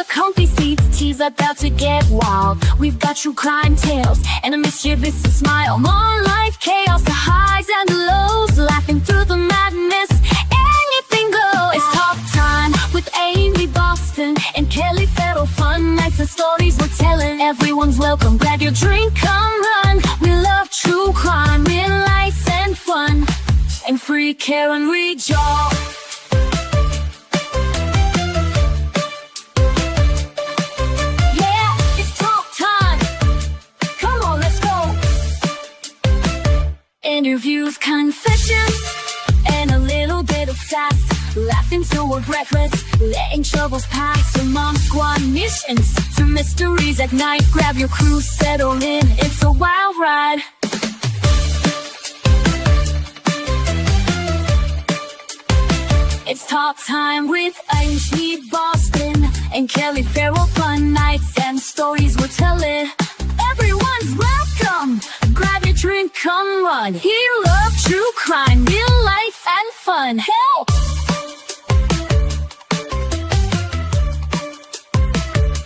comfy seats, tea's about to get wild. We've got true crime tales and a mischievous smile. More life chaos, the highs and the lows, laughing through the madness, anything goes. It's talk time with Amy Boston and Kelly Farrell. Fun nights and stories we're telling. Everyone's welcome, grab your drink, come run. We love true crime, real life and fun, and free care and rejoice. Interviews, confessions, and a little bit of sass. Laughing till we're breathless, letting troubles pass. Among squad missions to mysteries at night. Grab your crew, settle in, it's a wild ride. It's talk time with Amy Boston and Kelly Farrell. Fun nights and stories we're telling. Everyone's welcome, grab your drink, come run. He love true crime, real life and fun. Hey!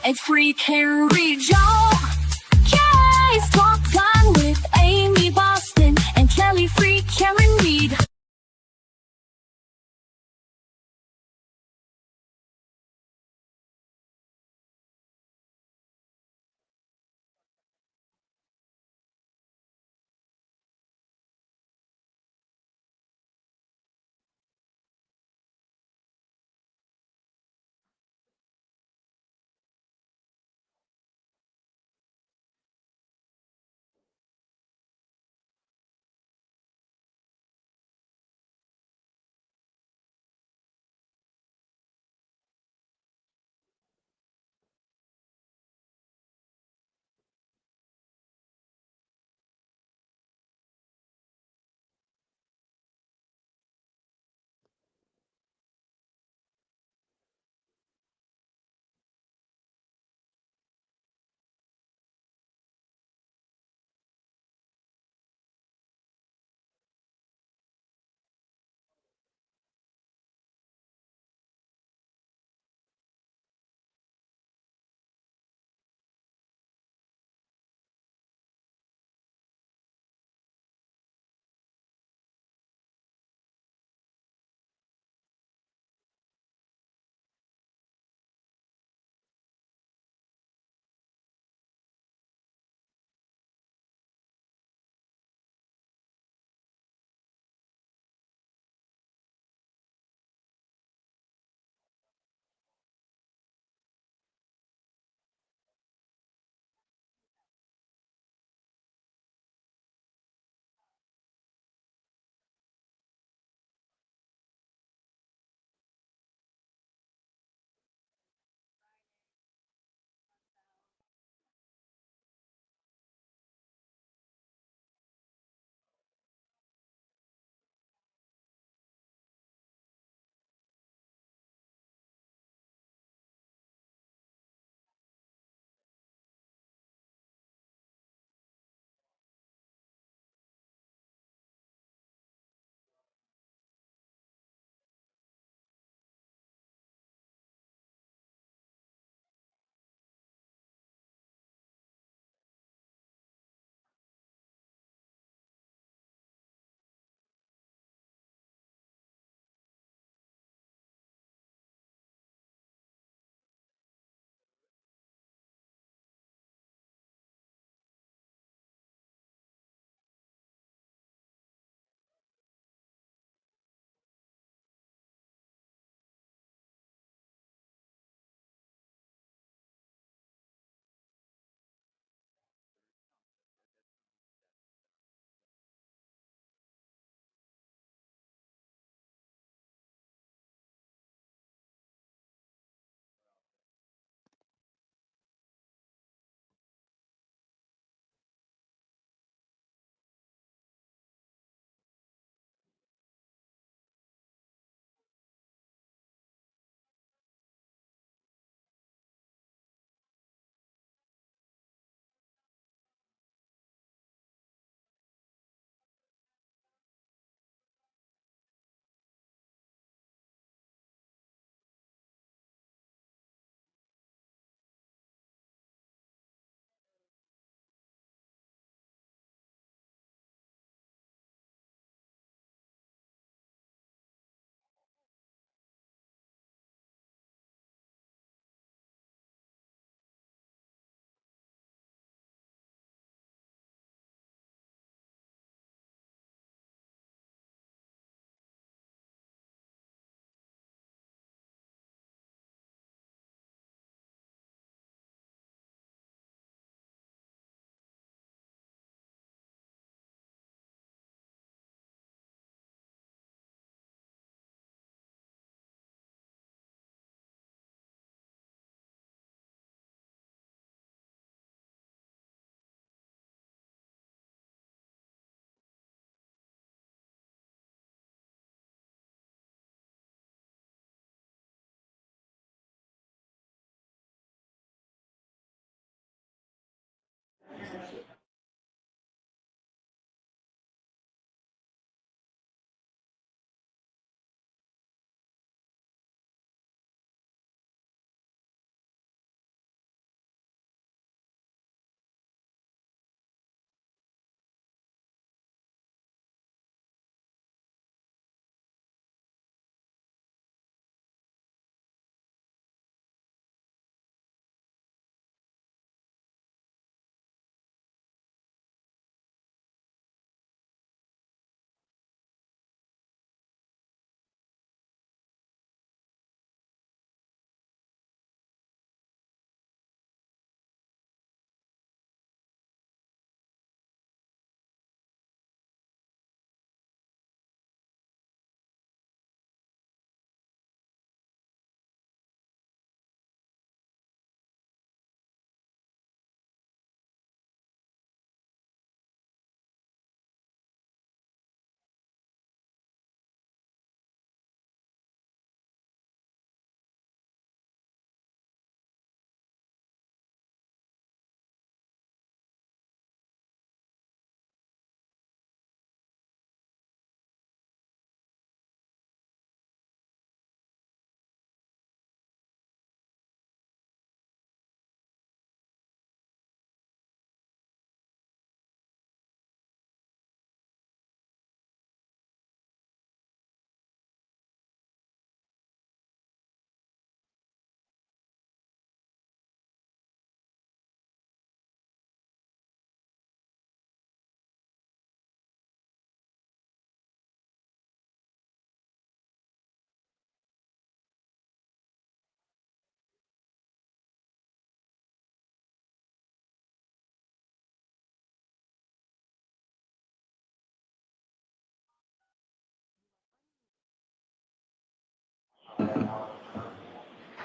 It's free care region. Guys, talk time with Amy Boston and Kelly, free care and read.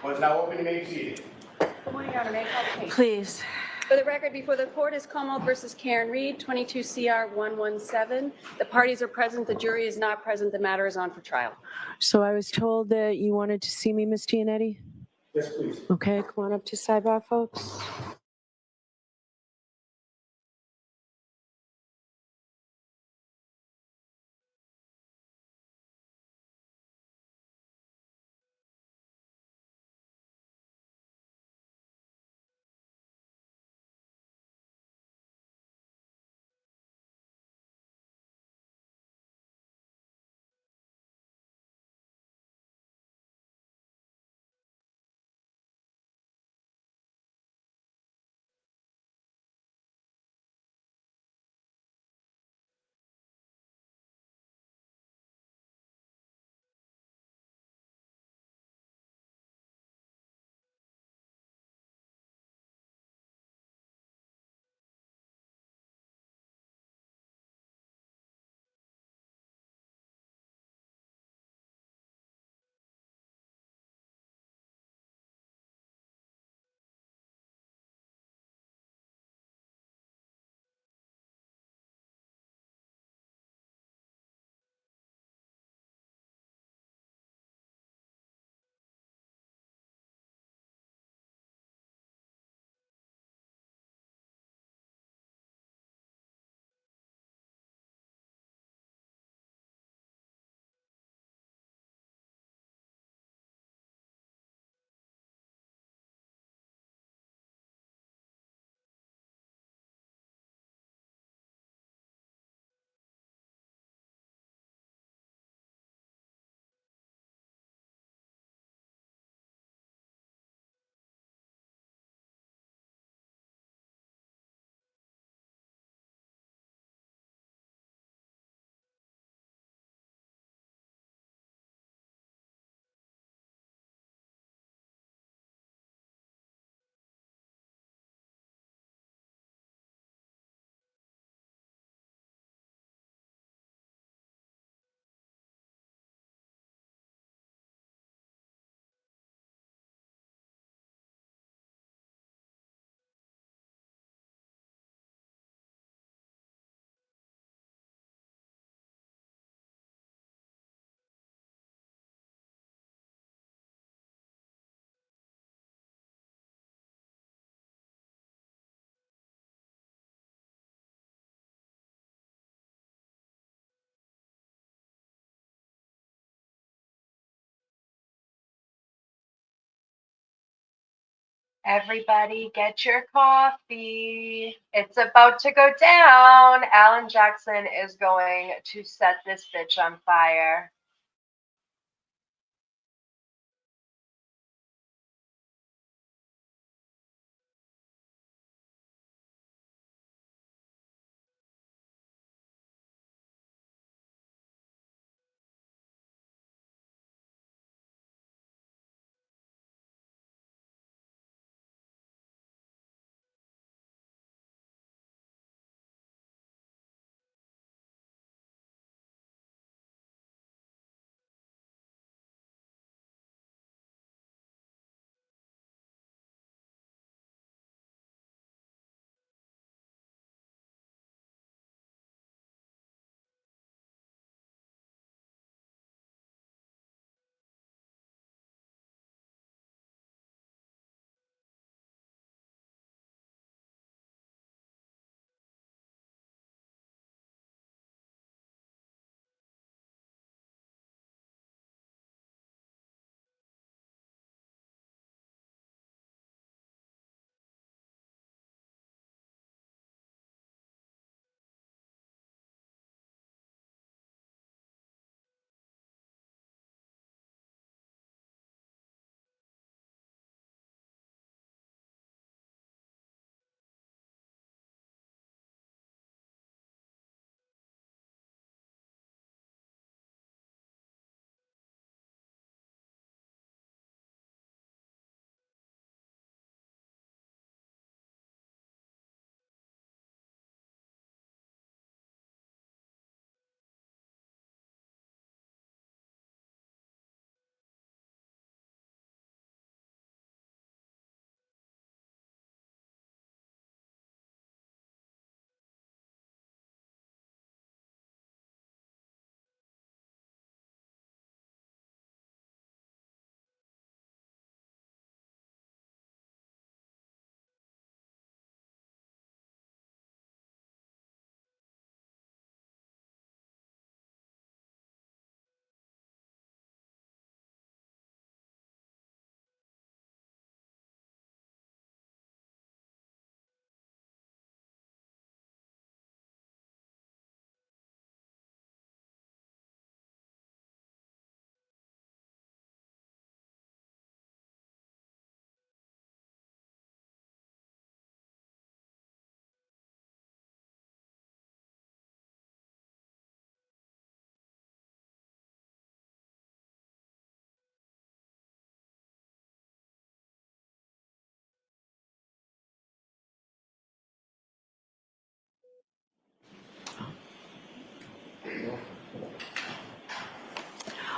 Court is now open. You may be seated. Good morning, Your Honor. May I call the case? Please. For the record, before the court is Como versus Karen Reed, 22 CR 117. The parties are present. The jury is not present. The matter is on for trial. So I was told that you wanted to see me, Ms. Gianetti? Yes, please. Okay, come on up to sidebar, folks. Everybody get your coffee. It's about to go down. Alan Jackson is going to set this bitch on fire.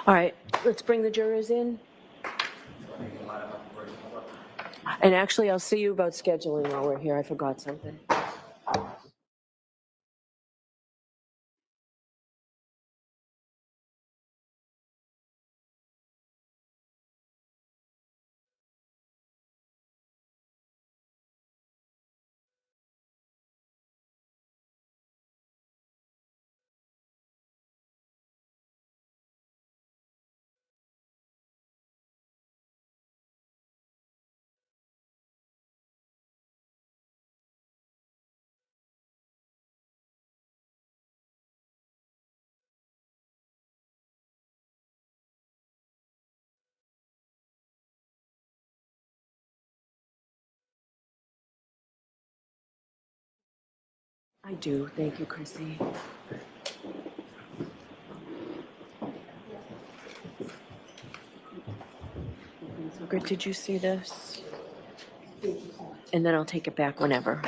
All right, let's bring the jurors in. And actually, I'll see you about scheduling while we're here. I forgot something. I do. Thank you, Chrissy. Margaret, did you see this? And then I'll take it back whenever.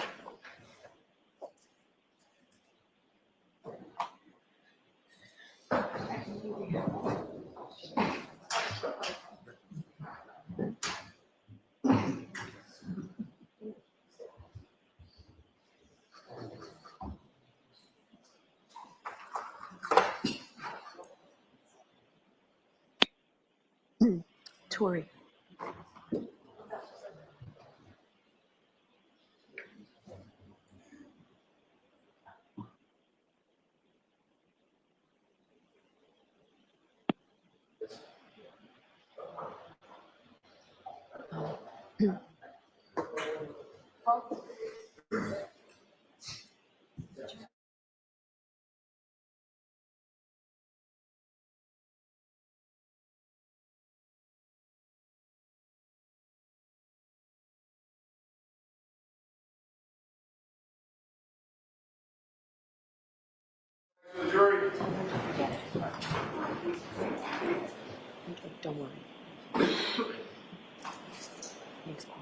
Tori. The jury. Don't worry. Thanks, Paul.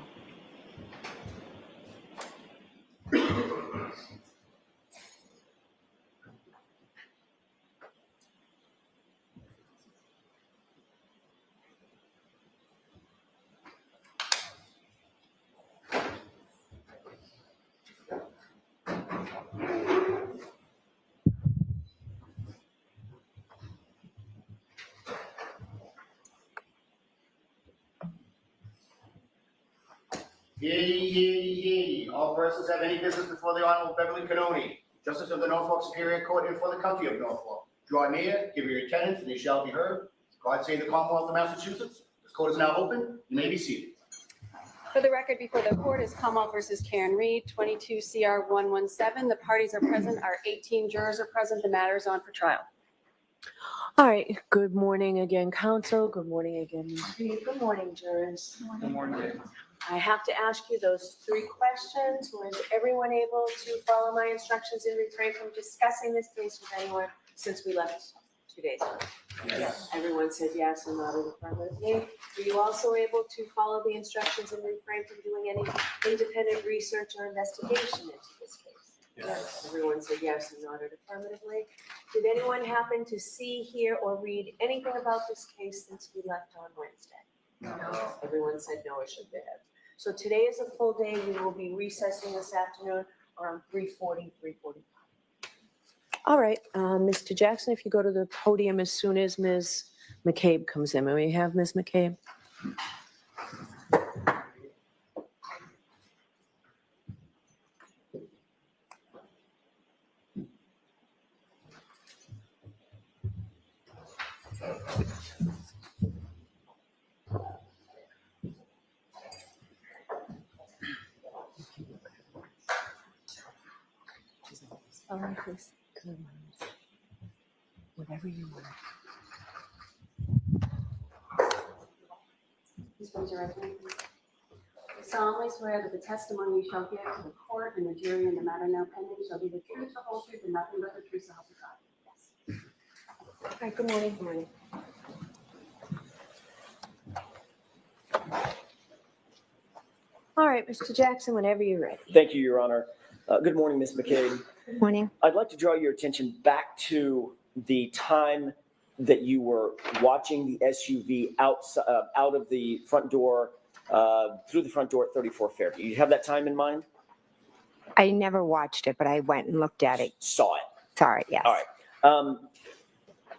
Hear ye, hear ye, hear ye. All persons have any business before the Honorable Beverly Cannoni, Justice of the Norfolk Superior Court and for the County of Norfolk. Draw near, give your attendance, and they shall be heard. God save the Commonwealth of Massachusetts. This court is now open. You may be seated. For the record, before the court is Commonwealth versus Karen Reed, 22 CR 117. The parties are present. Our 18 jurors are present. The matter is on for trial. All right. Good morning again, counsel. Good morning again, Ms. Reed. Good morning, jurors. Good morning. I have to ask you those 3 questions. Was everyone able to follow my instructions and refrain from discussing this case with anyone since we left 2 days ago? Yes. Everyone said yes and nodded affirmatively. Were you also able to follow the instructions and refrain from doing any independent research or investigation into this case? Yes. Everyone said yes and nodded affirmatively. Did anyone happen to see, hear, or read anything about this case since we left on Wednesday? No. Everyone said no, it should have. So today is a full day. We will be recessing this afternoon around 3:40, 3:45. All right, Mr. Jackson, if you go to the podium as soon as Ms. McCabe comes in. May we have Ms. McCabe? All right, please. Whatever you want. Please raise your right hand. I solemnly swear that the testimony you shall give to the court and the jury in the matter now pending shall be the truth, the whole truth, and nothing but the truth, so help you God. Yes. All right, good morning. Good morning. All right, Mr. Jackson, whenever you're ready. Thank you, Your Honor. Good morning, Ms. McCabe. Good morning. I'd like to draw your attention back to the time that you were watching the SUV out of the front door, through the front door at 34 Fairview. You have that time in mind? I never watched it, but I went and looked at it. Saw it. Sorry, yes. All right.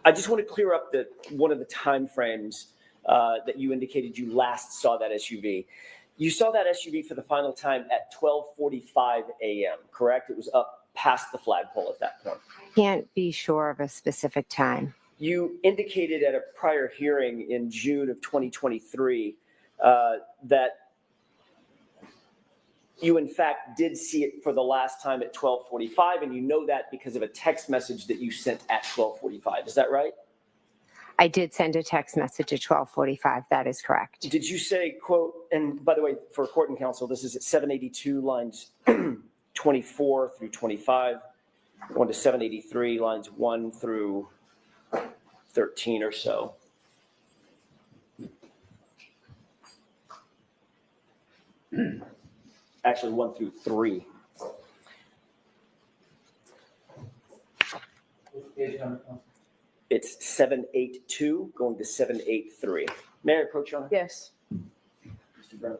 I just want to clear up one of the time frames that you indicated you last saw that SUV. You saw that SUV for the final time at 12:45 a.m., correct? It was up past the flagpole at that point. Can't be sure of a specific time. You indicated at a prior hearing in June of 2023 that you, in fact, did see it for the last time at 12:45, and you know that because of a text message that you sent at 12:45. Is that right? I did send a text message at 12:45. That is correct. Did you say, quote, and by the way, for court and counsel, this is at 782 lines 24 through 25, going to 783 lines 1 through 13 or so. Actually, 1 through 3. It's 782 going to 783. May I approach you on it? Yes. Mr. Brennan?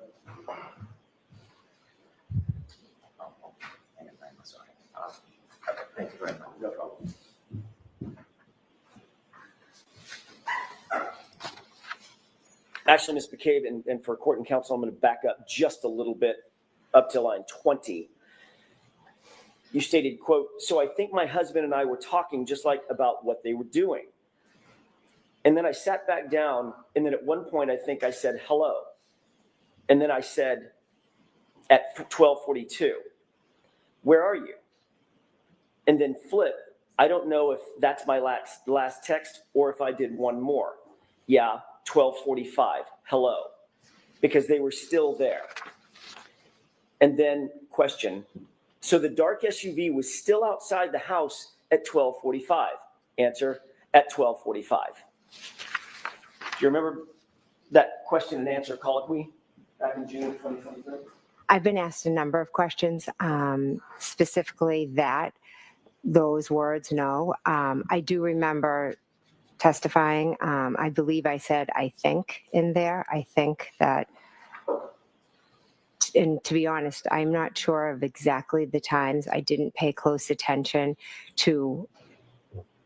Thank you very much. No problem. Actually, Ms. McCabe, and for court and counsel, I'm going to back up just a little bit up to line 20. You stated, quote, "So I think my husband and I were talking just like about what they were doing. And then I sat back down, and then at one point I think I said hello. And then I said at 12:42, where are you? And then flip, I don't know if that's my last text or if I did one more. Yeah, 12:45, hello." Because they were still there. And then question, so the dark SUV was still outside the house at 12:45. Answer, at 12:45. Do you remember that question and answer colloquy back in June of 2023? I've been asked a number of questions, specifically those words, no. I do remember testifying. I believe I said, I think in there. I think that, and to be honest, I'm not sure of exactly the times. I didn't pay close attention to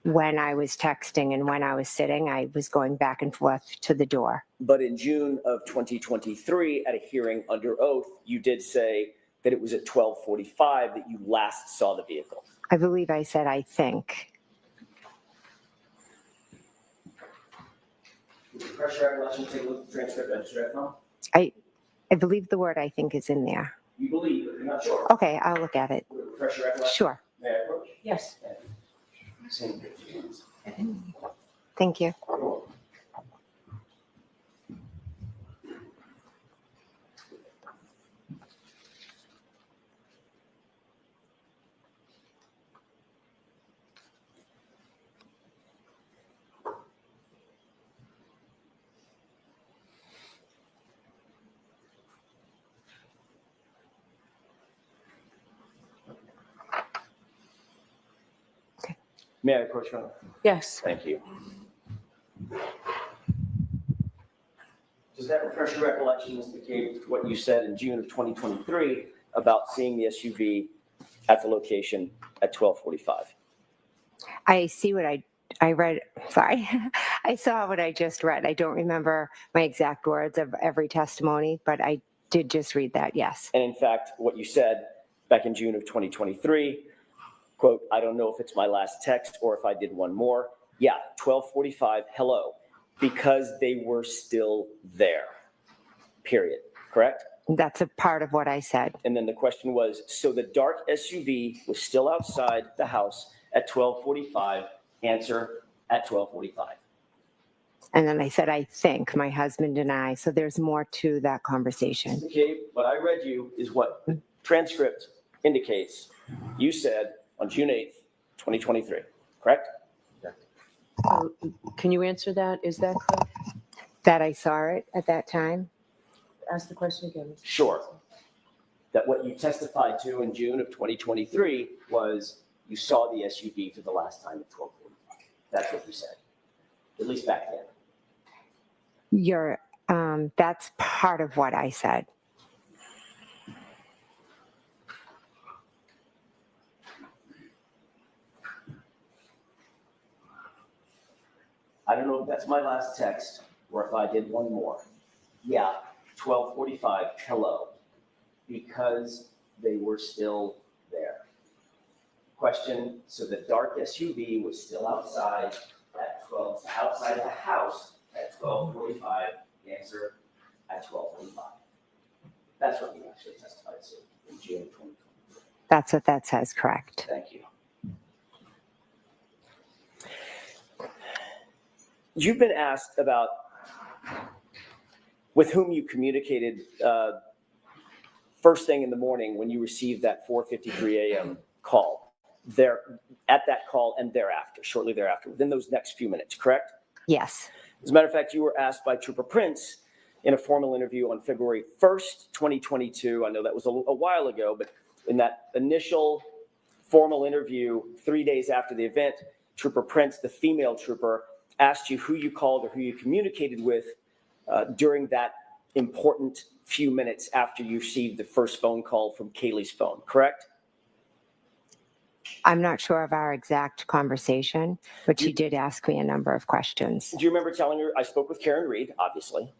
when I was texting and when I was sitting. I was going back and forth to the door. But in June of 2023, at a hearing under oath, you did say that it was at 12:45 that you last saw the vehicle. I believe I said, I think. Refresh your recollection, take a look at the transcript I just read from. I believe the word I think is in there. You believe, but you're not sure. Okay, I'll look at it. Refresh your recollection. Sure. May I approach? Yes. Same page. Thank you. May I approach you? Yes. Thank you. Does that refresh your recollection, Ms. McCabe, what you said in June of 2023 about seeing the SUV at the location at 12:45? I see what I read. Sorry. I saw what I just read. I don't remember my exact words of every testimony, but I did just read that, yes. And in fact, what you said back in June of 2023, quote, "I don't know if it's my last text or if I did one more. Yeah, 12:45, hello," because they were still there, period, correct? That's a part of what I said. And then the question was, so the dark SUV was still outside the house at 12:45, answer, at 12:45. And then I said, I think, my husband and I. So there's more to that conversation. Okay, what I read you is what the transcript indicates. You said on June 8th, 2023, correct? Can you answer that? Is that correct? That I saw it at that time. Ask the question again. Mr. Sure. That what you testified to in June of 2023 was you saw the SUV for the last time at 12:45. That's what you said. at least back then. That's part of what I said. I don't know if that's my last text or if I did one more. Yeah, 12:45, hello, because they were still there. Question, so the dark SUV was still outside outside the house at 12:45, answer at 12:45. That's what you actually testified to in June 2020. That's what that says, correct. Thank you. You've been asked about with whom you communicated first thing in the morning when you received that 4:53 a.m. call. There, at that call and thereafter, shortly thereafter, within those next few minutes, correct? Yes. As a matter of fact, you were asked by Trooper Prince in a formal interview on February 1st, 2022. I know that was a while ago, but in that initial formal interview 3 days after the event, Trooper Prince, the female trooper, asked you who you called or who you communicated with during that important few minutes after you received the first phone call from Kaylee's phone, correct? I'm not sure of our exact conversation, but she did ask me a number of questions. Do you remember telling her, I spoke with Karen Reed, obviously?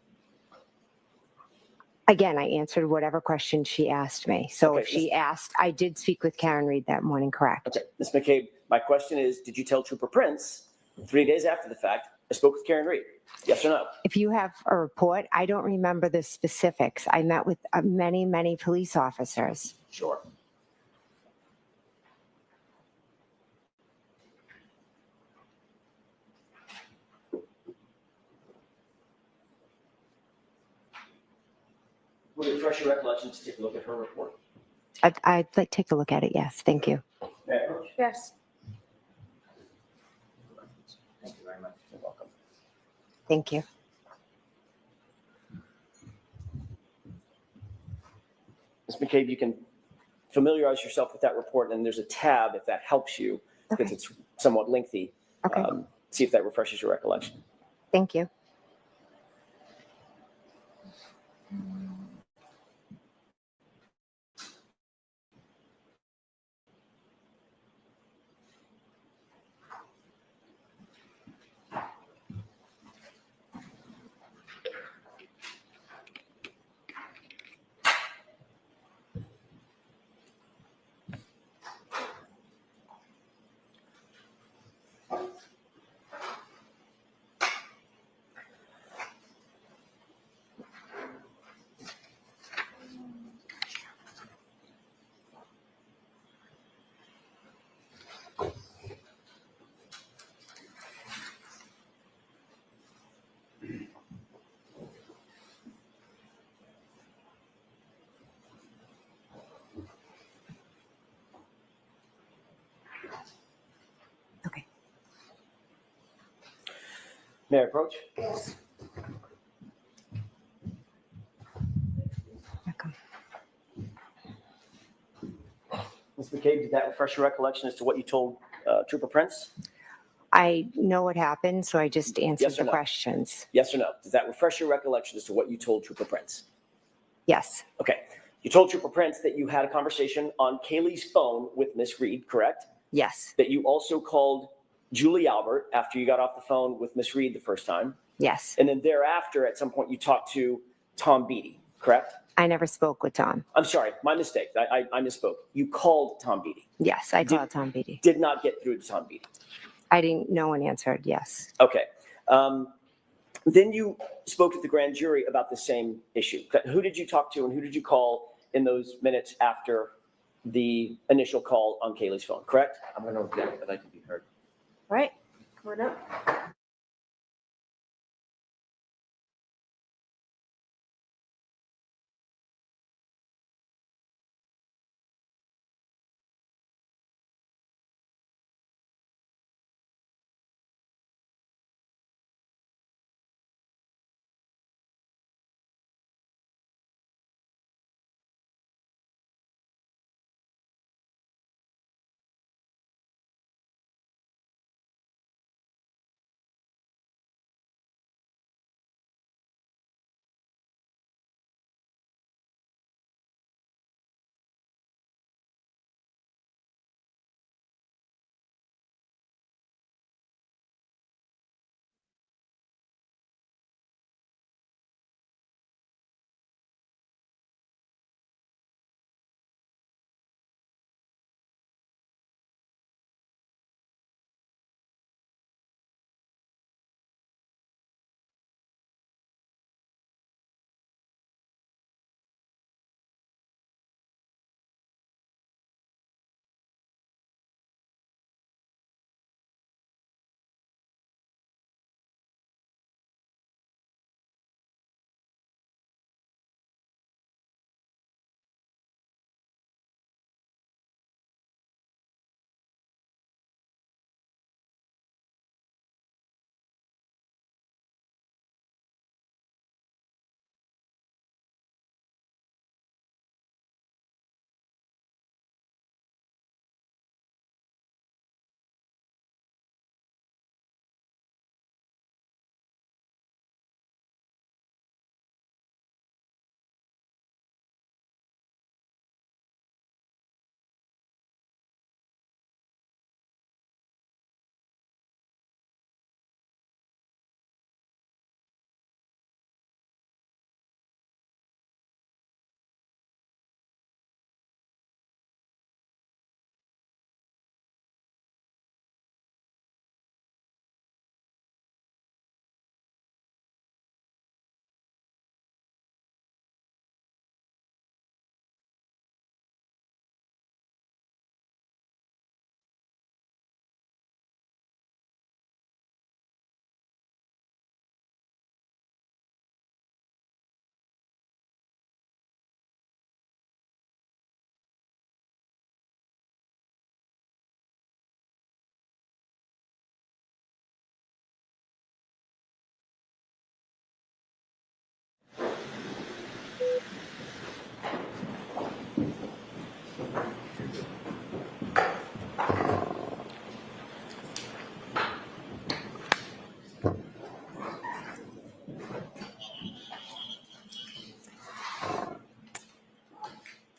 Again, I answered whatever question she asked me. So Okay, if she asked, I did speak with Karen Reed that morning, correct? Okay, Ms. McCabe, my question is, did you tell Trooper Prince 3 days after the fact, I spoke with Karen Reed? Yes or no? If you have a report, I don't remember the specifics. I met with many, many police officers. Sure. Would it refresh your recollection to take a look at her report? I'd like to take a look at it, yes. Thank you. May I approach? Yes. Thank you very much. You're welcome. Thank you. Ms. McCabe, you can familiarize yourself with that report, and there's a tab if that helps you, because Okay. it's somewhat lengthy. Okay. See if that refreshes your recollection. Thank you. Okay. May I approach? Yes. Welcome. Ms. McCabe, did that refresh your recollection as to what you told Trooper Prince? I know what happened, so I just answered Yes or the no? questions. Yes or no? Does that refresh your recollection as to what you told Trooper Prince? Yes. Okay. You told Trooper Prince that you had a conversation on Kaylee's phone with Miss Reed, correct? Yes. That you also called Julie Albert after you got off the phone with Miss Reed the first time. Yes. And then thereafter, at some point, you talked to Tom Beatty, correct? I never spoke with Tom. I'm sorry, my mistake. I misspoke. You called Tom Beatty. Yes, I called Tom Beatty. Did not get through to Tom Beatty. I didn't, no one answered, yes. Okay. Then you spoke to the grand jury about the same issue. Who did you talk to and who did you call in those minutes after the initial call on Kaylee's phone, correct? I'm going to object that I can be heard. All right, come on up.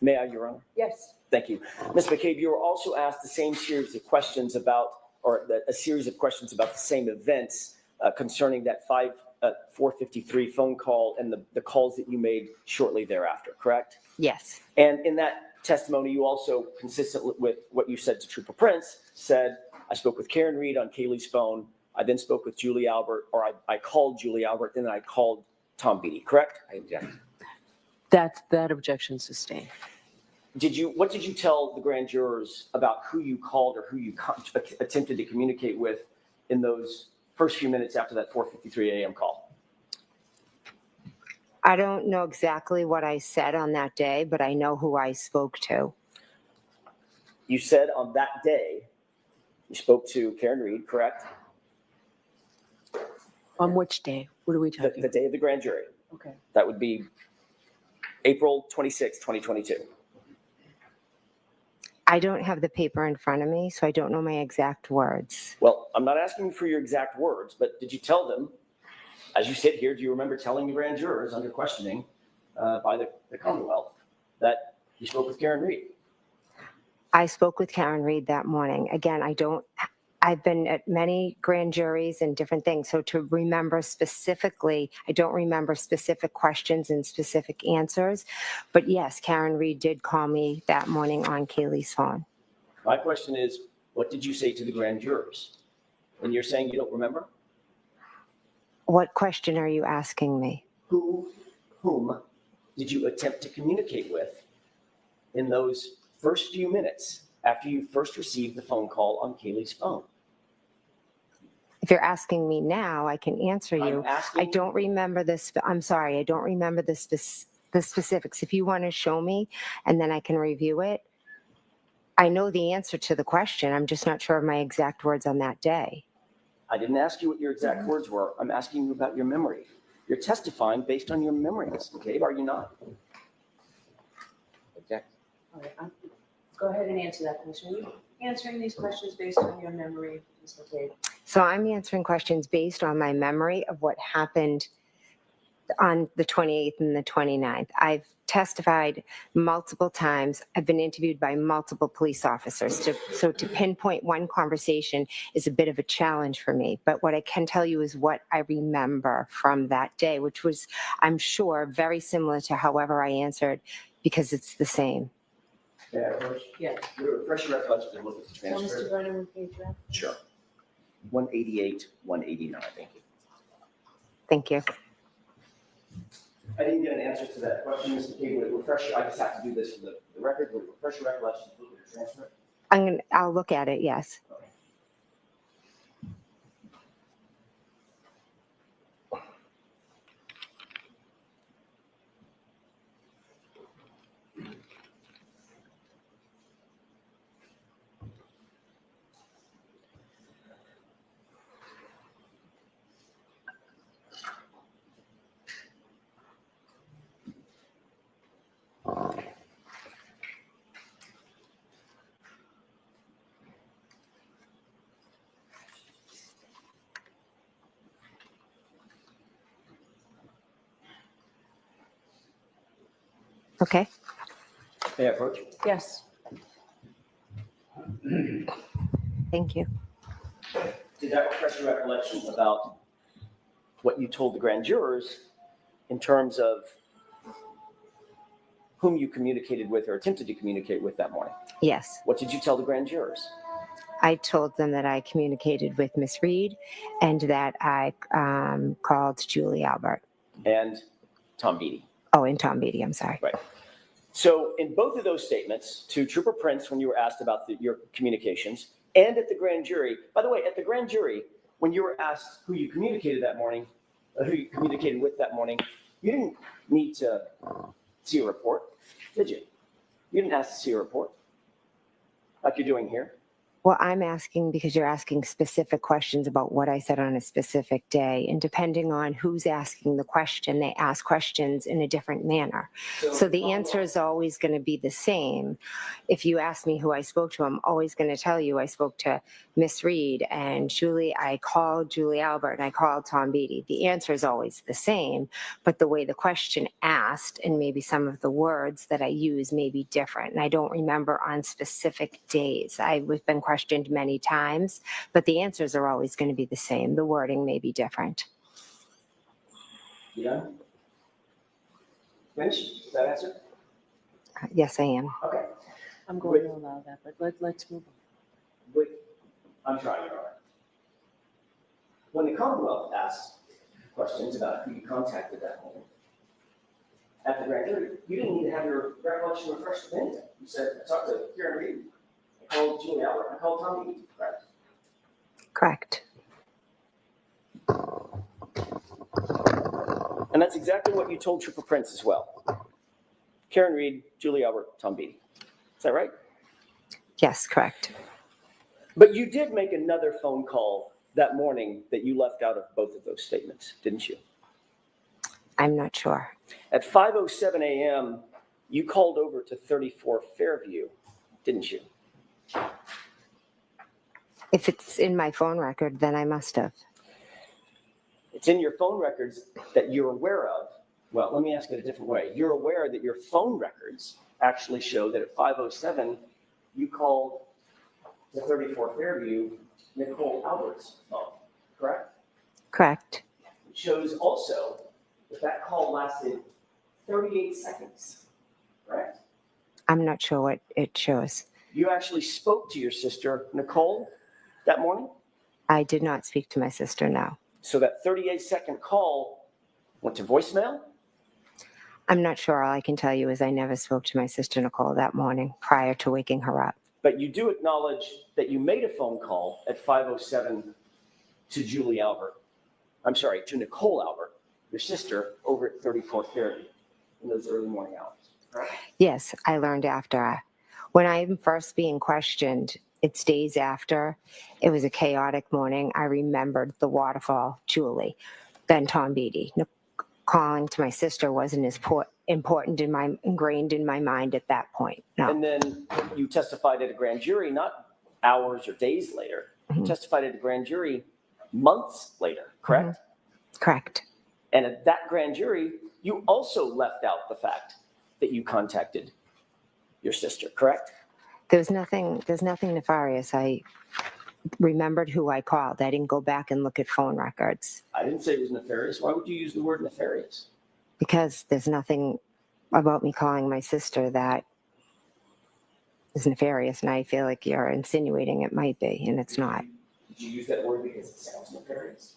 May I, Your Honor? Yes. Thank you. Ms. McCabe, you were also asked the same series of questions about, or a series of questions about the same events concerning that 4:53 phone call and the calls that you made shortly thereafter, correct? Yes. And in that testimony, you also, consistent with what you said to Trooper Prince, said, I spoke with Karen Reed on Kaylee's phone. I then spoke with Julie Albert, or I called Julie Albert, and then I called Tom Beatty, correct? I object. That objection sustained. What did you tell the grand jurors about who you called or who you attempted to communicate with in those first few minutes after that 4:53 a.m. call? I don't know exactly what I said on that day, but I know who I spoke to. You said on that day, you spoke to Karen Reed, correct? On which day? What are we The talking? day of the grand jury. Okay. That would be April 26, 2022. I don't have the paper in front of me, so I don't know my exact words. Well, I'm not asking for your exact words, but did you tell them, as you sit here, do you remember telling the grand jurors under questioning by the Commonwealth that you spoke with Karen Reed? I spoke with Karen Reed that morning. Again, I've been at many grand juries and different things. So to remember specifically, I don't remember specific questions and specific answers. But yes, Karen Reed did call me that morning on Kaylee's phone. My question is, what did you say to the grand jurors? And you're saying you don't remember? What question are you asking me? Whom did you attempt to communicate with in those first few minutes after you first received the phone call on Kaylee's phone? If you're asking me now, I can answer you. I'm asking. I don't remember this. I'm sorry. I don't remember the specifics. If you want to show me and then I can review it. I know the answer to the question. I'm just not sure of my exact words on that day. I didn't ask you what your exact words were. I'm asking you about your memory. You're testifying based on your memory, Ms. McCabe, are you not? Object. All right. Go ahead and answer that question. Are you answering these questions based on your memory, Ms. McCabe? So I'm answering questions based on my memory of what happened on the 28th and the 29th. I've testified multiple times. I've been interviewed by multiple police officers. So to pinpoint one conversation is a bit of a challenge for me. But what I can tell you is what I remember from that day, which was, I'm sure, very similar to however I answered, because it's the same. Yeah, Coach? Yes. Refresh your recollection and look at the So, Mr. transcript. Vernon, will you draft? Sure. 188, 189, thank you. Thank you. I didn't get an answer to that question, Ms. McCabe. Would it refresh, I just have to do this for the record. Would it refresh your recollection to look at the transcript? I'll look at it, yes. Okay. May I approach? Yes. Thank you. Did that refresh your recollection about what you told the grand jurors in terms of whom you communicated with or attempted to communicate with that morning? Yes. What did you tell the grand jurors? I told them that I communicated with Miss Reed and that I called Julie Albert. And Tom Beatty. Oh, and Tom Beatty, I'm sorry. Right. So in both of those statements, to Trooper Prince, when you were asked about your communications, and at the grand jury, by the way, at the grand jury, when you were asked who you communicated that morning, who you communicated with that morning, you didn't need to see a report, did you? You didn't ask to see a report like you're doing here. Well, I'm asking because you're asking specific questions about what I said on a specific day. And depending on who's asking the question, they ask questions in a different manner. So the answer is always going to be the same. If you ask me who I spoke to, I'm always going to tell you I spoke to Miss Reed and Julie. I called Julie Albert and I called Tom Beatty. The answer is always the same, but the way the question asked and maybe some of the words that I use may be different. And I don't remember on specific days. I've been questioned many times, but the answers are always going to be the same. The wording may be different. You done? Finished? Does that answer? Yes, I am. Okay. I'm going to allow that, but let's move on. Wait, I'm trying, Your Honor. When the Commonwealth asked questions about who you contacted that morning at the grand jury, you didn't need to have your recollection refreshed with anything. You said, I talked to Karen Reed, I called Julie Albert, I called Tom Beatty, correct? Correct. And that's exactly what you told Trooper Prince as well. Karen Reed, Julie Albert, Tom Beatty. Is that right? Yes, correct. But you did make another phone call that morning that you left out of both of those statements, didn't you? I'm not sure. At 5:07 a.m., you called over to 34 Fairview, didn't you? If it's in my phone record, then I must have. It's in your phone records that you're aware of. Well, let me ask it a different way. You're aware that your phone records actually show that at 5:07, you called to 34 Fairview, Nicole Albert's phone, correct? Correct. It shows also that that call lasted 38 seconds, correct? I'm not sure what it shows. You actually spoke to your sister, Nicole, that morning? I did not speak to my sister, no. So that 38-second call went to voicemail? I'm not sure. All I can tell you is I never spoke to my sister Nicole that morning prior to waking her up. But you do acknowledge that you made a phone call at 5:07 to Julie Albert. I'm sorry, to Nicole Albert, your sister, over at 34 Fairview in those early morning hours, correct? Yes, I learned after. When I'm first being questioned, it's days after. It was a chaotic morning. I remembered the waterfall, Julie, then Tom Beatty. Calling to my sister wasn't as important ingrained in my mind at that point. No. And then you testified at a grand jury, not hours or days later. You testified at a grand jury months later, correct? Correct. And at that grand jury, you also left out the fact that you contacted your sister, correct? There's nothing nefarious. I remembered who I called. I didn't go back and look at phone records I didn't say it was nefarious. Why would you use the word nefarious? because there's nothing about me calling my sister that is nefarious. And I feel like you're insinuating it might be, and it's not. Did you use that word because it sounds nefarious?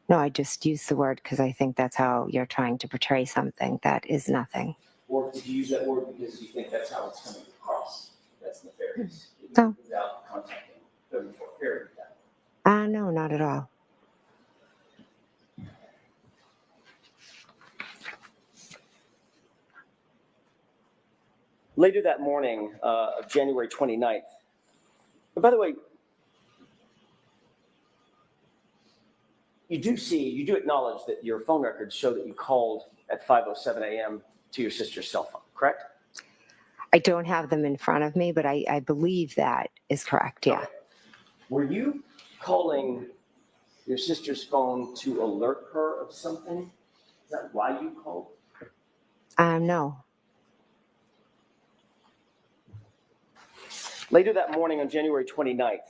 No, I just use the word because I think that's how you're trying to portray something that is nothing. Or did you use that word because you think that's how it's coming across? That's nefarious. No. Without contacting 34 Fairview. No, not at all. Later that morning of January 29th, and by the way, you do acknowledge that your phone records show that you called at 5:07 a.m. to your sister's cell phone, correct? I don't have them in front of me, but I believe that is correct, yeah. Were you calling your sister's phone to alert her of something? Is that why you called? No. Later that morning on January 29th,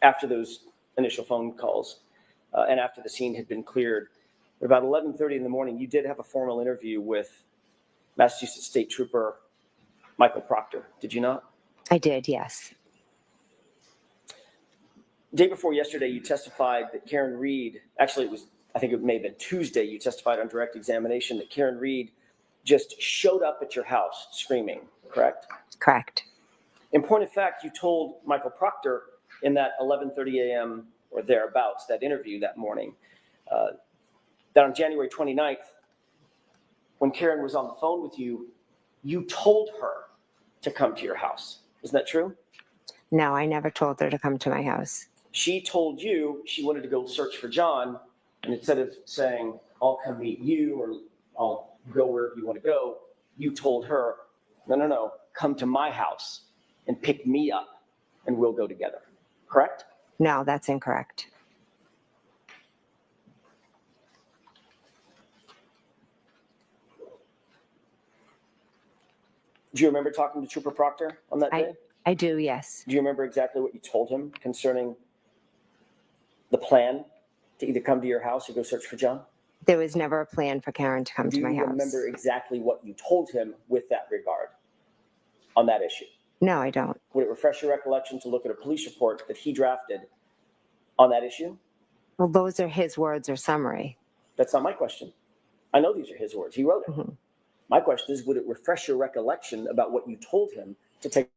after those initial phone calls and after the scene had been cleared, at about 11:30 in the morning, you did have a formal interview with Massachusetts State Trooper Michael Proctor, did you not? I did, yes. Day before yesterday, you testified that Karen Reed, actually I think it may have been Tuesday, you testified on direct examination that Karen Reed just showed up at your house screaming, correct? Correct. In point of fact, you told Michael Proctor in that 11:30 a.m. or thereabouts, that interview that morning, that on January 29th, when Karen was on the phone with you, you told her to come to your house. Isn't that true? No, I never told her to come to my house. She told you she wanted to go search for John, and instead of saying, I'll come meet you or I'll go wherever you want to go, you told her, no, come to my house and pick me up and we'll go together. Correct? No, that's incorrect. Do you remember talking to Trooper Proctor on that day? I do, yes. Do you remember exactly what you told him concerning the plan to either come to your house or go search for John? There was never a plan for Karen to come Do to my you house. remember exactly what you told him with that regard on that issue? No, I don't. Would it refresh your recollection to look at a police report that he drafted on that issue? Well, those are his words or summary. That's not my question. I know these are his words. He wrote it. Mhm. My question is, would it refresh your recollection about what you told him to take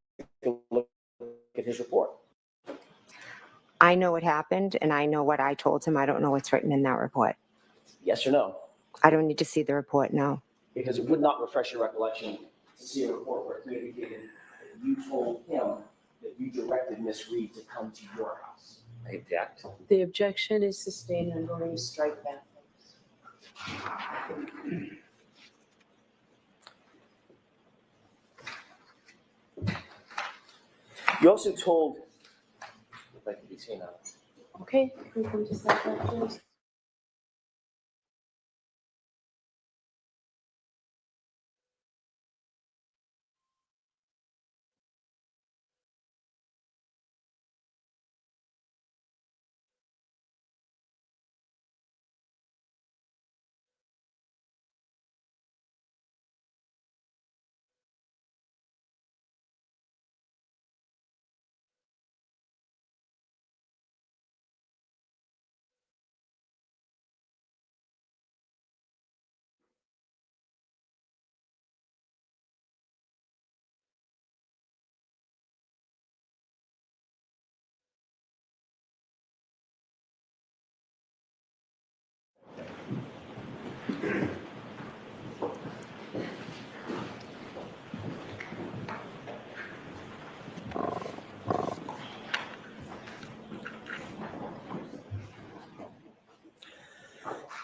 a look at his report? I know what happened and I know what I told him. I don't know what's written in that report. Yes or no? I don't need to see the report, no. Because it would not refresh your recollection to see a report where he indicated that you told him that you directed Miss Reed to come to your house. I object. The objection is sustained. I'm going to strike that. You also told, If I could be seen now. Okay, we can just set that close.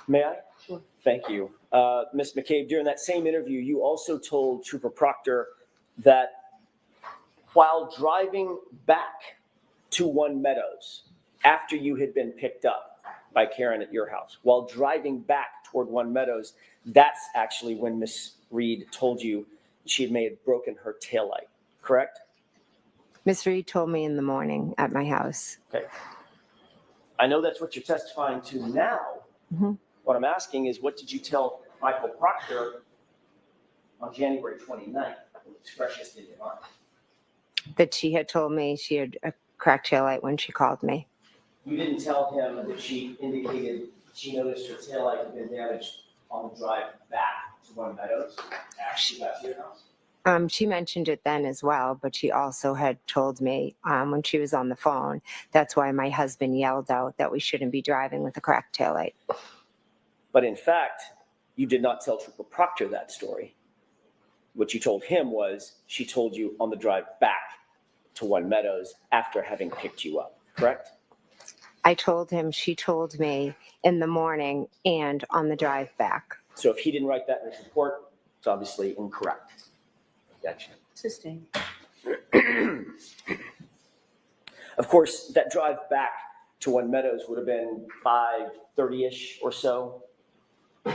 may I? Sure. Thank you. Ms. McCabe, during that same interview, you also told Trooper Proctor that while driving back to One Meadows, after you had been picked up by Karen at your house, while driving back toward One Meadows, that's actually when Miss Reed told you she may have broken her taillight, correct? Miss Reed told me in the morning at my house. Okay. I know that's what you're testifying to now. Mhm. What I'm asking is, what did you tell Michael Proctor on January 29th? It's freshest in your mind. That she had told me she had a cracked taillight when she called me. You didn't tell him that she indicated she noticed her taillight had been damaged on the drive back to One Meadows after she got to your house? She mentioned it then as well, but she also had told me when she was on the phone, that's why my husband yelled out that we shouldn't be driving with a cracked taillight. But in fact, you did not tell Trooper Proctor that story. What you told him was she told you on the drive back to One Meadows after having picked you up, correct? I told him she told me in the morning and on the drive back. So if he didn't write that in his report, it's obviously incorrect. Objection. Sustained. Of course, that drive back to One Meadows would have been 5:30-ish or so,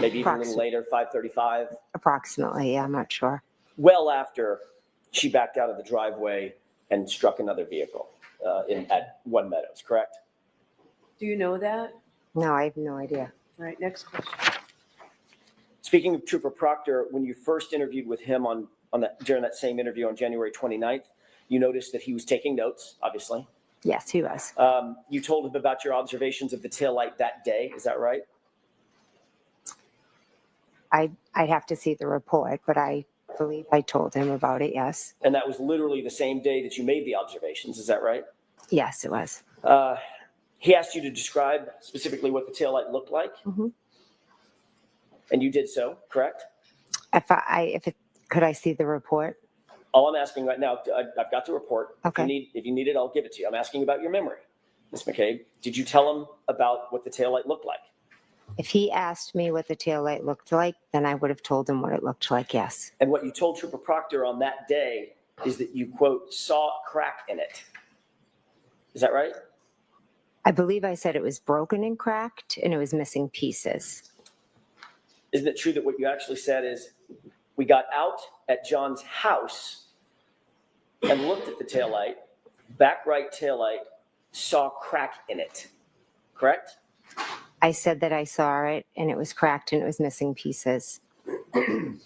maybe even a little later, 5:35. Approximately, yeah, I'm not sure. Well after she backed out of the driveway and struck another vehicle at One Meadows, correct? Do you know that? No, I have no idea. All right, next question. Speaking of Trooper Proctor, when you first interviewed with him during that same interview on January 29th, you noticed that he was taking notes, obviously. Yes, he was. You told him about your observations of the taillight that day, is that right? I'd have to see the report, but I believe I told him about it, yes. And that was literally the same day that you made the observations, is that right? Yes, it was. He asked you to describe specifically what the taillight looked like, Mhm. and you did so, correct? Could I see the report? All I'm asking right now, I've got the report. Okay. If you need it, I'll give it to you. I'm asking about your memory. Ms. McCabe, did you tell him about what the taillight looked like? If he asked me what the taillight looked like, then I would have told him what it looked like, yes. And what you told Trooper Proctor on that day is that you, quote, saw a crack in it. Is that right? I believe I said it was broken and cracked and it was missing pieces. Isn't it true that what you actually said is, we got out at John's house and looked at the taillight, back right taillight, saw a crack in it, correct? I said that I saw it and it was cracked and it was missing pieces. You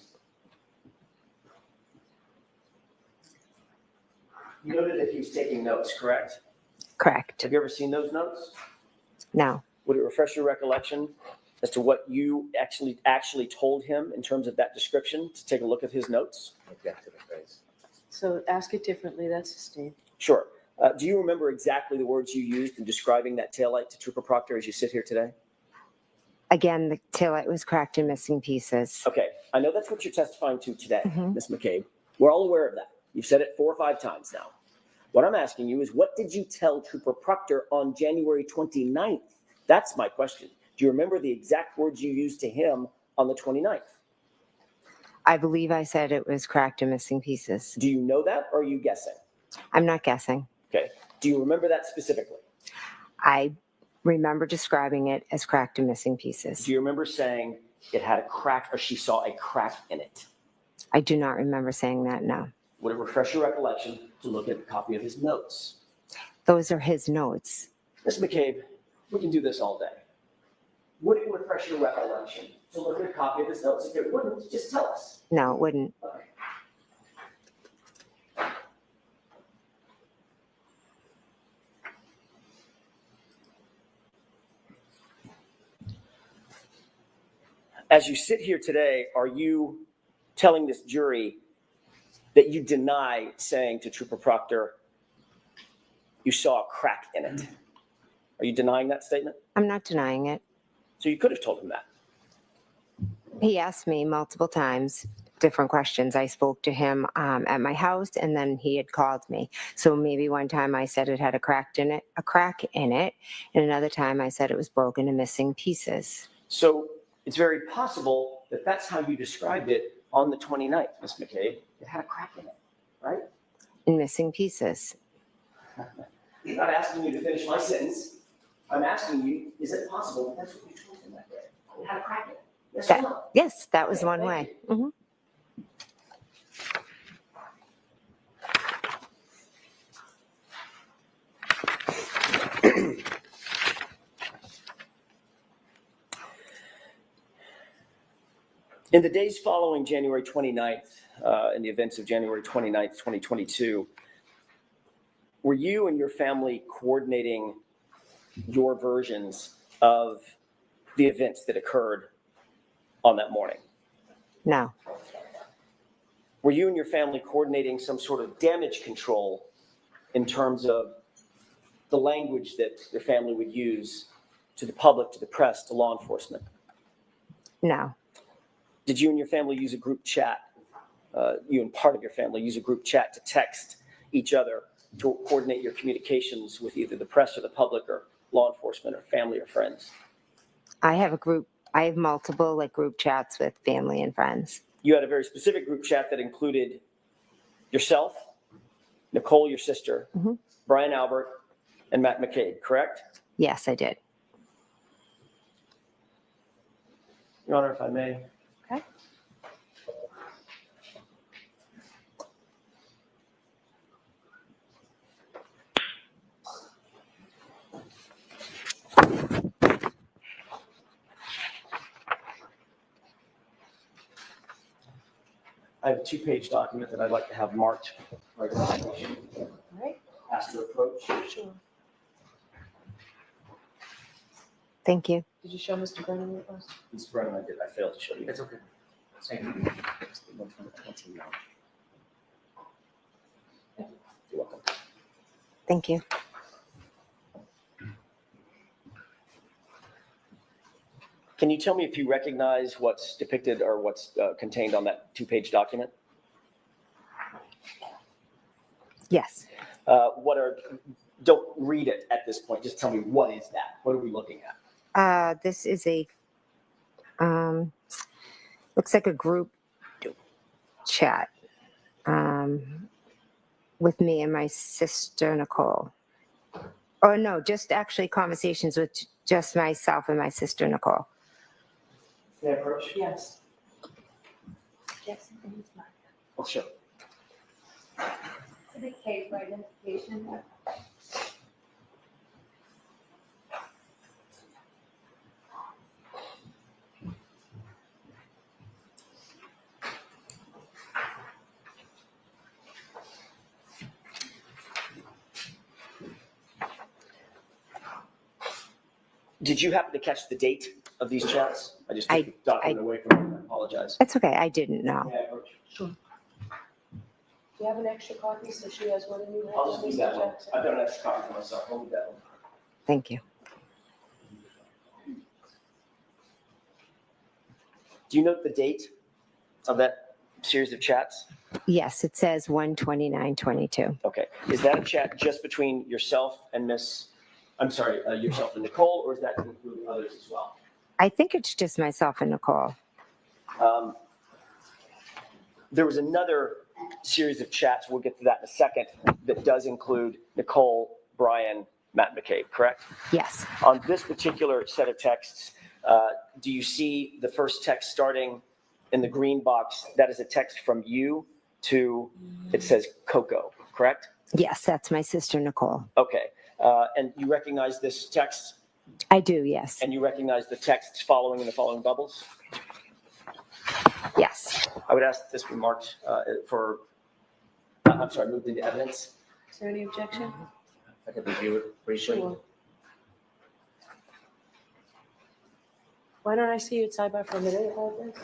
noted that he was taking notes, correct? Correct. Have you ever seen those notes? No. Would it refresh your recollection as to what you actually told him in terms of that description to take a look at his notes? Object to the phrase. So ask it differently, that's sustained. Sure. Do you remember exactly the words you used in describing that taillight to Trooper Proctor as you sit here today? Again, the taillight was cracked and missing pieces. Okay, I know that's what you're testifying to today, Mhm. Ms. McCabe. We're all aware of that. You've said it 4 or 5 times now. What I'm asking you is, what did you tell Trooper Proctor on January 29th? That's my question. Do you remember the exact words you used to him on the 29th? I believe I said it was cracked and missing pieces. Do you know that, or are you guessing? I'm not guessing. Okay. Do you remember that specifically? I remember describing it as cracked and missing pieces. Do you remember saying it had a crack, or she saw a crack in it? I do not remember saying that, no. Would it refresh your recollection to look at a copy of his notes? Those are his notes. Ms. McCabe, we can do this all day. Would it refresh your recollection to look at a copy of his notes? If it wouldn't, just tell us. No, it wouldn't. Okay. As you sit here today, are you telling this jury that you deny saying to Trooper Proctor, you saw a crack in it? Are you denying that statement? I'm not denying it. So you could have told him that. He asked me multiple times different questions. I spoke to him at my house, and then he had called me. So maybe one time I said it had a crack in it, and another time I said it was broken and missing pieces. So it's very possible that that's how you described it on the 29th, Ms. McCabe. It had a crack in it, right? And missing pieces. I'm not asking you to finish my sentence. I'm asking you, is it possible that that's what you told him that day? It had a crack in it. Yes or no? Yes, that was Okay, one thank way. you. Mhm. In the days following January 29th, in the events of January 29th, 2022, were you and your family coordinating your versions of the events that occurred on that morning? No, Were you and your family coordinating some sort of damage control in terms of the language that your family would use to the public, to the press, to law enforcement? no, Did you and your family use a group chat? You and part of your family use a group chat to text each other to coordinate your communications with either the press or the public or law enforcement or family or friends? I have multiple group chats with family and friends. You had a very specific group chat that included yourself, Nicole, your sister, Mhm. Brian Albert, and Matt McCabe, correct? Yes, I did. Your Honor, if I may. Okay. I have a 2-page document that I'd like to have marked right in the motion. All right, Asked to approach. sure. Thank you. Did you show Mr. Brennan what it was? Mr. Brennan, I failed to show you. It's okay. Thank you. It's the one from the 29th. You're welcome. Thank you. Can you tell me if you recognize what's depicted or what's contained on that 2-page document? Yes. Don't read it at this point. Just tell me, what is that? What are we looking at? This is a, looks like a group chat with me and my sister, Nicole. Oh, no, just actually conversations with just myself and my sister, Nicole. May I approach? Yes. Oh, sure. The case for identification. Did you happen to catch the date of these chats? I just I- took the document away from you. I apologize. It's okay. I didn't know. May I approach? Do you have an extra copy so she has one and you have I'll one, just leave Mr. that one. Jackson? I've got an extra copy for myself. I'll leave that one. Thank you. Do you note the date of that series of chats? Yes, it says 12922. Okay. Is that a chat just between yourself and yourself and Nicole, or is that including others as well? I think it's just myself and Nicole. There was another series of chats, we'll get to that in a second, that does include Nicole, Brian, Matt McCabe, correct? Yes. On this particular set of texts, do you see the first text starting in the green box? That is a text from you to, it says Coco, correct? Yes, that's my sister, Nicole. Okay. And you recognize this text, I do, yes. and you recognize the texts following in the following bubbles? Yes. I would ask that this be marked moved into evidence. Is there any objection? If I could review it briefly. Sure. Why don't I see you sidebar for a minute about this?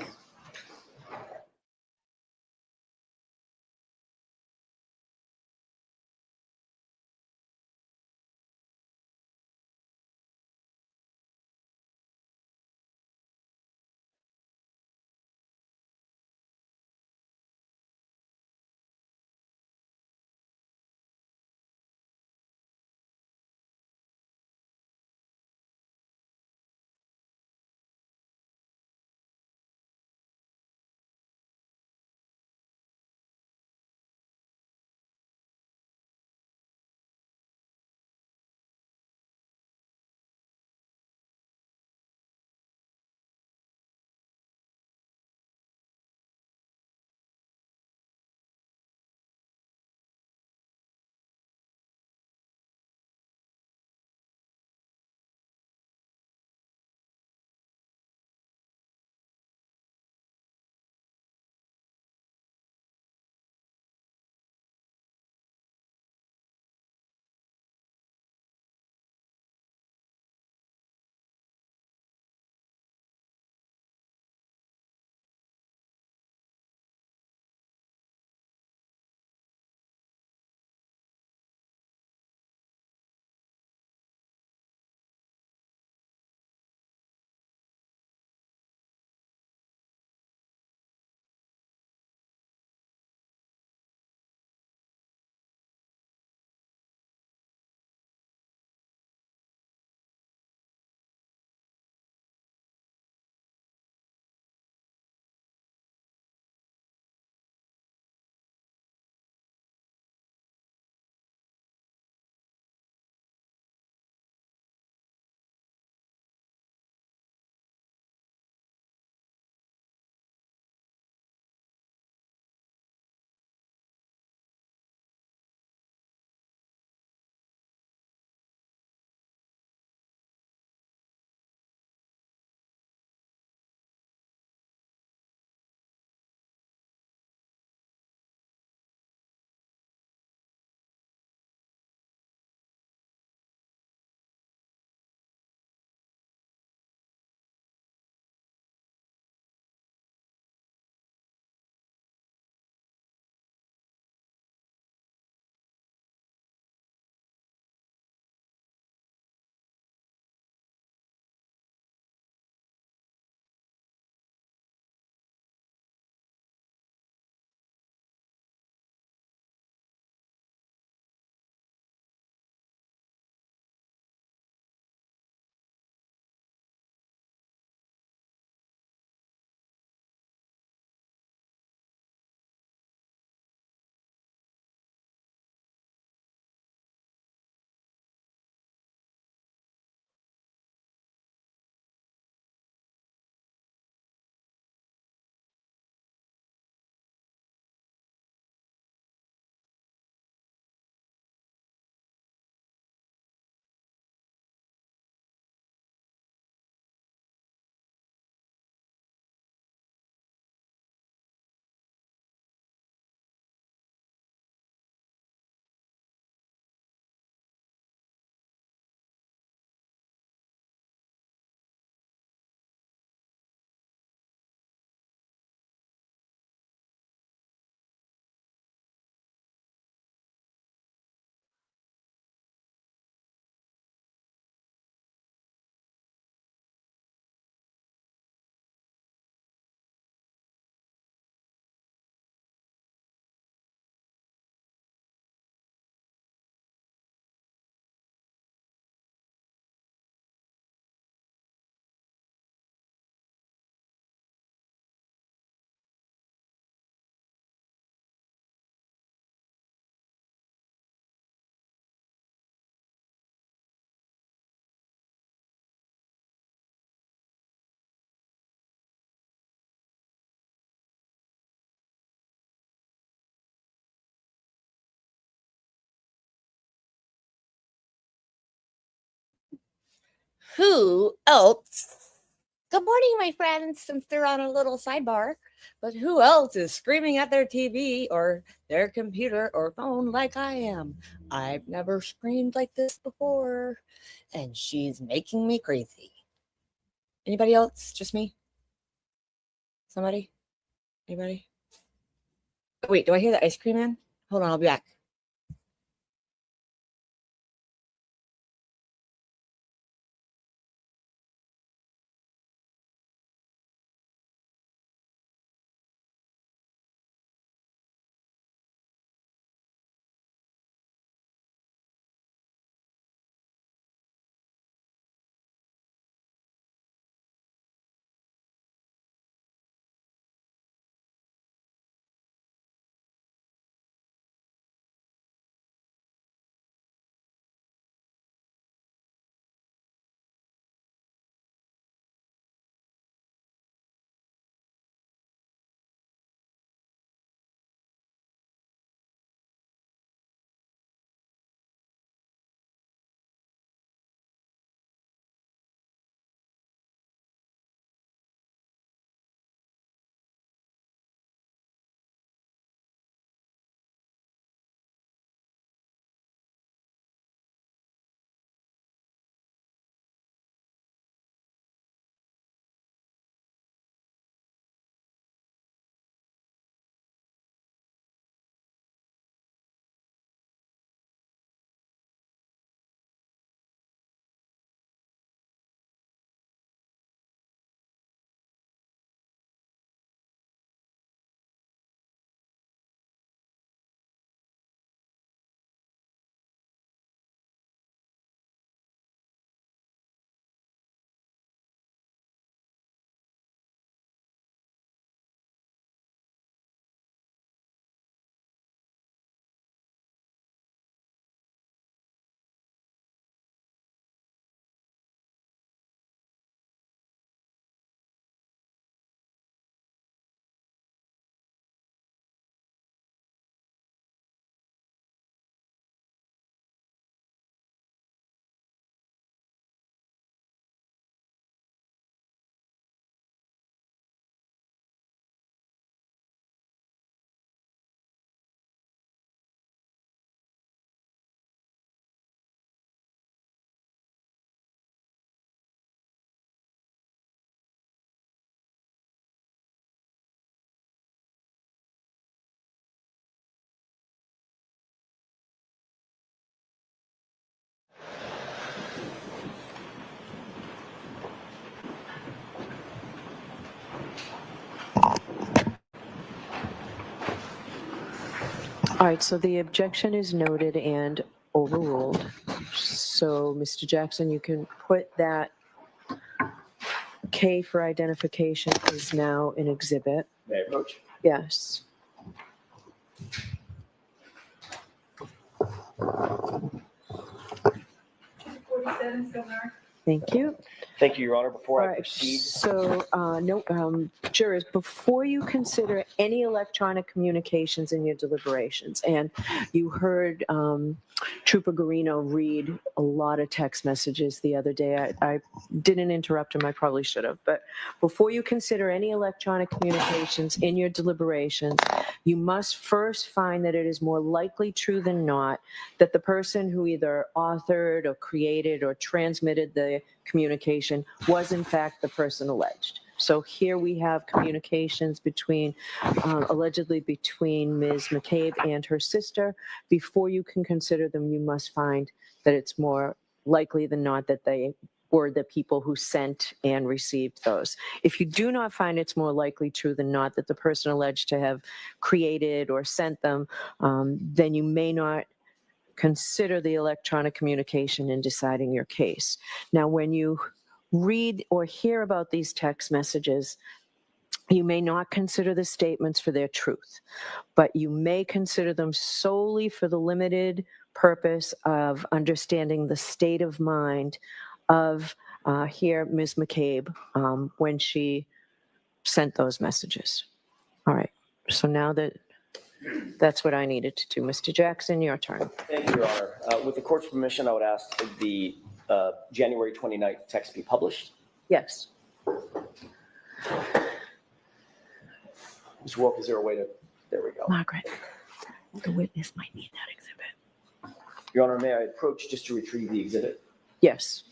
who else? Good morning, my friends, since they're on a little sidebar. But who else is screaming at their TV or their computer or phone like I am? I've never screamed like this before, and she's making me crazy. Anybody else? Just me? Somebody? Anybody? Oh, wait, do I hear the ice cream man? Hold on, I'll be back. All right, so the objection is noted and overruled. So, Mr. Jackson, you can put that K for identification is now an exhibit. May I approach? Yes. Thank you. Thank you, Your Honor. Before All I right, proceed, so, jurors, before you consider any electronic communications in your deliberations, and you heard Trooper Garino read a lot of text messages the other day. I didn't interrupt him, I probably should have, but before you consider any electronic communications in your deliberations, you must first find that it is more likely true than not that the person who either authored or created or transmitted the communication was in fact the person alleged. So here we have communications between, allegedly between Ms. McCabe and her sister. Before you can consider them, you must find that it's more likely than not that they were the people who sent and received those. If you do not find it's more likely true than not that the person alleged to have created or sent them, then you may not consider the electronic communication in deciding your case. Now, when you read or hear about these text messages, you may not consider the statements for their truth, but you may consider them solely for the limited purpose of understanding the state of mind of here, Ms. McCabe, when she sent those messages. All right, so now that's what I needed to do. Mr. Jackson, your turn. thank you, Your Honor. With the court's permission, I would ask the January 29th text be published? Yes. Ms. Wolf, is there a way to, there we go. Margaret, the witness might need that exhibit. Your Honor, may I approach just to retrieve the exhibit? Yes.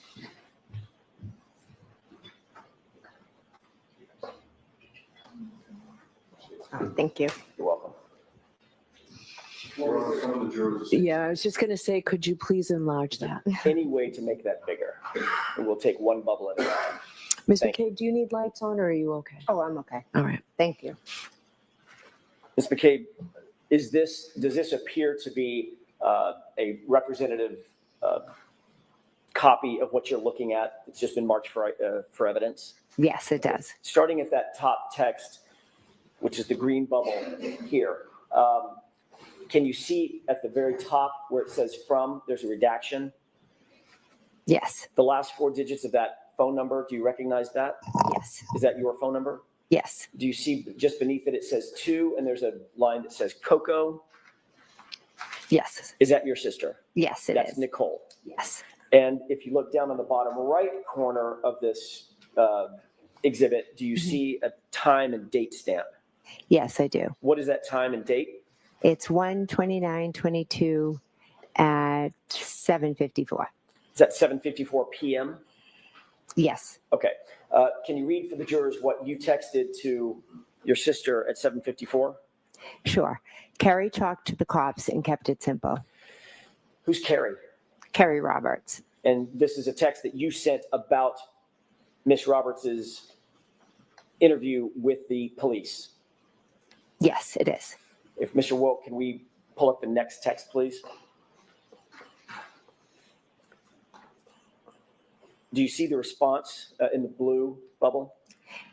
Thank you. You're welcome. Yeah, I was just going to say, could you please enlarge that? Any way to make that bigger? And we'll take one bubble at a time. Ms. Thank McCabe, do you need lights on or are you okay? Oh, I'm okay. All right. Thank you. Ms. McCabe, does this appear to be a representative copy of what you're looking at? It's just been marked for evidence? Yes, it does. Starting at that top text, which is the green bubble here, can you see at the very top where it says from, there's a redaction? Yes, The last 4 digits of that phone number, do you recognize that? yes, Is that your phone number? yes, Do you see just beneath it, it says to, and there's a line that says Coco? yes, Is that your sister? yes, it That's is. Nicole. Yes, And if you look down on the bottom right corner of this exhibit, do you see a time and date stamp? yes, I do. What is that time and date? It's 1:29:22 at 7:54. Is that 7:54 p.m.? Yes, Okay. Can you read for the jurors what you texted to your sister at 7:54? sure. Carrie talked to the cops and kept it simple. Who's Carrie? Carrie Roberts. And this is a text that you sent about Miss Roberts's interview with the police. Yes, it is. If Mr. Woke, can we pull up the next text, please? Do you see the response in the blue bubble?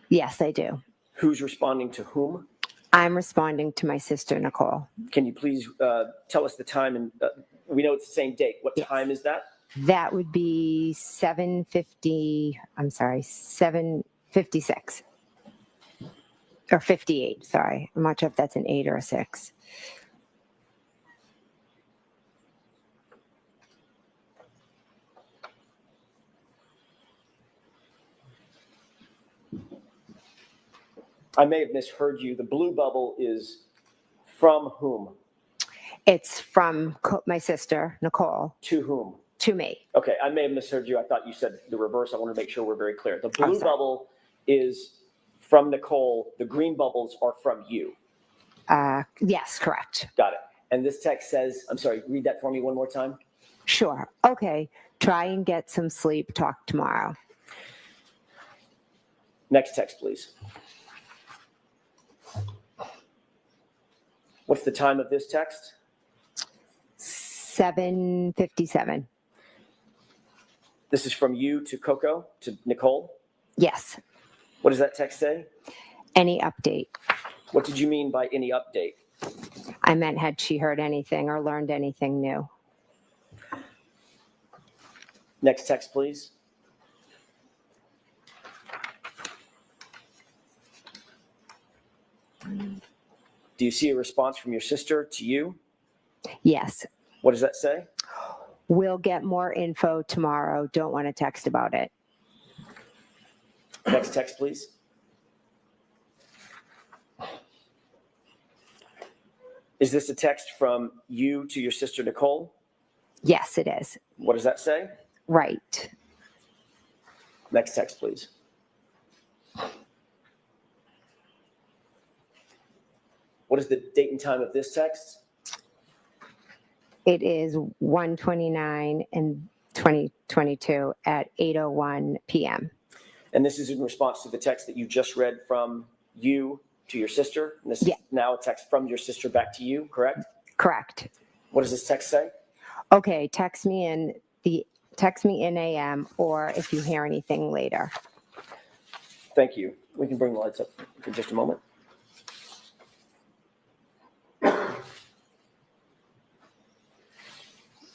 Yes, I do. Who's responding to whom? I'm responding to my sister, Nicole. Can you please tell us the time? And we know it's the same date. What Yes. time is that? That would be 7:56. Or 58, sorry. I'm not sure if that's an 8 or a 6. I may have misheard you. The blue bubble is from whom? It's from my sister, Nicole, To whom? to me. Okay, I may have misheard you. I thought you said the reverse. I want to make sure we're very clear. The blue sorry. bubble is from Nicole. The green bubbles are from you. Yes, correct. Got it. And this text says, I'm sorry, read that for me one more time. Sure. Okay. Try and get some sleep. Talk tomorrow. Next text, please. What's the time of this text? 7:57. This is from you to Coco, to Nicole. Yes. What does that text say? Any update? What did you mean by any update? I meant had she heard anything or learned anything new? Next text, please. Do you see a response from your sister to you? Yes. What does that say? We'll get more info tomorrow. Don't want to text about it. Next text, please. Is this a text from you to your sister Nicole? Yes, it is. What does that say? Right. Next text, please. What is the date and time of this text? It is 1:29 and 2022 at 8:01 p.m. And this is in response to the text that you just read from you to your sister. And this Yeah. is now a text from your sister back to you, correct? Correct. What does this text say? Okay, text me in AM or if you hear anything later. Thank you. We can bring the lights up for just a moment.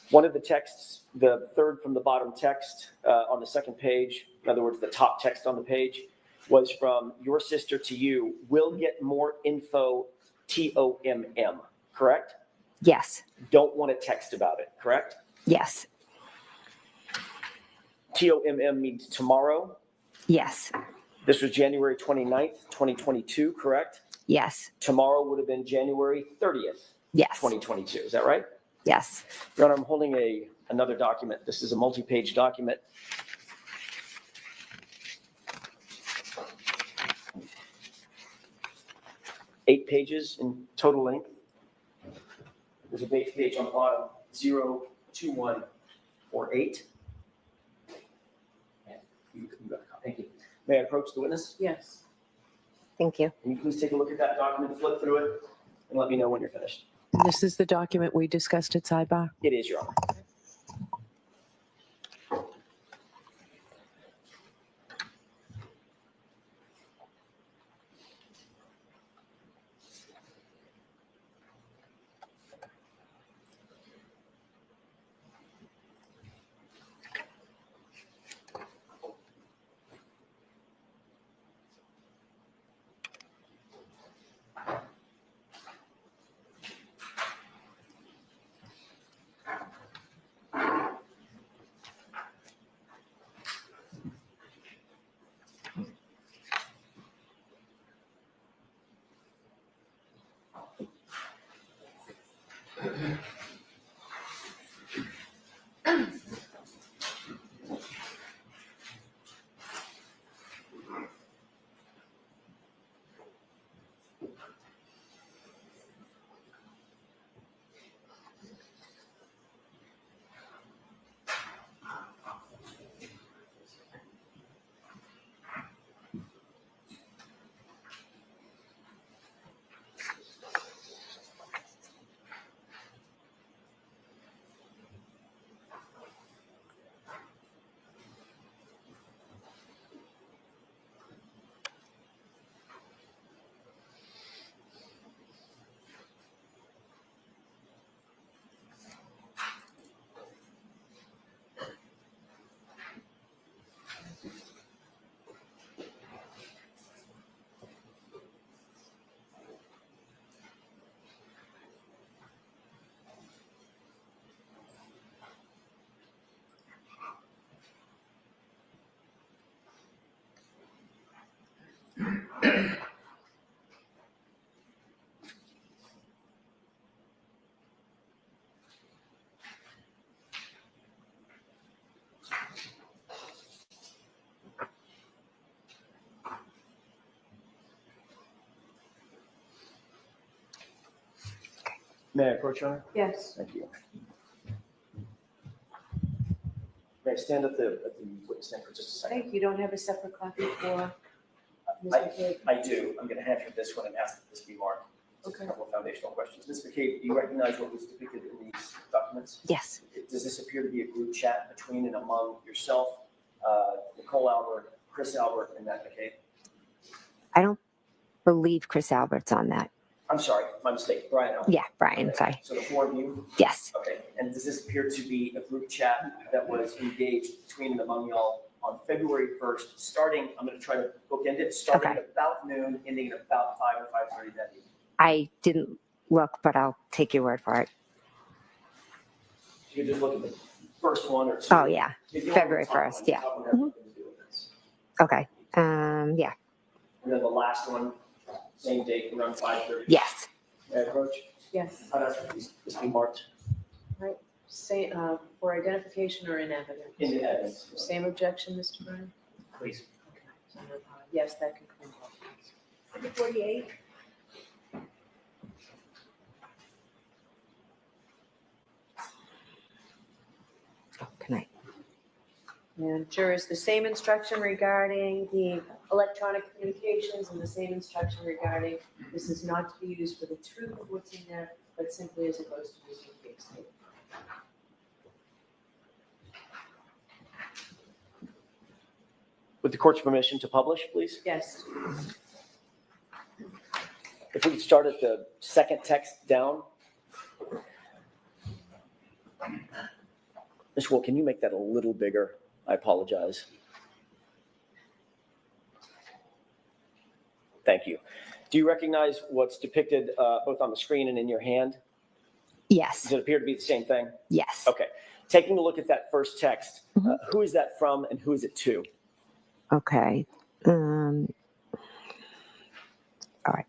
One of the texts, the third from the bottom text on the second page, in other words, the top text on the page, was from your sister to you. We'll get more info, TOMM, correct? Yes. Don't want to text about it, correct? Yes. TOMM means tomorrow. Yes, This was January 29th, 2022, correct? yes, Tomorrow would have been January 30th, yes, 2022. Is that right? yes. Your Honor, I'm holding another document. This is a multi-page document. Eight pages in total length. There's a base page on the bottom, 02148. Thank you. May I approach the witness? Yes. Thank you. Can you please take a look at that document, flip through it, and let me know when you're finished? This is the document we discussed at sidebar. It is, Your Honor. May I approach, Your Honor? Yes. Thank you. May I stand at the witness stand for just a second? Thank you. Don't have a separate copy for Ms. I- McCabe? I do. I'm going to hand you this one and ask that this be marked. Just Okay. a couple of foundational questions. Ms. McCabe, do you recognize what was depicted in these documents? Yes, Does this appear to be a group chat between and among yourself, Nicole Albert, Chris Albert, and Matt McCabe? I don't believe Chris Albert's on that. I'm sorry, my mistake. Brian Albert. Yeah, Brian, Okay. sorry. So the four of you? Yes, Okay. And does this appear to be a group chat that was engaged between and among y'all on February 1st, starting, I'm going to try to bookend it, starting Okay. at about noon, ending at about 5 or 5:30 that evening? I didn't look, but I'll take your word for it. You can just look at the first one or two. Oh, yeah, If you want February the top 1st, one, the yeah. top one has nothing to do with this. Okay, yeah, And then the last one, same date, around 5:30. yes, May I approach? Yes. I'd ask that this be marked Say, for identification or in evidence? in the evidence. Same objection, Mr. Byrne? Please. So, yes, that can come. 48. oh, can I? And jurors, the same instruction regarding the electronic communications and the same instruction regarding this is not to be used for the truth of what's in there, but simply as opposed to making a fake statement. With the court's permission to publish, please? Yes. If we could start at the second text down. Ms. Wool, can you make that a little bigger? I apologize. Thank you. Do you recognize what's depicted both on the screen and in your hand? Yes, Does it appear to be the same thing? yes, Okay. taking a look at that first text, who is that from and who is it to? Okay. All right.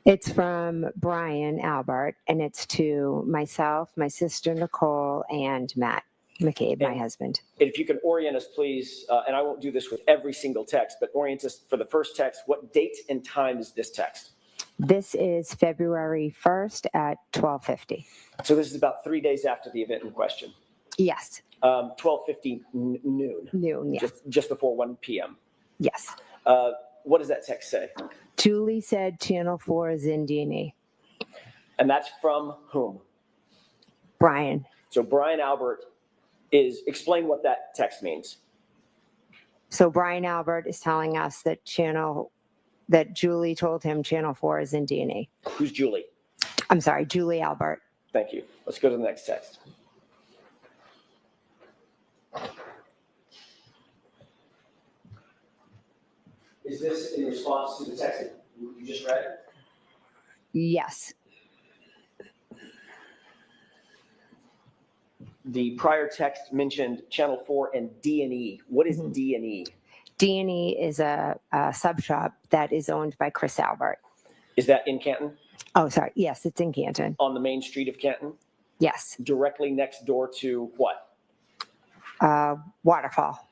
It's from Brian Albert, and it's to myself, my sister Nicole, and Matt McCabe, my And- husband. And if you can orient us, please, and I won't do this with every single text, but orient us for the first text. What date and time is this text? This is February 1st at 12:50. So this is about 3 days after the event in question. Yes, 12:50 noon, noon, yes, just before 1 p.m. yes. What does that text say? Julie said Channel 4 is in D&E. And that's from whom? Brian. So Brian Albert explain what that text means. So Brian Albert is telling us that Julie told him Channel 4 is in D&E. Who's Julie? I'm sorry, Julie Albert. Thank you. Let's go to the next text. Is this in response to the text that you just read? Yes, The prior text mentioned Channel 4 and D&E. What is D&E? D&E is a sub shop that is owned by Chris Albert. Is that in Canton? Oh, sorry. Yes, it's in Canton. On the main street of Canton? Yes. Directly next door to what? Waterfall.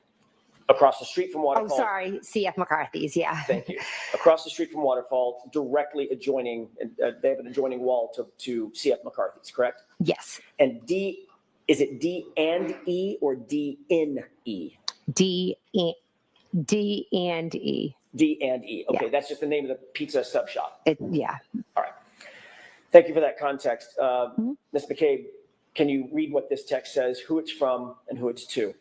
Across the street from Oh, Waterfall? sorry. CF McCarthy's. Yeah. Thank you. Across the street from Waterfall, directly adjoining, they have an adjoining wall to CF McCarthy's, correct? Yes. And D, is it D and E or D in E? D and E. D and E. Okay, Yeah. that's just the name of the pizza sub shop. Yeah. All right. Thank you for that context. Mhm. Ms. McCabe, can you read what this text says, who it's from and who it's to?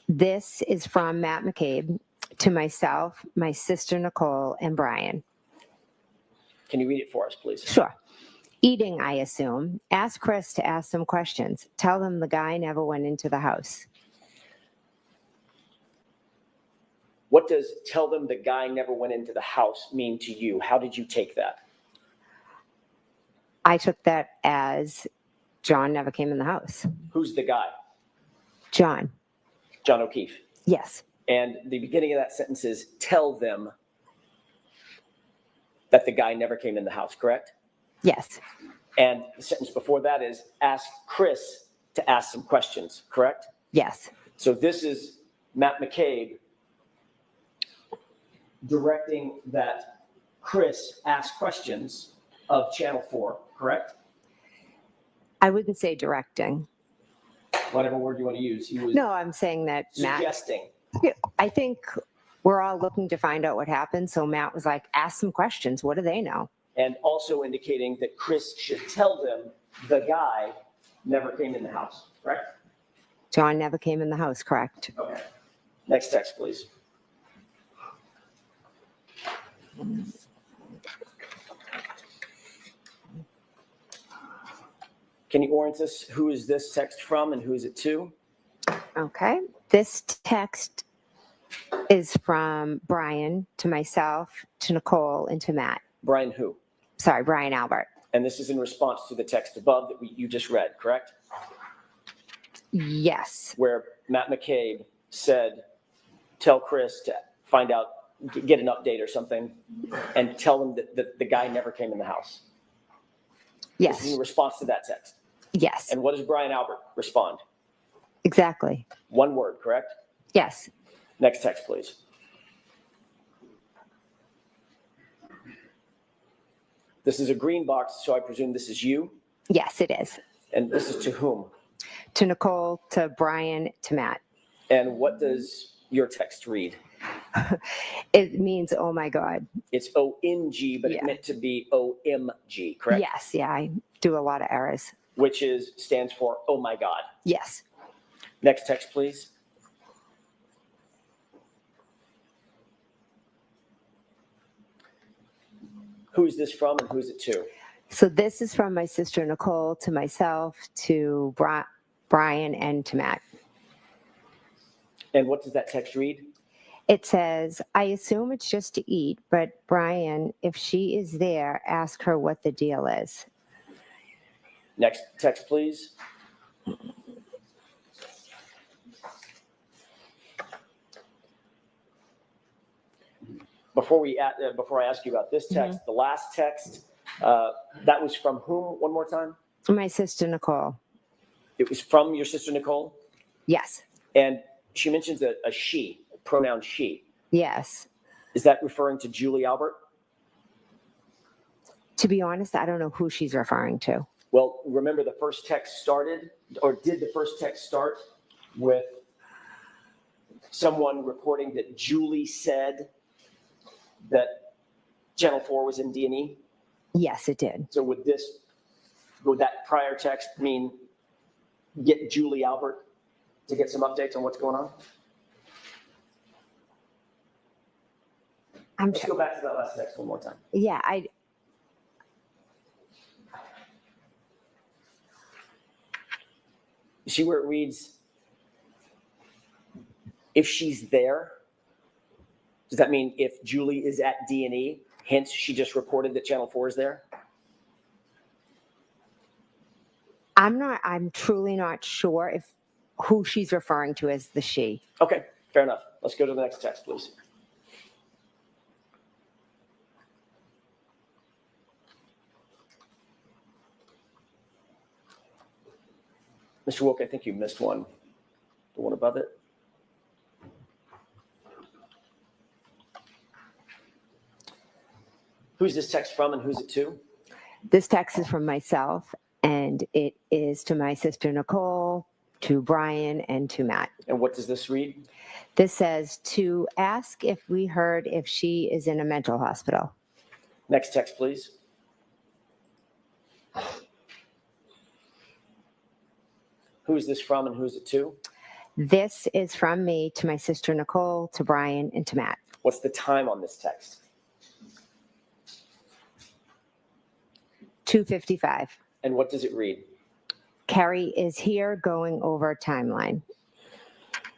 This is from Matt McCabe to myself, my sister Nicole, and Brian. Can you read it for us, please? Sure. Eating, I assume. Ask Chris to ask some questions. Tell them the guy never went into the house. What does tell them the guy never went into the house mean to you? How did you take that? I took that as John never came in the house. Who's the guy? John. John O'Keefe. Yes. And the beginning of that sentence is tell them that the guy never came in the house, correct? Yes. And the sentence before that is ask Chris to ask some questions, correct? Yes. So this is Matt McCabe directing that Chris ask questions of Channel 4, correct? I wouldn't say directing. Whatever word you want to use. He was No, I'm saying that Matt, suggesting. I think we're all looking to find out what happened. So Matt was like, ask some questions. What do they know? And also indicating that Chris should tell them the guy never came in the house, correct? John never came in the house, correct? Okay. Next text, please. Can you orient us? Who is this text from and who is it to? Okay. This text is from Brian to myself, to Nicole, and to Matt. Brian who? Sorry, Brian Albert. And this is in response to the text above that you just read, correct? Yes. Where Matt McCabe said, tell Chris to find out, get an update or something, and tell him that the guy never came in the house. This is Yes. in response to that text. Yes. And what does Brian Albert respond? Exactly. One word, correct? Yes. Next text, please. This is a green box, so I presume this is you. Yes, it is. And this is to whom? To Nicole, to Brian, to Matt. And what does your text read? It means, oh my God. It's ONG, but it Yeah. meant to be OMG, correct? Yes. Yeah. I do a lot of errors. Which stands for oh my God. Yes. Next text, please. Who is this from and who is it to? So this is from my sister Nicole to myself, to Brian, and to Matt. And what does that text read? It says, I assume it's just to eat, but Brian, if she is there, ask her what the deal is. Next text, please. before I ask you about this text, the last text, that was from whom? One more time. My sister Nicole. It was from your sister Nicole, Yes. and she mentions a she, pronoun she. Yes. Is that referring to Julie Albert? To be honest, I don't know who she's referring to. Well, remember the first text started, or did the first text start with someone reporting that Julie said that Channel 4 was in D&E? Yes, it did. So would that prior text mean get Julie Albert to get some updates on what's going on? Let's go back to that last text one more time. Yeah, You see where it reads, if she's there? Does that mean if Julie is at D&E, hence she just reported that Channel 4 is there? I'm truly not sure if who she's referring to as the she. Okay, fair enough. Let's go to the next text, please. Mr. Wilk, I think you missed one. The one above it. Who's this text from and who's it to? This text is from myself, and it is to my sister Nicole, to Brian, and to Matt. And what does this read? This says to ask if we heard if she is in a mental hospital. Next text, please. Who is this from and who is it to? This is from me to my sister Nicole, to Brian, and to Matt. What's the time on this text? 2:55. And what does it read? Carrie is here going over timeline.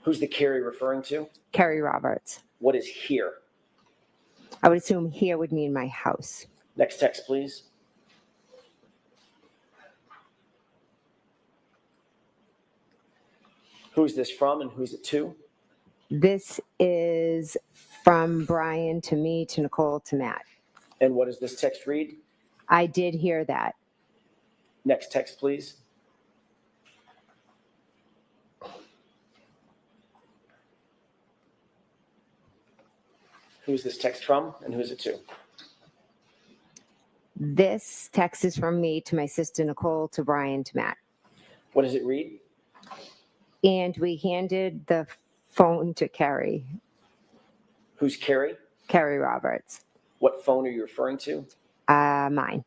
Who's the Carrie referring to? Carrie Roberts. What is here? I would assume here would mean my house. Next text, please. Who's this from and who's it to? This is from Brian to me, to Nicole, to Matt. And what does this text read? I did hear that. Next text, please. Who's this text from and who's it to? This text is from me to my sister Nicole, to Brian, to Matt. What does it read? And we handed the phone to Carrie, Who's Carrie? Carrie Roberts. What phone are you referring to? Mine.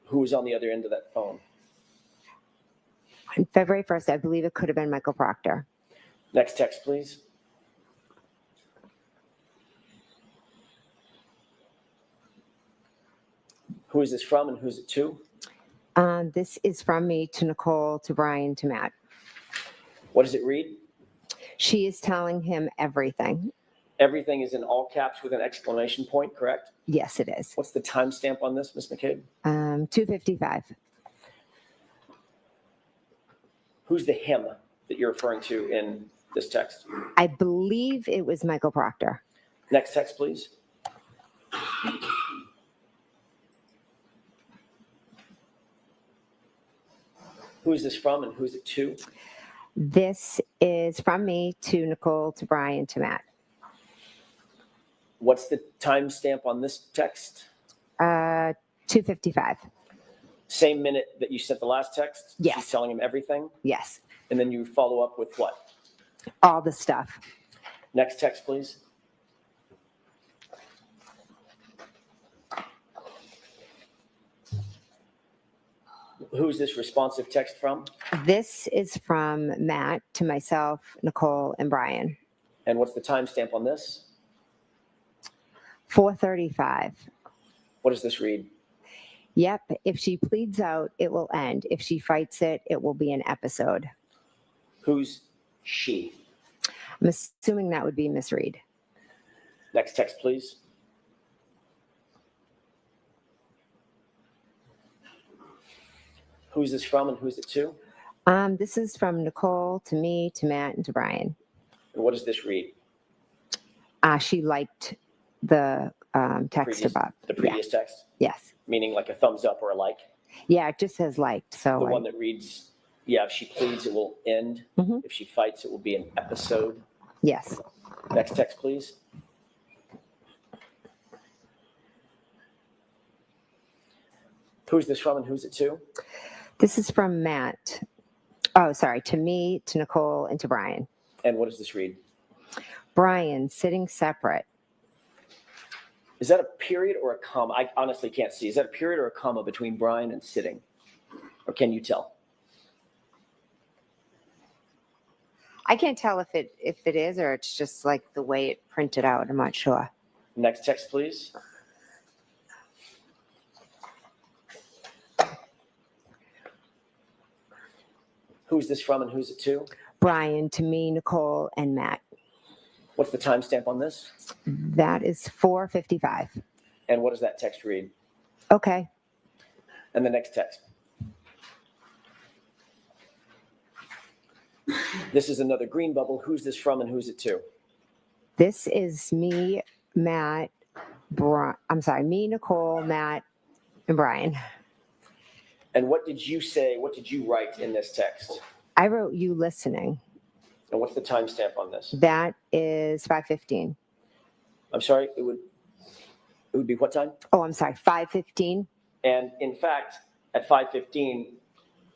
Who was on the other end of that phone? On February 1st, I believe it could have been Michael Proctor. Next text, please. Who is this from and who's it to? This is from me to Nicole, to Brian, to Matt. What does it read? She is telling him everything. Everything is in all caps with an exclamation point, correct? Yes, it is. What's the timestamp on this, Ms. McCabe? 2:55. Who's the him that you're referring to in this text? I believe it was Michael Proctor. Next text, please. Who is this from and who's it to? This is from me to Nicole, to Brian, to Matt. What's the timestamp on this text? 2:55. Same minute that you sent the last text? Yes. She's telling him everything? Yes. And then you follow up with what? All the stuff. Next text, please. Who's this responsive text from? This is from Matt to myself, Nicole, and Brian. And what's the timestamp on this? 4:35. What does this read? Yep. If she pleads out, it will end. If she fights it, it will be an episode. Who's she? I'm assuming that would be Miss Reed. Next text, please. Who's this from and who's it to? This is from Nicole to me, to Matt, and to Brian. And what does this read? She liked text Previous- above. The previous text, Yes. meaning like a thumbs up or a like. Yeah, it just says liked. So The one that reads, yeah, if she pleads, it will end. Mhm. If she fights, it will be an episode. yes. Next text, please. Who's this from and who's it to? This is from Matt. Oh, sorry. To me, to Nicole, and to Brian. And what does this read? Brian, sitting separate. Is that a period or a comma? I honestly can't see. Is that a period or a comma between Brian and sitting? Or can you tell? I can't tell if it is or it's just like the way it printed out. I'm not sure. Next text, please. Who's this from and who's it to? Brian, to me, Nicole, and Matt. What's the timestamp on this? That is 4:55. And what does that text read? Okay. And the next text. This is another green bubble. Who's this from and who's it to? This is me, Matt, me, Nicole, Matt, and Brian. And what did you say? What did you write in this text? I wrote you listening. And what's the timestamp on this? That is 5:15. I'm sorry, it would be what time? Oh, I'm sorry, 5:15. And in fact, at 5:15,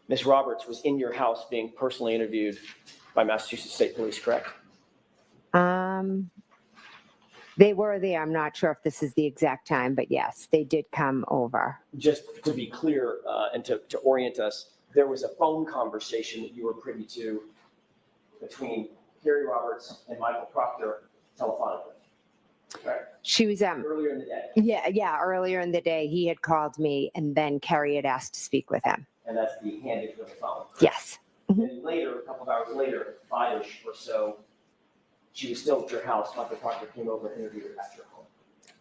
Ms. Roberts was in your house being personally interviewed by Massachusetts State Police, correct? They were there. I'm not sure if this is the exact time, but yes, they did come over. Just to be clear and to orient us, there was a phone conversation that you were privy to between Carrie Roberts and Michael Proctor telephonically, correct? She was Earlier in the day. yeah, earlier in the day he had called me and then Carrie had asked to speak with him. And that's the handage of the phone. Yes. Then later, a couple of hours later, 5-ish or so, she was still at your house. Michael Proctor came over and interviewed her at your home.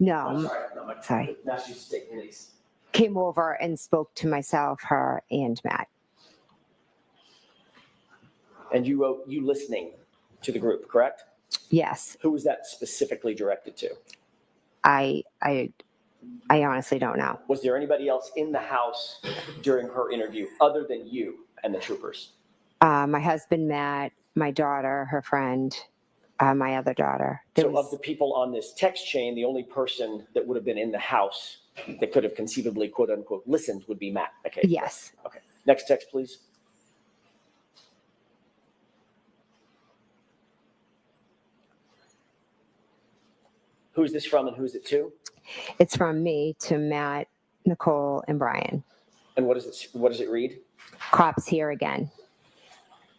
I'm No, sorry, not Michael. sorry. Massachusetts State Police. Came over and spoke to myself, her, and Matt. And you wrote you listening to the group, correct? Yes. Who was that specifically directed to? I honestly don't know. Was there anybody else in the house during her interview other than you and the troopers? My husband, Matt, my daughter, her friend, my other daughter. So of the people on this text chain, the only person that would have been in the house that could have conceivably, quote unquote, listened would be Matt. Okay. Yes. Okay. Next text, please. Who's this from and who's it to? It's from me to Matt, Nicole, and Brian. And what does it read? Cops here again.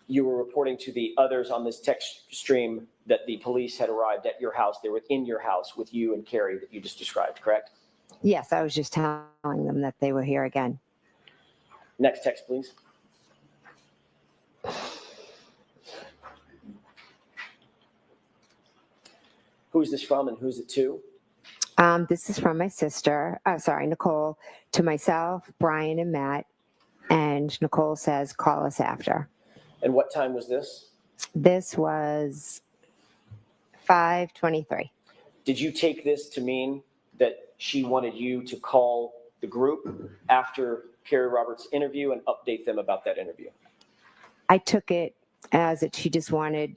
You were reporting to the others on this text stream that the police had arrived at your house. They were in your house with you and Carrie that you just described, correct? Yes, I was just telling them that they were here again. Next text, please. Who's this from and who's it to? This is from my sister, Nicole, to myself, Brian, and Matt. And Nicole says, call us after. And what time was this? This was 5:23. Did you take this to mean that she wanted you to call the group after Carrie Roberts' interview and update them about that interview? I took it as that she just wanted,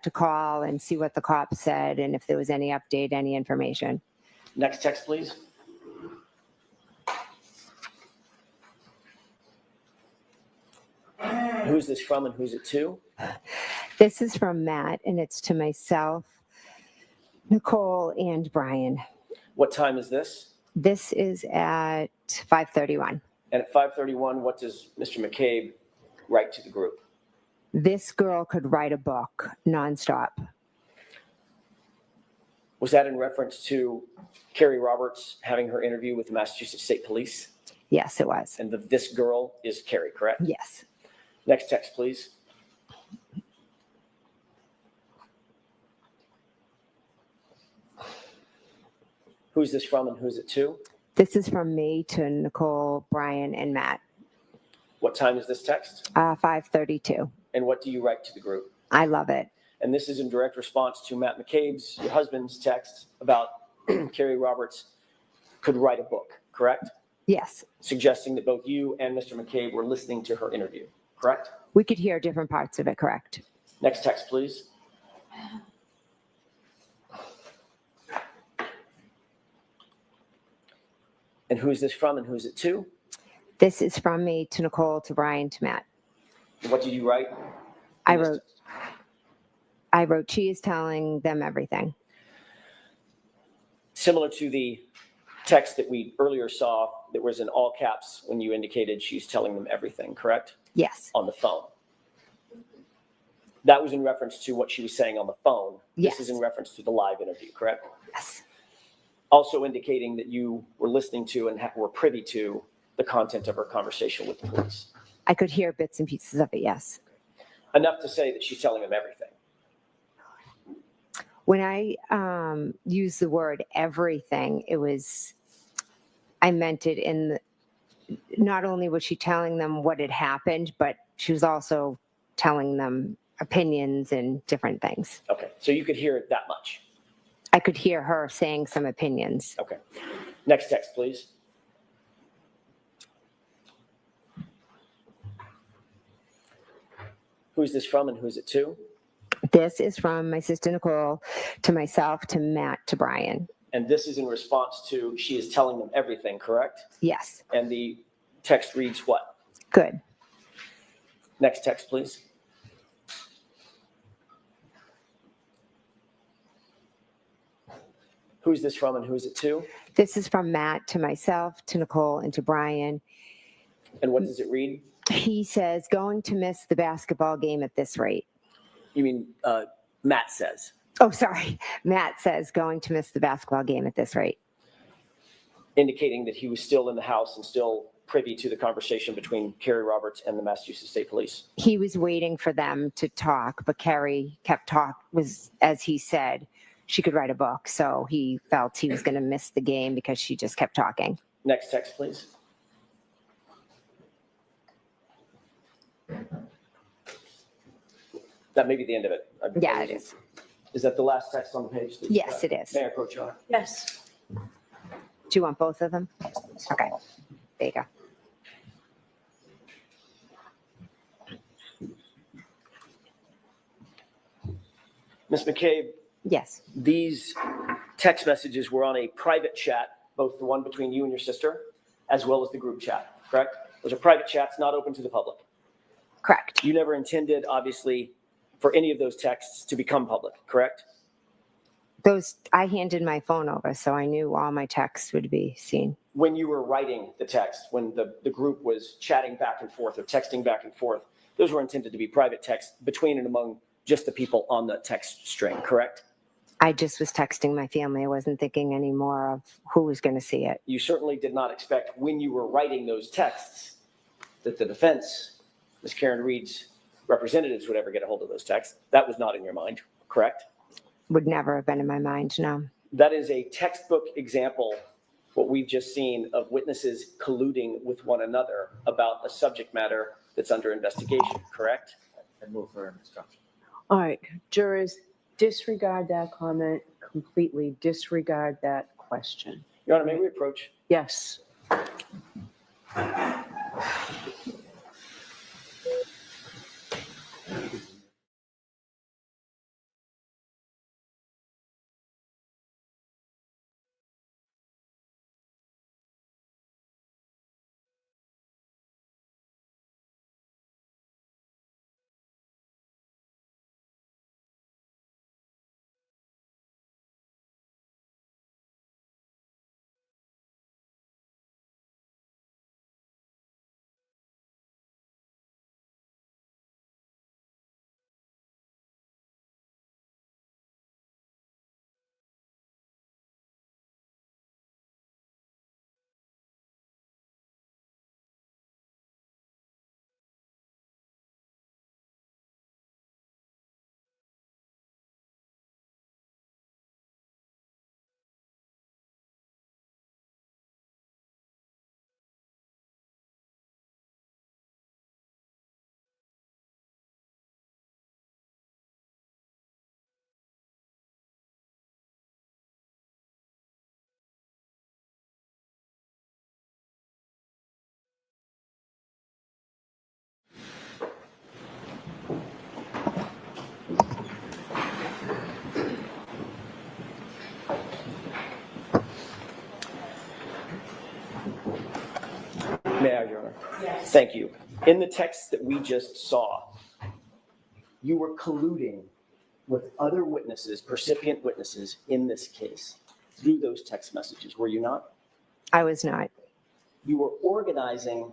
to call and see what the cops said and if there was any update, any information. Next text, please. Who's this from and who's it to? This is from Matt, and it's to myself, Nicole, and Brian. What time is this? This is at 5:31. And at 5:31, what does Mr. McCabe write to the group? This girl could write a book nonstop. Was that in reference to Carrie Roberts having her interview with the Massachusetts State Police? Yes, it was. And this girl is Carrie, correct? Yes. Next text, please. Who's this from and who's it to? This is from me to Nicole, Brian, and Matt. What time is this text? 5:32. And what do you write to the group? I love it. And this is in direct response to Matt McCabe's, your husband's text about Carrie Roberts could write a book, correct? Yes, Suggesting that both you and Mr. McCabe were listening to her interview, correct? we could hear different parts of it, correct? Next text, please. And who is this from and who is it to? This is from me to Nicole, to Brian, to Matt. What did you write? I wrote, she is telling them everything. Similar to the text that we earlier saw that was in all caps when you indicated she's telling them everything, correct? Yes, On the phone. That was in reference to what she was saying on the phone. Yes. This is in reference to the live interview, correct? yes, Also indicating that you were listening to and were privy to the content of her conversation with the police. I could hear bits and pieces of it, yes. Enough to say that she's telling them everything. When I used the word everything, I meant it not only was she telling them what had happened, but she was also telling them opinions and different things. Okay, so you could hear it that much. I could hear her saying some opinions. Okay. Next text, please. Who's this from and who's it to? This is from my sister Nicole to myself, to Matt, to Brian. And this is in response to she is telling them everything, correct? Yes, And the text reads what? good. Next text, please. Who's this from and who's it to? This is from Matt to myself, to Nicole, and to Brian. And what does it read? He says, going to miss the basketball game at this rate. You mean Matt says. Oh, sorry. Matt says, going to miss the basketball game at this rate. Indicating that he was still in the house and still privy to the conversation between Carrie Roberts and the Massachusetts State Police. He was waiting for them to talk, but Carrie kept as he said, she could write a book. So he felt he was going to miss the game because she just kept talking. Next text, please. That may be the end of it. Yeah, it is. Is that the last text on the page? that you've Yes, got? it is. May I approach you? Yes. Do you want both of them? Okay. There you go. Ms. McCabe, Yes. these text messages were on a private chat, both the one between you and your sister, as well as the group chat, correct? Those are private chats, not open to the public. Correct. You never intended, obviously, for any of those texts to become public, correct? I handed my phone over, so I knew all my texts would be seen. When you were writing the text, when the group was chatting back and forth or texting back and forth, those were intended to be private texts between and among just the people on the text string, correct? I just was texting my family. I wasn't thinking anymore of who was going to see it. You certainly did not expect when you were writing those texts that the defense, Ms. Karen Reed's representatives would ever get a hold of those texts. That was not in your mind, correct? Would never have been in my mind, no. That is a textbook example, what we've just seen, of witnesses colluding with one another about a subject matter that's under investigation, correct? I move for instruction. All right, jurors, disregard that comment completely, disregard that question. Your Honor, may we approach? Yes. May I, Your Honor? Yes. Thank you. In the text that we just saw, you were colluding with other witnesses, percipient witnesses in this case through those text messages, were you not? I was not. You were organizing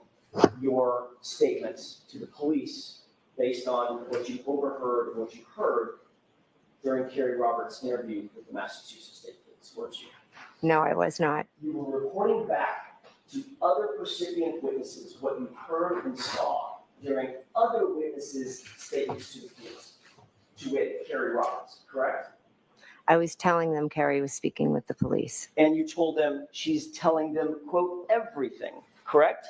your statements to the police based on what you overheard and what you heard during Kerry Roberts' interview with the Massachusetts State Police, weren't you? No, I was not. You were reporting back to other percipient witnesses what you heard and saw during other witnesses' statements to the police, to wit, Kerry Roberts, correct? I was telling them Carrie was speaking with the police. And you told them she's telling them, quote, everything, correct?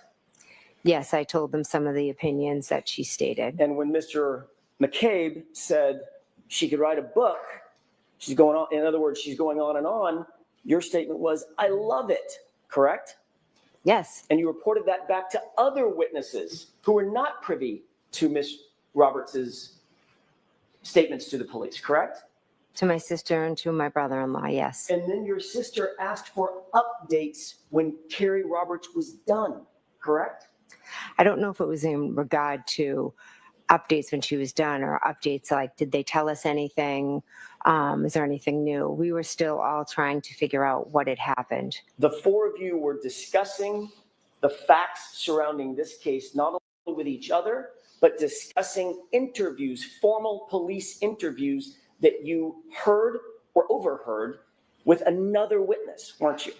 Yes, I told them some of the opinions that she stated. And when Mr. McCabe said she could write a book, she's going on, in other words, she's going on and on, your statement was, I love it, correct? Yes, And you reported that back to other witnesses who were not privy to Ms. Roberts's statements to the police, correct? to my sister and to my brother-in-law, yes. And then your sister asked for updates when Kerry Roberts was done, correct? I don't know if it was in regard to updates when she was done or updates like, did they tell us anything? Is there anything new? We were still all trying to figure out what had happened. The four of you were discussing the facts surrounding this case, not only with each other, but discussing interviews, formal police interviews that you heard or overheard with another witness, weren't you?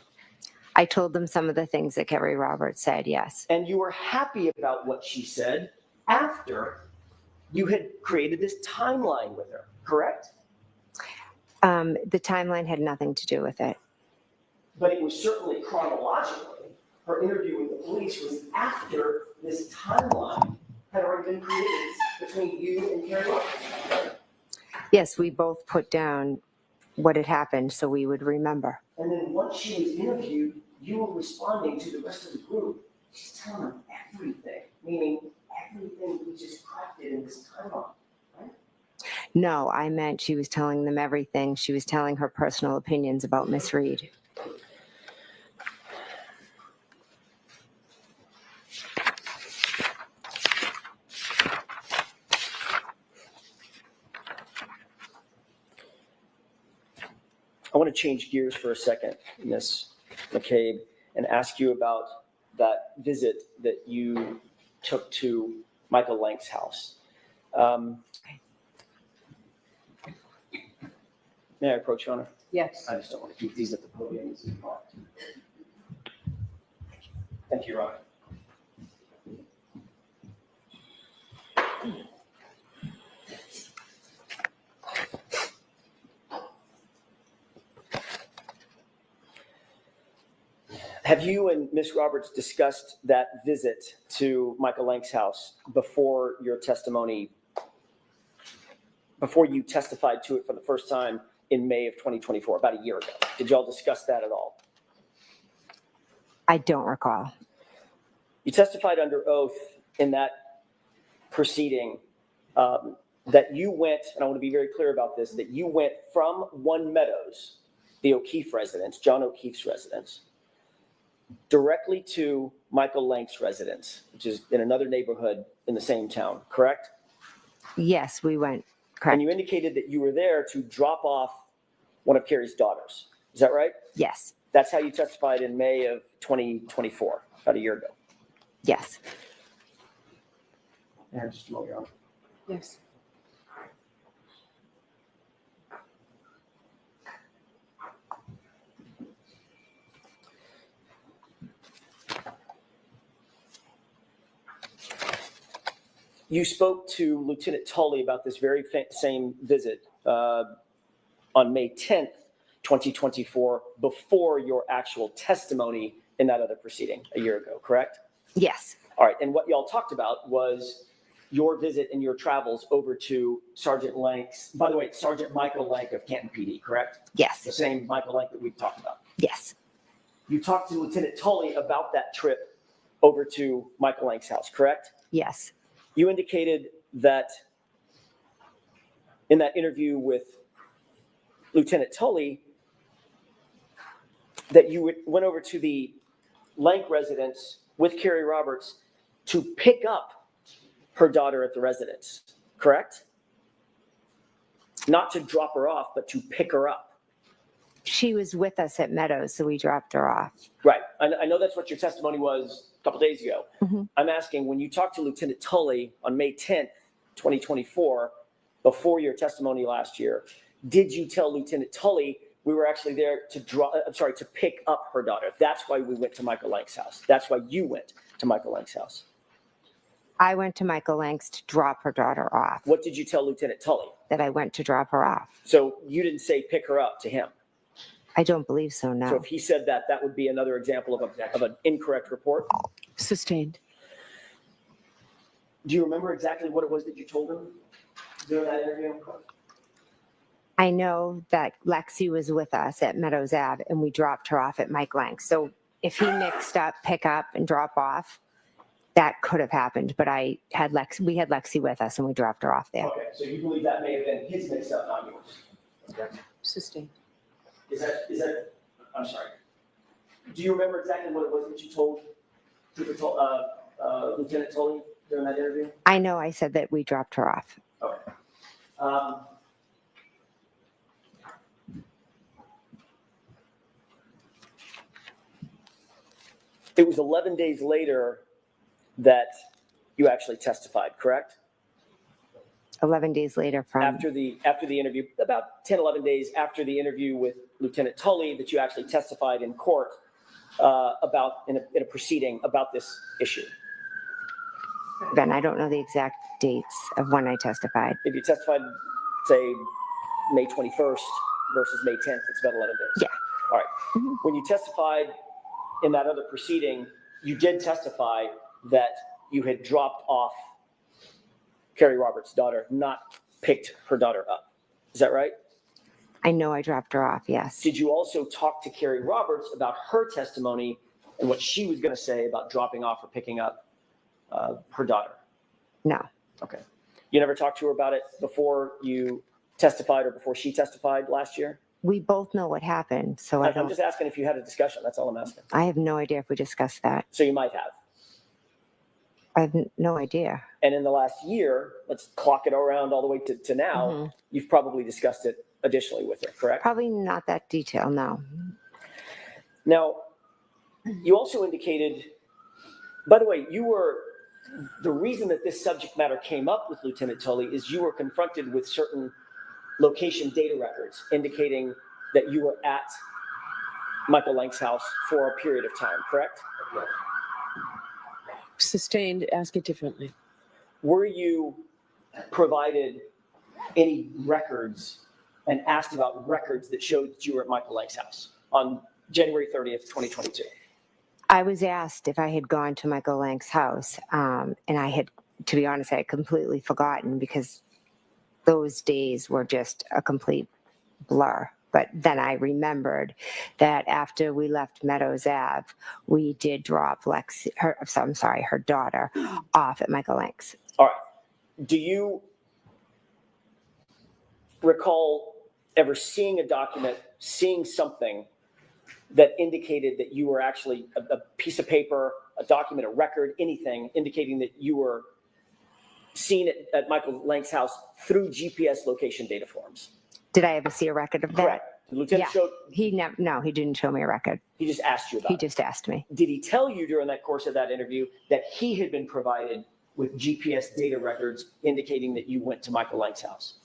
I told them some of the things that Kerry Roberts said, yes. And you were happy about what she said after you had created this timeline with her, correct? The timeline had nothing to do with it. But it was certainly chronologically, her interview with the police was after this timeline had already been created between you and Kerry Roberts. Yes, we both put down what had happened so we would remember. And then once she was interviewed, you were responding to the rest of the group. She's telling them everything, meaning everything we just crafted in this timeline, right? No, I meant she was telling them everything. She was telling her personal opinions about Miss Reed. I want to change gears for a second, Ms. McCabe, and ask you about that visit that you took to Michael Lank's house. May I approach, Your Honor? Yes. I just don't want to keep these at the podium. This is blocked. Thank you, Your Honor. Have you and Ms. Roberts discussed that visit to Michael Lank's house before your testimony, before you testified to it for the first time in May of 2024, about a year ago? Did y'all discuss that at all? I don't recall. You testified under oath in that proceeding that you went, and I want to be very clear about this, that you went from One Meadows, the O'Keefe residence, John O'Keefe's residence, directly to Michael Lank's residence, which is in another neighborhood in the same town, correct? Yes, we went. Correct. And you indicated that you were there to drop off one of Carrie's daughters. Is that right? Yes. That's how you testified in May of 2024, about a year ago. Yes. And just a moment, Your Honor. Yes. You spoke to Lieutenant Tully about this very same visit on May 10th, 2024, before your actual testimony in that other proceeding a year ago, correct? Yes. All right, and what y'all talked about was your visit and your travels over to Sergeant Lank's, by the way, Sergeant Michael Lank of Canton PD, correct? The Yes. same Michael Lank that we've talked about. Yes. You talked to Lieutenant Tully about that trip over to Michael Lank's house, correct? Yes. You indicated that in that interview with Lieutenant Tully that you went over to the Lank residence with Carrie Roberts to pick up her daughter at the residence, correct? Not to drop her off, but to pick her up. She was with us at Meadows, so we dropped her off. Right. I know that's what your testimony was a couple days ago. Mhm. I'm asking, when you talked to Lieutenant Tully on May 10th, 2024, before your testimony last year, did you tell Lieutenant Tully we were actually there to pick up her daughter? That's why we went to Michael Lank's house. That's why you went to Michael Lank's house. I went to Michael Lank's to drop her daughter off, What did you tell Lieutenant Tully? that I went to drop her off. So you didn't say pick her up to him. I don't believe so, So no. if he said that, that would be another example of an incorrect report. Sustained. Do you remember exactly what it was that you told him during that interview? I know that Lexi was with us at Meadows Ave and we dropped her off at Mike Lank's. So if he mixed up pick up and drop off, that could have happened, but we had Lexi with us and we dropped her off there. Okay, so you believe that may have been his mix up, not yours? Sustained. Is that, I'm sorry. Do you remember exactly what it was that you told Lieutenant Tully during that interview? I know I said that we dropped her off. Okay. It was 11 days later that you actually testified, correct? 11 days later from, After the interview, about 10, 11 days after the interview with Lieutenant Tully, that you actually testified in court about in a proceeding about this issue. Ben, I don't know the exact dates of when I testified. If you testified, say, May 21st versus May 10th, it's about 11 days. Yeah. All right. Mhm. When you testified in that other proceeding, you did testify that you had dropped off Carrie Roberts' daughter, not picked her daughter up. Is that right? I know I dropped her off, yes. Did you also talk to Carrie Roberts about her testimony and what she was going to say about dropping off or picking up her daughter? No. Okay. You never talked to her about it before you testified or before she testified last year? We both know what happened, so I I'm just asking if you had a discussion. That's all I'm asking. I have no idea if we discussed that. So you might have. I have no idea. And in the last year, let's clock it around all the way to now, Mhm. you've probably discussed it additionally with her, correct? Probably not that detail, no. Now, you also indicated, by the way, the reason that this subject matter came up with Lieutenant Tully is you were confronted with certain location data records indicating that you were at Michael Lank's house for a period of time, correct? Sustained. Ask it differently. Were you provided any records and asked about records that showed that you were at Michael Lank's house on January 30th, 2022? I was asked if I had gone to Michael Lank's house, and I had, to be honest, I had completely forgotten because those days were just a complete blur. But then I remembered that after we left Meadows Ave, we did drop her daughter off at Michael Lank's. All right. Do you recall ever seeing a document, seeing something that indicated that you were actually a piece of paper, a document, a record, anything indicating that you were seen at Michael Lank's house through GPS location data forms? Did I ever see a record of that? Correct. The lieutenant Yeah. showed, No, he didn't show me a record. he just asked you about He it. just asked me. Did he tell you during that course of that interview that he had been provided with GPS data records indicating that you went to Michael Lank's house?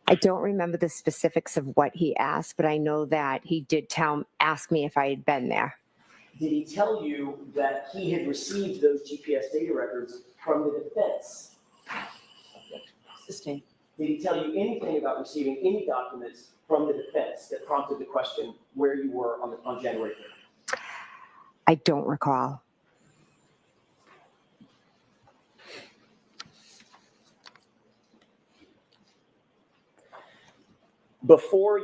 I don't remember the specifics of what he asked, but I know that he did ask me if I had been there. Did he tell you that he had received those GPS data records from the defense? Sustained. Did he tell you anything about receiving any documents from the defense that prompted the question where you were on January 3rd? I don't recall. Before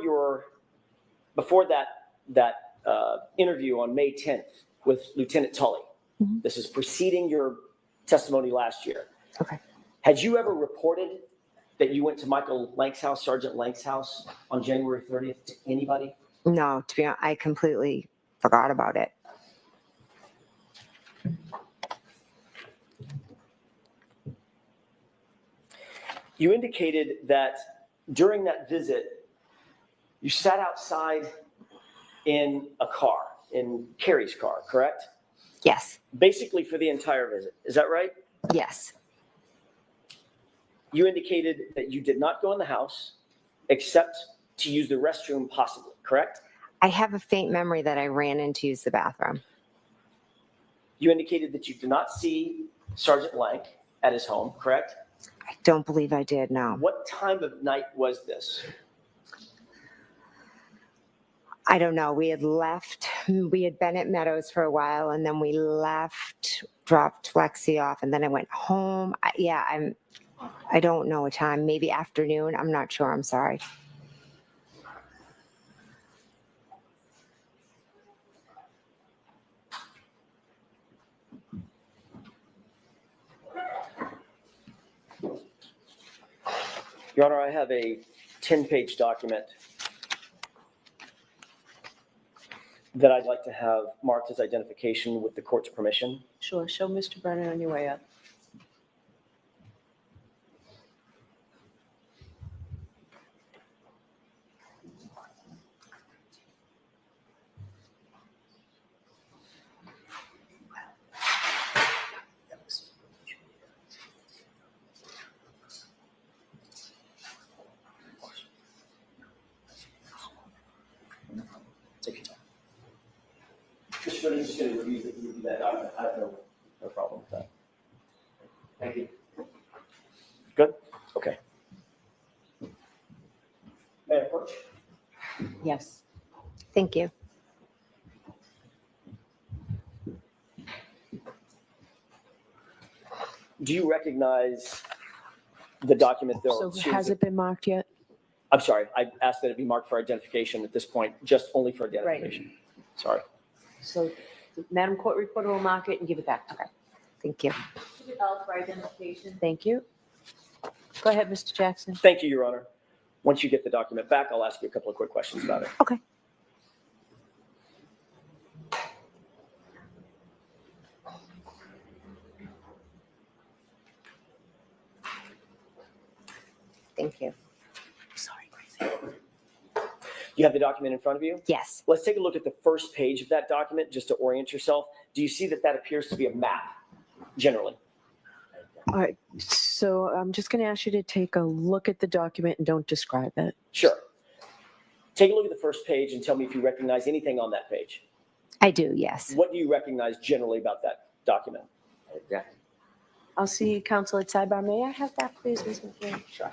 that interview on May 10th with Lieutenant Tully, Mhm. this is preceding your testimony last year. Okay. Had you ever reported that you went to Michael Lank's house, Sergeant Lank's house, on January 30th to anybody? No, to be honest, I completely forgot about it. You indicated that during that visit, you sat outside in a car, in Carrie's car, correct? Yes, Basically for the entire visit. Is that right? yes, You indicated that you did not go in the house except to use the restroom possibly, correct? I have a faint memory that I ran in to use the bathroom. You indicated that you did not see Sergeant Blank at his home, correct? I don't believe I did, no. What time of night was this? I don't know. We had left, we had been at Meadows for a while, and then we left, dropped Lexi off, and then I went home. I don't know a time, maybe afternoon. I'm not sure. I'm sorry. Your Honor, I have a 10-page document that I'd like to have marked as identification with the court's permission. Sure, show Mr. Brennan on your way up. Take your time. Mr. Brennan, just going to review that document. I have no problem with that. Thank you. Good? Okay. May I approach? Yes. Thank you. Do you recognize the document there? So has it been marked yet? I'm sorry, I asked that it be marked for identification at this point, just only for identification. Sorry. So Madam Court Reporter will mark it and give it back to her. Thank you. Should be held for identification. Thank you. Go ahead, Mr. Jackson. Thank you, Your Honor. Once you get the document back, I'll ask you a couple of quick questions about it. Okay. Thank you. Sorry, Gracie. You have the document in front of you? Yes. Let's take a look at the first page of that document just to orient yourself. Do you see that that appears to be a map, generally? All right. So I'm just going to ask you to take a look at the document and don't describe it. Sure. Take a look at the first page and tell me if you recognize anything on that page. I do, yes. What do you recognize generally about that document? I'll see counsel at sidebar. May I have that, please, Ms. McKeon? Sure.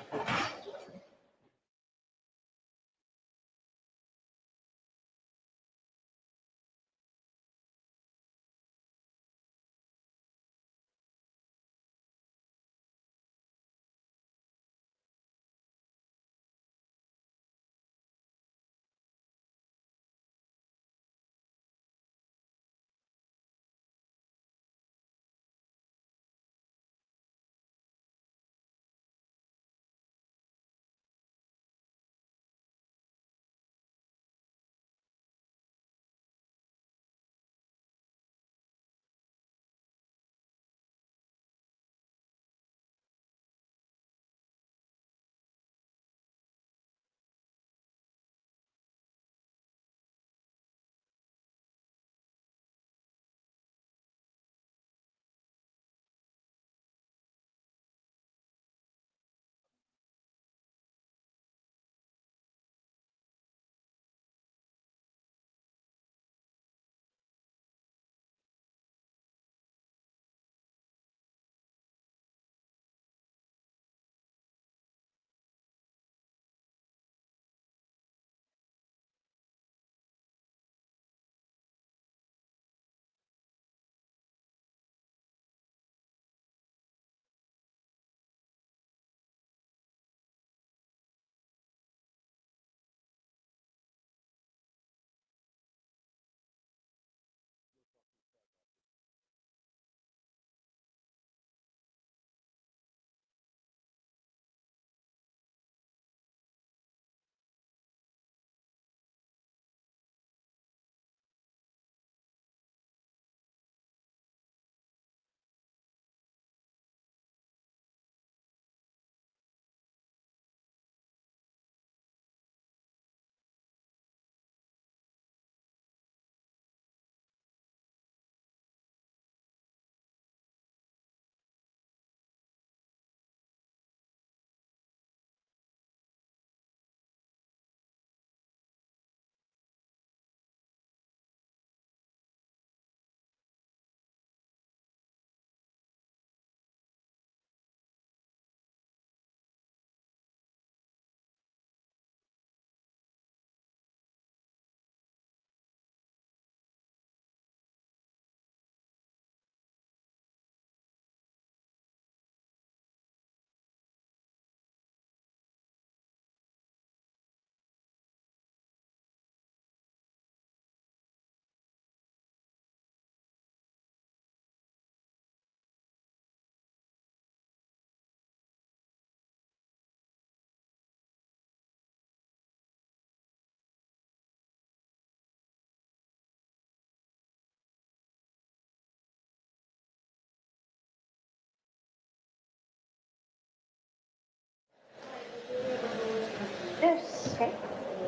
Okay,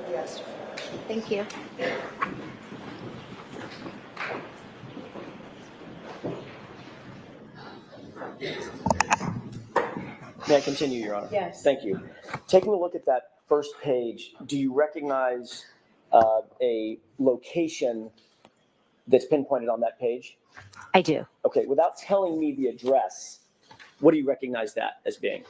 Yes. thank you. May I continue, Your Honor? Yes. Thank you. Taking a look at that first page, do you recognize a location that's pinpointed on that page? I do. Okay, without telling me the address, what do you recognize that as being?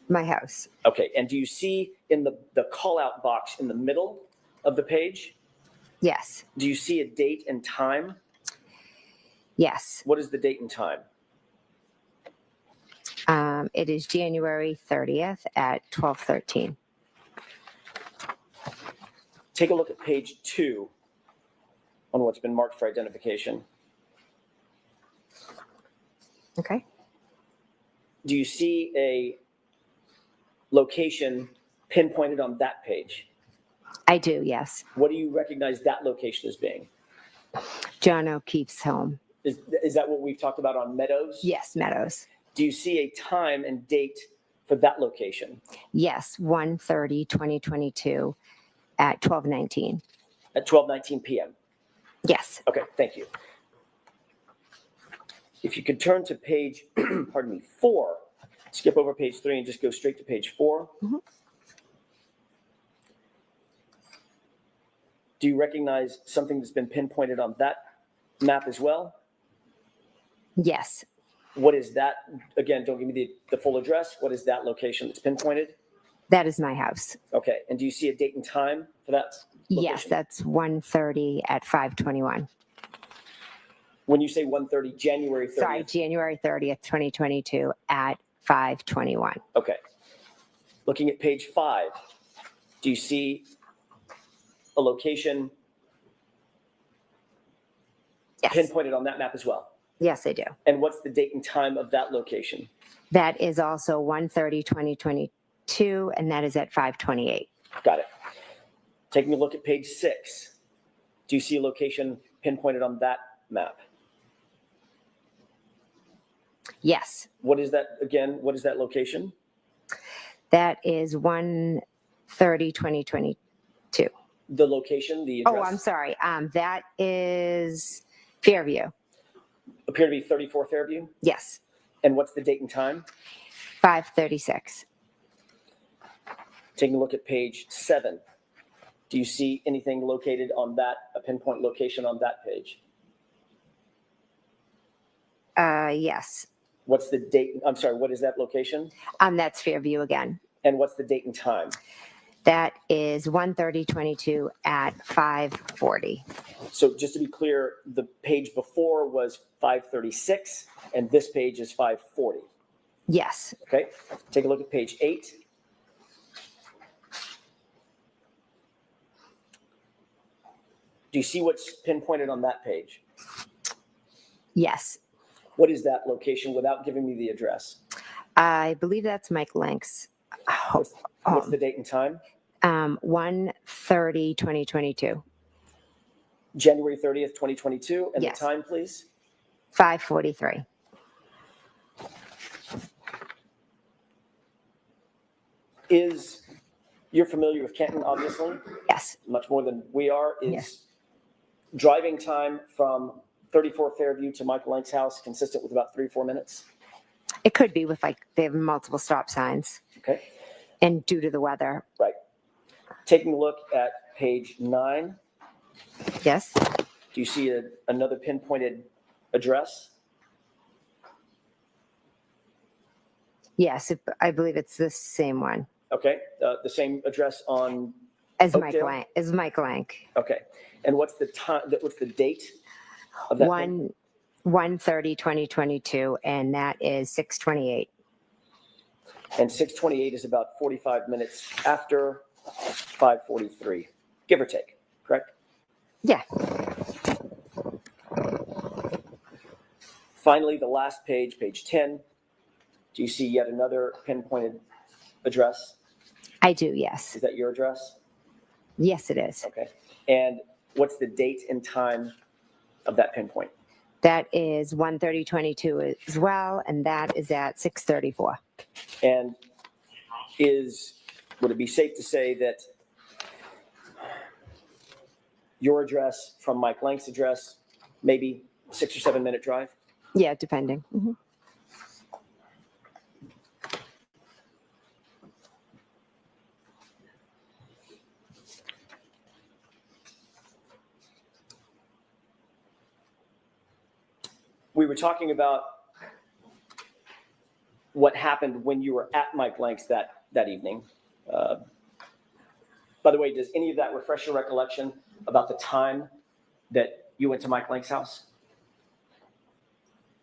My house. Okay, and do you see in the call-out box in the middle of the page, Yes. do you see a date and time? Yes. What is the date and time? It is January 30th at 12:13. Take a look at page 2 on what's been marked for identification. Okay. Do you see a location pinpointed on that page? I do, yes. What do you recognize that location as being? John O'Keefe's home. Is that what we've talked about on Meadows? Yes, Meadows. Do you see a time and date for that location? Yes, 1/30/2022 at 12:19. At 12:19 p.m. Yes. Okay, thank you. If you could turn to page, pardon me, 4, skip over page 3 and just go straight to page 4. Mhm. Do you recognize something that's been pinpointed on that map as well? Yes. What is that? Again, don't give me the full address. What is that location that's pinpointed? That is my house. Okay, and do you see a date and time for that location? Yes, that's 1:30 at 5:21. When you say 1:30, January 30th. Sorry, January 30th, 2022 at 5:21. Okay. Looking at page 5, do you see a location Yes. pinpointed on that map as well? Yes, I do. And what's the date and time of that location? That is also 1/30/2022, and that is at 5:28. Got it. Taking a look at page 6, do you see a location pinpointed on that map? Yes. What is that, again, what is that location? That is 1/30/2022. The location, the address? Oh, I'm sorry. That is Fairview. Appear to be 34 Fairview? Yes. And what's the date and time? 5:36. Taking a look at page 7, do you see anything located on that, a pinpoint location on that page? Yes. What's the date? I'm sorry, what is that location? That's Fairview again. And what's the date and time? That is 1/30/22 at 5:40. So just to be clear, the page before was 536 and this page is 540. Yes. Okay, take a look at page 8. Do you see what's pinpointed on that page? Yes. What is that location without giving me the address? I believe that's Mike Lank's What's home. the date and time? 1/30/2022. January 30th, 2022. And Yes. the time, please? 5:43. You're familiar with Canton, obviously, Yes. much more than we are. Is Yes. driving time from 34 Fairview to Michael Lank's house consistent with about 3-4 minutes? It could be with they have multiple stop signs Okay, and due to the weather. right. Taking a look at page 9, Yes. do you see another pinpointed address? Yes. I believe it's the same one Okay, the same address on, as Oakdale? Mike Lank. okay. And what's the time, what's the date of that? 1/30/2022, and that is 6:28. And 6:28 is about 45 minutes after 5:43, give or take, correct? Yeah. Finally, the last page, page 10, do you see yet another pinpointed address? I do. Yes. Is that your address? Yes, it is. Okay. And what's the date and time of that pinpoint? That is 1/30/22 as well, and that is at 6:34. And is would it be safe to say that your address from Mike Lank's address, maybe 6 or 7 minute drive? Yeah, depending. We were talking about what happened when you were at Mike Lank's that evening. By the way, does any of that refresh your recollection about the time that you went to Mike Lank's house?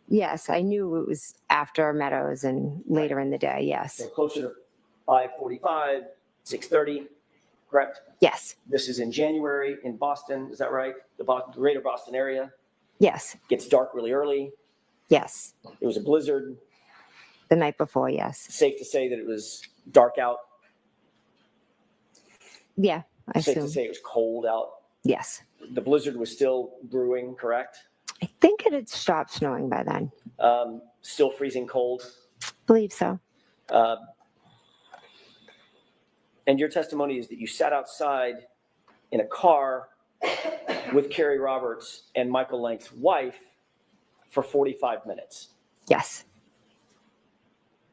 Yes, I knew it was after Meadows and later in the day. Yes. So closer to 5:45, 6:30, correct? Yes. This is in January in Boston, is that right? The greater Boston area. Yes. Gets dark really early. Yes. It was a blizzard. The night before. Yes. Safe to say that it was dark out. Yeah, I Safe to assume. say it was cold out. Yes. The blizzard was still brewing, correct? I think it had stopped snowing by then. Still freezing cold. Believe so. And your testimony is that you sat outside in a car with Carrie Roberts and Michael Lank's wife for 45 minutes. Yes.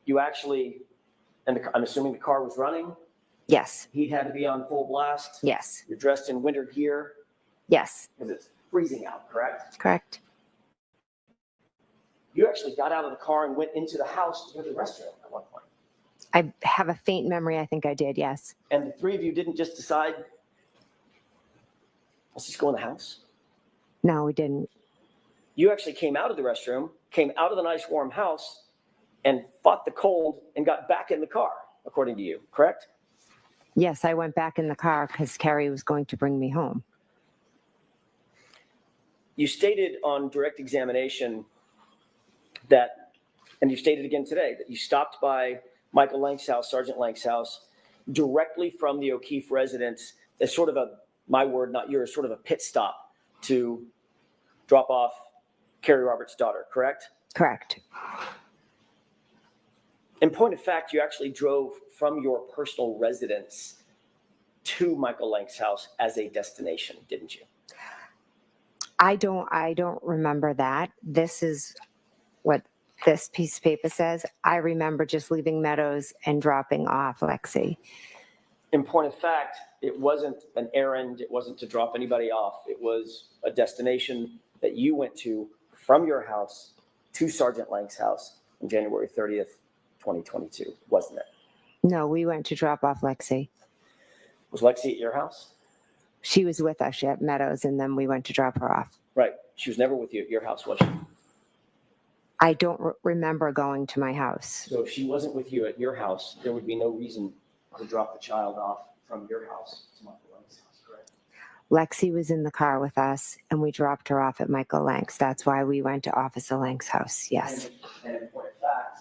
You actually, and I'm assuming the car was running. Yes. He had to be on full blast. Yes. You're dressed in winter gear Yes. because it's freezing out, correct? Correct. You actually got out of the car and went into the house to go to the restroom at one point. I have a faint memory. I think I did. Yes. And the three of you didn't just decide, let's just go in the house. No, we didn't. You actually came out of the restroom, came out of the nice warm house, and fought the cold and got back in the car, according to you, correct? Yes, I went back in the car because Carrie was going to bring me home. You stated on direct examination that, and you stated again today, that you stopped by Michael Lank's house, Sergeant Lank's house, directly from the O'Keefe residence as sort of a, my word, not yours, sort of a pit stop to drop off Carrie Roberts' daughter, correct? Correct. In point of fact, you actually drove from your personal residence to Michael Lank's house as a destination, didn't you? I don't remember that. This is what this piece of paper says. I remember just leaving Meadows and dropping off Lexi. In point of fact, it wasn't an errand. It wasn't to drop anybody off. It was a destination that you went to from your house to Sergeant Lank's house on January 30th, 2022, wasn't it? No, we went to drop off Lexi. Was Lexi at your house? She was with us at Meadows, and then we went to drop her off. Right. She was never with you at your house, was she? I don't remember going to my house. So if she wasn't with you at your house, there would be no reason to drop the child off from your house to Michael Lank's house, correct? Lexi was in the car with us, and we dropped her off at Michael Lank's. That's why we went to Officer Lank's house. Yes. And in point of fact,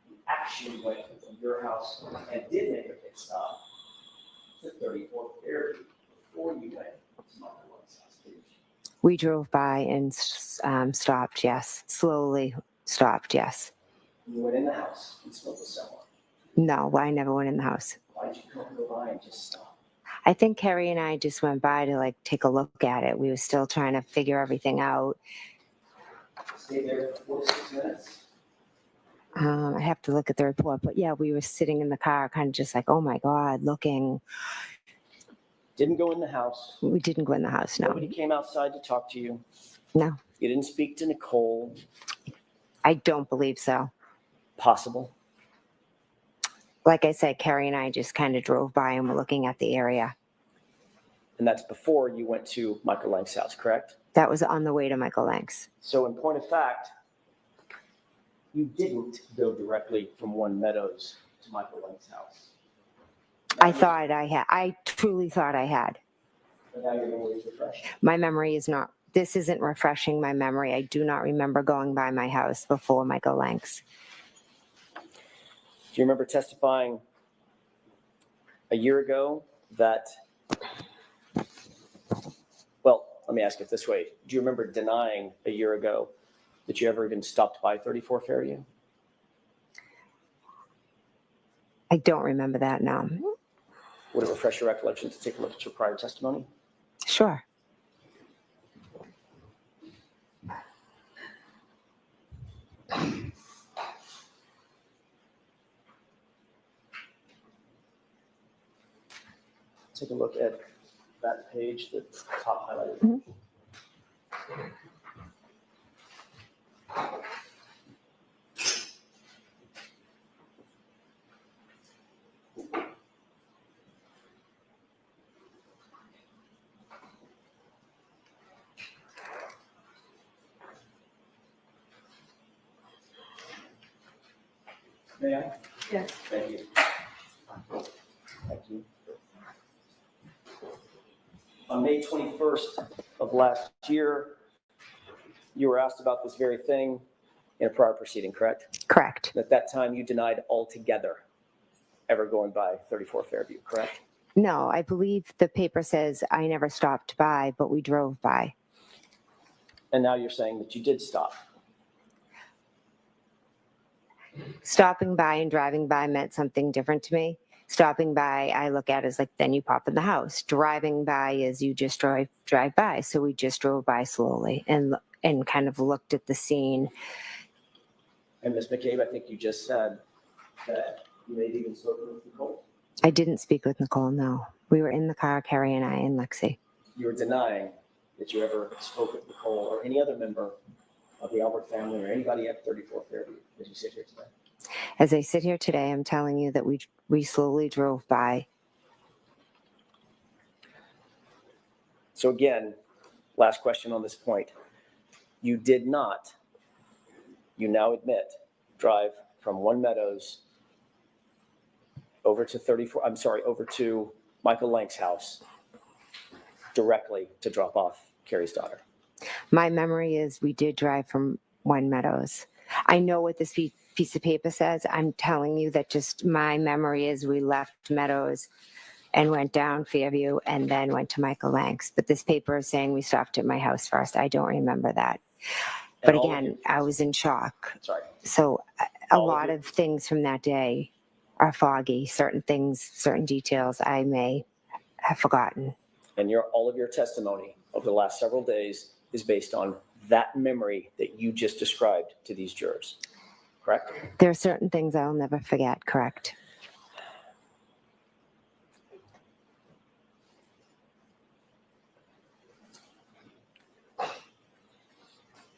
you actually went from your house and did make a pit stop to 34th Ferry before you went to Michael Lank's house, didn't you? We drove by and stopped. Yes. Slowly stopped. Yes. You went in the house and spoke with someone. No, I never went in the house. Why did you go by and just stop? I think Carrie and I just went by to take a look at it. We were still trying to figure everything out. Stay there for 4 to 6 minutes. I have to look at the report, but yeah, we were sitting in the car, kind of just like, oh my God, looking. Didn't go in the house. We didn't go in the house. No. Nobody came outside to talk to you. No. You didn't speak to Nicole. I don't believe so. Possible. Like I said, Carrie and I just kind of drove by and were looking at the area. And that's before you went to Michael Lank's house, correct? That was on the way to Michael Lank's. So in point of fact, you didn't go directly from One Meadows to Michael Lank's house. I thought I had. I truly thought I had. But now your memory is refreshed. My memory is not. This isn't refreshing my memory. I do not remember going by my house before Michael Lank's. Do you remember testifying a year ago that, well, let me ask it this way. Do you remember denying a year ago that you ever even stopped by 34 Fairview? I don't remember that now. Would it refresh your recollection to take a look at your prior testimony? Sure. Take a look at that page, the top highlighted. Mhm. May I? Yes. Thank you. Thank you. On May 21st of last year, you were asked about this very thing in a prior proceeding, correct? Correct. At that time, you denied altogether ever going by 34 Fairview, correct? No, I believe the paper says I never stopped by, but we drove by. And now you're saying that you did stop. Stopping by and driving by meant something different to me. Stopping by, I look at as like, then you pop in the house. Driving by is you just drive by. So we just drove by slowly and kind of looked at the scene. And Ms. McCabe, I think you just said that you may have even spoken with Nicole. I didn't speak with Nicole, no. We were in the car, Carrie and I, and Lexi. You were denying that you ever spoke with Nicole or any other member of the Albert family or anybody at 34 Fairview as you sit here today. As I sit here today, I'm telling you that we slowly drove by. So again, last question on this point. You did not, you now admit, drive from One Meadows over to Michael Lank's house directly to drop off Carrie's daughter. My memory is we did drive from One Meadows. I know what this piece of paper says. I'm telling you that just my memory is we left Meadows and went down Fairview and then went to Michael Lank's. But this paper is saying we stopped at my house first. I don't remember that. And But all of again, you- I was in shock. Sorry. So a All of lot you- of things from that day are foggy. Certain things, certain details I may have forgotten. And all of your testimony over the last several days is based on that memory that you just described to these jurors, correct? There are certain things I'll never forget, correct?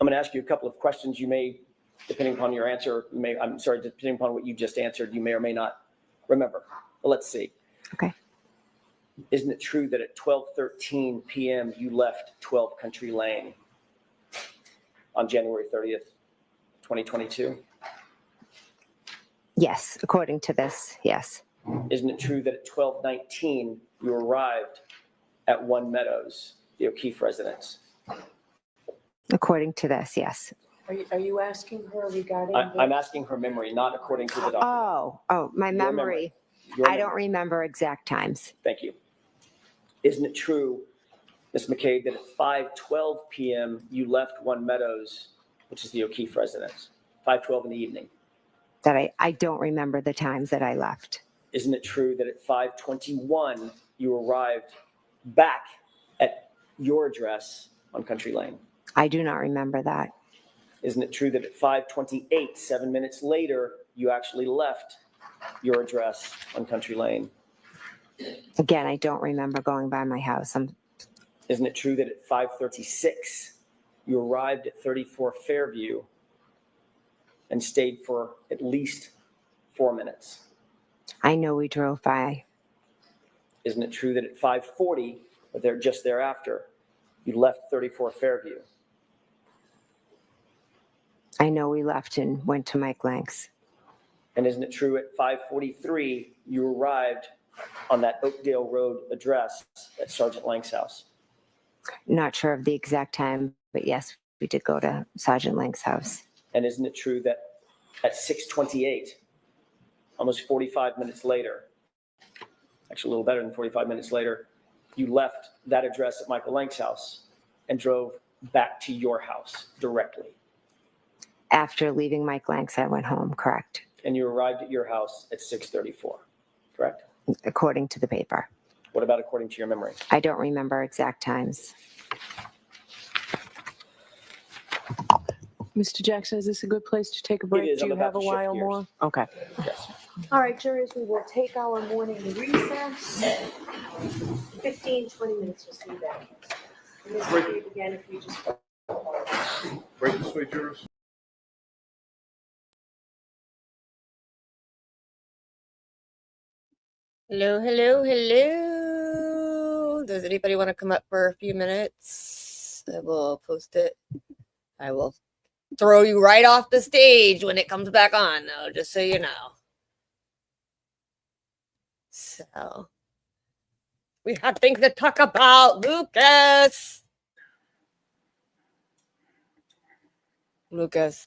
I'm going to ask you a couple of questions. You may, depending upon your answer, depending upon what you just answered, you may or may not remember. But let's see. Okay. Isn't it true that at 12:13 p.m. you left 12 Country Lane on January 30th, 2022? Yes, according to this, yes. Isn't it true that at 12:19 you arrived at One Meadows, the O'Keefe residence? According to this, yes. Are you asking her regarding? I'm asking her memory, not according to the document. Oh, my Your memory. Your I don't memory. remember exact times. Thank you. Isn't it true, Ms. McCabe, that at 5:12 p.m. you left One Meadows, which is the O'Keefe residence, 5:12 in the evening? That I don't remember the times that I left. Isn't it true that at 5:21 you arrived back at your address on Country Lane? I do not remember that. Isn't it true that at 5:28, 7 minutes later, you actually left your address on Country Lane? Again, I don't remember going by my house. Isn't it true that at 5:36 you arrived at 34 Fairview and stayed for at least 4 minutes? I know we drove by. Isn't it true that at 5:40, or just thereafter, you left 34 Fairview? I know we left and went to Mike Lank's. And isn't it true at 5:43 you arrived on that Oakdale Road address at Sergeant Lank's house? Not sure of the exact time, but yes, we did go to Sergeant Lank's house. And isn't it true that at 6:28, almost 45 minutes later, actually a little better than 45 minutes later, you left that address at Michael Lank's house and drove back to your house directly? After leaving Mike Lank's, I went home, correct? And you arrived at your house at 6:34, correct? according to the paper. What about according to your memory? I don't remember exact times. Mr. Jackson, is this a good place to take a break? is. Do I'm you about have a to shift while gears. more? Okay. Yes. All right, jurors, we will take our morning recess. 15, 20 minutes, we'll see you back. And this will be again if we just. Break this way, jurors. Hello, hello, hello. Does anybody want to come up for a few minutes? I will post it. I will throw you right off the stage when it comes back on, though, just so you know. So, we have things to talk about. Lucas! Lucas,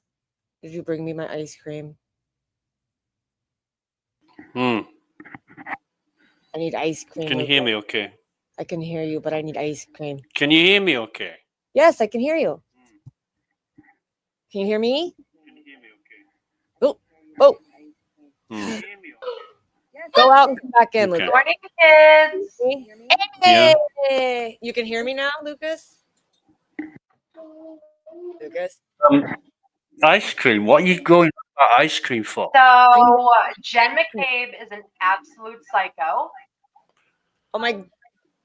did you bring me my ice cream? I need ice cream. Can you hear me okay? I can hear you, but I need ice cream. Can you hear me okay? Yes, I can hear you. Can you hear me? Oh, oh. Go out and come back in, Okay. Lucas. Morning, kids. Yeah. Hey, you can hear me now, Lucas? Lucas? Ice cream. What are you going about ice cream for? So Jen McCabe is an absolute psycho. Oh my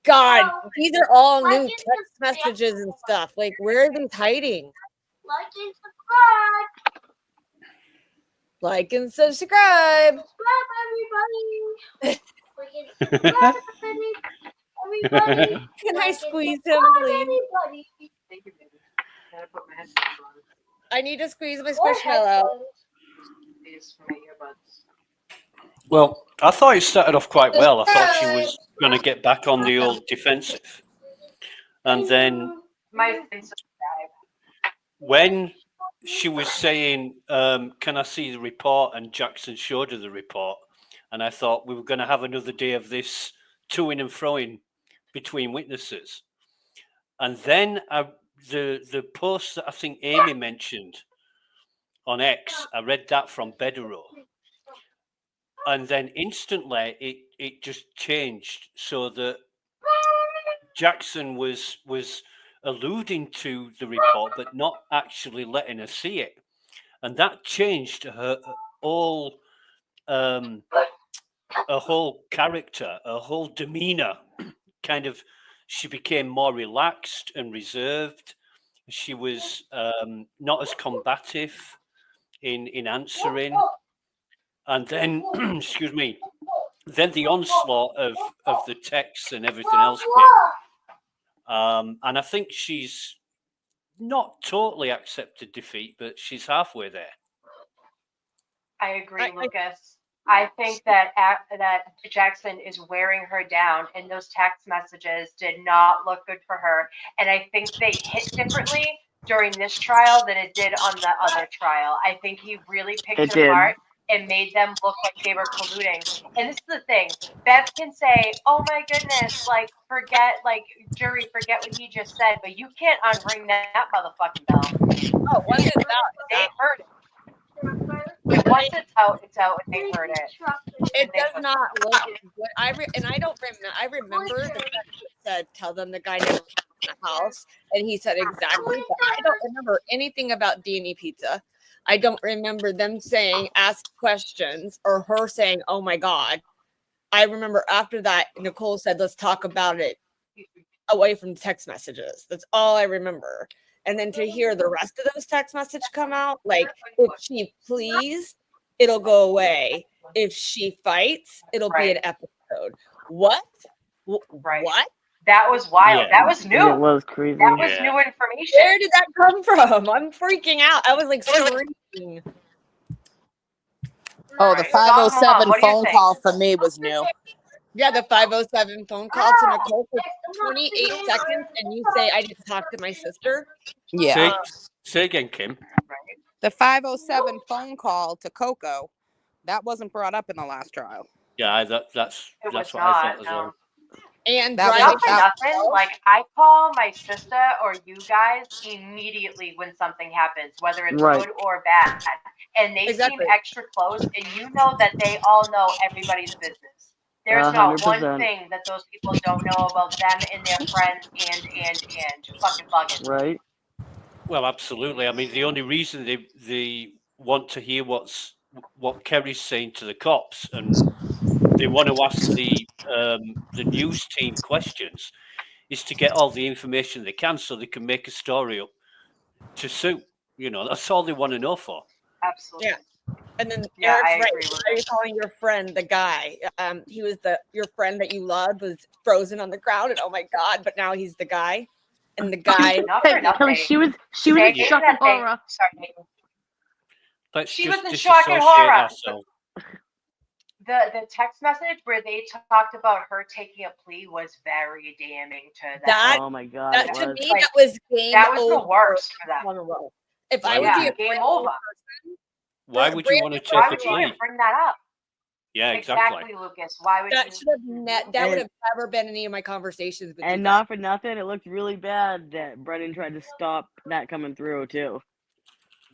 God, these are all new text messages and stuff. Like, where are these hiding? Like and subscribe. Like and subscribe. Subscribe, everybody. Like and subscribe, everybody. Can I Like and squeeze him, subscribe, please? everybody. Thank you, baby. Gotta put my headphones on. I need to squeeze my Or squishmallow. headphones. These for my earbuds. Well, I thought it started off quite well. I thought she was going to get back on the old defensive. And then My subscribe. when she was saying, can I see the report? And Jackson showed her the report. And I thought we were going to have another day of this to-ing and fro-ing between witnesses. And then the post that I think Amy mentioned on X, I read that from Bedero. And then instantly it just changed so that Jackson was alluding to the report, but not actually letting her see it. And that changed her whole character, her whole demeanor. Kind of, she became more relaxed and reserved. She was not as combative in answering. And then, excuse me, then the onslaught of the texts and everything else came. And I think she's not totally accepted defeat, but she's halfway there. I agree, Lucas. I think that that Jackson is wearing her down, and those text messages did not look good for her. And I think they hit differently during this trial than it did on the other trial. I think he really picked It it did. apart and made them look like they were colluding. And this is the thing. Bev can say, oh my goodness, like, forget, like, jury, forget what he just said, but you can't unring that motherfucking bell. Oh, once it's out, They heard it. And once it's out, and they heard it. it does not look good. I don't remember. I remember the text that said, "Tell them the guy never came in the house," and he said exactly. But I don't remember anything about D&E Pizza. I don't remember them saying ask questions or her saying, "Oh my God." I remember after that, Nicole said, "Let's talk about it," away from the text messages. That's all I remember. And then to hear the rest of those text messages come out, like, if she pleads, it'll go away. If she fights, it'll be an episode. What? Right. What? That was wild. Yeah. That was new. It was crazy. That was Yeah. new information. Where did that come from? I'm freaking out. I was like screaming. Oh, the Right. Dog 507 Mom, what do you phone think? call for me was new. Yeah, the 507 phone call to Nicole for 28 seconds, and you say I didn't talk to my sister. Yeah. Say again, Kim. The 507 phone call to Coco, that wasn't brought up in the last trial. Yeah, that's It was what I thought not, as no. well. And That was- driving. Not for nothing. Like, I call my sister or you guys immediately when something happens, whether it's Right. good or bad. And they Exactly. seem extra close, and you know that they all know everybody's business. There's not one 100%. thing that those people don't know about them and their friends and fucking bugging. Right? Well, absolutely. I mean, the only reason they want to hear what Kerry's saying to the cops, and they want to ask the news team questions, is to get all the information they can so they can make a story up to suit. You know, that's all they want to know for. Absolutely. Yeah. And then Yeah, Eric's I right. agree, Why are you Lucas. calling your friend the guy? He was your friend that you loved was frozen on the ground, and oh my god! But now he's the guy, and the guy. Not for Kelly, nothing. she was Saying in shock and that they, horror. sorry, Nathan. Let's She just was in shock and disassociate horror. ourselves. The text message where they talked about her taking a plea was very damning to that. That Oh my God, that it to was. me Like, that was game that was over the worst for them. on the road. If Why I would would be you- a Game brand over. new person, Why would you brand want to new take Why a would you plea? even bring that up? Yeah, exactly. Exactly, Lucas. Why would that you? should have that would And- have never been any of my conversations with you. And guys. not for nothing, it looked really bad that Brennan tried to stop that coming through too.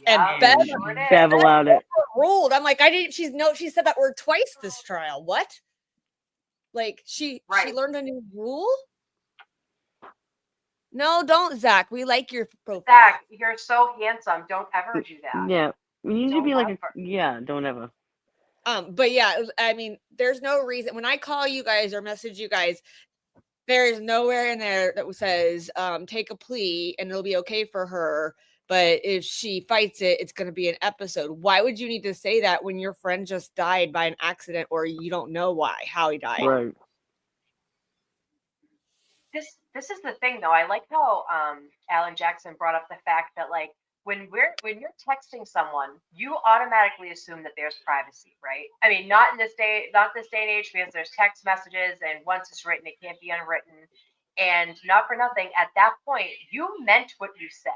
And Yeah, Bev, it sure did. Bev allowed it. ruled. I'm like, I didn't. She said that word twice this trial. What? Like she Right. learned a new rule? No, don't, Zach. We like your profile. Zach, you're so handsome. Don't ever do that. Yeah, we need to Don't be like ever. yeah, don't ever. But yeah, I mean, there's no reason when I call you guys or message you guys, there is nowhere in there that says take a plea and it'll be okay for her. But if she fights it, it's going to be an episode. Why would you need to say that when your friend just died by an accident or you don't know how he died? Right. This is the thing though. I like how Alan Jackson brought up the fact that like when you're texting someone, you automatically assume that there's privacy, right? I mean, not this day and age, because there's text messages and once it's written, it can't be unwritten. And not for nothing, at that point, you meant what you said.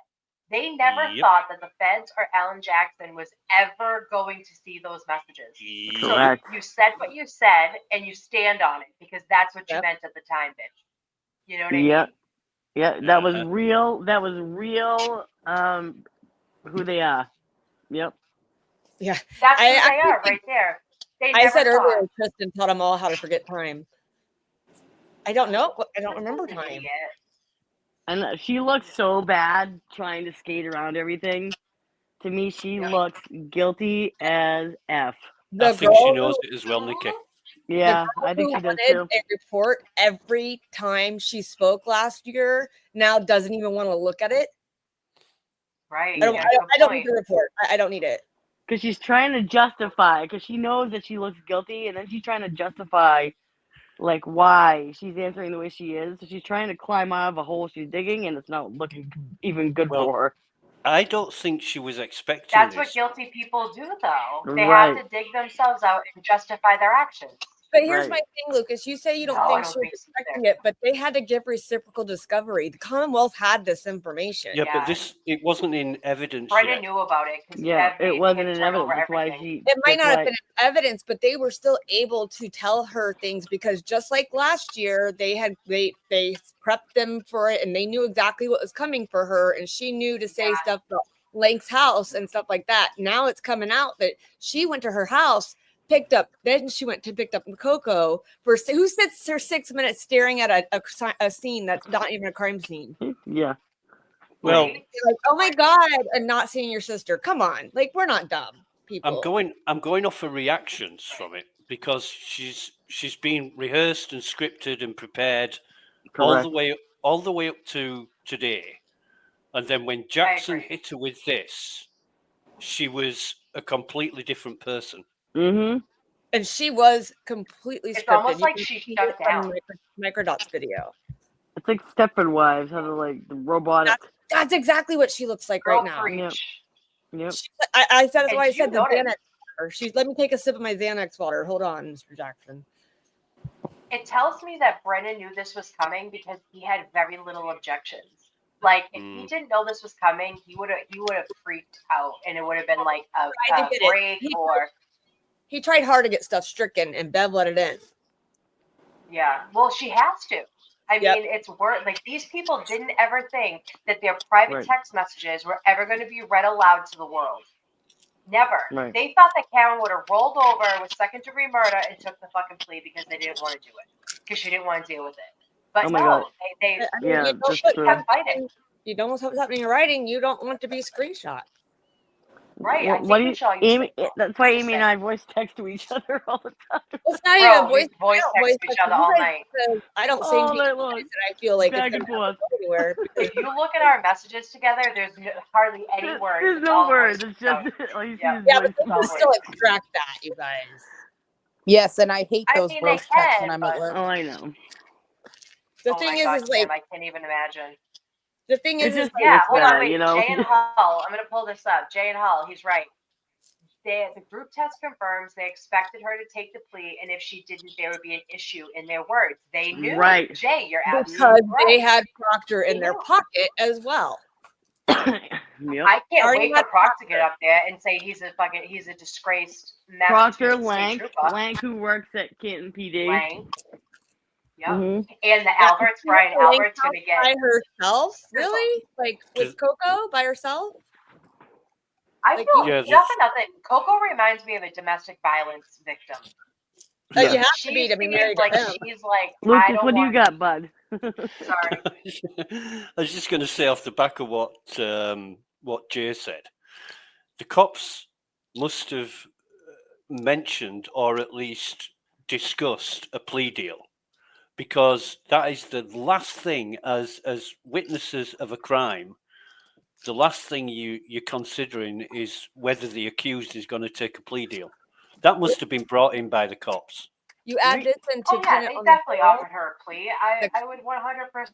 They never Yep. thought that the feds or Alan Jackson was ever going to see those messages. So Correct. you said what you said and you stand on it because that's what you Yep. meant at the time, bitch. You know what I Yeah. mean? Yeah, that was Uh-huh. real. That was real. Who they are. Yep. Yeah. That's who I they actually are think- right there. They I never said thought. earlier, Kristen taught them all how to forget time. I don't know. I don't remember Kristen's an time. idiot. And she looks so bad trying to skate around everything. To me, she looks guilty as F. I The think she girl knows it as well, Nikki. Yeah, girl I think who she does wanted too. a report every time she spoke last year now doesn't even want to look at it. Right. I don't, yeah, I don't, good I don't need point. the report. I don't need it. Because she's trying to justify, because she knows that she looks guilty, and then she's trying to justify, like, why she's answering the way she is. So she's trying to climb out of a hole she's digging, and it's not looking even good Well, for her. I don't think she was expecting That's this. what guilty people do, though. They Right. have to dig themselves out and justify their actions. But here's Right. my thing, Lucas. You say you don't No, I think don't she was think so expecting it, but they had to give reciprocal discovery. The Commonwealth had this information. Yeah, Yeah. but it wasn't in evidence Brendan yet. knew about it because Yeah, they it wasn't had in turned evidence. over That's why everything. she. It might that's not have why- been in evidence, but they were still able to tell her things because just like last year, they prepped them for it and they knew exactly what was coming for her, and she knew to say Yeah. stuff about Lank's house and stuff like that. Now it's coming out that she went to her house, picked up Coco for who sits her 6 minutes staring at a scene that's not even a crime scene. Yeah. Well, Right? You're like, oh my god, and not seeing your sister. Come on, like we're not dumb people. I'm going off her reactions from it because she's been rehearsed and scripted and prepared all Correct. the way up to today, and then when Jackson agree. hit her with this, she was a completely different person. Mm-hmm. And she was completely It's scripted. almost You like can she see shut it from down. Microdot's video. It's like Stepford Wives, how they're like the robotic. That's exactly what she looks like Girl right now. preach. Yep. I said that's And why I you said the noticed. Xanax water. Let me take a sip of my Xanax water. Hold on, Mr. Jackson. It tells me that Brennan knew this was coming because he had very little objections. Like if he didn't know this was coming, he would have freaked out, and it would have been like a Tried to get it. break or He tried hard to get stuff stricken, and Bev let it in. yeah. Well, she has to. I Yep. mean, it's worth like these people didn't ever think that their private Right. text messages were ever going to be read aloud to the world. Never. Right. They thought that Karen would have rolled over with second-degree murder and took the fucking plea because they didn't want to do it, because she didn't want to deal with it. But Oh my no, God. they I mean, Yeah, you know that's what true. kept fighting. You don't know what's happening in writing. You don't want to be screenshot. Right, Well, I what think do we you, should all use Amy? signal. That's why Just Amy and saying. I voice text to each other all the time. It's not Bro, even we voice. voice I don't voice text each text other you all guys night. because I don't say All anything night to you long. guys that I feel like it's Back gonna and have forth. to go anywhere. Because If you look at our messages together, there's hardly any words. There's It's no all words. voice It's just notes. all you see Yeah. is yeah, voice. but they can still extract that, you guys. Yes, and I hate I those mean, they voice texts when can, I'm but at work. Oh, I know. The oh thing my God, is like Kim, I can't even imagine. the thing It's is just like Yeah, it's hold on, bad, wait. you know. Jay and Hull, I'm going to pull this up. Jay and Hull, he's right. The group test confirms they expected her to take the plea, and if she didn't, there would be an issue in their words. They knew. Right. Jay, you're because absolutely they right. had Proctor in They their knew. pocket as well. Yep. I can't Already wait for had Croc to get up there and say he's a disgraced Proctor Massachusetts state trooper. Lank, who works at Canton PD. Lang. Yep. Mm-hmm. And the Yeah, Alberts, she went Brian to Lane's Albert's house going to get by herself. sizzled. Really? Like with Coco by herself? I Like, feel Yeah, nothing. Coco reminds me of a domestic violence victim. You yeah. have to be to be married to him. She's like, I Lucas, don't what do you want. got, bud? Sorry. I was just going to say off the back of what Jay said, the cops must have mentioned or at least discussed a plea deal, because that is the last thing as witnesses of a crime. The last thing you're considering is whether the accused is going to take a plea deal. That must have been brought in by the cops. You add this into Oh yeah, pin it they on the definitely girl. offered her a plea. I would 100% Well, think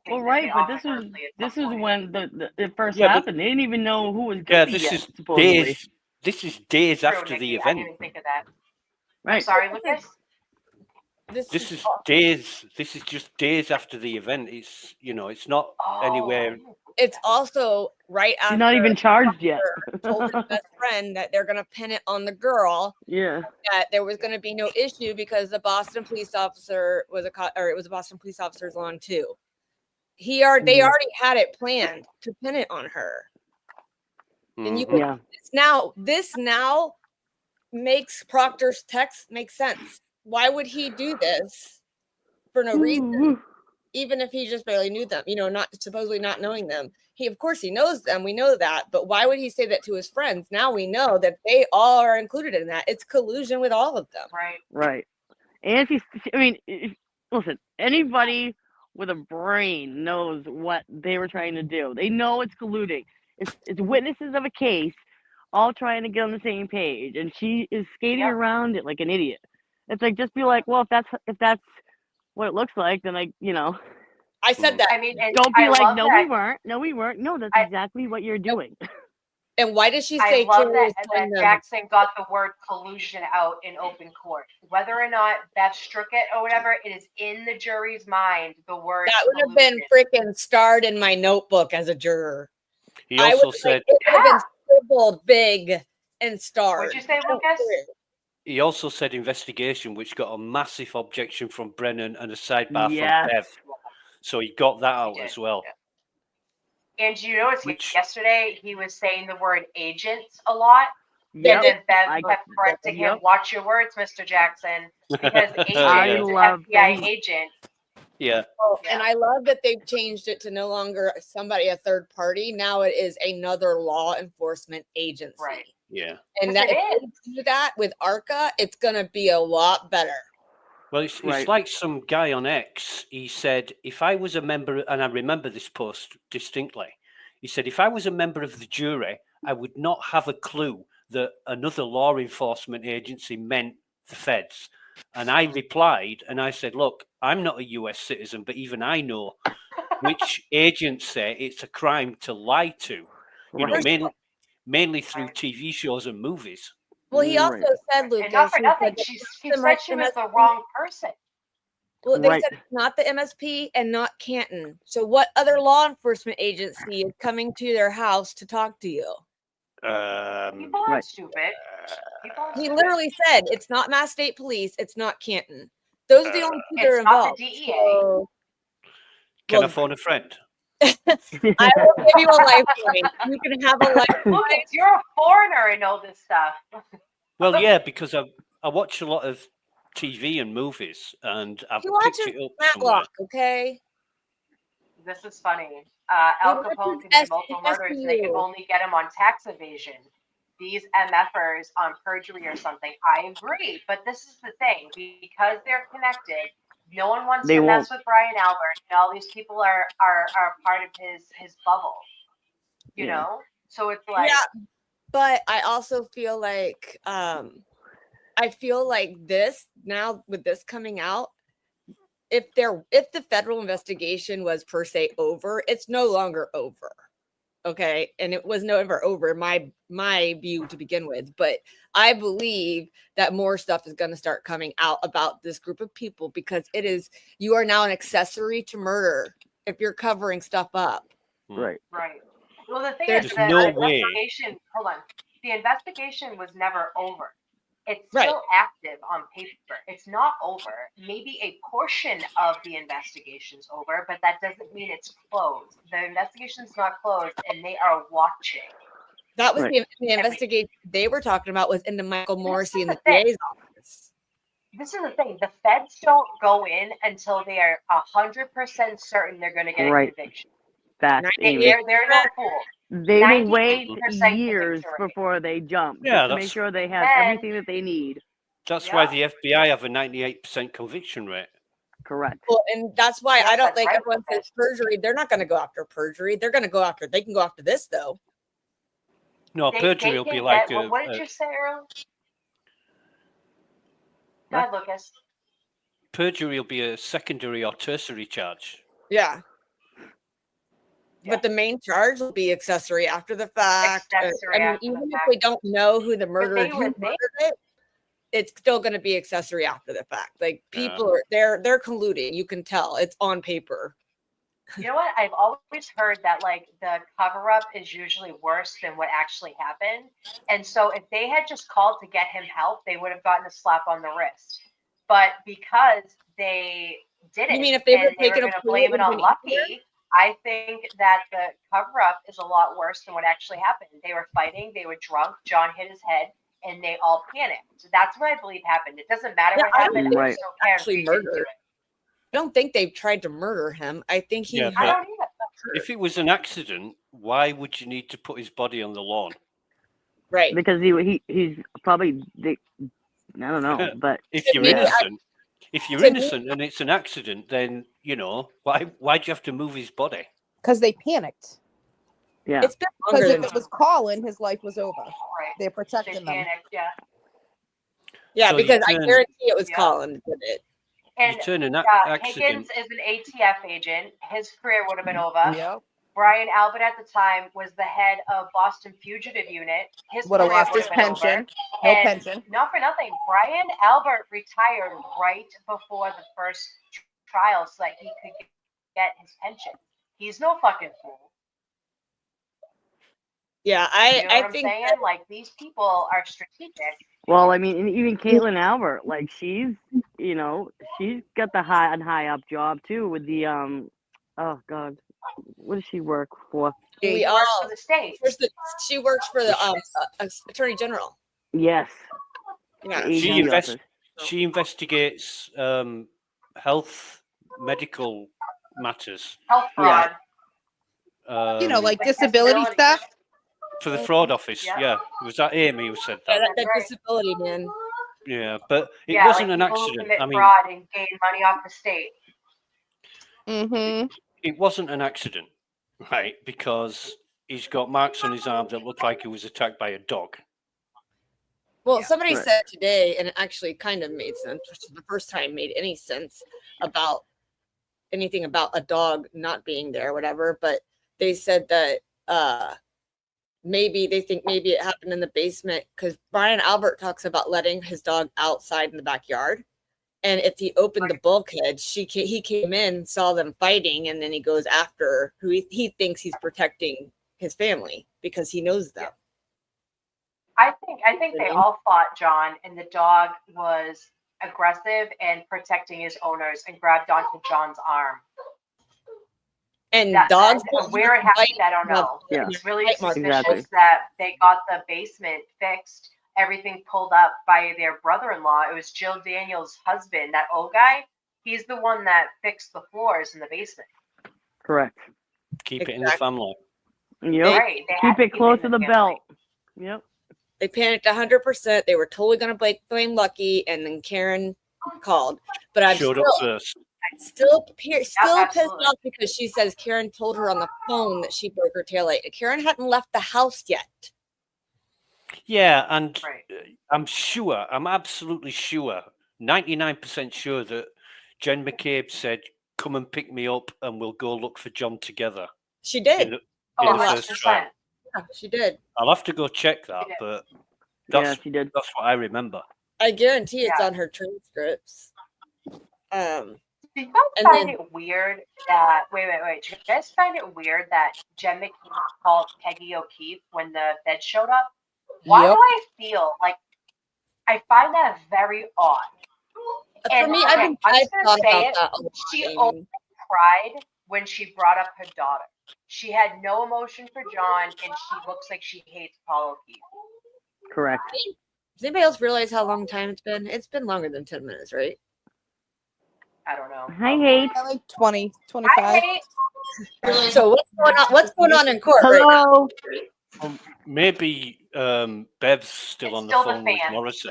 that right, they but offered this her was a plea at this some is point. when it first Yeah, but happened. They didn't even know who was yeah, guilty this yet, is supposedly. days. This is days True, after the Nikki. I event. didn't think of that. I'm Right. sorry, Lucas. This is days. This is just days after the event. It's it's not anywhere. It's also right after She's not even charged yet. told his best friend that they're gonna pin it on the girl. Yeah. That there was gonna be no issue because the Boston police officer was or it was a Boston police officer's lawn too. They already had it planned to pin it on her. And you Mhm. this now makes Proctor's text make sense. Why would he do this for no reason? Even if he just barely knew them, not supposedly not knowing them. Of course he knows them. We know that. But why would he say that to his friends? Now we know that they all are included in that. It's collusion with all of them. Right. Right. And listen, anybody with a brain knows what they were trying to do. They know it's colluding. It's witnesses of a case all trying to get on the same page, and she is skating around it like an idiot. It's like, just be like, well, if that's what it looks like, then I said that. I mean, and don't be I like, love no, that. we weren't. No, we weren't. No, that's exactly what you're doing. And why does she I say love Carrie that, was telling them? Jackson got the word collusion out in open court. Whether or not Beth struck it or whatever, it is in the jury's mind, the word That would have been freaking starred in my notebook as a juror. He also said it would have been scribbled big and starred. What'd you say, Lucas? he also said investigation, which got a massive objection from Brennan and a sidebar Yes. from Bev. So he got that out as well. And you notice yesterday he was saying the word agent a lot. Yep. And then Bev kept correcting him, watch your words, Mr. Jackson. Because agent is an FBI agent. Yeah. And I love that they've changed it to no longer a third party. Now it is another law enforcement agency. Right. Yeah. And that if they do that with ARCA, it's going to be a lot better. Well, it's like some guy on X. He said, if I was a member, and I remember this post distinctly, he said, if I was a member of the jury, I would not have a clue that another law enforcement agency meant the feds. And I replied, and I said, look, I'm not a US citizen, but even I know which agency it's a crime to lie to, mainly through TV shows and movies. Well, he also said, Lucas, and not for nothing, he said she was the wrong person. Well, they said it's not the MSP and not Canton. So what other law enforcement agency is coming to their house to talk to you? People are stupid. He literally said it's not Mass State Police, it's not Canton. Those are the only two that are involved. It's not the DEA. Can I phone a friend? I will give you a life point. You can have a life point. Lucas, you're a foreigner and know this stuff. Well, yeah, because I watch a lot of TV and movies, and I've He picked watches it up somewhere. Matlock, okay? This is funny. He Al watches Capone committed multiple murders, and they could SVU. only get him on tax evasion. These MFers on perjury or something. I agree, but this is the thing: because they're connected, no one wants They to won't. mess with Brian Albert, and all these people are part of his bubble. You Yeah. know, so it's like Yeah, but I also feel like this now with this coming out, if the federal investigation was per se over, it's no longer over. Okay, and it was never over my view to begin with, but I believe that more stuff is going to start coming out about this group of people because you are now an accessory to murder if you're covering stuff up. Right. right. Well, the thing There's is, There's the no way. investigation. Hold on, the investigation was never over. It's Right. still active on paper. It's not over. Maybe a portion of the investigation's over, but that doesn't mean it's closed. The investigation's not closed, and they are watching. That was Right. the investigation they were talking about was into Michael Morrissey in the the thing. DA's office. This is the thing. The feds don't go in until they are 100% certain they're going to get Right. a conviction. That's Right. Amy. They're no fool. They will wait 98% years conviction rate. before they jump, Yeah, just to that's- make sure they have Then- everything that they need. That's why Yeah. the FBI have a 98% conviction rate. Correct. Well, and that's why I Yes, don't that's think right, everyone says Lucas. perjury. They're not going to go after perjury. They can go after this though. No, They perjury will can be like get, what did you say, Earl? Go ahead, Lucas. perjury will be a secondary or tertiary charge. Yeah. Yeah. But the main charge will be accessory after the fact. Accessory I mean, after the even if fact. they don't know who the they murdered were who murdered it, it's still going to be accessory after the fact. Like people are they're colluding. You can tell it's on paper. You know what? I've always heard that like the cover up is usually worse than what actually happened. And so if they had just called to get him help, they would have gotten a slap on the wrist. But because they didn't, You mean if they were and they were taking a going to plea, blame it it would've on been Lucky, I think that the cover up is a lot worse than what actually happened. They were fighting, they were drunk, John hit his head, and they all panicked. So that's what I believe happened. It doesn't matter Yeah, what I don't happened. think I they just don't care. actually They didn't do murdered. it. I don't think they've tried to murder him. I think he Yeah, I but- don't either. If it was an accident, why would you need to put his body on the lawn? right. Because he's probably I don't know, but If you're me, innocent, if you're to me- innocent and it's an accident, then why'd you have to move his body? Because they panicked. yeah. It's been Because longer if than it was Colin, his life was over. Right. They're They protecting them. panicked, yeah. yeah, So you because I turn- guarantee it was Yeah. Colin that did it. And You turn an Higgins accident. is an ATF agent. His career would have been over. Yep. Brian Albert at the time was the head of Boston Fugitive Unit. His Would have career lost his would have been pension. over. No And pension. not for nothing, Brian Albert retired right before the first trial so that he could get his pension. He's no fucking fool. Yeah, You know what I I'm think saying? Like these people are strategic. Well, I mean, and even Caitlin Albert, like she's got the high up job too with the oh god, what does she work for? He we works all for the state. she works for the attorney general. Yes. Yeah. the She AG invest- office. She investigates health, medical matters Health fraud. Like Like disability disability. stuff. for the fraud office. Yeah. Yeah, was that Amy who said Yeah, that? that right. disability man. Yeah, but it Yeah, wasn't like an people who accident. commit I mean, fraud and gain money off the state. Mm-hmm. it wasn't an accident, right? Because he's got marks on his arm that look like he was attacked by a dog. Well, somebody Right. said today, and it actually kind of made sense, which is the first time made any sense about anything about a dog not being there or whatever, but they said that maybe they think maybe it happened in the basement because Brian Albert talks about letting his dog outside in the backyard. And if he opened the bulkhead, he came in, saw them fighting, and then he goes after who he thinks he's protecting his family because he knows them. I think they all fought John, and the dog was aggressive and protecting his owners and grabbed onto John's arm. And That, dogs. where it happened, I don't know. Yeah, It's really bite marks. suspicious exactly. that they got the basement fixed, everything pulled up by their brother-in-law. It was Jill Daniels' husband, that old guy. He's the one that fixed the floors in the basement. Correct. Keep it in the family. Yep. Right. They had Keep it keep close in to the family. belt. Yep. They panicked 100%. They were totally going to blame Lucky, and then Karen called. But I'm Showed up first. still pissed absolutely. off because she says Karen told her on the phone that she broke her taillight. Karen hadn't left the house yet. Yeah, and Right. I'm absolutely sure, 99% sure that Jen McCabe said, "Come and pick me up, and we'll go look for John together." She did. In the Oh, first trial. 100%. Yeah, she did. I'll have to go check that, did. but Yeah, that's she did. what I remember. I guarantee it's Yeah. on her transcripts. Do you guys And find then- it weird that wait? Do you guys find it weird that Jen McCabe called Peggy O'Keefe when the feds showed up? Why Yep. do I feel like I find that very odd? For And me, okay, I'm I've just gonna thought say about it. that a lot. She Amy. only cried when she brought up her daughter. She had no emotion for John, and she looks like she hates Paul O'Keefe. Correct. Does anybody else realize how long time it's been? It's been longer than 10 minutes, right? I don't know. Hi, Hate. Yeah, like 20, 25. I hate. So what's going on? What's going on in court right now? Hello. Maybe Bev's still It's on the still the phone with fan. Morrissey.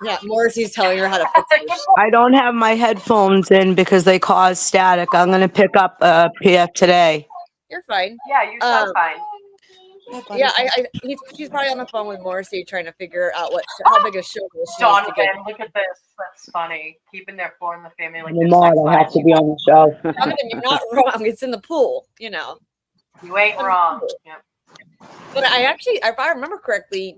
Yeah, Morrissey's telling her how to fix this. I don't have my headphones in because they cause static. I'm going to pick up PF today. You're fine. Yeah, you sound fine. Yeah, she's probably on the phone with Morrissey trying to figure out how big a show she needs to Donovan, get. look at this. That's funny. Keeping their four in the family like I'm a this. mod. I have to be on the show. Donovan, you're not wrong. It's in the pool, you know. You ain't wrong. Yep. But I actually, if I remember correctly,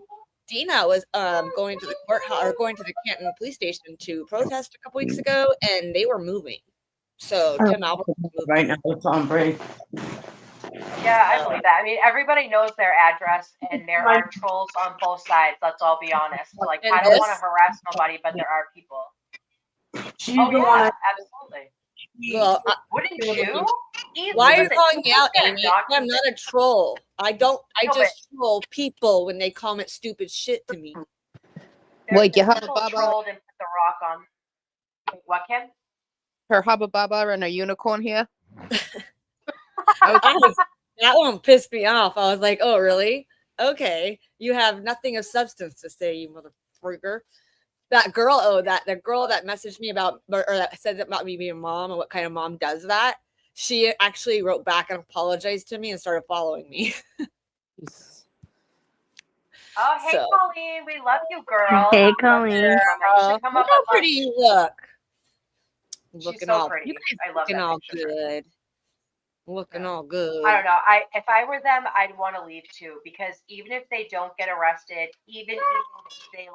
Dina was going to the courthouse or going to the Canton police station to protest a couple weeks ago, and they were moving. So Tim Albert was moving. Right now, it's on break. Yeah, I believe that. I mean, everybody knows their address, and there are trolls on both sides. Let's all be honest. Like, And I don't want this- to harass nobody, but there are people. She's Oh the yeah, one. absolutely. Well, Wouldn't you? why are you Listen, calling me out, they're Amy? not- I'm not a troll. I No, just troll people when they comment stupid shit to me. Like, you have a people Baba- trolled and put the rock on. Wait, what, Kim? Her Hubba Bubba and a unicorn here. That one pissed me off. I was like, oh, really? Okay. You have nothing of substance to say, you motherfucker. That girl, the girl that messaged me about, or that said about me being a mom and what kind of mom does that, she actually wrote back and apologized to me and started following me. Oh, hey, So- Colleen. We love you, girl. Hey, You Colleen. should come Look up how at pretty lunch. you look. She's Looking so all pretty. You guys I love looking that all picture. good. Looking all good. I don't know. If I were them, I'd want to leave too, because even if they don't get arrested, even if they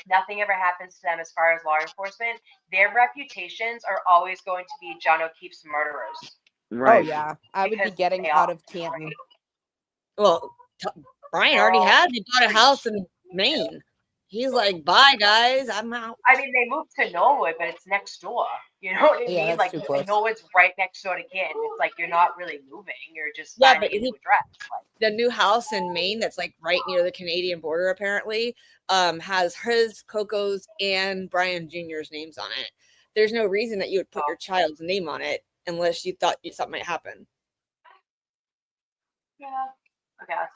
nothing ever happens to them as far as law enforcement, their reputations are always going to be John O'Keefe's murderers. Right. Oh yeah, I would be Because getting they out are, of Canton. right? Well, Brian already had. He bought a house in Maine. He's like, bye, guys. I'm out. I mean, they moved to Norwood, but it's next door. You know what I Yeah, mean? that's too close. Norwood's right next door to Canton. It's like you're not really moving. You're just Yeah, finding but a new address. The new house in Maine that's like right near the Canadian border apparently has his, Coco's, and Brian Jr.'s names on it. There's no reason that you would put your child's name on it unless you thought something might happen. Yeah, I guess.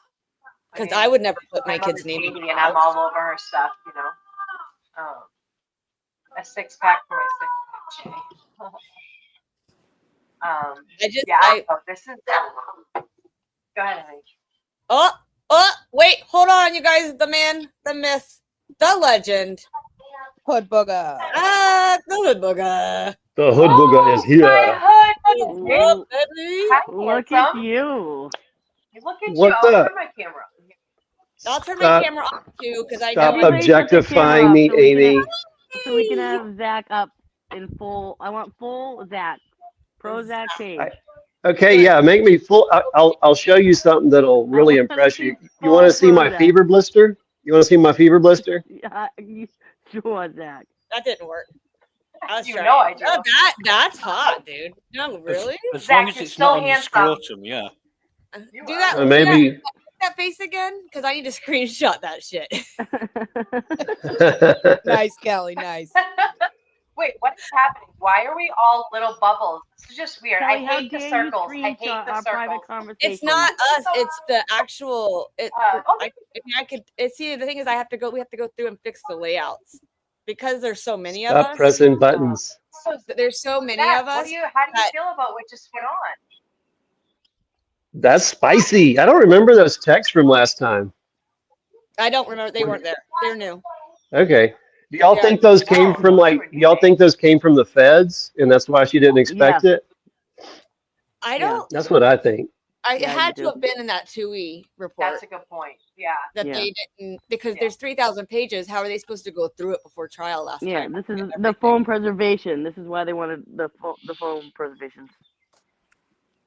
Because I would never put my kid's name on Katie, it. and I'm all over her stuff, you know. A 6-pack for my 6-pack. This is. Go ahead, honey. Wait, hold on, you guys. The man, the myth, the legend. Hood booger. The hood booger. The hood booger is here. What, baby? Look at you. Look at What's you. I'll up? turn my camera. I'll turn Stop- my camera off too because I Stop know Everybody shut the objectifying camera me, off so we can Amy. So we can have Zach up in full. I want full Zach. Pro Zach page. Okay, yeah, make me full. I'll show you something that'll really wanna impress see you. You full want to see my Prozac. fever blister? You want to see my fever blister? Yeah, sure, Zach. that didn't work. That's You right. know I do. Oh, that's hot, dude. No, really? As Zach, long as you're it's still not on your handsome. scrotum, yeah. You Do are. that. Or maybe. That face again, because I need to screenshot that shit. Nice, Kelly. Nice. Wait, what is happening? Why are we all little bubbles? This is just weird. Kelly, I how hate the dare circles. you I hate screenshot the our private circles. conversation? It's not us. It's the actual. Oh, I could. See, the thing is, I have to go. We have to go through and fix the layouts because there's so many of Stop us. pressing buttons. so There's so many Zach, of us. how do you that- feel about what just went on? That's spicy. I don't remember those texts from last time. I don't remember. They weren't there. They're new. Okay. Do y'all Yeah. think those came from do y'all think those came from the feds and that's why she didn't expect it? I don't. That's what I think. It had to have been in that 2E report. That's a good point. Yeah. That they didn't, because there's 3,000 pages. How are they supposed to go through it before trial last Yeah, time? this is the phone preservation. This is why they wanted the phone preservation.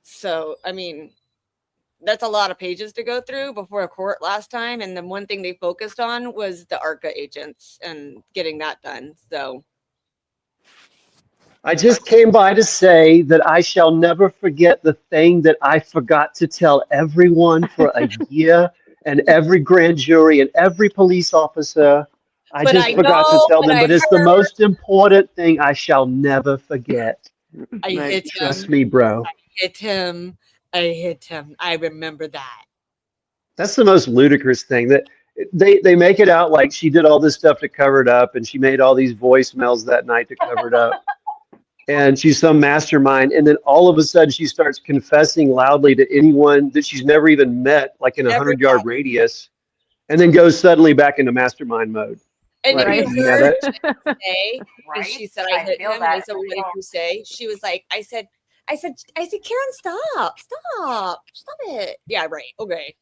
So, I mean, that's a lot of pages to go through before a court last time. And the one thing they focused on was the ARCA agents and getting that done. So, I just came by to say that I shall never forget the thing that I forgot to tell everyone for a year and every grand jury and every police officer. I just forgot to tell them, but it's the most important thing I shall never forget. I hit him. Trust me, bro. I hit him. I remember that. That's the most ludicrous thing that they make it out like she did all this stuff to cover it up and she made all these voicemails that night to cover it up. And she's some mastermind. And then all of a sudden she starts confessing loudly to anyone that she's never even met, like in a 100-yard radius, and then goes suddenly back into mastermind mode. And Like, if you yeah, heard that- her say, and she said, I hit him, and I said, what did you say? She was like, I said, Karen, stop it. Yeah, right. Okay.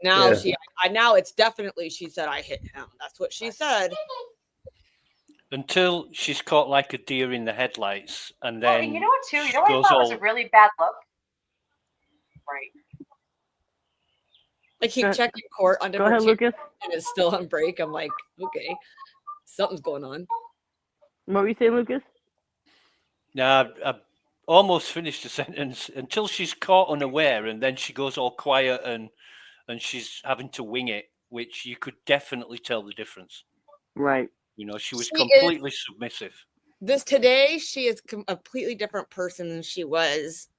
Now Yeah. now it's definitely, she said, I hit him. That's what she said. Until she's caught like a deer in the headlights, and then and you know what, too? You know what I goes thought was all- a really bad look? Right. I keep checking court on Go different ahead, Lucas. and it's still on break. I'm like, okay, something's going on. What were you saying, Lucas? Now, I almost finished the sentence until she's caught unaware, and then she goes all quiet and she's having to wing it, which you could definitely tell the difference. Right. You know, she was She completely submissive. Today, she is a completely different person than she was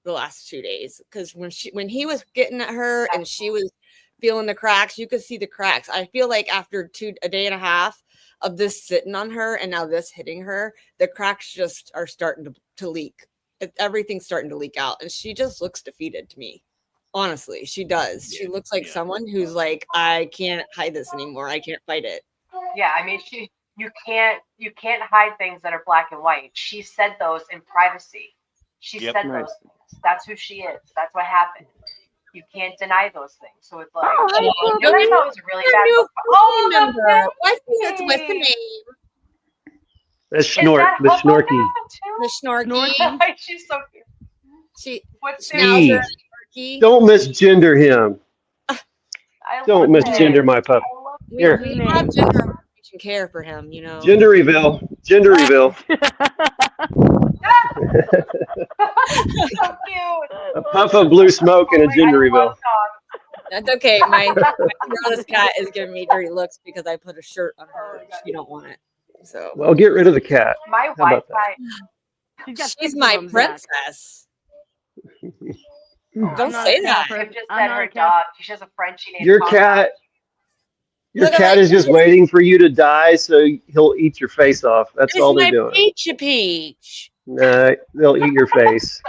the last 2 days. Because when he was getting at her and she was feeling the cracks, you could see the cracks. I feel like after a day and a half of this sitting on her and now this hitting her, the cracks just are starting to leak. Everything's starting to leak out, and she just looks defeated to me. Honestly, she does. She looks like someone who's like, I can't hide this anymore. I can't fight it. Yeah, I mean, you can't hide things that are black and white. She said those in privacy. She said those things. That's who she is. That's what happened. You can't deny those things. So it's like, you know, I thought it was a really bad look. Oh, Remember, what's the name? The snort, the snorky. The snorky. She's so cute. What's Steve, don't misgender him. Don't misgender my pup. We Here. have gender affirmation care for him, you know. Genderyville. Genderyville. So cute. A puff of blue smoke and a Genderyville. That's okay. My girl's cat is giving me dirty looks because I put a shirt on her. She don't want it. So Well, get rid of the cat. My How about that? Wi-Fi. she's my princess. Don't say that. I've just said her dog. She has a Frenchie named Your Papa. cat. Your Look, cat is just waiting for you to die so he'll eat your face off. That's all they're doing. Peach. No, they'll eat your face.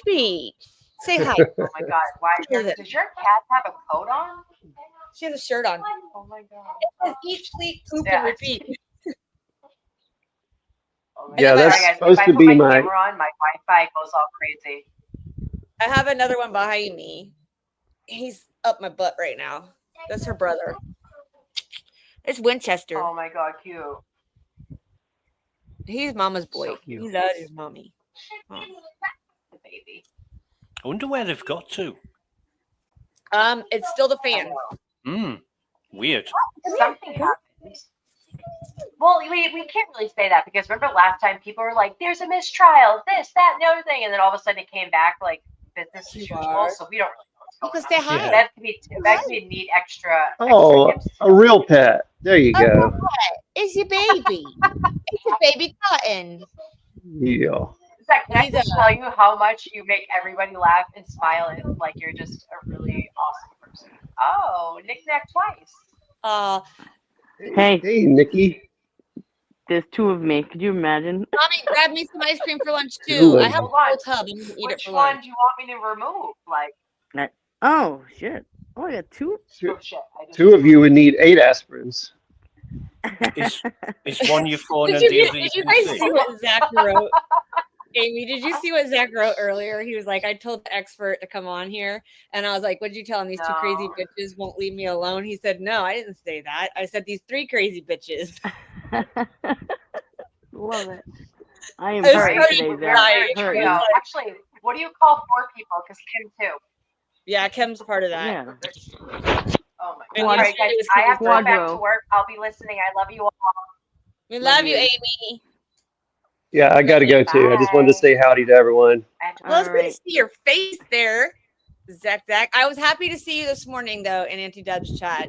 Peach. Say hi. Oh my God! Why does your cat have a coat on? She has a shirt on. Oh my God! It says eat, sleep, poop, and repeat. Yeah, that's Sorry, guys, supposed if to I be put my my. camera on, my Wi-Fi goes all crazy. I have another one behind me. He's up my butt right now. That's her brother. It's Winchester. Oh my God, cute. He's mama's boy. So cute. He loves his mommy. Oh. Baby. I wonder where they've got to. It's still the fan. Weird. Something happened. Well, we can't really say that because remember last time people were like, "There's a mistrial, this, that, and the other thing," and then all of a sudden it came back like business as You usual. are. So we don't really know You what's can going say on. hi. Yeah. That could be neat extra Oh, tips. a real pet. There you Oh, go. what? It's your baby. It's your baby Cotton. Yeah. Zach, can I He's just tell you how much you make everybody laugh and smile and like you're just a really awesome person? Oh, knick-knack twice. uh Hey, Hey, Nikki. there's two of me. Could you imagine? Mommy, grab me some ice cream for lunch Two too. I of have a Hold on. whole tub. I'm gonna eat it Which for one lunch. do you want me to remove? Like, Oh shit! Oh, I got two. Two, oh shit, I just two of you would need 8 aspirins. Is one your phone Did and the you other you did you can guys see? see what Zach wrote? Amy, did you see what Zach wrote earlier? He was like, I told the expert to come on here. And I was like, what'd you tell him? These two crazy No. bitches won't leave me alone. He said, no, I didn't say that. I said these 3 crazy bitches. Love it. I am I was hurting Right? today, starting We're Zach. dying. true He was though. Hurting. like, Actually, what do you call 4 people? Because Kim too. yeah, Kim's part of that. Yeah. Oh my And god. All right, yesterday guys, was I have to go Kim's back Quadro. to work. I'll be listening. I love you all. We Love love you, you. Amy. Yeah, I got to go too. I just wanted to say howdy to everyone. I have to Well, it's All good to right. see your face there, Zach. I was happy to see you this morning, though, in Auntie Deb's chat.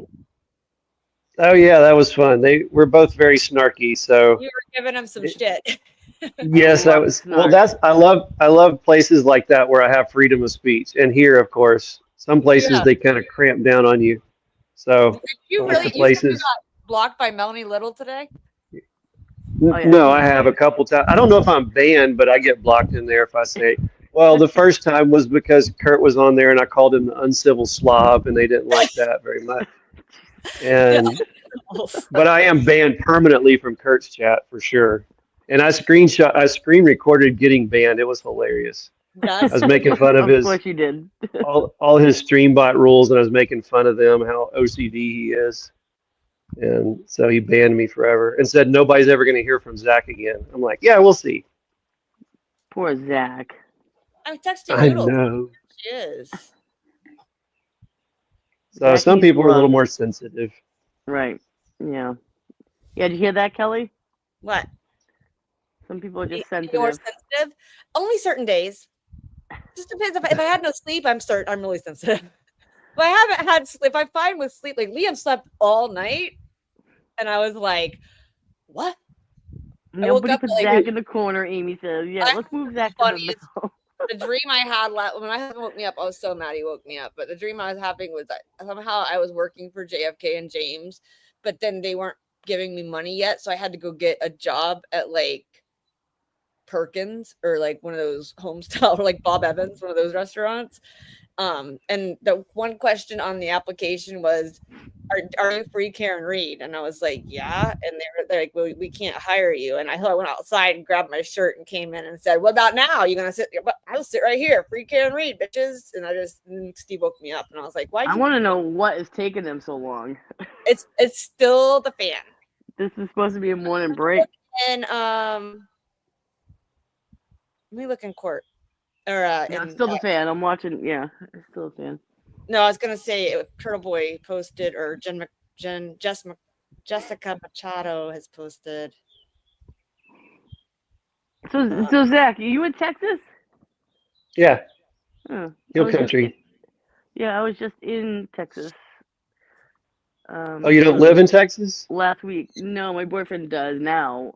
Oh yeah, that was fun. They were both very snarky. So You were giving him some shit. yes, I I love was. Well, snark. that's I love places like that where I have freedom of speech. And here, of course, some places Yeah. they kind of cramp down on you. So You I like really, the you said you places. got blocked by Melanie Little today? Oh yeah, No, she's I have a couple times. I don't know if I'm banned, but I get blocked in there if I say. Well, the first time was because Kurt was on there and I called him the uncivil slob, and they didn't like that very much. And but I am banned permanently from Kurt's chat for sure. And I screen recorded getting banned. It was hilarious. I That's was making fun of Of his course you did. all his Streambot rules, and I was making fun of them how OCD he is. And so he banned me forever and said nobody's ever going to hear from Zach again. I'm like, yeah, we'll see. Poor Zach. I'm texting I Noodles. know. She is. So Zach some needs people are a little love. more sensitive. Right. Yeah. Yeah, did you hear that, Kelly? What? Some people are just Any more sensitive. sensitive? Only certain days. Just depends. If I had no sleep, I'm really sensitive. If I haven't had sleep, if I'm fine with sleep, like Liam slept all night, and I was like, "What?" Nobody up put like- Zach in the corner, Amy says. Yeah, I'm let's move Zach to the funniest- middle. The dream I had when my husband woke me up, I was so mad he woke me up. But the dream I was having was that somehow I was working for JFK and James, but then they weren't giving me money yet, so I had to go get a job at like Perkins or like one of those home style or like Bob Evans, one of those restaurants. And the one question on the application was, are you free Karen Reed? And I was like, yeah. And they're like, well, we can't hire you. And I went outside and grabbed my shirt and came in and said, what about now? You're gonna sit? I'll sit right here, free Karen Reed, bitches. And Steve woke me up, and I was like, why? I want to know what is taking them so long. It's still the fan. This is supposed to be a morning break. And let me look in court. Or Yeah, it's still the fan. I'm watching. Yeah, it's still a fan. no, I was gonna say Turtle Boy posted, or Jessica Machado has posted. So Zach, are you in Texas? Yeah, Oh, hill country. Yeah, I was just in Texas. Oh, you don't live in Texas? Last week. No, my boyfriend does now.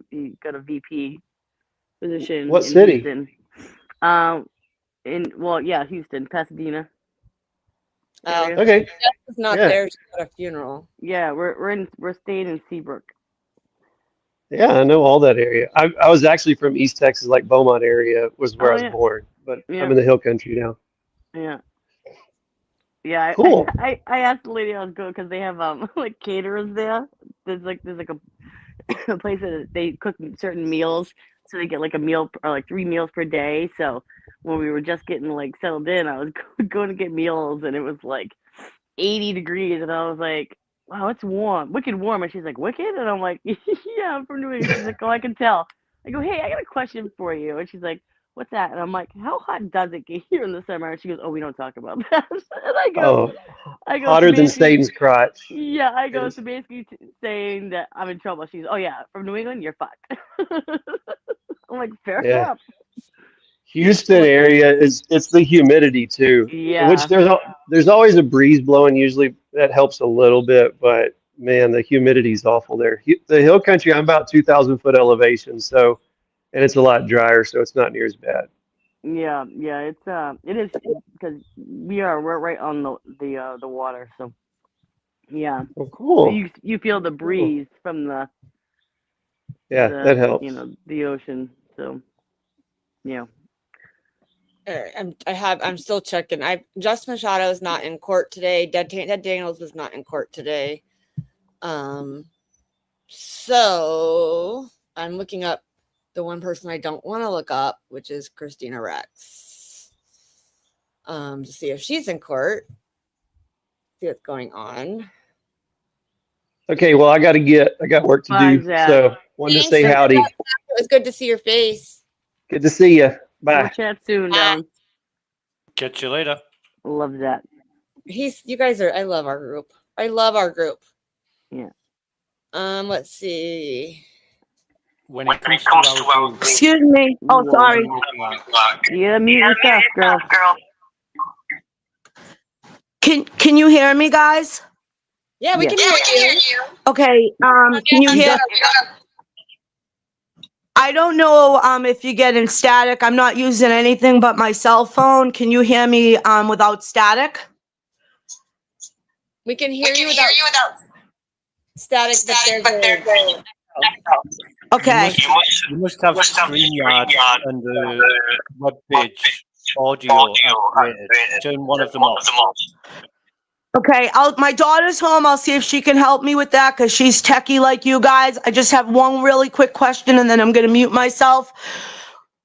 He got a VP position What in city? Houston. Houston, Pasadena. Area. Okay. Jessica's not Yeah. there. She's at a funeral. Yeah, we're staying in Seabrook. Yeah, I know all that area. I was actually from East Texas, like Beaumont area was where I was born, but Yeah. I'm in the hill country now. Yeah. Yeah, Cool. I asked the lady I was going because they have like caterers there. There's like a place that they cook certain meals, so they get like a meal or like 3 meals per day. So when we were just getting like settled in, I was going to get meals, and it was like 80 degrees, and I was like, "Wow, it's warm, wicked warm." And she's like, "Wicked?" And I'm like, "Yeah, I'm from New England." She's like, "Oh, I can tell." I go, "Hey, I got a question for you," and she's like, what's that? And I'm like, how hot does it get here in the summer? And she goes, oh, we don't talk about that. And Oh, I go, so hotter than basically, Satan's crotch. yeah, I go, Yes. so basically saying that I'm in trouble. She's, oh yeah, from New England, you're fucked. I'm like, fair Yeah. enough. Houston area it's the humidity too, which Yeah, there's always a breeze blowing. Usually that helps a little bit, but man, the humidity's awful there. The hill country, I'm about 2,000 foot elevation, so and it's a lot drier, so it's not near as bad. yeah, yeah. It is because we're right on the water, so yeah. Well, cool. You feel the Cool. breeze from Yeah, that helps. the ocean. So yeah. All right, I'm still checking. Justin Machado is not in court today. Dead Daniels was not in court today. So I'm looking up the one person I don't want to look up, which is Christina Rex. To see if she's in court. See what's going on. Okay, well, I got work to Bye, do, Zach. so wanted to Thanks, say Zach. howdy. It was good to see your face. Good to see you. We'll Bye. chat soon, Bye. Down. Catch you later. Love that. You guys are. I love our group. I love our group. Yeah. Let's see. When it comes to our group, Excuse me. Oh, Whoa. sorry. Yeah, mute yourself, girl. Can you hear me, guys? Yeah, we Yes. can hear you. Okay. Can you hear? I don't know if you're getting static. I'm not using anything but my cell phone. Can you hear me without static? We can hear you without static, but there's a Okay. you must have StreamYard and the web page audio activated. Turn one of them off. Okay, my daughter's home. I'll see if she can help me with that because she's techie like you guys. I just have one really quick question and then I'm going to mute myself.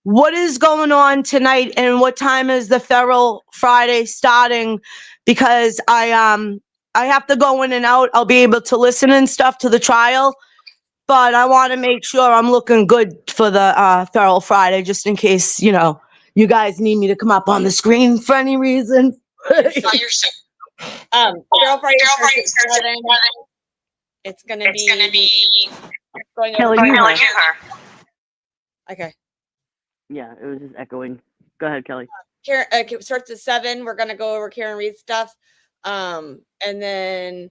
What is going on tonight and what time is the Feral Friday starting? Because I have to go in and out. I'll be able to listen and stuff to the trial, but I want to make sure I'm looking good for the Feral Friday just in case, you guys need me to come up on the screen for any reason. Feral Friday starts at 7. It's gonna be going over. Kelly, mute her. Okay. Yeah, it was just echoing. Go ahead, Kelly. Karen, starts at 7. We're gonna go over Karen Reed stuff, and then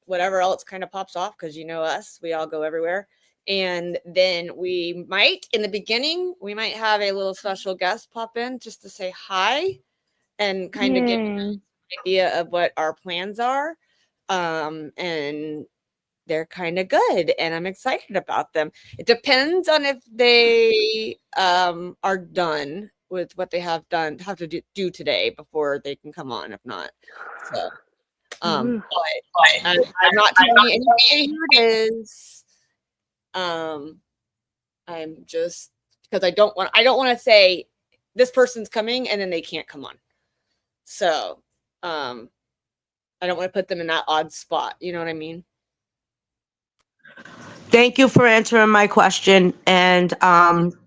whatever else kind of pops off because us, we all go everywhere. And then we might, in the beginning, have a little special guest pop in just to say hi and kind of give an idea of what our plans are. And they're kind of good and I'm excited about them. It depends on if they are done with what they have to do today before they can come on. If not, so but I'm not telling anybody who it is. I'm just because I don't want to say this person's coming and then they can't come on. So I don't want to put them in that odd spot. You know what I mean? Thank you for answering my question. And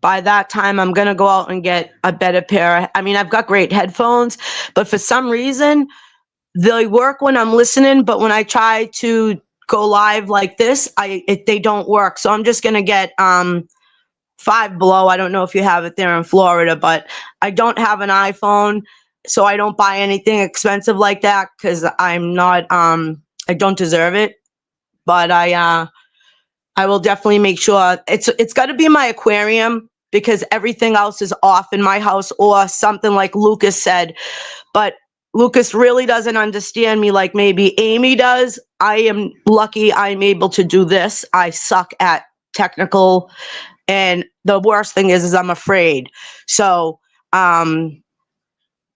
by that time, I'm going to go out and get a better pair. I've got great headphones, but for some reason, they work when I'm listening. But when I try to go live like this, they don't work. So I'm just going to get Five Below. I don't know if you have it there in Florida, but I don't have an iPhone. So I don't buy anything expensive like that because I'm not, I don't deserve it. But I will definitely make sure it's got to be my aquarium because everything else is off in my house or something like Lucas said. But Lucas really doesn't understand me like maybe Amy does. I am lucky I'm able to do this. I suck at technical. And the worst thing is I'm afraid. So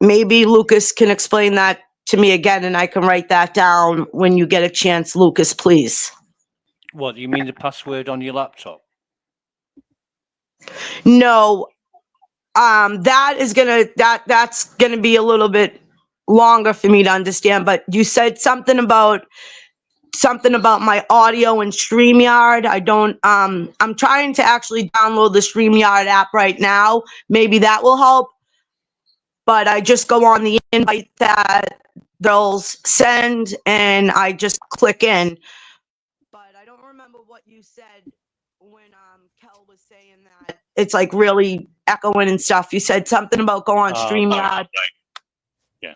maybe Lucas can explain that to me again and I can write that down when you get a chance, Lucas, please. What, you mean the password on your laptop? No, that's gonna be a little bit longer for me to understand. But you said something about something about my audio and StreamYard. I don't, I'm trying to actually download the StreamYard app right now. Maybe that will help. But I just go on the invite that they'll send and I just click in. But I don't remember what you said when Kel was saying that it's like really echoing and stuff. You said something about go on StreamYard. Yeah.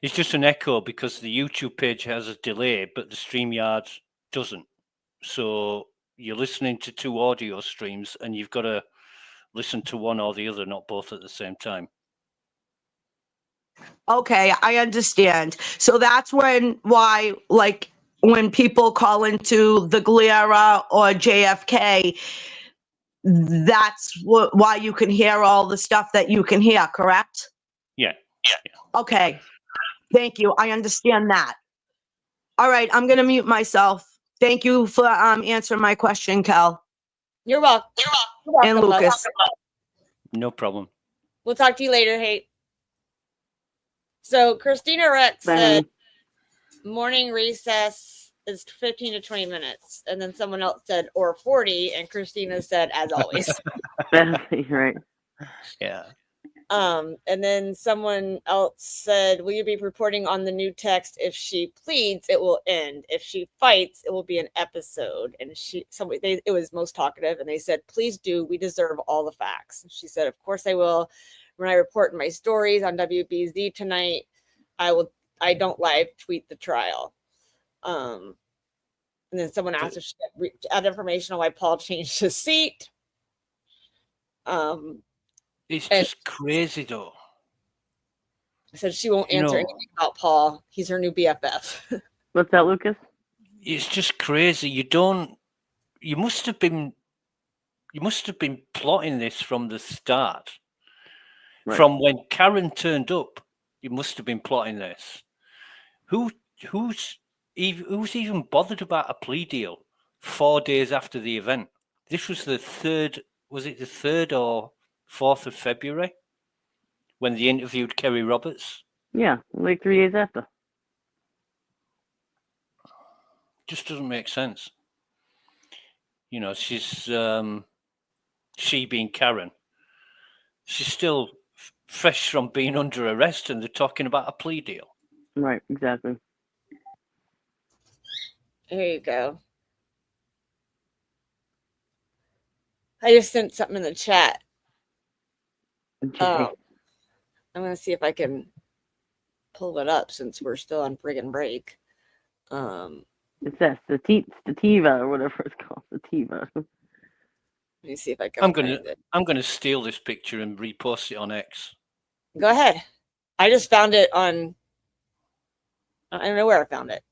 It's just an echo because the YouTube page has a delay, but the StreamYard doesn't. So you're listening to two audio streams and you've got to listen to one or the other, not both at the same time. Okay, I understand. So that's why, like, when people call into the Galera or JFK, that's why you can hear all the stuff that you can hear, correct? Yeah. Okay, thank you. I understand that. All right, I'm gonna mute myself. Thank you for answering my question, Kel You're welcome. and Love. Lucas. No problem. We'll talk to you later, Hate. So Christina Rex Bye, said honey. morning recess is 15 to 20 minutes. And then someone else said, or 40. And Christina said, as always. Right. Yeah. And then someone else said, will you be reporting on the new text? If she pleads, it will end. If she fights, it will be an episode. And it was most talkative. And they said, please do. We deserve all the facts. She said, of course I will. When I report in my stories on WBZ tonight, I don't live tweet the trial. And then someone asked if she had information on why Paul changed his seat. It's just crazy, though. Said she won't answer anything about Paul. He's her new BFF. What's that, Lucas? It's just crazy. You must have been plotting this from the start. Right. From when Karen turned up, you must have been plotting this. Who's even bothered about a plea deal 4 days after the event? This was the 3rd, was it the 3rd or 4th of February when they interviewed Kerry Roberts? Yeah, like 3 days after. Just doesn't make sense. You know, she's she being Karen, she's still fresh from being under arrest, and they're talking about a plea deal. Right, exactly. Here you go. I just sent something in the chat. I'm going to see if I can pull it up since we're still on friggin' break. It's that sativa or whatever it's called, sativa. Let me see if I can I'm find it. gonna steal this picture and repost it on X. Go ahead. I just found it on. I don't know where I found it.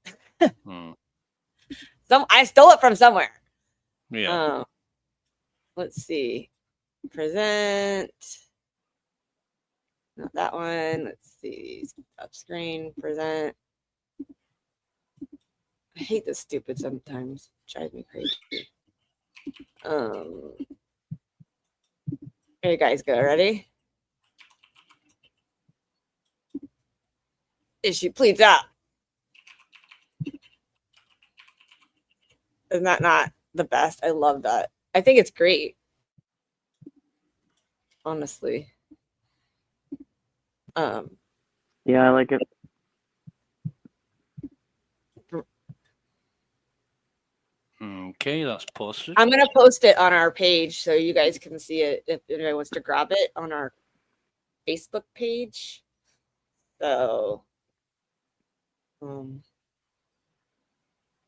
I stole it from somewhere. Yeah. Let's see. Present. Not that one. Let's see. Up screen. Present. I hate this stupid sometimes. It drives me crazy. Here you guys go. Ready? If she pleads out. Isn't that not the best? I love that. I think it's great. Honestly. Yeah, I like it. Okay, that's posted. I'm gonna post it on our page so you guys can see it if anybody wants to grab it on our Facebook page. So let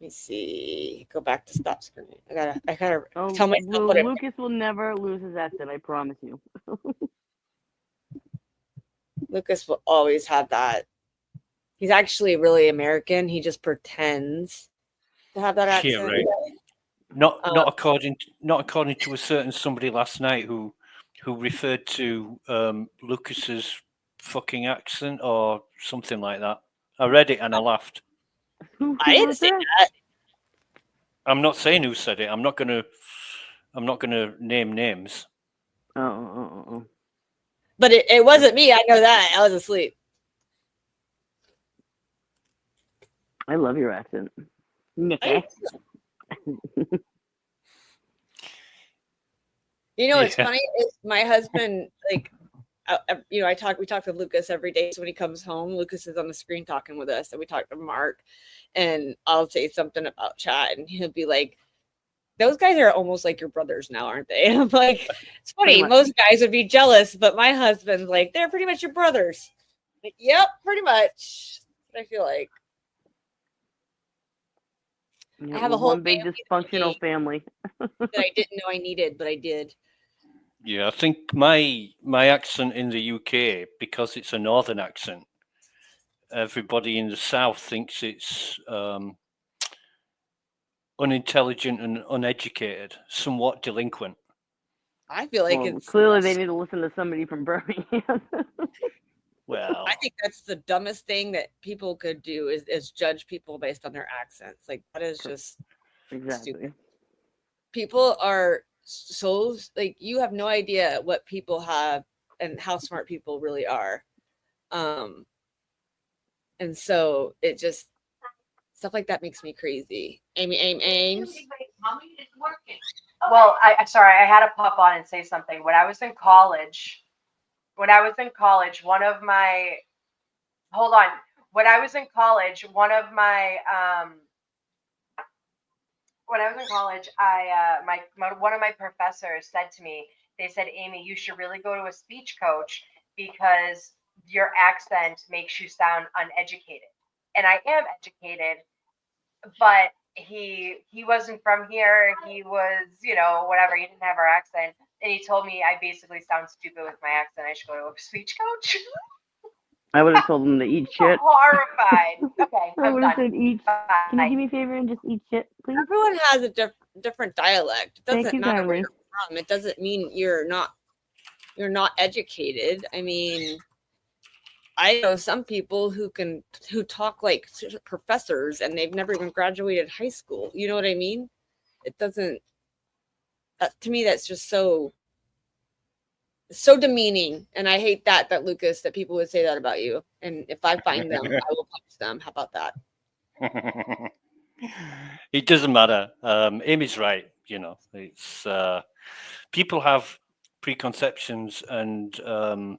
me see. Go back to stop screen. I gotta tell myself what Lucas will never lose his accent, I promise you. Lucas will always have that. He's actually really American. He just pretends to have that accent. Yeah, right. Not according to a certain somebody last night who referred to Lucas's fucking accent or something like that. I read it and I laughed. I didn't say that. I'm not saying who said it. I'm not gonna name names. Oh. But it wasn't me. I know that. I was asleep. I love your accent. Okay. You know, it's Yeah. funny. It's my husband, like, we talk to Lucas every day. So when he comes home, Lucas is on the screen talking with us, and we talk to Mark, and I'll say something about chat, and he'll be like, "Those guys are almost like your brothers now, aren't they?" And I'm like, "It's funny. Most guys would be jealous, but my husband's like, they're pretty much your brothers." Like, yep, pretty much. I feel like Yeah, I have we're a whole one big dysfunctional family. that I didn't know I needed, but I did. Yeah, I think my accent in the UK, because it's a northern accent, everybody in the south thinks it's unintelligent and uneducated, somewhat delinquent. I feel like Well, it's. clearly they need to listen to somebody from Birmingham. Well, I think that's the dumbest thing that people could do is judge people based on their accents. Like that is just exactly. stupid. People are so like you have no idea what people have and how smart people really are. And so it just stuff like that makes me crazy. Ames. Well, I'm sorry, I had to pop on and say something. When I was in college, one of my hold on. When I was in college, one of my professors said to me, they said, Amy, you should really go to a speech coach because your accent makes you sound uneducated. And I am educated, but he wasn't from here. He was, whatever. He didn't have our accent. And he told me I basically sound stupid with my accent. I should go to a speech coach. I would have told them to eat shit. Horrified. Okay, I I'm would have done. said eat. Can you do me a favor and just eat shit, please? Everyone has a different dialect. It Thank doesn't you matter where kindly. you're from. It doesn't mean you're not educated. I mean, I know some people who talk like professors and they've never even graduated high school. You know what I mean? It doesn't. To me, that's just so demeaning, and I hate that Lucas, that people would say that about you. And if I find them, I will punch them. How about that? It doesn't matter. Amy's right. It's people have preconceptions and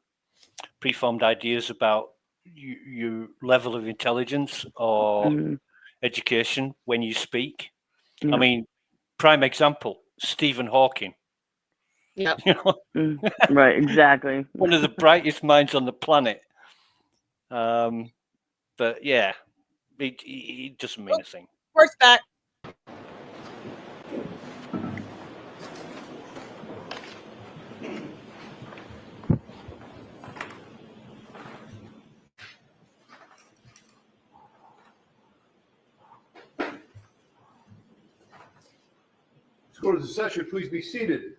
preformed ideas about your level of intelligence or education when you speak. Yeah. I mean, prime example, Stephen Hawking. Yeah. Right, exactly. One of the brightest minds on the planet. But yeah, it doesn't mean a thing. Horseback. Let's go to the session. Please be seated.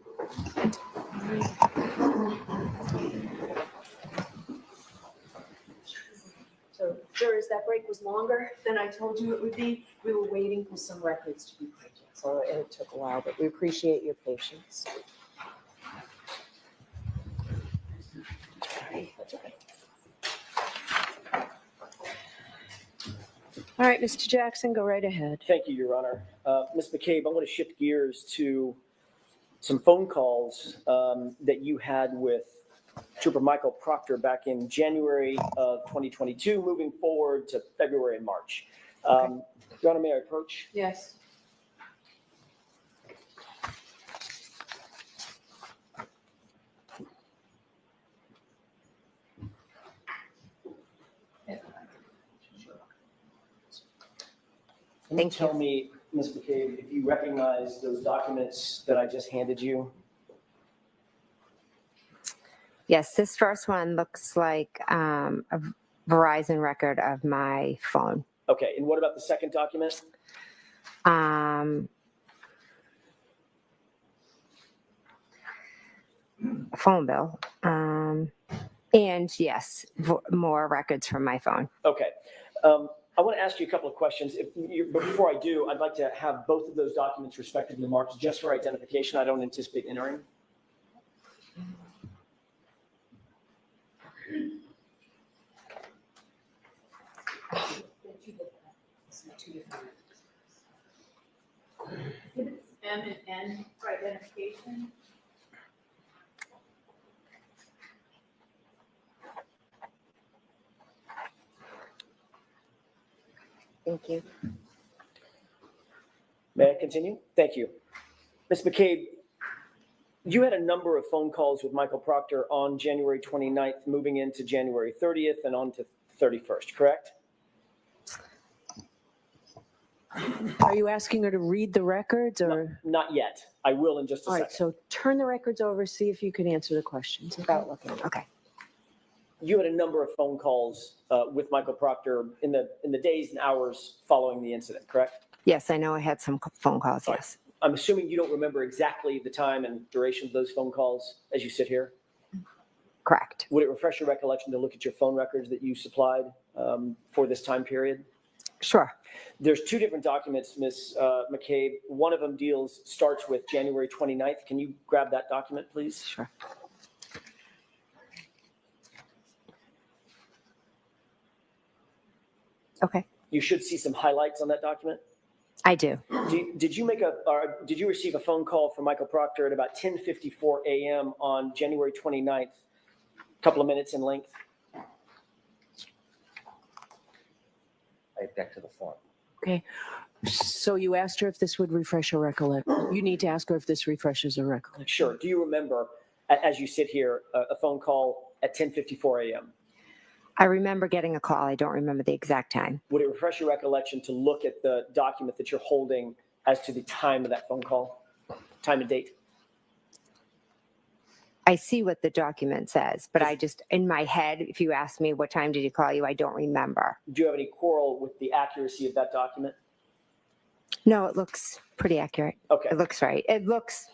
So, jurors, that break was longer than I told you it would be. We were waiting for some records to be printed, so it took a while, but we appreciate your patience. That's okay. All right, Mr. Jackson, go right ahead. Thank you, Your Honor. Ms. McCabe, I want to shift gears to some phone calls that you had with Trooper Michael Proctor back in January of 2022, moving forward to February and March. Your Honor, may I approach? Yes. Can you tell me, Ms. McCabe, if you recognize those documents that I just handed you? Yes, this first one looks like a Verizon record of my phone. Okay, and what about the second document? Phone bill. And yes, more records from my phone. Okay. I want to ask you a couple of questions. But before I do, I'd like to have both of those documents respectively marked just for identification. I don't anticipate entering. M and N for identification. Thank you. May I continue? Thank you. Ms. McCabe, you had a number of phone calls with Michael Proctor on January 29th, moving into January 30th and on to 31st, correct? Are you asking her to read the records or? Not yet. I will in just a All second. right, so turn the records over, see if you can answer the questions without looking. Okay. You had a number of phone calls with Michael Proctor in the days and hours following the incident, correct? Yes, I know I had some phone calls, All right. yes. I'm assuming you don't remember exactly the time and duration of those phone calls as you sit here? Correct. Would it refresh your recollection to look at your phone records that you supplied for this time period? Sure. There's two different documents, Ms. McCabe. One of them starts with January 29th. Can you grab that document, please? Sure. Okay. You should see some highlights on that document. I do. Did you receive a phone call from Michael Proctor at about 10:54 a.m. on January 29th, a couple of minutes in length? I object to the form. Okay, so you asked her if this would refresh her recollection. You need to ask her if this refreshes her recollection. Sure. Do you remember, as you sit here, a phone call at 10:54 a.m.? I remember getting a call. I don't remember the exact time. Would it refresh your recollection to look at the document that you're holding as to the time of that phone call, time and date? I see what the document says, but I just, in my head, if you ask me what time did he call you, I don't remember. Do you have any quarrel with the accuracy of that document? No, it looks pretty accurate. Okay. It looks right. It looks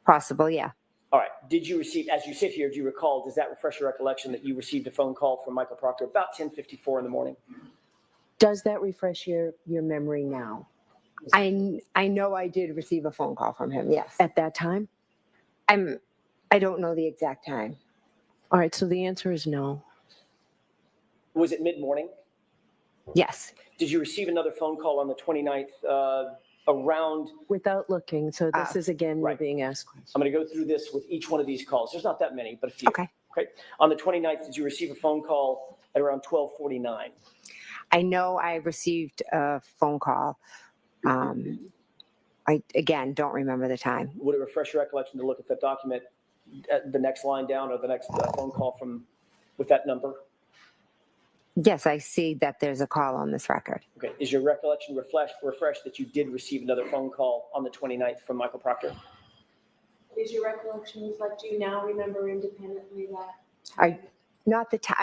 possible, yeah. All right. Did you receive, as you sit here, do you recall, does that refresh your recollection that you received a phone call from Michael Proctor about 10:54 in the morning? Does that refresh your memory now? I know I did receive a phone call from him, yes. At that time? I don't know the exact time. All right, so the answer is no. Was it mid-morning? Yes. Did you receive another phone call on the 29th around? Without looking, so this is again, you're right. being asked questions. I'm going to go through this with each one of these calls. There's not that many, but a few. Okay. Okay. On the 29th, did you receive a phone call at around 12:49? I know I received a phone call. I, again, don't remember the time. Would it refresh your recollection to look at that document, at the next line down or the next phone call with that number? Yes, I see that there's a call on this record. Okay. Is your recollection refreshed that you did receive another phone call on the 29th from Michael Proctor? Is your recollection reflect, do you now remember independently that? I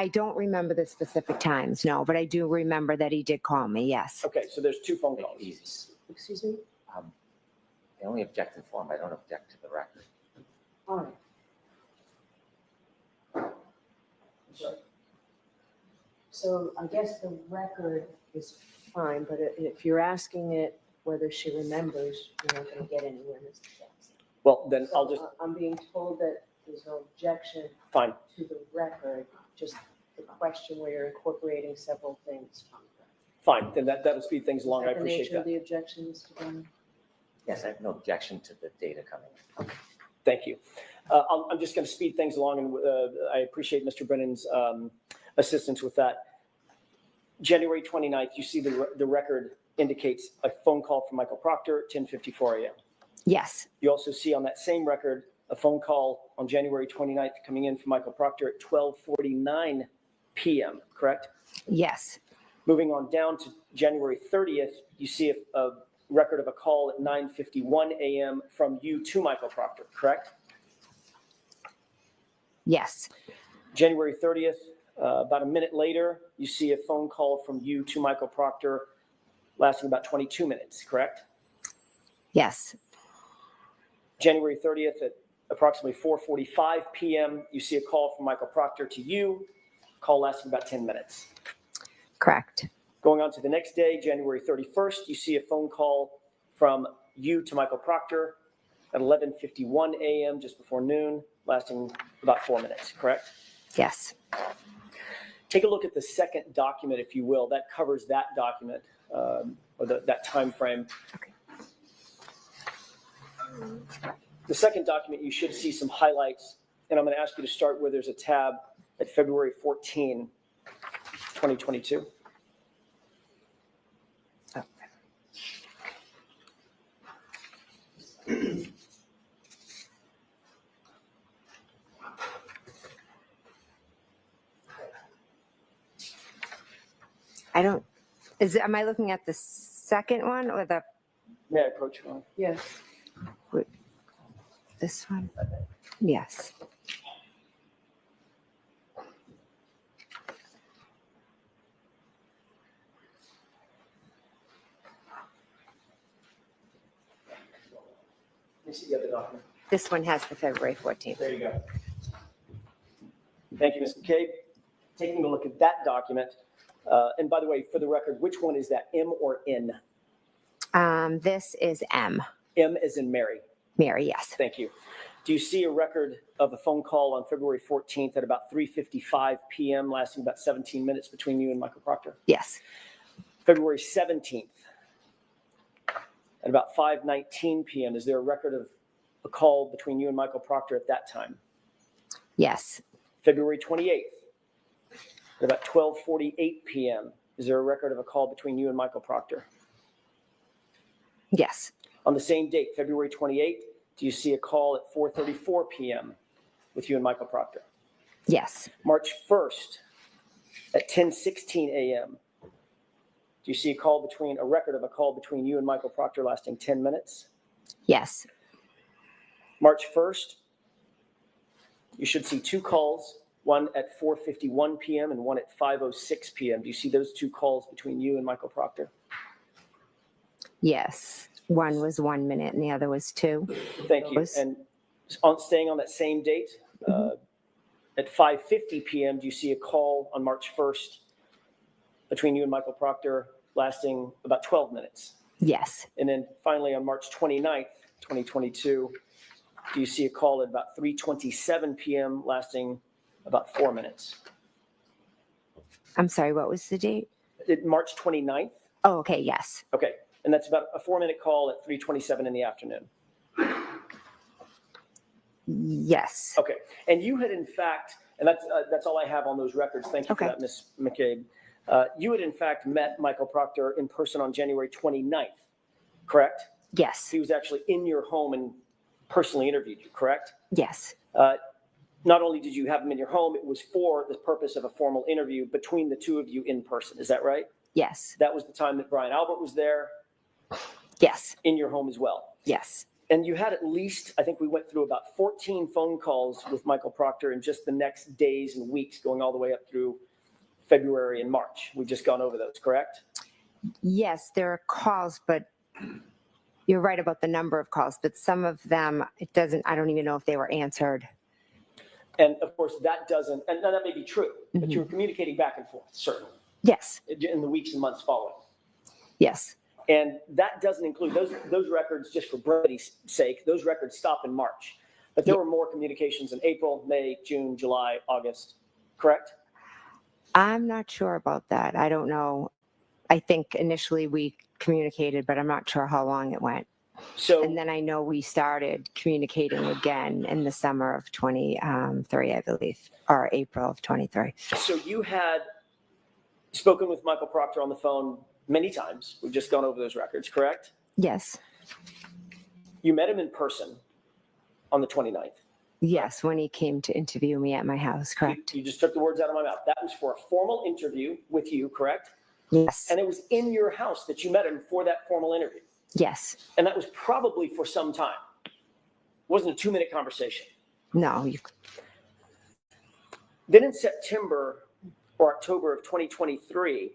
don't remember the specific times, no, but I do remember that he did call me, yes. Okay. So there's two phone calls. Easy. Excuse me? I only object to the form. I don't object to the record. All right. Sorry. So I guess the record is fine, but if you're asking it whether she remembers, you're not going to get anywhere, Mr. Jackson. Well, then I'll just, I'm being told that there's no objection fine. to the record, just the question where you're incorporating several things from the record. Fine. Then that'll speed things along. I appreciate Is that the that. nature of the objection, Mr. Brennan? Yes, I have no objection to the data coming in. Thank you. I'm just going to speed things along, and I appreciate Mr. Brennan's assistance with that. January 29th, you see the record indicates a phone call from Michael Proctor at 10:54 a.m. Yes, You also see on that same record a phone call on January 29th coming in from Michael Proctor at 12:49 p.m., correct? yes, Moving on down to January 30th, you see a record of a call at 9:51 a.m. from you to Michael Proctor, correct? yes, January 30th, about a minute later, you see a phone call from you to Michael Proctor lasting about 22 minutes, correct? yes, January 30th at approximately 4:45 p.m., you see a call from Michael Proctor to you, call lasting about 10 minutes. correct. Going on to the next day, January 31st, you see a phone call from you to Michael Proctor at 11:51 a.m., just before noon, lasting about 4 minutes, correct? Yes. Take a look at the second document, if you will. That covers that document or that time frame. Okay. The second document, you should see some highlights, and I'm going to ask you to start where there's a tab at February 14, 2022. Am I looking at the second one or the, May I approach you? Yes. this one? Yes. Let me see the other document. This one has the February 14th. There you go. Thank you, Ms. McCabe. Taking a look at that document, and by the way, for the record, which one is that, M or N? This is M. M as in Mary. Mary, yes. Thank you. Do you see a record of a phone call on February 14th at about 3:55 p.m. lasting about 17 minutes between you and Michael Proctor? Yes. February 17th at about 5:19 p.m. Is there a record of a call between you and Michael Proctor at that time? Yes. February 28th at about 12:48 p.m. Is there a record of a call between you and Michael Proctor? Yes. On the same date, February 28th, do you see a call at 4:34 p.m. with you and Michael Proctor? Yes. March 1st at 10:16 a.m. Do you see a record of a call between you and Michael Proctor lasting 10 minutes? Yes. March 1st, you should see two calls, one at 4:51 p.m. and one at 5:06 p.m. Do you see those two calls between you and Michael Proctor? Yes. One was 1 minute and the other was 2. Thank you. And staying on that same date, at 5:50 p.m., do you see a call on March 1st between you and Michael Proctor lasting about 12 minutes? Yes. And then finally on March 29th, 2022, do you see a call at about 3:27 p.m. lasting about 4 minutes? I'm sorry, what was the date? March 29th? Oh, okay, yes. Okay. And that's about a 4-minute call at 3:27 in the afternoon. Yes. Okay. And you had in fact, and that's all I have on those records. Thank you for that, Ms. McCabe. You had in fact met Michael Proctor in person on January 29th, correct? Yes. He was actually in your home and personally interviewed you, correct? Yes. Not only did you have him in your home, it was for the purpose of a formal interview between the two of you in person. Is that right? Yes. That was the time that Brian Albert was there. Yes. In your home as well. Yes. And you had at least, I think we went through about 14 phone calls with Michael Proctor in just the next days and weeks, going all the way up through February and March. We've just gone over those, correct? Yes, there are calls, but you're right about the number of calls, but some of them, I don't even know if they were answered. And of course, that doesn't, and that may be true, but you were communicating back and forth, certainly. Yes. In the weeks and months following. Yes. And that doesn't include those records, just for brevity's sake, those records stop in March. But there were more communications in April, May, June, July, August, correct? I'm not sure about that. I don't know. I think initially we communicated, but I'm not sure how long it went. And then I know we started communicating again in the summer of 23, I believe, or April of 23. So you had spoken with Michael Proctor on the phone many times. We've just gone over those records, correct? Yes. You met him in person on the 29th. Yes, when he came to interview me at my house, correct? You just took the words out of my mouth. That was for a formal interview with you, correct? Yes. And it was in your house that you met him for that formal interview. Yes. And that was probably for some time. It wasn't a 2-minute conversation. No. Then in September or October of 2023,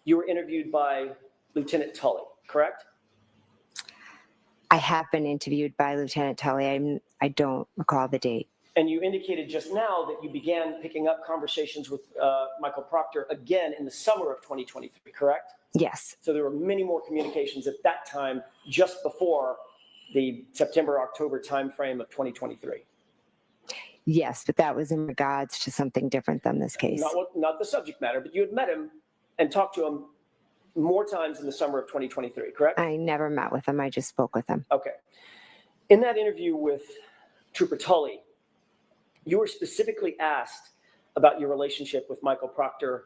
you were interviewed by Lieutenant Tully, correct? I have been interviewed by Lieutenant Tully. I don't recall the date. And you indicated just now that you began picking up conversations with Michael Proctor again in the summer of 2023, correct? Yes. So there were many more communications at that time, just before the September-October timeframe of 2023. Yes, but that was in regards to something different than this case. Not the subject matter, but you had met him and talked to him more times in the summer of 2023, correct? I never met with him. I just spoke with him. Okay. In that interview with Trooper Tully, you were specifically asked about your relationship with Michael Proctor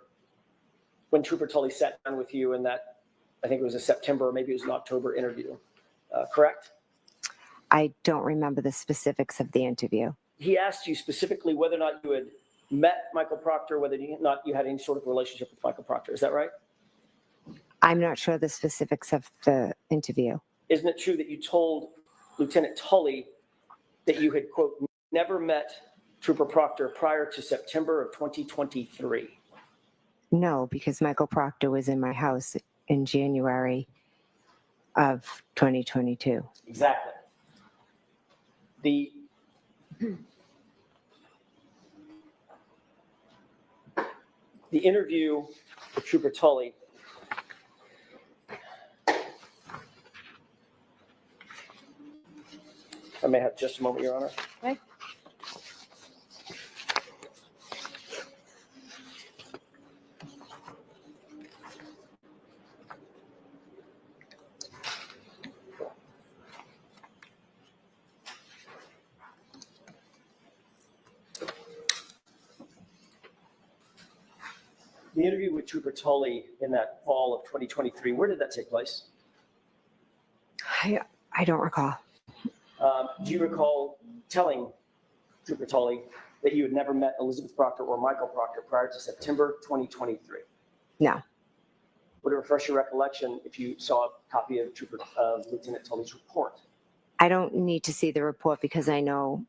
when Trooper Tully sat down with you in that, I think it was a September or maybe it was an October interview, correct? I don't remember the specifics of the interview. He asked you specifically whether or not you had met Michael Proctor, whether you had any sort of relationship with Michael Proctor. Is that right? I'm not sure the specifics of the interview. Isn't it true that you told Lieutenant Tully that you had, quote, never met Trooper Proctor prior to September of 2023? No, because Michael Proctor was in my house in January of 2022. Exactly. The interview with Trooper Tully, I may have just a moment, Your Honor. Okay. The interview with Trooper Tully in that fall of 2023, where did that take place? I don't recall. Do you recall telling Trooper Tully that you had never met Elizabeth Proctor or Michael Proctor prior to September 2023? No. Would it refresh your recollection if you saw a copy of Lieutenant Tully's report? I don't need to see the report because I know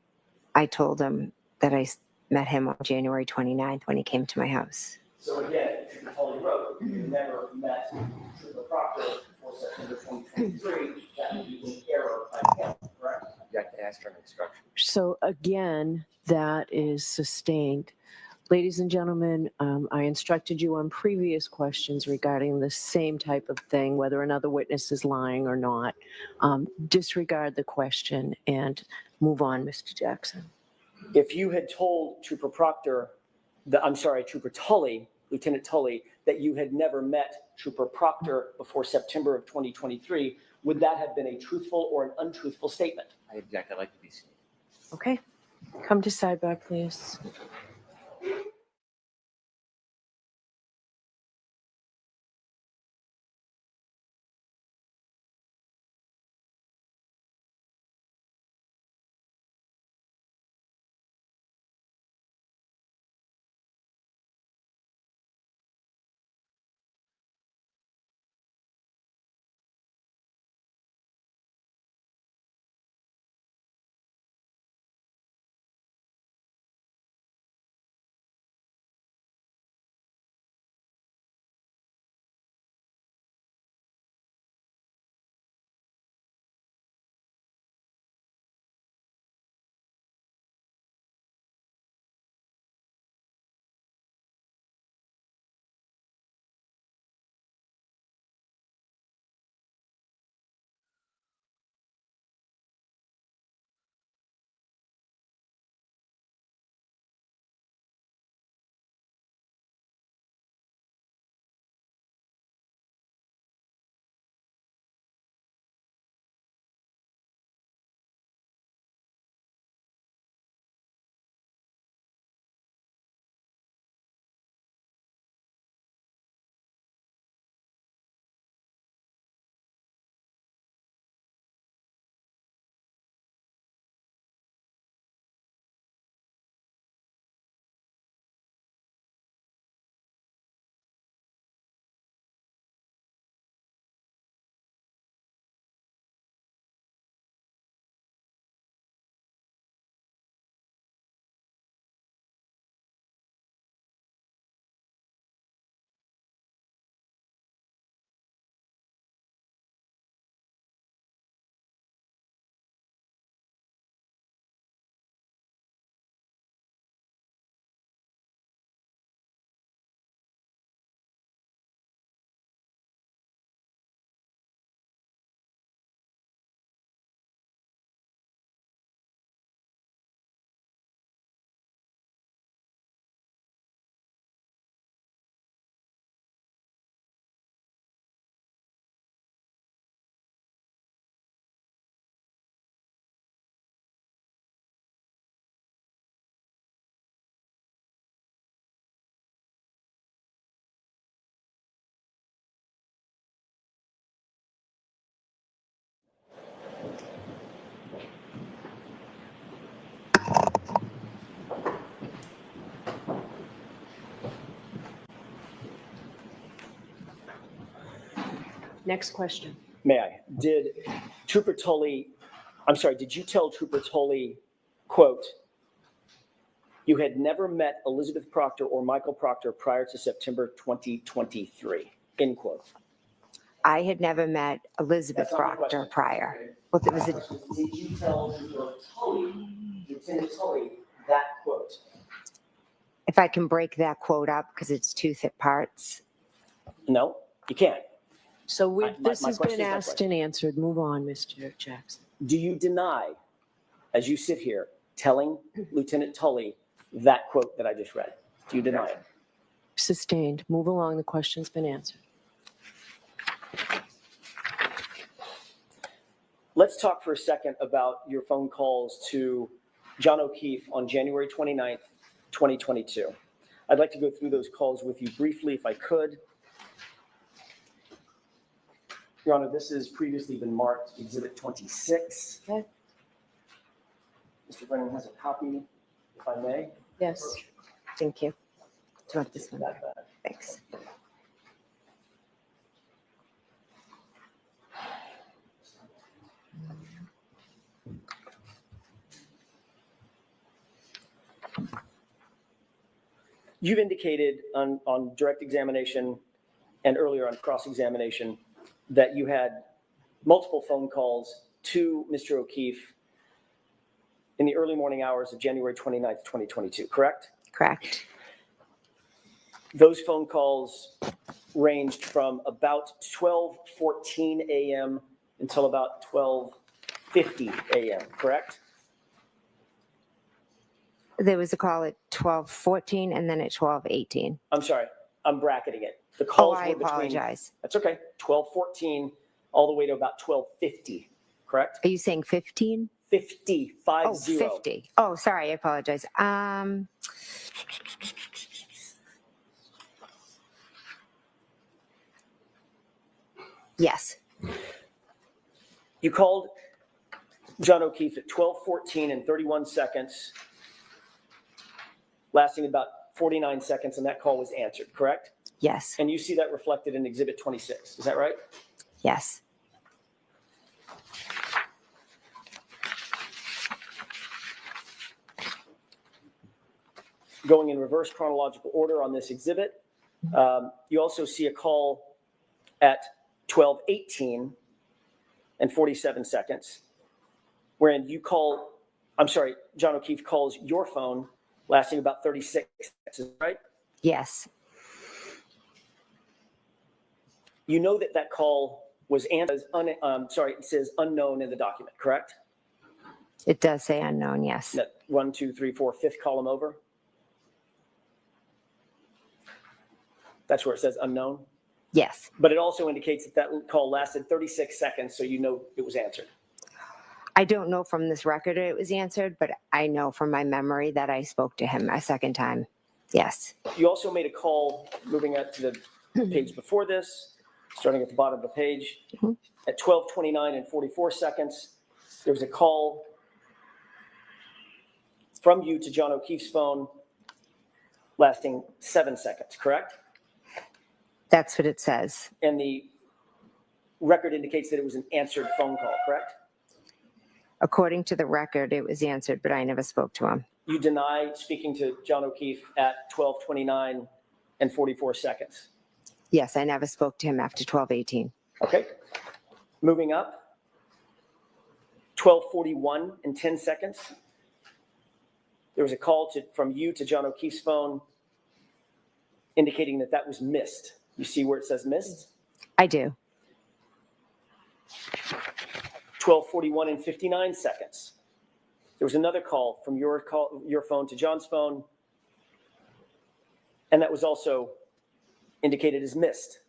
I told him that I met him on January 29th when he came to my house. So again, Trooper Tully wrote, you never met Trooper Proctor before September 2023. That would be an error by him, correct? Object to ask for an instruction. So again, that is sustained. Ladies and gentlemen, I instructed you on previous questions regarding the same type of thing, whether another witness is lying or not. Disregard the question and move on, Mr. Jackson. If you had told Trooper Tully, Lieutenant Tully, that you had never met Trooper Proctor before September of 2023, would that have been a truthful or an untruthful statement? I object. I'd like to be seen. Okay, come to sidebar, please. Next question. May I? Did you tell Trooper Tully, quote, you had never met Elizabeth Proctor or Michael Proctor prior to September 2023, end quote? I had never met Elizabeth That's not my Proctor question. prior. Well, there was a, Did you tell Trooper Tully, Lieutenant Tully, that quote? if I can break that quote up because it's two thick parts. No, you can't. So this my has question been is my asked question. and answered. Move on, Mr. Jackson. Do you deny, as you sit here, telling Lieutenant Tully that quote that I just read? Do you deny it? Sustained. Move along. The question's been answered. Let's talk for a second about your phone calls to John O'Keefe on January 29th, 2022. I'd like to go through those calls with you briefly if I could. Your Honor, this has previously been marked Exhibit 26. Okay. Mr. Brennan has a copy, if I may. Yes. Thank you. Do you want this one? Thanks. You've indicated on direct examination and earlier on cross-examination that you had multiple phone calls to Mr. O'Keefe in the early morning hours of January 29th, 2022, correct? Correct. Those phone calls ranged from about 12:14 a.m. until about 12:50 a.m., correct? There was a call at 12:14 and then at 12:18. I'm sorry, I'm bracketing it. The Oh, calls I were between, apologize. that's okay, 12:14 all the way to about 12:50, correct? Are you saying 15? 50, Oh, 50. Oh, sorry, I apologize. Yes. You called John O'Keefe at 12:14 and 31 seconds, lasting about 49 seconds, and that call was answered, correct? Yes. And you see that reflected in Exhibit 26, is that right? Yes. Going in reverse chronological order on this exhibit, you also see a call at 12:18 and 47 seconds, wherein John O'Keefe calls your phone lasting about 36 seconds, right? Yes. You know that call was answered, it says unknown in the document, correct? It does say unknown, yes. That 1, 2, 3, 4, fifth column over. That's where it says unknown. Yes. But it also indicates that call lasted 36 seconds, so you know it was answered. I don't know from this record it was answered, but I know from my memory that I spoke to him a second time. Yes. You also made a call, moving up to the page before this, starting at the bottom of the page. At 12:29 and 44 seconds, there was a call from you to John O'Keefe's phone lasting 7 seconds, correct? That's what it says. And the record indicates that it was an answered phone call, correct? According to the record, it was answered, but I never spoke to him. You deny speaking to John O'Keefe at 12:29 and 44 seconds. Yes, I never spoke to him after 12:18. Okay. Moving up, 12:41 and 10 seconds. There was a call from you to John O'Keefe's phone indicating that was missed. You see where it says missed? I do. 12:41 and 59 seconds. There was another call from your phone to John's phone, and that was also indicated as missed.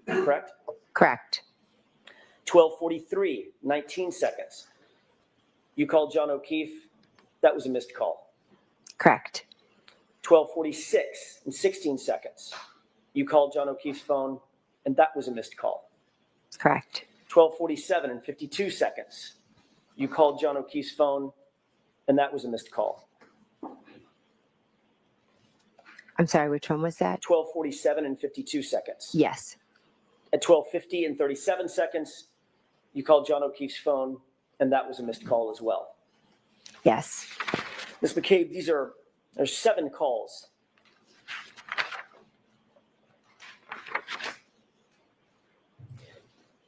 Correct? Correct. 12:43, 19 seconds. You called John O'Keefe. That was a missed call. Correct. 12:46 and 16 seconds. You called John O'Keefe's phone, and that was a missed call. Correct. 12:47 and 52 seconds. You called John O'Keefe's phone, and that was a missed call. I'm sorry, which one was that? 12:47 and 52 seconds. Yes. At 12:50 and 37 seconds, you called John O'Keefe's phone, and that was a missed call as well. Yes. Ms. McCabe, there's 7 calls.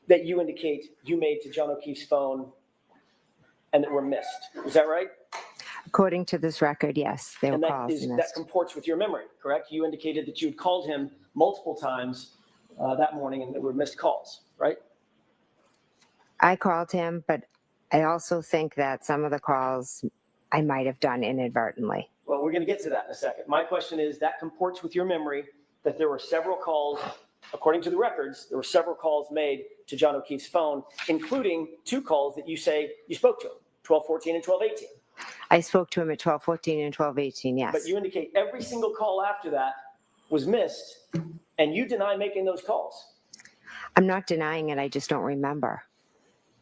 That you indicate you made to John O'Keefe's phone and that were missed. Is that right? According to this record, yes, they were And calls that missed. comports with your memory, correct? You indicated that you had called him multiple times that morning and there were missed calls, right? I called him, but I also think that some of the calls I might have done inadvertently. Well, we're going to get to that in a second. My question is that comports with your memory that there were several calls, according to the records, there were several calls made to John O'Keefe's phone, including 2 calls that you say you spoke to him, 12:14 and 12:18. I spoke to him at 12:14 and 12:18, yes. But you indicate every single call after that was missed, and you deny making those calls. I'm not denying it, I just don't remember.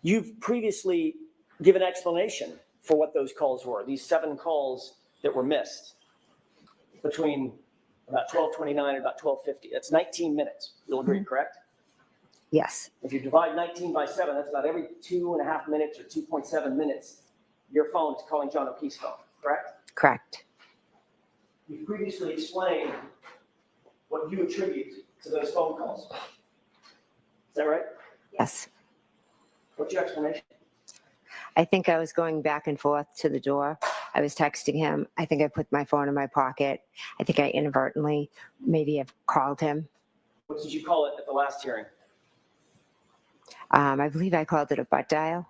You've previously given explanation for what those calls were, these 7 calls that were missed between about 12:29 and about 12:50. That's 19 minutes. You'll agree, correct? Yes. If you divide 19 by 7, that's about every 2.5 minutes or 2.7 minutes, your phone is calling John O'Keefe's phone, correct? Correct. You previously explained what you attribute to those phone calls. Is that right? Yes. What's your explanation? I think I was going back and forth to the door. I was texting him. I think I put my phone in my pocket. I think I inadvertently maybe have called him. What did you call it at the last hearing? I believe I called it a butt dial.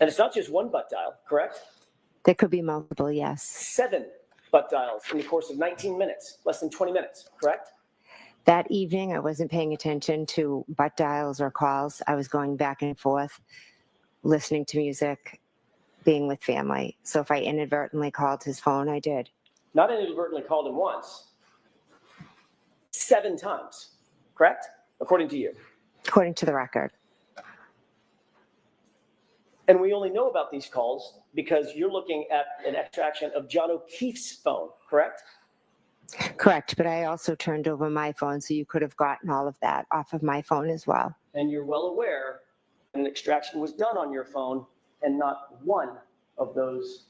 And it's not just one butt dial, correct? There could be multiple, yes. 7 butt dials in the course of 19 minutes, less than 20 minutes, correct? That evening, I wasn't paying attention to butt dials or calls. I was going back and forth, listening to music, being with family. So if I inadvertently called his phone, I did. Not inadvertently called him once, 7 times, correct? According to you. According to the record. And we only know about these calls because you're looking at an extraction of John O'Keefe's phone, correct? Correct, but I also turned over my phone, so you could have gotten all of that off of my phone as well. And you're well aware an extraction was done on your phone and not one of those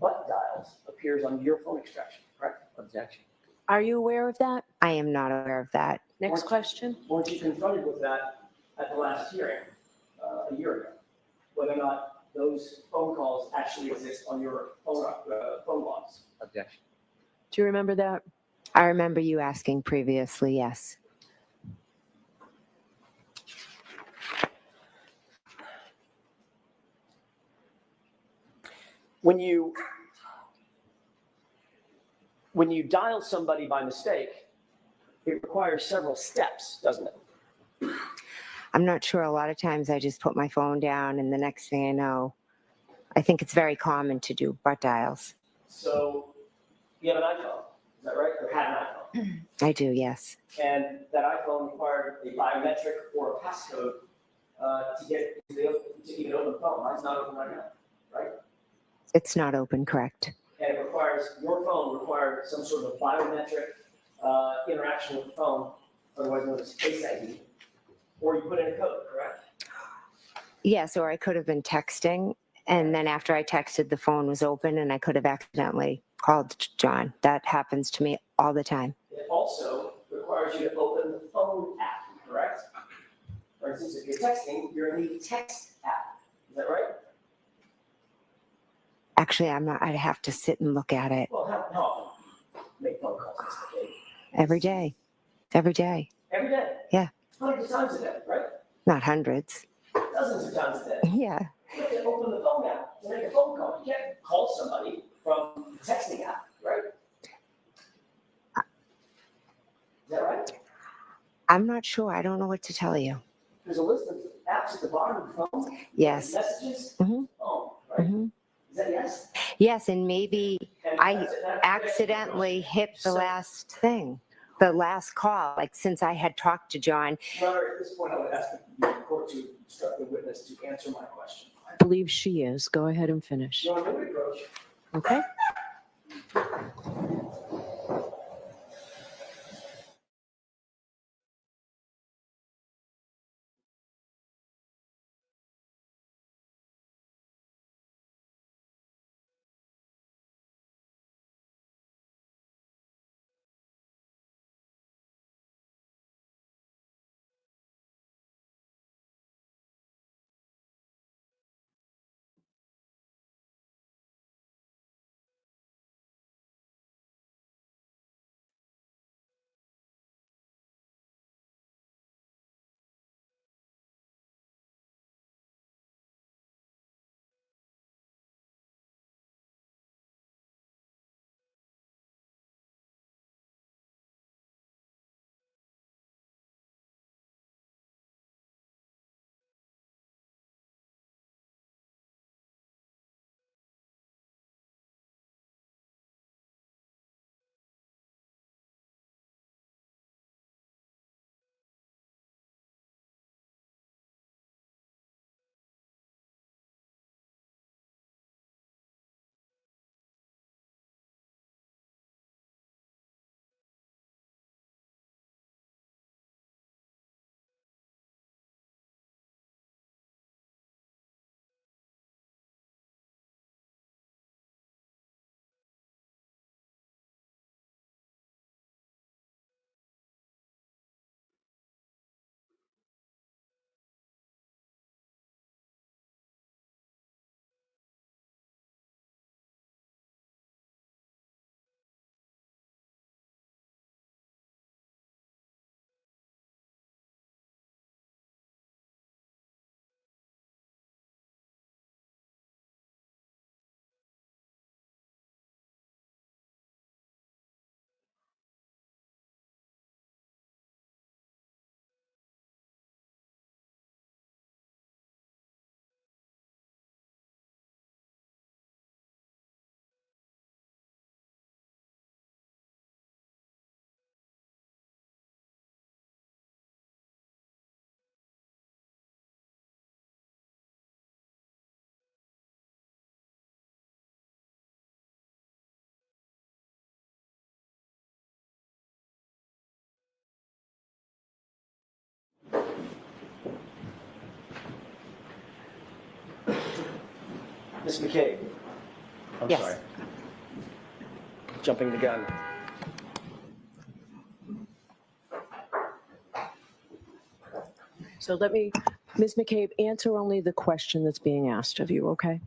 butt dials appears on your phone extraction, correct? Objection. Are you aware of that? I am not aware of that. Next question. Weren't you confronted with that at the last hearing a year ago? Whether or not those phone calls actually exist on your phone logs? Objection. Do you remember that? I remember you asking previously, yes. When you dial somebody by mistake, it requires several steps, doesn't it? I'm not sure. A lot of times I just put my phone down and the next thing I know, I think it's very common to do butt dials. So you have an iPhone, is that right? Or had an iPhone? I do, yes. And that iPhone required a biometric or a passcode to even open the phone. Mine's not open right now, right? It's not open, correct? And your phone required some sort of biometric interaction with the phone, otherwise known as Face ID, or you put in a code, correct? Yes, or I could have been texting, and then after I texted, the phone was open, and I could have accidentally called John. That happens to me all the time. It also requires you to open the phone app, correct? For instance, if you're texting, you're in the text app. Is that right? Actually, I'm not. I'd have to sit and look at it Well, how often make phone calls? Okay. every day. Every day. Every day? Yeah. Hundreds of times a day, right? Not hundreds. Dozens of times a day. Yeah. You have to open the phone app to make a phone call. You can't call somebody from the texting app, right? Is that right? I'm not sure. I don't know what to tell you. There's a list of apps at the bottom of the phone. Yes. Messages. Mhm. Phone, right? Mhm. Is that yes? Yes, and maybe And I that's it. accidentally hit the last thing, the last call. Like since I had talked to John, Your Honor, at this point, I would ask the court to instruct the witness to answer my question. I believe she is. Go ahead and finish. Your Honor, may we approach? Okay. Ms. McCabe? I'm Yes. sorry. Jumping the gun. So let me, Ms. McCabe, answer only the question that's being asked of you, okay?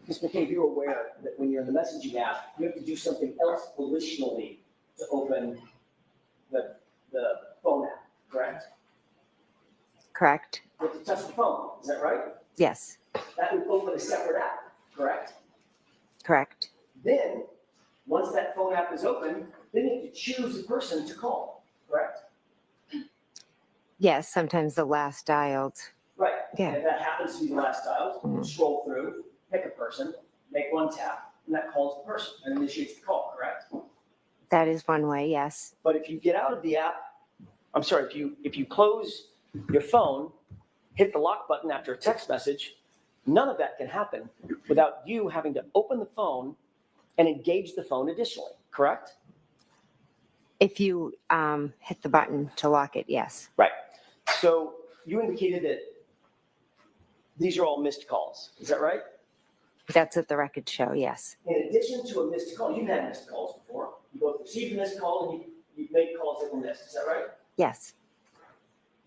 Ms. McCabe, you're aware that when you're in the messaging app, you have to do something else volitionally to open the phone app, correct? Correct. You have to touch the phone, is that right? Yes. That would open a separate app, correct? Correct. Then, once that phone app is open, then you have to choose the person to call, correct? Yes, sometimes the last dialed. Right. Yeah. And if that happens to be the last dial, scroll through, pick a person, make one tap, and that calls the person and initiates the call, correct? That is one way, yes. But if you get out of the app, I'm sorry, if you close your phone, hit the lock button after a text message, none of that can happen without you having to open the phone and engage the phone additionally, correct? If you hit the button to lock it, yes. Right. So you indicated that these are all missed calls, is that right? That's what the records show, yes. In addition to a missed call, you've had missed calls before. You both received a missed call and you've made calls that were missed, is that right? Yes.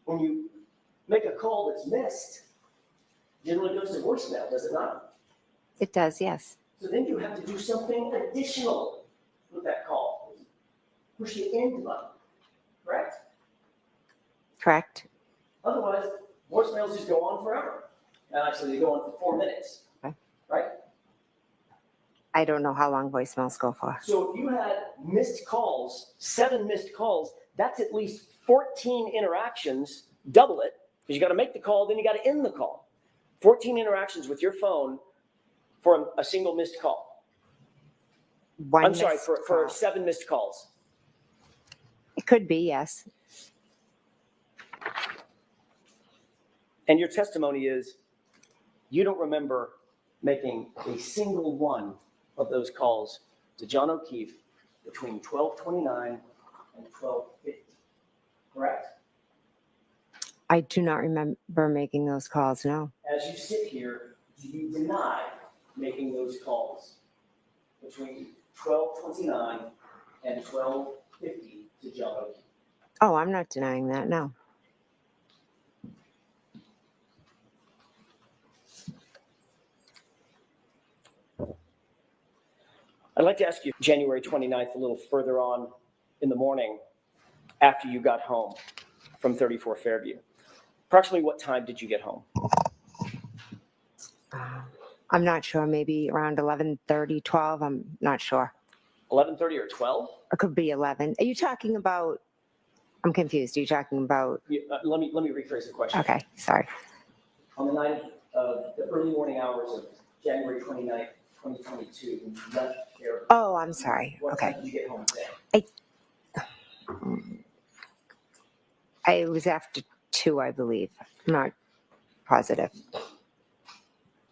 When you make a call that's missed, generally goes to voicemail, does it not? It does, yes. So then you have to do something additional with that call. Push the end button, correct? Correct. Otherwise, voicemails just go on forever. And actually, they go on for 4 minutes, Okay. right? I don't know how long voicemails go for. So if you had missed calls, 7 missed calls, that's at least 14 interactions, double it, because you got to make the call, then you got to end the call. 14 interactions with your phone for a single missed call. I'm sorry, for 7 missed calls. It could be, yes. And your testimony is you don't remember making a single one of those calls to John O'Keefe between 12:29 and 12:50, correct? I do not remember making those calls, no. As you sit here, do you deny making those calls between 12:29 and 12:50 to John O'Keefe? Oh, I'm not denying that, no. I'd like to ask you January 29th, a little further on in the morning after you got home from 34 Fairview. Approximately what time did you get home? I'm not sure, maybe around 11:30, 12, I'm not sure. 11:30 or 12? It could be 11. Are you talking about, I'm confused, are you talking about, Let me rephrase the question. okay, sorry. On the night of the early morning hours of January 29th, 2022, when you left Fairview, Oh, I'm sorry, what okay. time did you get home today? It was after 2, I believe. I'm not positive.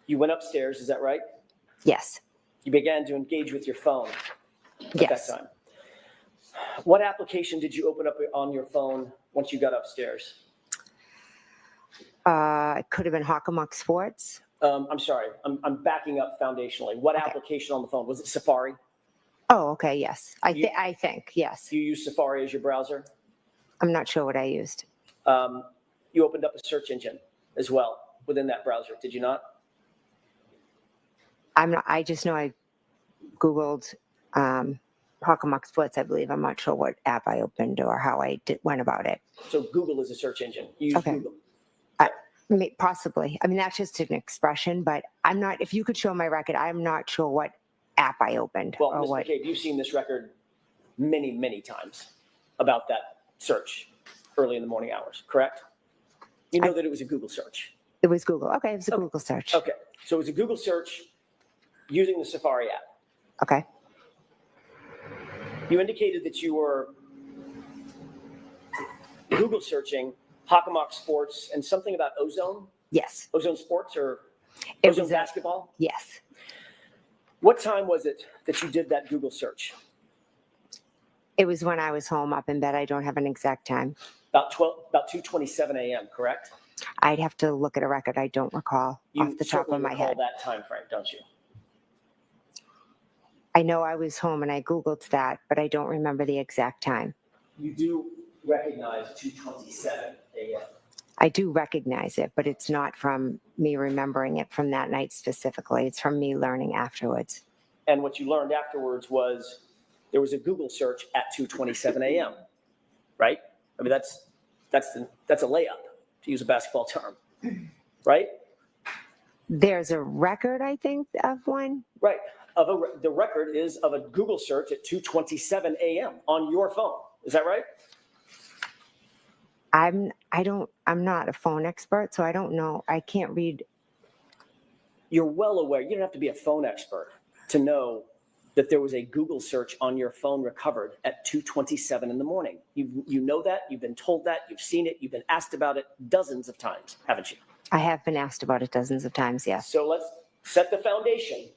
You went upstairs, is that right? Yes, You began to engage with your phone at yes. that time. What application did you open up on your phone once you got upstairs? It could have been Hockomock Sports. I'm sorry, I'm backing up foundationally. What application on the phone? Was it Safari? Oh, okay, yes. I think, yes. Do you use Safari as your browser? I'm not sure what I used. You opened up a search engine as well within that browser, did you not? I just know I Googled Hockomock Sports, I believe. I'm not sure what app I opened or how I went about it. So Google is a search engine. You use Google. Possibly. I mean, that's just an expression, but I'm not, if you could show my record, I'm not sure what app I opened Well, or Ms. what. McCabe, you've seen this record many, many times about that search early in the morning hours, correct? You know that it was a Google search. It was Google. Okay, it was a Google search. Okay, so it was a Google search using the Safari app. Okay. You indicated that you were Google searching Hockomock Sports and something about Ozone? Yes. Ozone Sports or It Ozone was Basketball? Yes. What time was it that you did that Google search? It was when I was home up in bed. I don't have an exact time. About 2:27 a.m., correct? I'd have to look at a record. I don't recall off the top of my head. You certainly recall that time frame, don't you? I know I was home and I Googled that, but I don't remember the exact time. You do recognize 2:27 a.m. I do recognize it, but it's not from me remembering it from that night specifically. It's from me learning afterwards. And what you learned afterwards was there was a Google search at 2:27 a.m., right? I mean, that's a layup, to use a basketball term, right? There's a record, I think, of one. Right. The record is of a Google search at 2:27 a.m. on your phone. Is that right? I'm not a phone expert, so I don't know. I can't read. You're well aware. You don't have to be a phone expert to know that there was a Google search on your phone recovered at 2:27 in the morning. You know that. You've been told that. You've seen it. You've been asked about it dozens of times, haven't you? I have been asked about it dozens of times, yes. So let's set the foundation.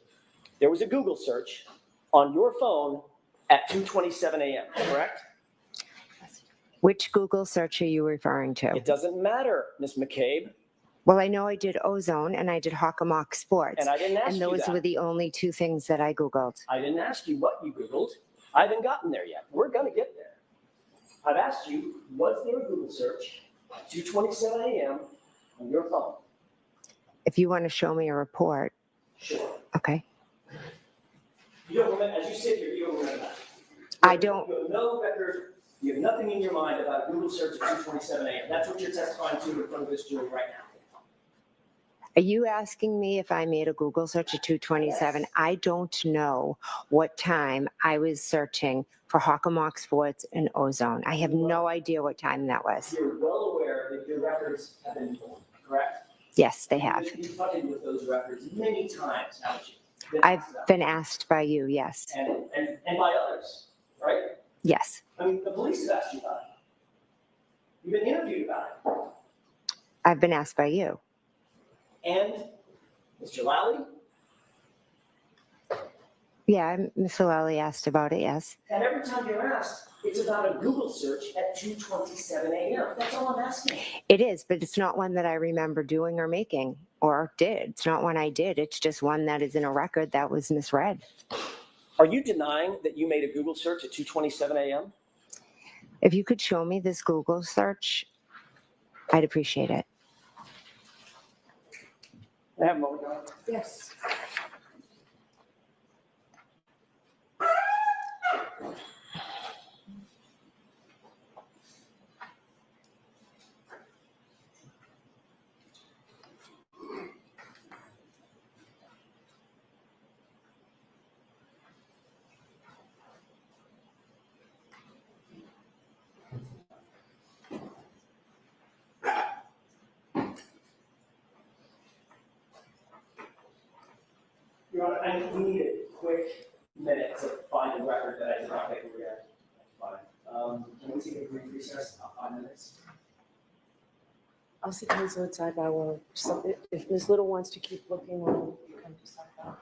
There was a Google search on your phone at 2:27 a.m., correct? Which Google search are you referring to? It doesn't matter, Ms. McCabe. Well, I know I did Ozone and I did Hockomock Sports. And I didn't ask you And those that. were the only two things that I Googled. I didn't ask you what you Googled. I haven't gotten there yet. We're going to get there. I've asked you, was there a Google search at 2:27 a.m. on your phone? If you want to show me a report. Sure. Okay. You don't remember, as you sit here, you don't remember that. I don't. You have no record. You have nothing in your mind about a Google search at 2:27 a.m. That's what you're testifying to in front of this jury right now. Are you asking me if I made a Google search at 2:27? Yes. I don't know what time I was searching for Hockomock Sports and Ozone. I have no idea what time that was. You're well aware that your records have been pulled, correct? Yes, they have. You've been funded with those records many times, haven't you? I've been asked by you, yes. And by others, right? Yes. I mean, the police have asked you about it. You've been interviewed about it. I've been asked by you. And Mr. Lally? Yeah, Mr. Lally asked about it, yes. And every time you're asked, it's about a Google search at 2:27 a.m. That's all I'm asking. It is, but it's not one that I remember doing or making or did. It's not one I did. It's just one that is in a record that was misread. Are you denying that you made a Google search at 2:27 a.m.? If you could show me this Google search, I'd appreciate it. I have a moment, Your Honor. Yes. Your Honor, I need a quick minute to find a record that I did not make over yet. Can we take a brief recess, about 5 minutes? I'll see counsel at sidebar. Well, if Ms. Little wants to keep looking, we'll come to sidebar.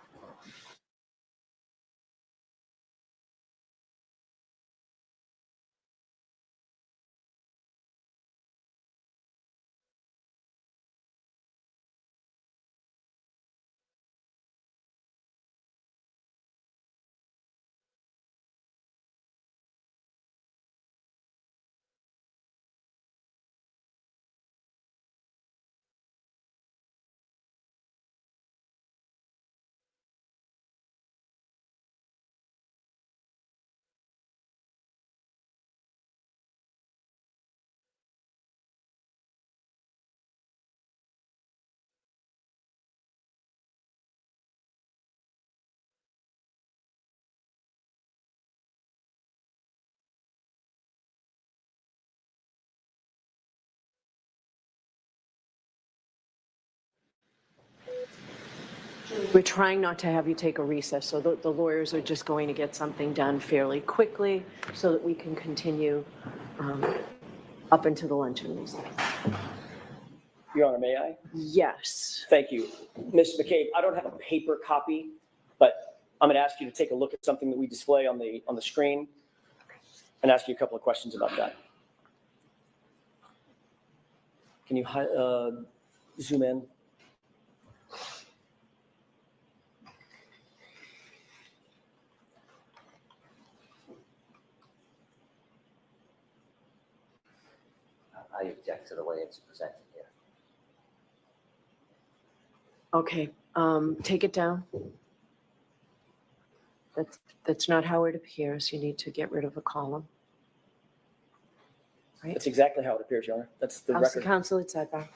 We're trying not to have you take a recess, so the lawyers are just going to get something done fairly quickly so that we can continue up into the luncheon recess. Your Honor, may I? Yes. Thank you. Ms. McCabe, I don't have a paper copy, but I'm going to ask you to take a look at something that we display on the screen and ask you a couple of questions about that. Can you zoom in? I object to the way it's presented here. Okay, take it down. That's not how it appears. You need to get rid of a column. Right? That's exactly how it appears, Your Honor. That's the House of record. Counsel at sidebar.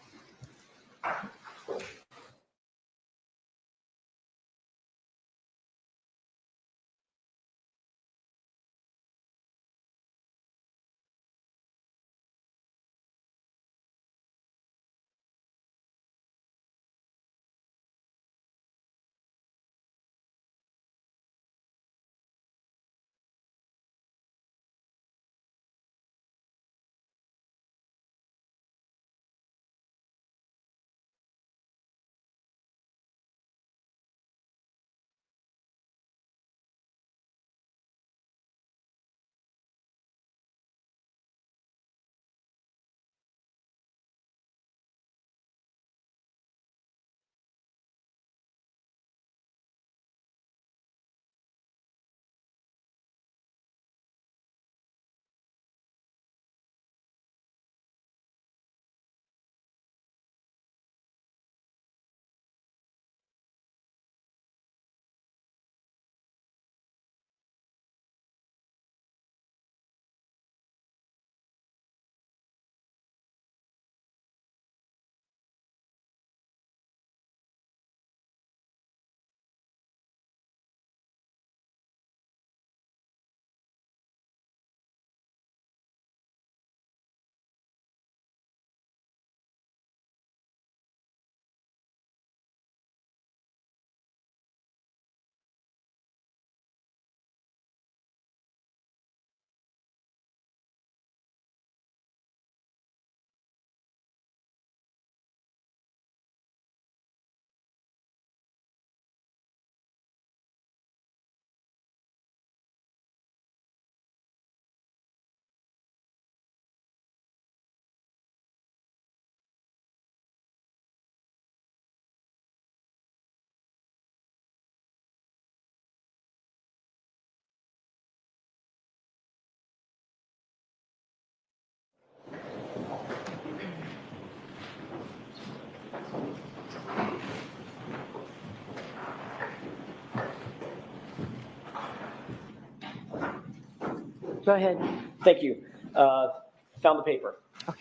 Go ahead. Thank you. Found the paper. Okay.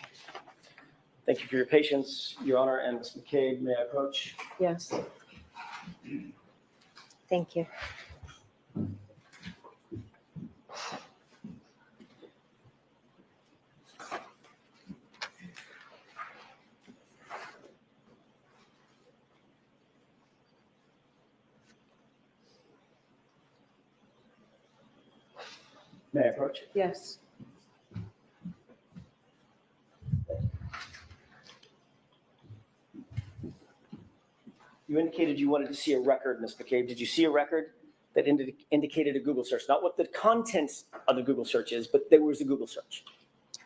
Thank you for your patience, Your Honor, and Ms. McCabe. May I approach? Yes. Thank you. May I approach? Yes. You indicated you wanted to see a record, Ms. McCabe. Did you see a record that indicated a Google search? Not what the contents of the Google search is, but there was a Google search.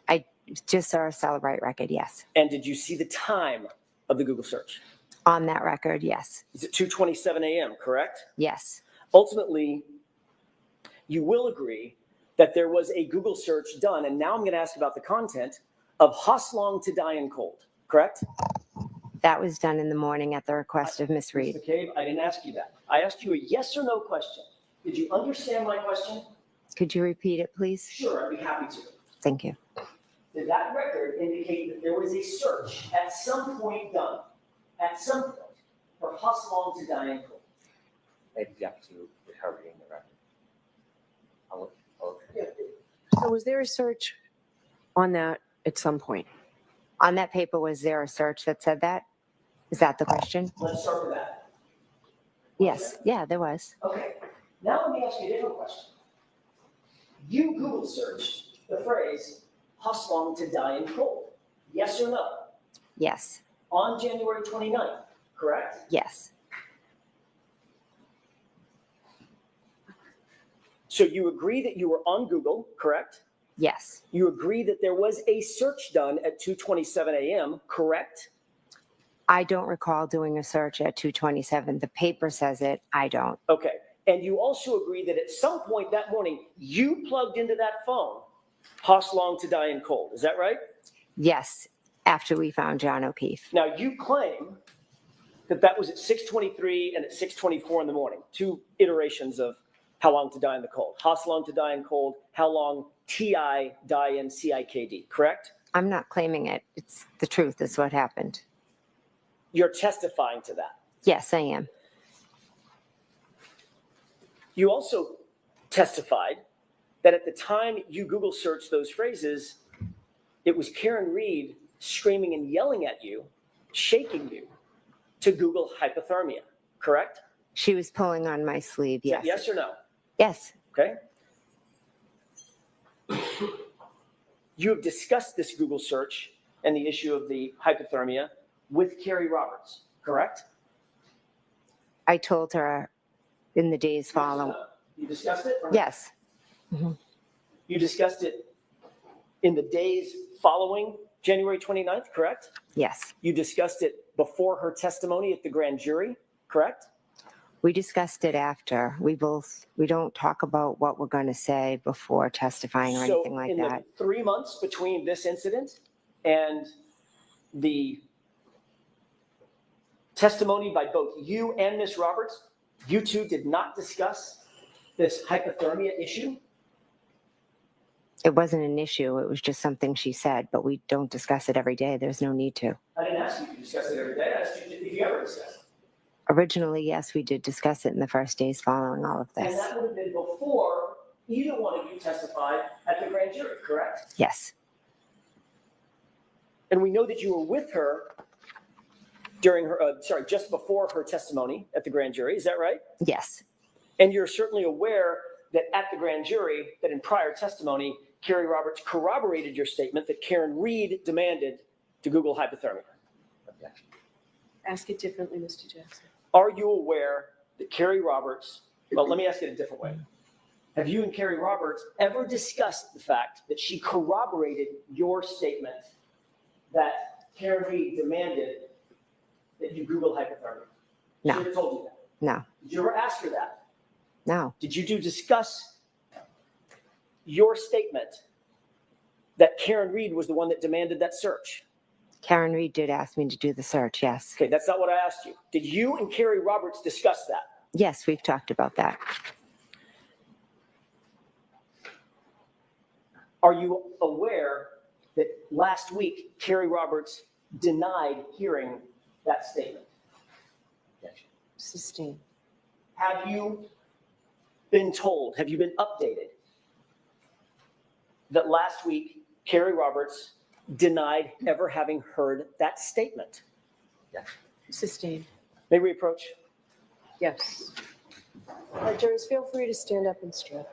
I just saw a Celebrate record, yes. And did you see the time of the Google search? On that record, yes. It's at 2:27 a.m., correct? Yes. Ultimately, you will agree that there was a Google search done, and now I'm going to ask about the content of Hoslong to Die in Cold, correct? That was done in the morning at the request of Ms. Reed. Ms. McCabe, I didn't ask you that. I asked you a yes or no question. Did you understand my question? Could you repeat it, please? Sure, I'd be happy to. Thank you. Did that record indicate that there was a search at some point done, at some point, for Hoslong to Die in Cold? I object to her reading the record. So was there a search on that at some point? On that paper, was there a search that said that? Is that the question? Let's start with that. Yes. Yeah, there was. Okay, now let me ask you a different question. You Google searched the phrase Hoslong to Die in Cold, yes or no? Yes. On January 29th, correct? Yes. So you agree that you were on Google, correct? Yes. You agree that there was a search done at 2:27 a.m., correct? I don't recall doing a search at 2:27. The paper says it. I don't. Okay. And you also agree that at some point that morning, you plugged into that phone, Hoss Long to die in cold. Is that right? Yes, after we found John O'Keefe. Now, you claim that that was at 6:23 and at 6:24 in the morning, two iterations of how long to die in the cold. Hoss Long to die in cold, how long TI die in CIKD, correct? I'm not claiming it. It's the truth. It's what happened. You're testifying to that. Yes, I am. You also testified that at the time you Google searched those phrases, it was Karen Reed screaming and yelling at you, shaking you to Google hypothermia, correct? She was pulling on my sleeve. Is that Yes. yes or no? Yes. Okay. You have discussed this Google search and the issue of the hypothermia with Carrie Roberts, correct? I told her in the days following. You discussed it? or no? Yes. You discussed it in the days following January 29th, correct? Yes. You discussed it before her testimony at the grand jury, correct? We discussed it after. We don't talk about what we're going to say before testifying or anything like in that. the 3 months between this incident and the testimony by both you and Ms. Roberts, you two did not discuss this hypothermia issue? It wasn't an issue. It was just something she said, but we don't discuss it every day. There's no need to. I didn't ask you to discuss it every day. I asked you if you ever discussed it. Originally, yes, we did discuss it in the first days following all of And this. that would have been before either one of you testified at the grand jury, correct? Yes. And we know that you were with her during her, just before her testimony at the grand jury. Is that right? Yes. And you're certainly aware that at the grand jury, that in prior testimony, Carrie Roberts corroborated your statement that Karen Reed demanded to Google hypothermia. Objection. Ask it differently, Mr. Jackson. Are you aware that Carrie Roberts, well, let me ask it a different way. Have you and Carrie Roberts ever discussed the fact that she corroborated your statement that Karen Reed demanded that you Google hypothermia? No. She ever told you that? No. Did you ever ask her that? No. Did you discuss your statement that Karen Reed was the one that demanded that search? Karen Reed did ask me to do the search. Yes. Okay, that's not what I asked you. Did you and Carrie Roberts discuss that? Yes, we've talked about that. Are you aware that last week Carrie Roberts denied hearing that statement? Objection. Sustained. Have you been told, have you been updated that last week Carrie Roberts denied ever having heard that statement? Sustained. May we approach? Yes. Jurors, feel free to stand up and stretch.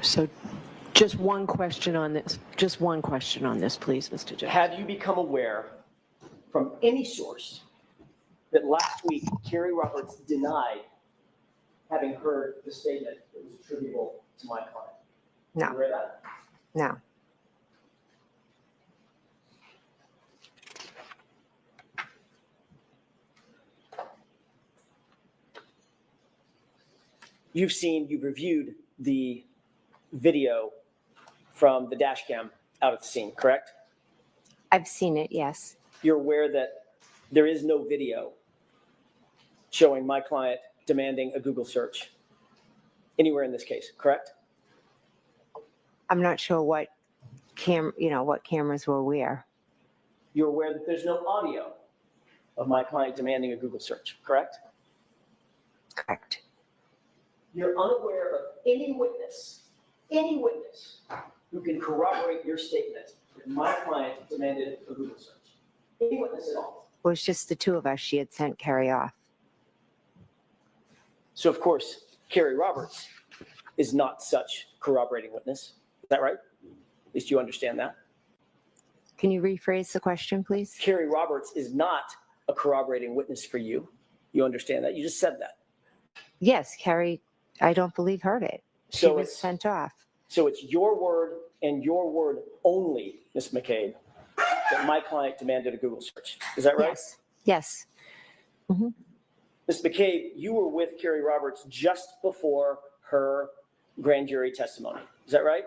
So just one question on this. Just one question on this, please, Mr. Jackson. Have you become aware from any source that last week Carrie Roberts denied having heard the statement that was attributable to my client? No. You aware of that? No. You've reviewed the video from the dash cam out at the scene, correct? I've seen it, yes. You're aware that there is no video showing my client demanding a Google search anywhere in this case, correct? I'm not sure what what cameras were where. You're aware that there's no audio of my client demanding a Google search, correct? Correct. You're unaware of any witness who can corroborate your statement that my client demanded a Google search. Any witness at all. It was just the two of us. She had sent Carrie off. So of course, Carrie Roberts is not such corroborating witness. Is that right? At least you understand that. Can you rephrase the question, please? Carrie Roberts is not a corroborating witness for you. You understand that? You just said that. Yes, Carrie, I don't believe heard it. She So was it's- sent off. So it's your word and your word only, Ms. McCabe, that my client demanded a Google search. Is that right? Yes. Yes. Ms. McCabe, you were with Carrie Roberts just before her grand jury testimony. Is that right?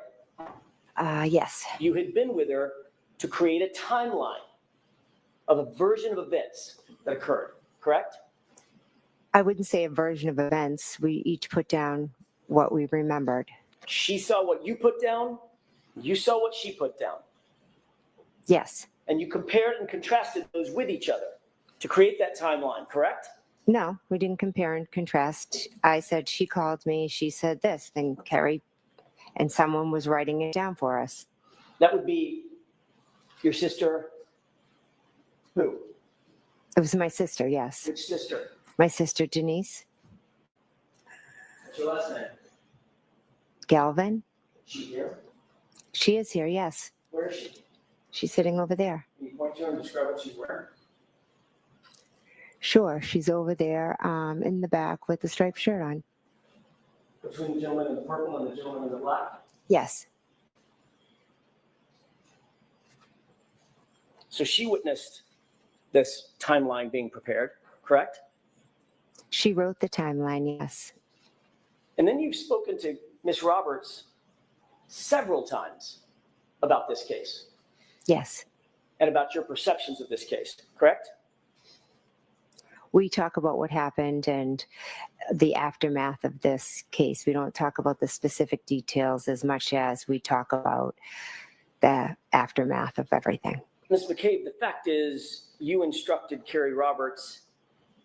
Yes. You had been with her to create a timeline of a version of events that occurred, correct? I wouldn't say a version of events. We each put down what we remembered. She saw what you put down, you saw what she put down, Yes. and you compared and contrasted those with each other to create that timeline, correct? No, we didn't compare and contrast. I said she called me, she said this, then Carrie, and someone was writing it down for us. That would be your sister, who? It was my sister, yes. Which sister? My sister Denise What's your last name? Galvin. She here? She is here, yes. Where is she? She's sitting over there. Can you point to her and describe what she's wearing? Sure, she's over there in the back with the striped shirt on. Between the gentleman in the purple and the gentleman in the black? Yes. So she witnessed this timeline being prepared, correct? She wrote the timeline, yes. And then you've spoken to Ms. Roberts several times about this case Yes. and about your perceptions of this case, correct? We talk about what happened and the aftermath of this case. We don't talk about the specific details as much as we talk about the aftermath of everything. Ms. McCabe, the fact is you instructed Carrie Roberts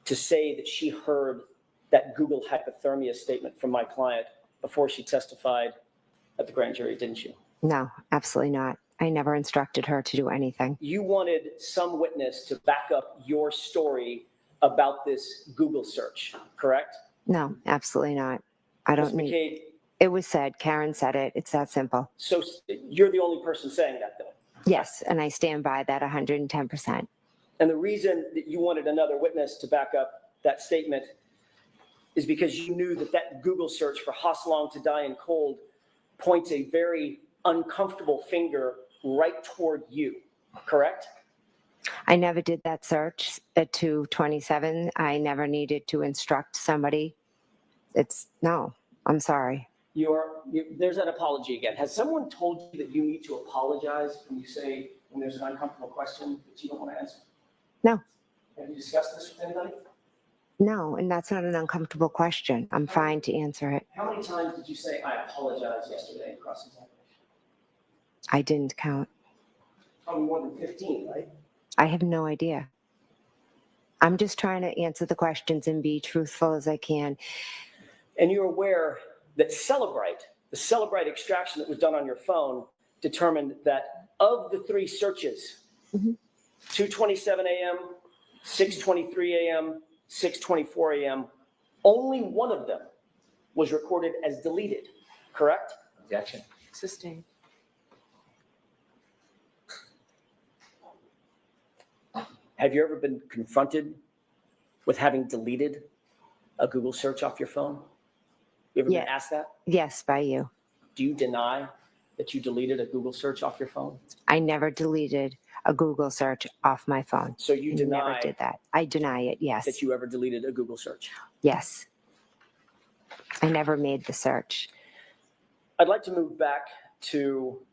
to say that she heard that Google hypothermia statement from my client before she testified at the grand jury, didn't you? No, absolutely not. I never instructed her to do anything. You wanted some witness to back up your story about this Google search, correct? No, absolutely not. I don't Ms. need. McCabe, It was said. Karen said it. It's that simple. so you're the only person saying that, though. Yes, and I stand by that 110%. And the reason that you wanted another witness to back up that statement is because you knew that that Google search for Hosslong to die in cold points a very uncomfortable finger right toward you, correct? I never did that search at 227. I never needed to instruct somebody. No, I'm sorry. There's an apology again. Has someone told you that you need to apologize when there's an uncomfortable question that you don't want to answer? No. Have you discussed this with anybody? No, and that's not an uncomfortable question. I'm fine to answer it. How many times did you say, I apologize yesterday in cross-examination? I didn't count. Probably more than 15, right? I have no idea. I'm just trying to answer the questions and be truthful as I can. And you're aware that the Celebrite extraction that was done on your phone determined that of the three searches, 2:27 a.m., 6:23 a.m., 6:24 a.m., only one of them was recorded as deleted, correct? Objection. Sustained. Have you ever been confronted with having deleted a Google search off your phone? You ever Yeah. been asked that? Yes, by you. Do you deny that you deleted a Google search off your phone? I never deleted a Google search off my phone. So you I never deny did that. I deny it, yes. that you ever deleted a Google search? Yes. I never made the search. I'd like to move back to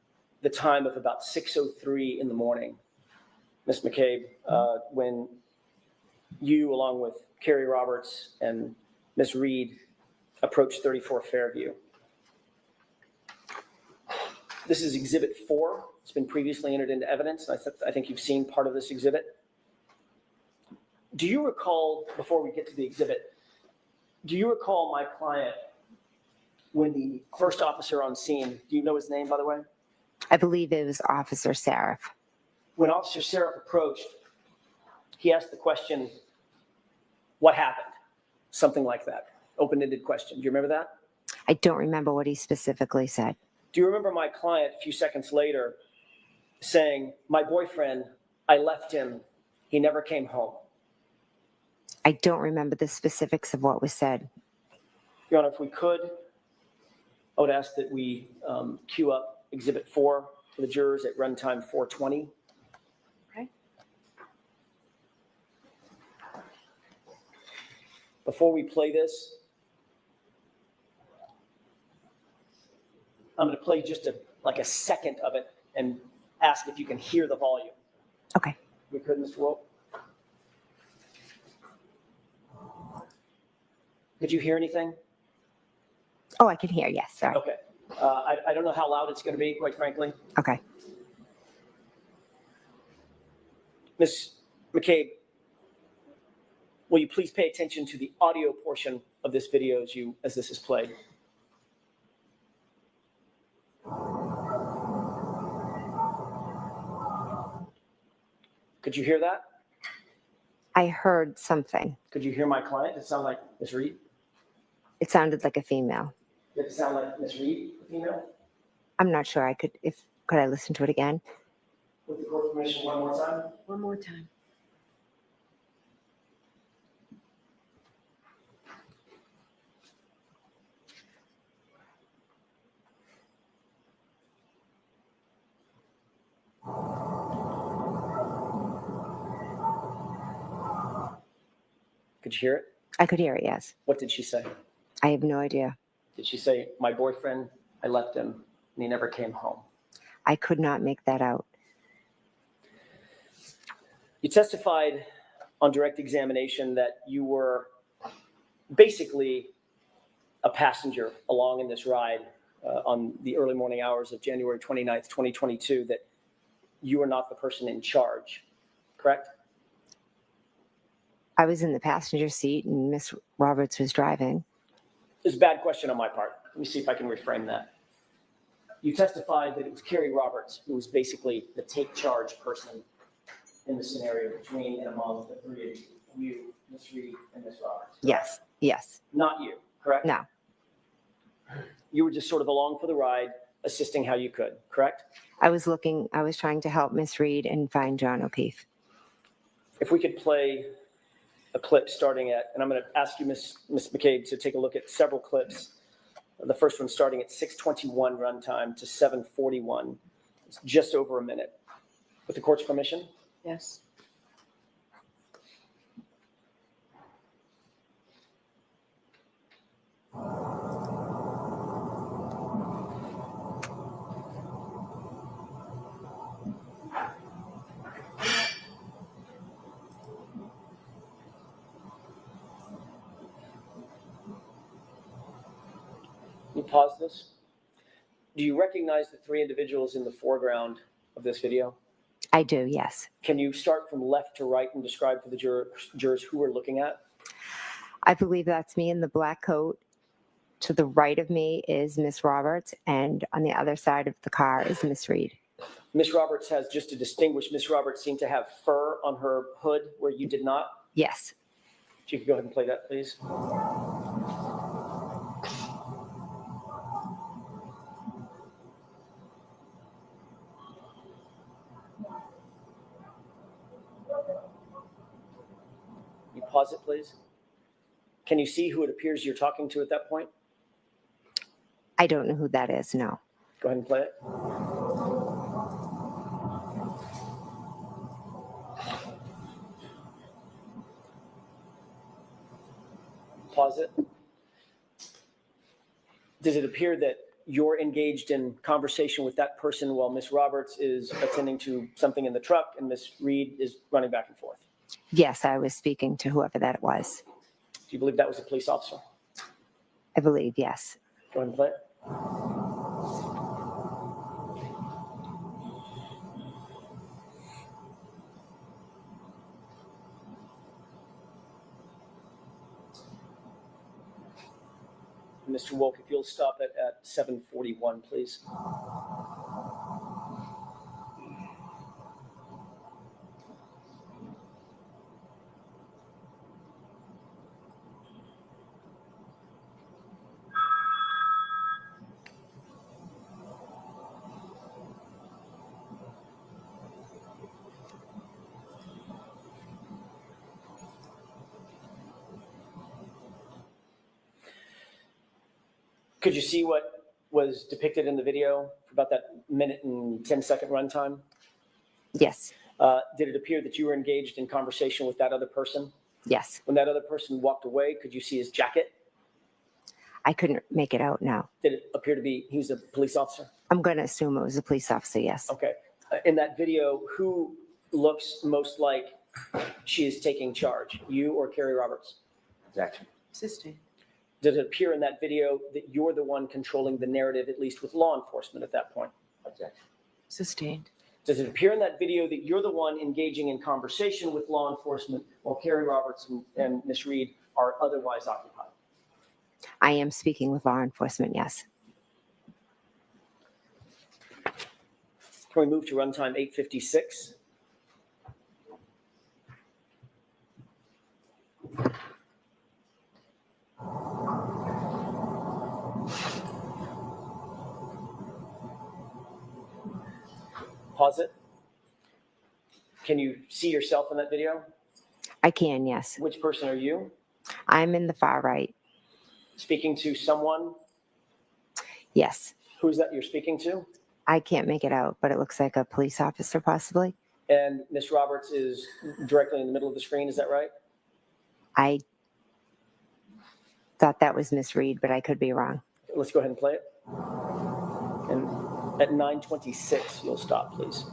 the time of about 6:03 in the morning, Ms. McCabe, when you, along with Carrie Roberts and Ms. Reed, approached 34 Fairview. This is Exhibit 4. It's been previously entered into evidence. I think you've seen part of this exhibit. Do you recall, before we get to the exhibit, do you recall my client when the first officer on scene, do you know his name, by the way? I believe it was Officer Seraph. When Officer Seraph approached, he asked the question, what happened? Something like that. Open-ended question. Do you remember that? I don't remember what he specifically said. Do you remember my client a few seconds later saying, my boyfriend, I left him, he never came home? I don't remember the specifics of what was said. Your Honor, if we could, I would ask that we queue up Exhibit 4 for the jurors at runtime 4:20. Okay. Before we play this, I'm going to play just like a second of it and ask if you can hear the volume. Okay. We could, Mr. Wolf? Could you hear anything? Oh, I can hear, yes, sorry. Okay. I don't know how loud it's going to be, quite frankly. Okay. Ms. McCabe, will you please pay attention to the audio portion of this video as this is played? Could you hear that? I heard something. Could you hear my client? Did it sound like Ms. Reed? It sounded like a female. Did it sound like Ms. Reed, the female? I'm not sure. Could I listen to it again? With the court permission, one more time? One more time. Could you hear it? I could hear it, yes. What did she say? I have no idea. Did she say, my boyfriend, I left him, and he never came home? I could not make that out. You testified on direct examination that you were basically a passenger along in this ride on the early morning hours of January 29th, 2022, that you were not the person in charge, correct? I was in the passenger seat and Miss Roberts was driving. It's a bad question on my part. Let me see if I can reframe that. You testified that it was Carrie Roberts who was basically the take charge person in the scenario between and among the three of you, Ms. Reed and Ms. Roberts. Yes, yes. Not you, correct? No. You were just sort of along for the ride, assisting how you could, correct? I was trying to help Miss Reed and find John O'Keefe. If we could play a clip starting at, and I'm going to ask you, Ms. McCabe, to take a look at several clips. The first one starting at 6:21 runtime to 7:41. It's just over a minute. With the court's permission? Yes. Can you pause this? Do you recognize the three individuals in the foreground of this video? I do, yes. Can you start from left to right and describe for the jurors who we're looking at? I believe that's me in the black coat. To the right of me is Miss Roberts, and on the other side of the car is Miss Reed. Miss Roberts has, just to distinguish, Miss Roberts seemed to have fur on her hood where you did not. Yes. If you could go ahead and play that, please. Pause it, please. Can you see who it appears you're talking to at that point? I don't know who that is, no. Go ahead and play it. Pause it. Does it appear that you're engaged in conversation with that person while Miss Roberts is attending to something in the truck and Miss Reed is running back and forth? Yes, I was speaking to whoever that was. Do you believe that was a police officer? I believe, yes. Go ahead and play it. Mr. Wolk, if you'll stop it at 7:41, please. Could you see what was depicted in the video for about that minute and 10-second runtime? Yes, Did it appear that you were engaged in conversation with that other person? yes. When that other person walked away, could you see his jacket? I couldn't make it out, no. Did it appear to be he was a police officer? I'm going to assume it was a police officer, yes. Okay. In that video, who looks most like she is taking charge, you or Carrie Roberts? Objection. Sustained. Does it appear in that video that you're the one controlling the narrative, at least with law enforcement at that point? Objection. Sustained. Does it appear in that video that you're the one engaging in conversation with law enforcement while Carrie Roberts and Ms. Reed are otherwise occupied? I am speaking with law enforcement, yes. Can we move to runtime 8:56? Pause it. Can you see yourself in that video? I can, yes. Which person are you? I'm in the far right, Speaking to someone? yes. Who's that you're speaking to? I can't make it out, but it looks like a police officer possibly. And Ms. Roberts is directly in the middle of the screen, is that right? I thought that was Miss Reed, but I could be wrong. Let's go ahead and play it. And at 9:26, you'll stop, please.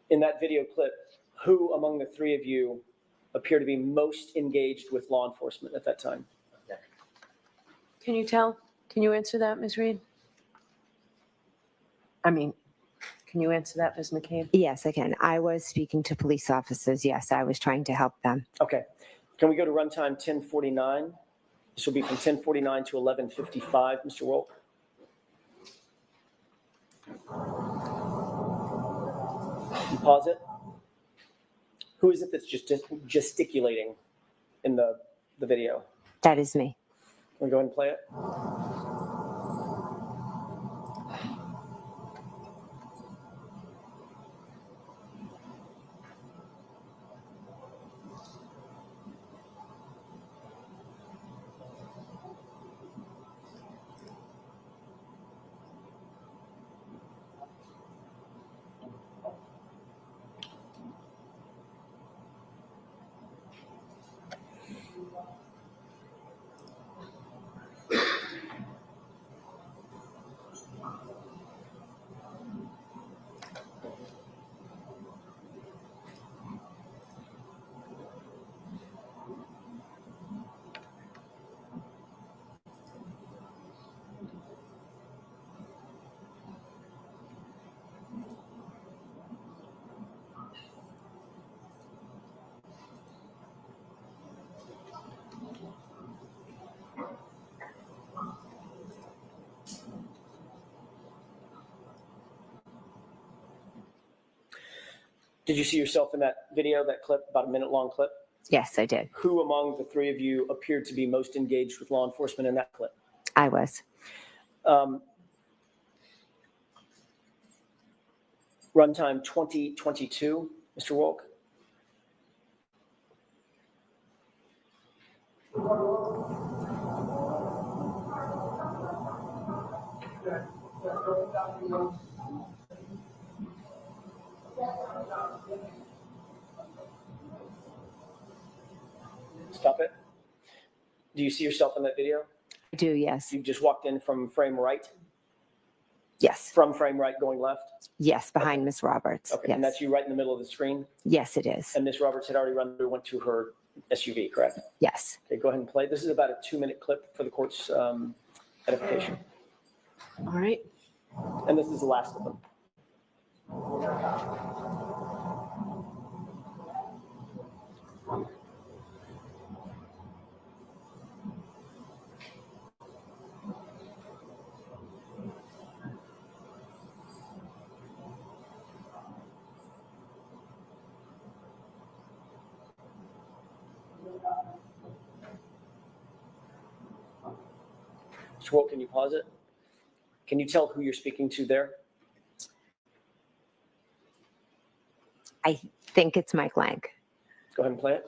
In that video clip, who among the three of you appear to be most engaged with law enforcement at that time? Can you tell? Can you answer that, Ms. Reed? I mean, can you answer that, Ms. McCabe? Yes, I can. I was speaking to police officers. Yes, I was trying to help them. Okay. Can we go to runtime 10:49? This will be from 10:49 to 11:55, Mr. Wolk. You pause it. Who is it that's just gesticulating in the video? That is me. Can we go ahead and play it? Did you see yourself in that video, that clip, about a minute-long clip? Yes, I did. Who among the three of you appeared to be most engaged with law enforcement in that clip? I was. Runtime 2022, Mr. Wolk. Stop it. Do you see yourself in that video? I do, yes. You just walked in from frame right? Yes. From frame right going left? Yes, behind Miss Roberts. Okay, Yes. and that's you right in the middle of the screen? Yes, it is. And Miss Roberts had already went to her SUV, correct? Yes. Okay, go ahead and play. This is about a 2-minute clip for the court's edification. All right. And this is the last of them. Mr. Wolk, can you pause it? Can you tell who you're speaking to there? I think it's Mike Lang. Go ahead and play it.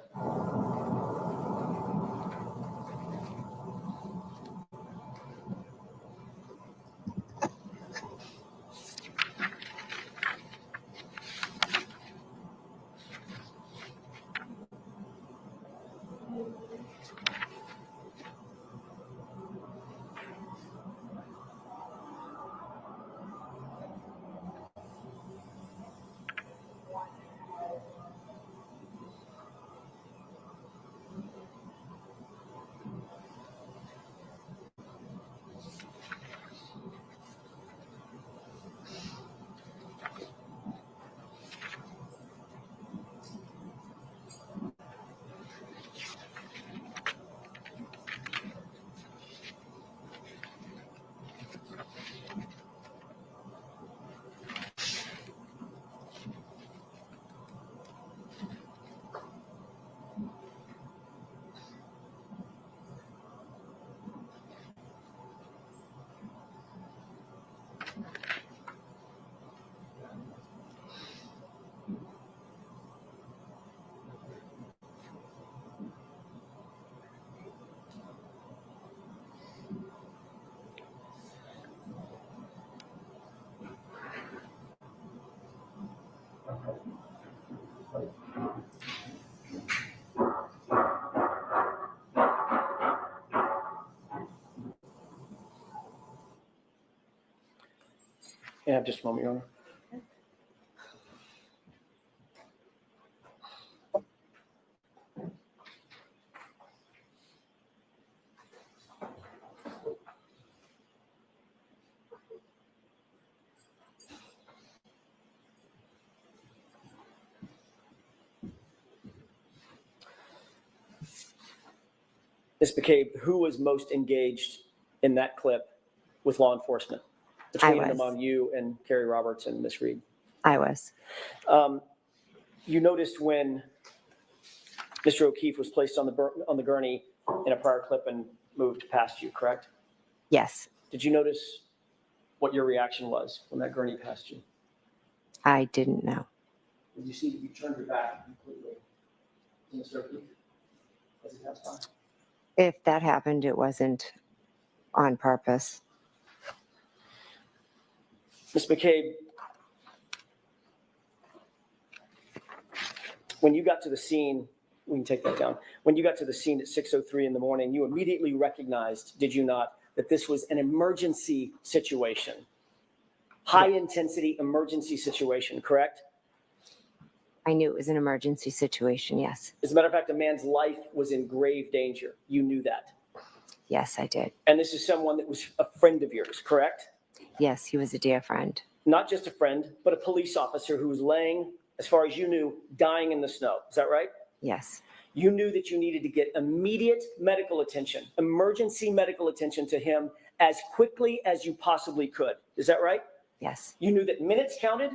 Yeah, just a moment, Your Honor. Ms. McCabe, who was most engaged in that clip with law enforcement? Between and was. among you and Carrie Roberts and Ms. Reed? I was. You noticed when Mr. O'Keefe was placed on the gurney in a prior clip and moved past you, correct? Yes. Did you notice what your reaction was when that gurney passed you? I didn't know. Did you see that you turned your back completely to Mr. O'Keefe as he passed by? If that happened, it wasn't on purpose. Ms. McCabe, when you got to the scene, we can take that down. When you got to the scene at 6:03 in the morning, you immediately recognized, did you not, that this was an emergency situation? High intensity emergency situation, correct? I knew it was an emergency situation, yes. As a matter of fact, a man's life was in grave danger. You knew that. Yes, I did. And this is someone that was a friend of yours, correct? Yes, he was a dear friend. Not just a friend, but a police officer who was laying, as far as you knew, dying in the snow. Is that right? Yes. You knew that you needed to get immediate medical attention, emergency medical attention to him as quickly as you possibly could. Is that right? Yes. You knew that minutes counted,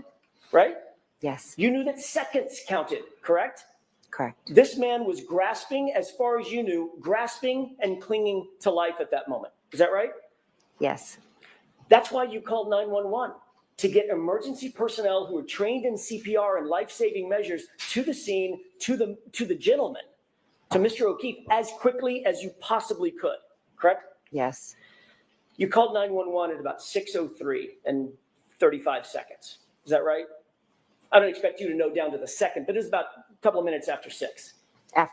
right? Yes, You knew that seconds counted, correct? correct. This man was grasping, as far as you knew, grasping and clinging to life at that moment. Is that right? Yes, That's why you called 911, to get emergency personnel who are trained in CPR and life-saving measures to the scene, to the gentleman, to Mr. O'Keefe, as quickly as you possibly could, correct? yes. You called 911 at about 6:03 and 35 seconds. Is that right? I don't expect you to know down to the second, but it was about a couple of minutes after 6.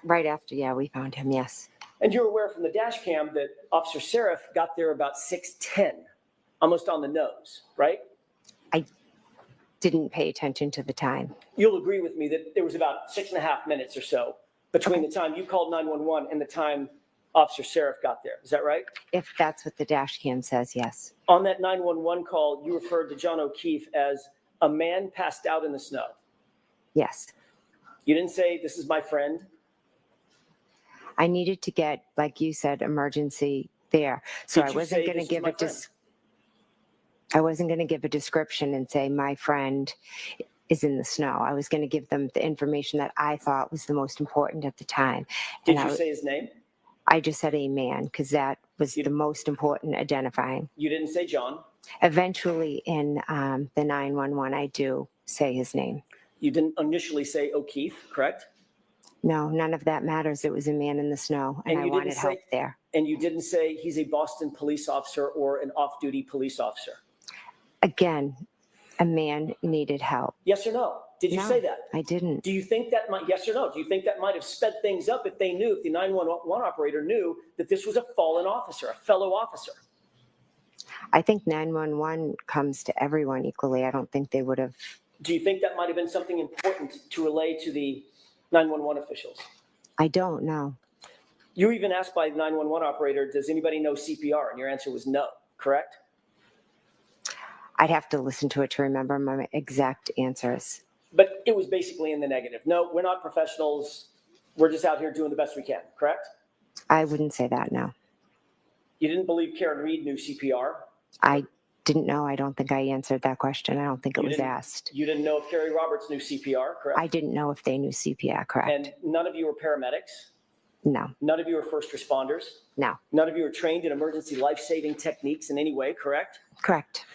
Right after, yeah, we found him, yes. And you're aware from the dash cam that Officer Seraph got there about 6:10, almost on the nose, right? I didn't pay attention to the time. You'll agree with me that there was about 6.5 minutes or so between the time you called 911 and the time Officer Seraph got there. Is that right? If that's what the dash cam says, yes. On that 911 call, you referred to John O'Keefe as a man passed out in the snow. Yes. You didn't say, "This is my friend." I needed to get, like you said, emergency there. So Did I you wasn't say, going to "This is give my a friend"? I wasn't going to give a description and say my friend is in the snow. I was going to give them the information that I thought was the most important at the time. Did And you say his name? I just said a man because that was the most important identifying. You didn't say John. Eventually in the 911, I do say his name. You didn't initially say O'Keefe, correct? No, none of that matters. It was a man in the snow, and I you wanted didn't help say, there. and you didn't say he's a Boston police officer or an off-duty police officer. Again, a man needed help. Yes or no? Did you No, say that? I didn't. Do you think that might, yes or no? Do you think that might have sped things up if they knew, if the 911 operator knew that this was a fallen officer, a fellow officer? I think 911 comes to everyone equally. I don't think they would have. Do you think that might have been something important to relay to the 911 officials? I don't know. You were even asked by the 911 operator, does anybody know CPR? And your answer was no, correct? I'd have to listen to it to remember my exact answers. But it was basically in the negative. No, we're not professionals. We're just out here doing the best we can, correct? I wouldn't say that, no. You didn't believe Karen Reed knew CPR? I didn't know. I don't think I answered that question. I don't think it You was didn't- asked. You didn't know if Carrie Roberts knew CPR, correct? I didn't know if they knew CPR, correct? And none of you were paramedics? No, None of you are first responders? no, None of you are trained in emergency life-saving techniques in any way, correct? correct.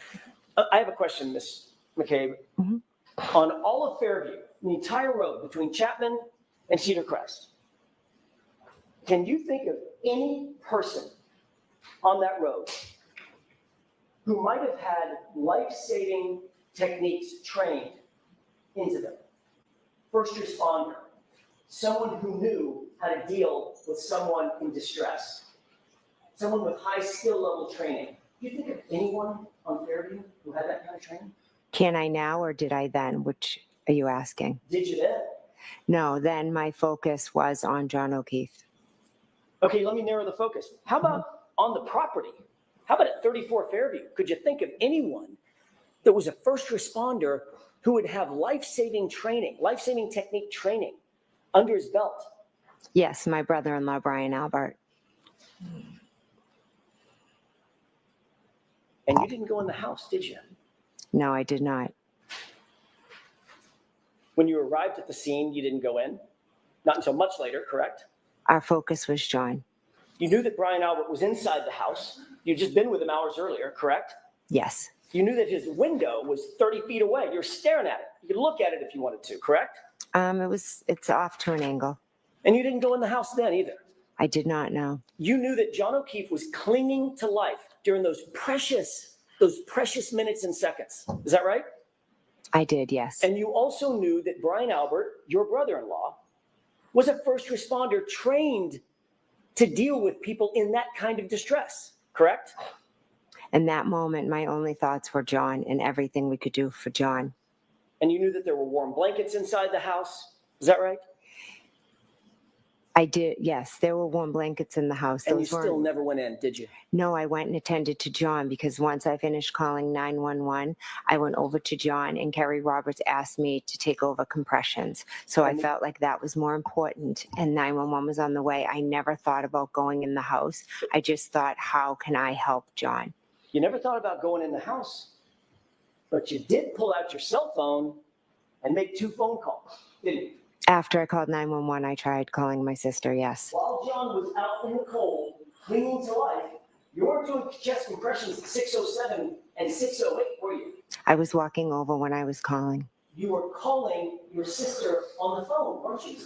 I have a question, Ms. McCabe. Mhm. On all of Fairview, the entire road between Chapman and Cedar Crest, can you think of any person on that road who might have had life-saving techniques trained into them? First responder, someone who knew how to deal with someone in distress, someone with high skill level training. Do you think of anyone on Fairview who had that kind of training? Can I now or did I then? Which are you asking? Did you then? No, then my focus was on John O'Keefe. Okay, let me narrow the focus. How about on the property? How about at 34 Fairview? Could you think of anyone that was a first responder who would have life-saving training, life-saving technique training under his belt? Yes, my brother-in-law, Brian Albert. And you didn't go in the house, did you? No, I did not. When you arrived at the scene, you didn't go in? Not until much later, correct? Our focus was John. You knew that Brian Albert was inside the house. You'd just been with him hours earlier, correct? Yes, You knew that his window was 30 feet away. You're staring at it. You could look at it if you wanted to, correct? it's off to an angle. And you didn't go in the house then either. I did not know. You knew that John O'Keefe was clinging to life during those precious minutes and seconds. Is that right? I did, yes. And you also knew that Brian Albert, your brother-in-law, was a first responder trained to deal with people in that kind of distress, correct? In that moment, my only thoughts were John and everything we could do for John. And you knew that there were warm blankets inside the house. Is that right? I did, yes. There were warm blankets in the house. And you Those still weren't- never went in, did you? No, I went and attended to John because once I finished calling 911, I went over to John and Kerry Roberts asked me to take over compressions. So I felt like that was more important and 911 was on the way. I never thought about going in the house. I just thought, how can I help John? You never thought about going in the house, but you did pull out your cell phone and make 2 phone calls, didn't you? After I called 911, I tried calling my sister, yes. While John was out in the cold, clinging to life, you weren't doing chest compressions at 6:07 and 6:08, were you? I was walking over when I was calling. You were calling your sister on the phone, weren't you?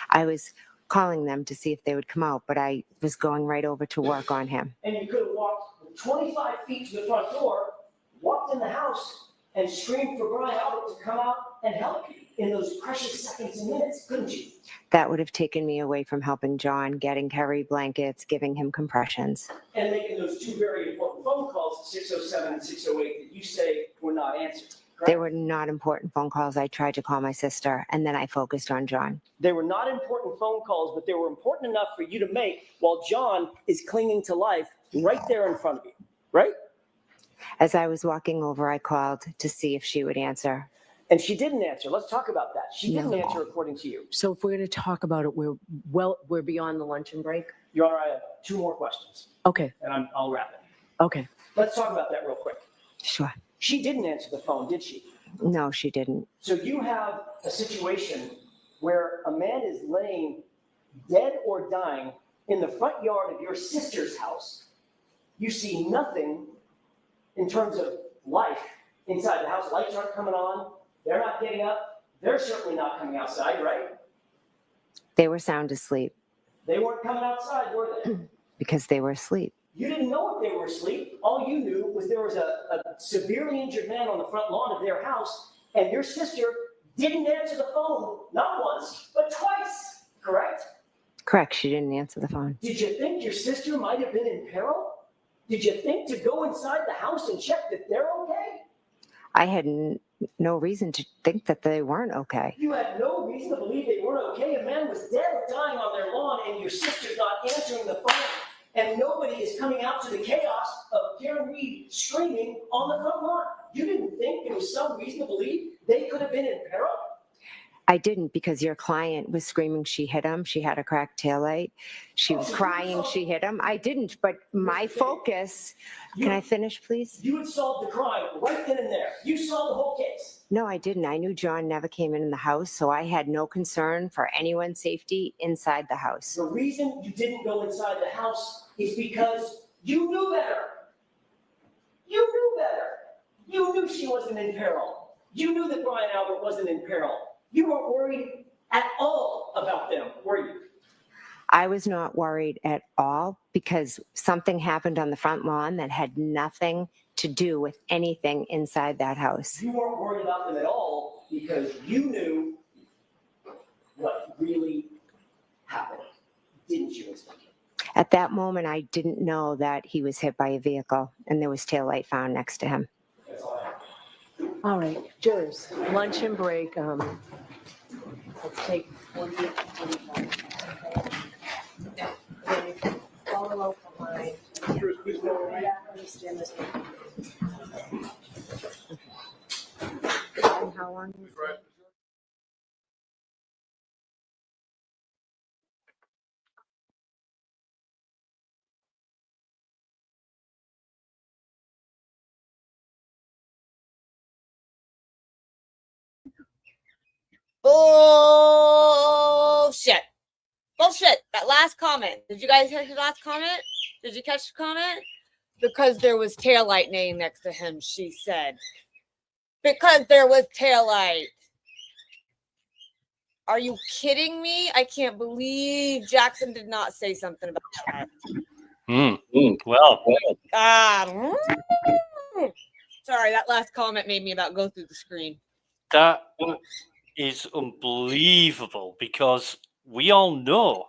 I was calling them to see if they would come out, but I was going right over to work on him. And you could have walked 25 feet to the front door, walked in the house, and screamed for Brian Albert to come out and help you in those precious seconds and minutes, couldn't you? That would have taken me away from helping John, getting Kerry blankets, giving him compressions. And making those 2 very important phone calls at 6:07 and 6:08 that you say were not answered. They were not important phone calls. I tried to call my sister, and then I focused on John. They were not important phone calls, but they were important enough for you to make while John is clinging to life right there in front of you, right? As I was walking over, I called to see if she would answer. And she didn't answer. Let's talk about that. She didn't No. answer according to you. So if we're going to talk about it, we're beyond the luncheon break. Your Honor, I have 2 more questions, Okay. and I'll wrap it. Okay. Let's talk about that real quick. Sure. She didn't answer the phone, did she? No, she didn't. So you have a situation where a man is laying dead or dying in the front yard of your sister's house. You see nothing in terms of life inside the house. Lights aren't coming on. They're not getting up. They're certainly not coming outside, right? They were sound asleep They weren't coming outside, were they? because they were asleep. You didn't know if they were asleep. All you knew was there was a severely injured man on the front lawn of their house, and your sister didn't answer the phone, not once, but twice, correct? Correct, she didn't answer the phone. Did you think your sister might have been in peril? Did you think to go inside the house and check that they're okay? I had no reason to think that they weren't okay. You had no reason to believe they weren't okay. A man was dead or dying on their lawn, and your sister's not answering the phone. And nobody is coming out to the chaos of Karen Reed screaming on the front lawn. You didn't think there was some reason to believe they could have been in peril? I didn't, because your client was screaming she hit him. She had a cracked taillight. She was crying she hit him. I didn't, but my focus, can I finish, please? You had solved the crime right then and there. You solved the whole case. No, I didn't. I knew John never came in the house, so I had no concern for anyone's safety inside the house. The reason you didn't go inside the house is because you knew better. You knew better. You knew she wasn't in peril. You knew that Brian Albert wasn't in peril. You weren't worried at all about them, were you? I was not worried at all because something happened on the front lawn that had nothing to do with anything inside that house. You weren't worried about them at all because you knew what really happened, didn't you, Inspector? At that moment, I didn't know that he was hit by a vehicle and there was taillight found next to him. That's all I have. All right, jurors, luncheon break. Let's take 20, 25. Follow up behind. Yeah, understand this one. And how long was it? Bullshit. Bullshit. That last comment. Did you guys catch the last comment? Did you catch the comment? Because there was taillight laying next to him, she said. Because there was taillight. Are you kidding me? I can't believe Jackson did not say something about that. Well, Sorry, that last comment made me about go through the screen. that is unbelievable because we all know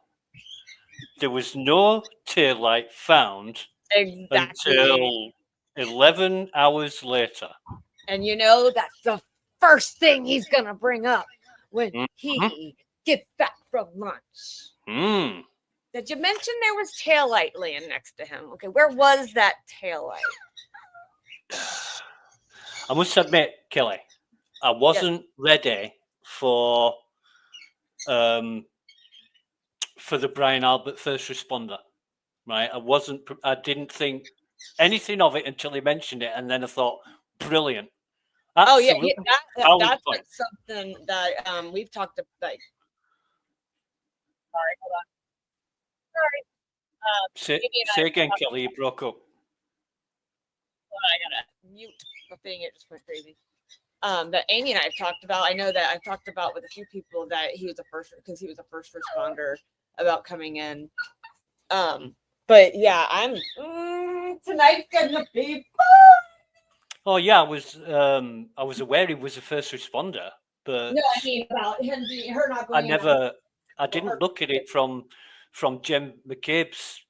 there was no taillight found Exactly. until 11 hours later. And you know, that's the first thing he's going to bring up when he gets back from lunch. Hmm. Did you mention there was taillight laying next to him? Okay, where was that taillight? I must admit, Kelly, I wasn't ready for the Brian Albert first responder, right? I didn't think anything of it until he mentioned it, and then I thought, brilliant. Oh yeah, Absolutely. that's Valid point. like something that we've talked about. Like, sorry, hold on. Sorry. Amy and I Say have again, talked Kelly, you broke up. about, I gotta mute the thing. It just went crazy. That Amy and I have talked about. I know that I've talked about with a few people that he was a first because he was a first responder about coming in. But yeah, I'm tonight's gonna be Oh yeah, I was aware he was a first responder, but no, I mean about him being her not going in. I didn't look at it from Jem McCabe's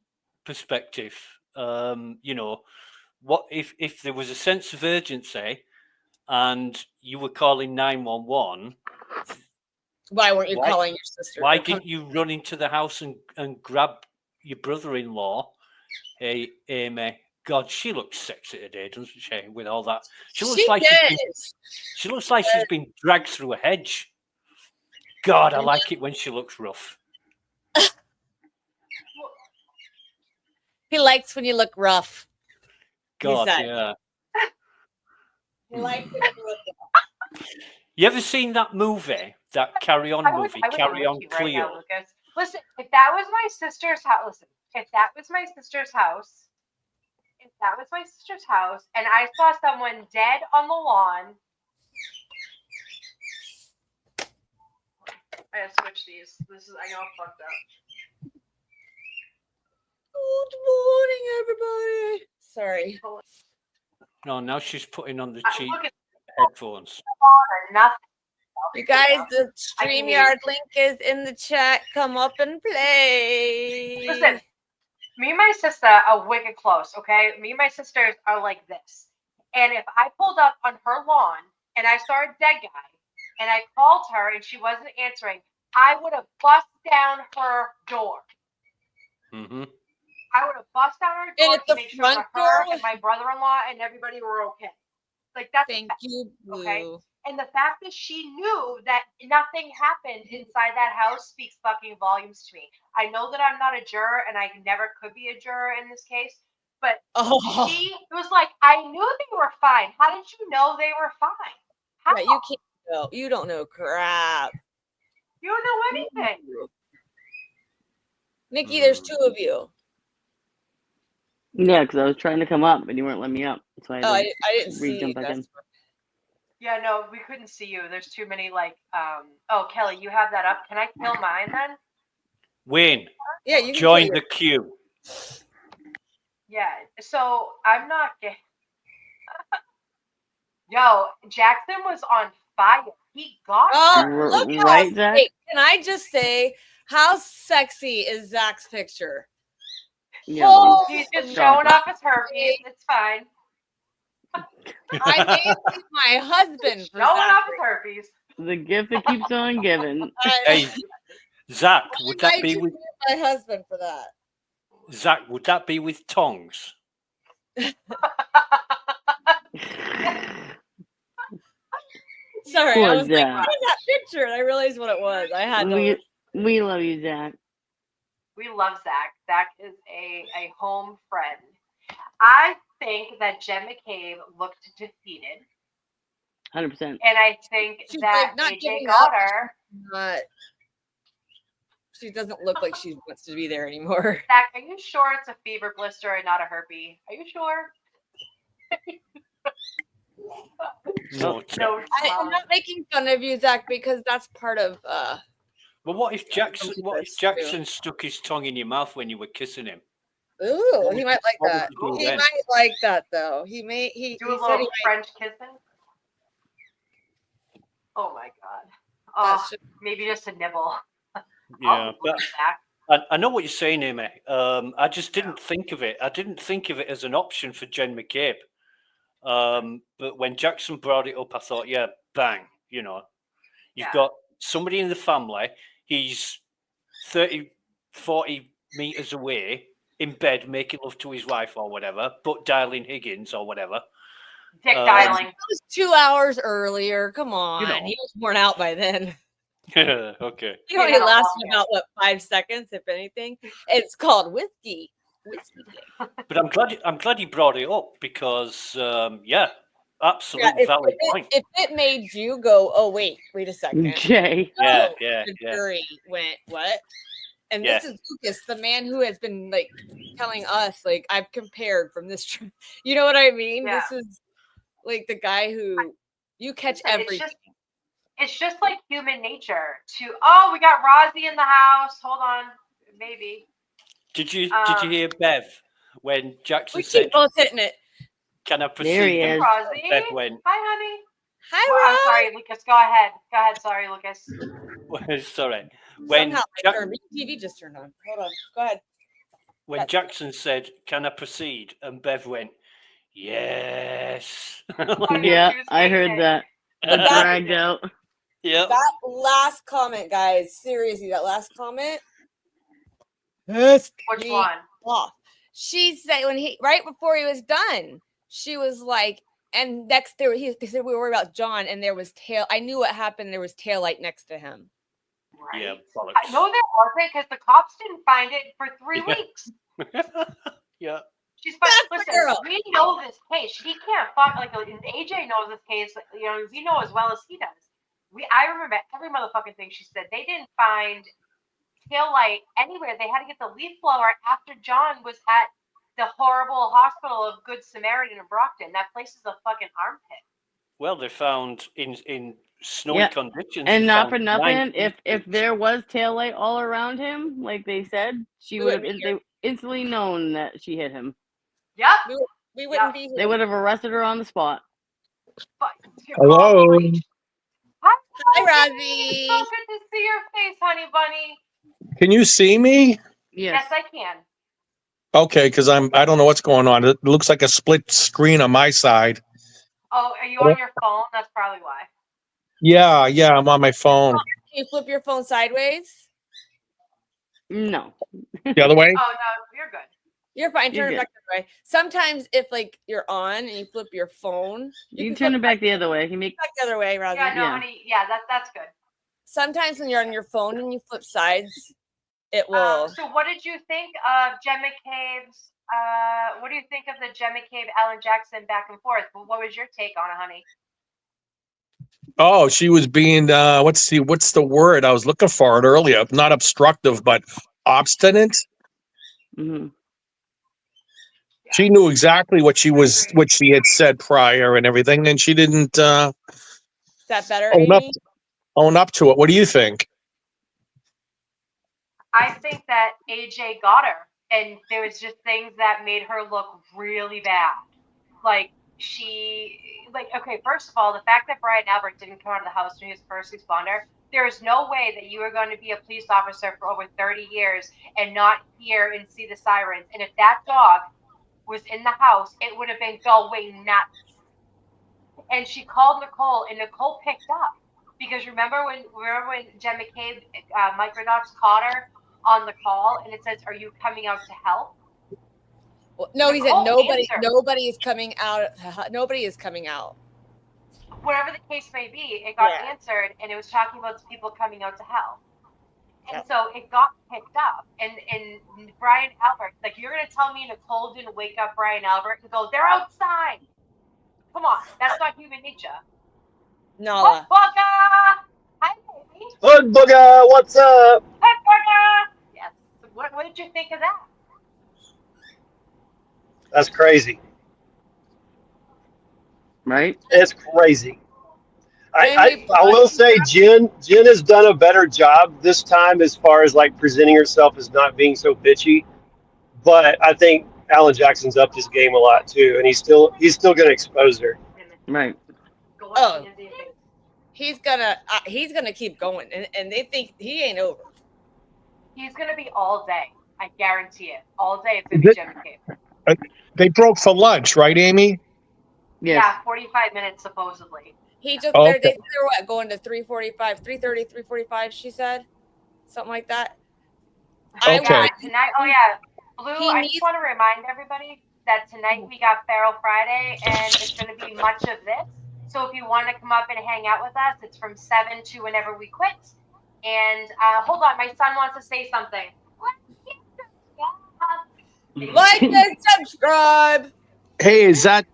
perspective. You know, what if there was a sense of urgency and you were calling 911? Why weren't you calling your sister? Why didn't you run into the house and grab your brother-in-law? Hey, Amy. God, she looks sexy today, doesn't she? With all that, she looks like she's been dragged through a hedge. God, I like it when she looks rough. He likes when you look rough. God, yeah. He likes it. You ever seen that movie? That Carry On movie, Carry On Right Cleo? now, Lucas. Listen, if that was my sister's house, if that was my sister's house, and I saw someone dead on the lawn, I gotta switch these. I know I'm fucked up. Good morning, everybody. Sorry. No, now she's putting on the cheap look at headphones. nothing. You guys, the StreamYard link is in the chat. Come up and play. Listen, me and my sister are wicked close, okay? Me and my sisters are like this. And if I pulled up on her lawn and I saw a dead guy and I called her and she wasn't answering, I would have bust down her door. Mm-hmm. I would have bust down her door to make sure that her and my brother-in-law and everybody were okay. Like that's Thank you, Blue. okay. And the fact that she knew that nothing happened inside that house speaks fucking volumes to me. I know that I'm not a juror and I never could be a juror in this case, but she was like, I knew they were fine. How did you know they were fine? How? Yeah, you can't know. You don't know crap. You don't know anything. Nikki, there's two of you. Yeah, because I was trying to come up and you weren't letting me up. So I didn't see jump back in. Yeah, no, we couldn't see you. There's too many oh, Kelly, you have that up. Can I kill mine then? Wayne, yeah, you can join the queue. Yeah, so I'm not getting. Yo, Jackson was on fire. He got look right, Zach? Wait, can I just say, how sexy is Zach's picture? Yeah, he's just showing off his herpes. It's fine. I may leave my husband for showing off Zach. his herpes. The gift that keeps on giving. Hey, Zach, would that be leave with my husband for that? Zach? Would that be with tongs? Sorry, Poor I was like, Zach. what is that picture? And I realized what it was. I had no. We love you, Zach. We love Zach. Zach is a home friend. I think that Jen McCabe looked defeated. 100%. And I think She's that like not AJ giving got up. her. She doesn't look like she wants to be there anymore. Zach, are you sure it's a fever blister and not a herpes? Are you sure? No. I'm not making fun of you, Zach, because that's part of. But what if Jackson stuck his tongue in your mouth when you were kissing him? Ooh, he might like What that. would you do He then? might like that though. He may. He Do a said little he French kissing. Oh my god. Oh, maybe just a nibble. Yeah, but I know what you're saying, Amy. I just didn't think of it. I didn't think of it as an option for Jen McCabe. But when Jackson brought it up, I thought, yeah, bang. You know, you've got somebody in the family. He's 30, 40 meters away in bed making love to his wife or whatever, but dialing Higgins or whatever. Dick dialing. It was 2 hours earlier. Come on. You know. He was worn out by then. Okay. He only lasted about 5 seconds, if anything. It's called whiskey. But I'm glad he brought it up because, yeah, Absolute valid point. If it made you go, oh wait a second. Jay. Yeah, Oh, yeah, the yeah. jury went what? And Yeah. this is Lucas, the man who has been like telling us, like, I've compared from this. You know what I mean? Yeah. This is like the guy who you catch everything. It's just like human nature to, oh, we got Rozzy in the house. Hold on, maybe. Did you hear Bev when Jackson We said, keep both hitting it. "Can I There proceed?" he is. Rozzy. Bev went, Hi, honey. Hi, Well, I'm Roz. sorry, Lucas. Go ahead. Go ahead. Sorry, Lucas. sorry. When Somehow my TV just turned on. Hold on. Go ahead. when Jackson said, "Can I proceed?" and Bev went, "Yes." Yeah, I heard that. The dragged out. Yeah. That last comment, guys. Seriously, that last comment. Which one? Off. She said right before he was done, she was like, and next there they said we were worried about John, and there was tail. I knew what happened. There was tail light next to him. Right. Yeah, No, there wasn't, because the cops didn't find it for 3 weeks. Yeah. She's fine. Listen, we know this case. He can't fuck. Like, AJ knows this case. You know, we know as well as he does. I remember every motherfucking thing she said. They didn't find tail light anywhere. They had to get the leaf blower after John was at the horrible hospital of Good Samaritan in Brockton. That place is a fucking armpit. Well, they found in snowy Yeah. conditions. And they not found for nothing, 9 if there was tail light all around him, like they said, she would have instantly known that she hit him. Yep. We wouldn't be here. They would have arrested her on the spot. Hello. Hi, Rozzy. So good to see your face, honey bunny. Can you see me? Yes, I can. Okay, because I don't know what's going on. It looks like a split screen on my side. Oh, are you on your phone? That's probably why. Yeah, I'm on my phone. Can you flip your phone sideways? No. The other way? Oh no, you're good. You're fine. You're Turn it good. back the other way. Sometimes if like you're on and you flip your phone, You can turn it back the other way. You make back the other way, Rozzy. Yeah, no, honey. Yeah, that's good. Sometimes when you're on your phone and you flip sides, it will. So what did you think of Jen McCabe's? What do you think of the Jen McCabe, Alan Jackson back and forth? What was your take on it, honey? Oh, she was being what's the word? I was looking for it earlier. Not obstructive, but obstinate. Mm-hmm. She knew exactly what she had said prior and everything, and she didn't Is that better, own up to it. What do you think? I think that AJ got her, and there was just things that made her look really bad. Like okay, first of all, the fact that Brian Albert didn't come out of the house when he was first responder, there is no way that you are going to be a police officer for over 30 years and not hear and see the sirens. And if that dog was in the house, it would have been going nuts. And she called Nicole, and Nicole picked up. Because remember when Jen McCabe, Mike Redox caught her on the call, and it says, "Are you coming out to help?" Well, no, he said Nicole nobody. answered. Nobody is coming out. Nobody is coming out. Whatever the case may be, it got answered, and it was talking about people coming out to help. And so it got picked up. And Brian Albert, like, you're gonna tell me Nicole didn't wake up Brian Albert and go, "They're outside." Come on, that's not human nature. Nala. Bugger! Hi, baby. Hood booger, what's up? Yes. What did you think of that? That's crazy. Right? It's crazy. I will say Jen has done a better job this time as far as like presenting herself as not being so bitchy. But I think Alan Jackson's upped his game a lot too, and he's still going to expose her. Right. Oh, he's gonna keep going, and they think he ain't over. He's gonna be all day. I guarantee it. All day it's gonna be Jen McCabe. They broke for lunch, right, Amy? Yes. Yeah, 45 minutes supposedly. He just Okay. they were what, going to 3:45, 3:30, 3:45. She said something like that. Okay. Yeah, tonight. Oh yeah, Blue. I just want to remind everybody that tonight we got Feral Friday, and it's going to be much of this. So if you want to come up and hang out with us, it's from 7 to whenever we quit. And hold on, my son wants to say something. Like and subscribe. Hey, is that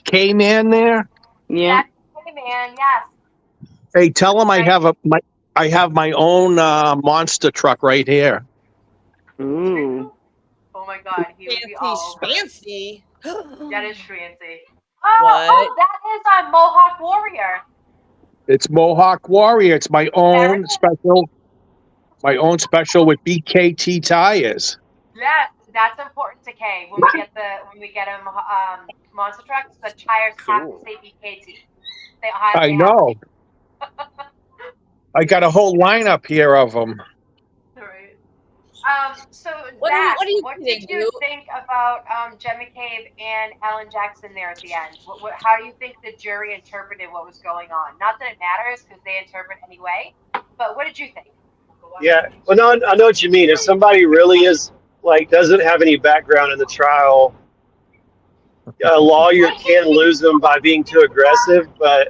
K-Man there? Yeah. Hey, man, yes. Hey, tell him I have my own monster truck right here. Ooh. Oh my God, he would be all over it. Fancy. That is fancy. Oh, What? that is a Mohawk Warrior. It's Mohawk Warrior. It's There it is. my own special with BKT tires. Yes, that's important to Kay. When we get him monster trucks, the tires have to Cool. say BKT. They I have know. I got a whole lineup here of them. to. Right. So What are Zach, you what did kidding, you think about Jen McCabe and Alan Jackson there at the end? How do you think the jury interpreted what was going on? Not that it matters because they interpret anyway, but what did you think? Yeah. Well, no, I know what you mean. If somebody really is like doesn't have any background in the trial, a lawyer can lose them by being too aggressive. But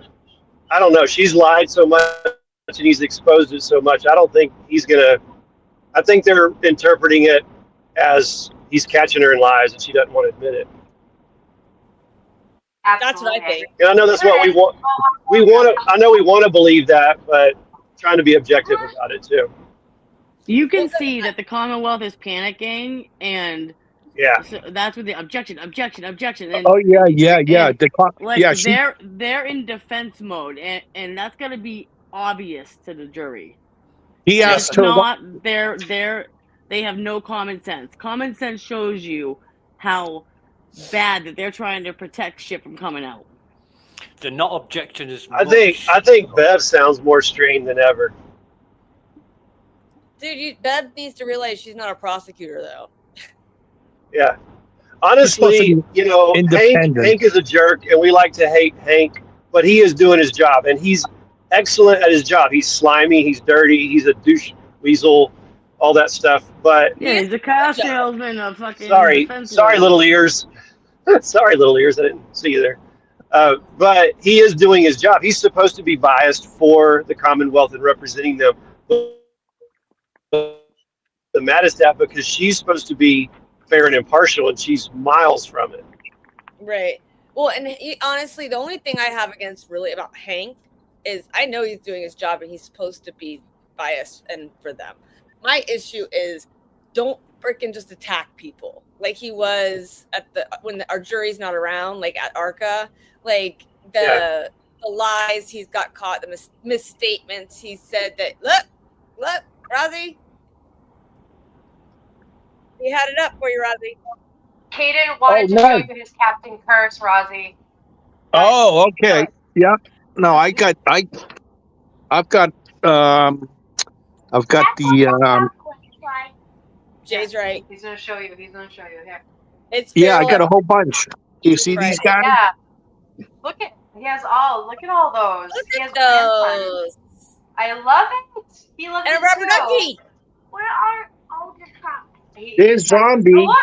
I don't know. She's lied so much and he's exposed it so much. I don't think he's gonna. I think they're interpreting it as he's catching her in lies and she doesn't want to admit it. That's what I think. And I know that's what we want. I know we want to believe that, but trying to be objective about it too. You can see that the Commonwealth is panicking, and Yeah. so that's what the objection. And Oh yeah. and, like Yeah, they're in defense mode, and that's gonna be obvious to the jury. he And asked it's her. not they have no common sense. Common sense shows you how bad that they're trying to protect shit from coming out. They're not objecting as I much. think Bev sounds more strained than ever. Dude, Bev needs to realize she's not a prosecutor, though. Yeah. Honestly, Hank is a jerk, and we like to hate Hank, but he is doing his job, and he's excellent at his job. He's slimy, he's dirty, he's a douche weasel, all that stuff. But Yeah, he's a car salesman, a fucking sorry, defense little ears. Sorry, little ears. I didn't see you there. But he is doing his job. He's supposed to be biased for the Commonwealth and representing them. The maddest at because she's supposed to be fair and impartial, and she's miles from it. Right. Well, and honestly, the only thing I have against really about Hank is I know he's doing his job and he's supposed to be biased and for them. My issue is don't freaking just attack people like he was at when our jury's not around, like at ARCA, like the lies he's got caught, the misstatements he said that look, Rozzy. He had it up for you, Rozzy. Kaden wanted to show you his Captain Curse, Rozzy. Oh, okay. Yeah. No, I've got the Jay's right. He's gonna show you. Here. It's I got a whole bunch. Do you see these guys? Yeah. Look at all those. He has those. I love it. He loves and it a rubber too. ducky. Where are all the trucks? There's Zombie. Oh, look.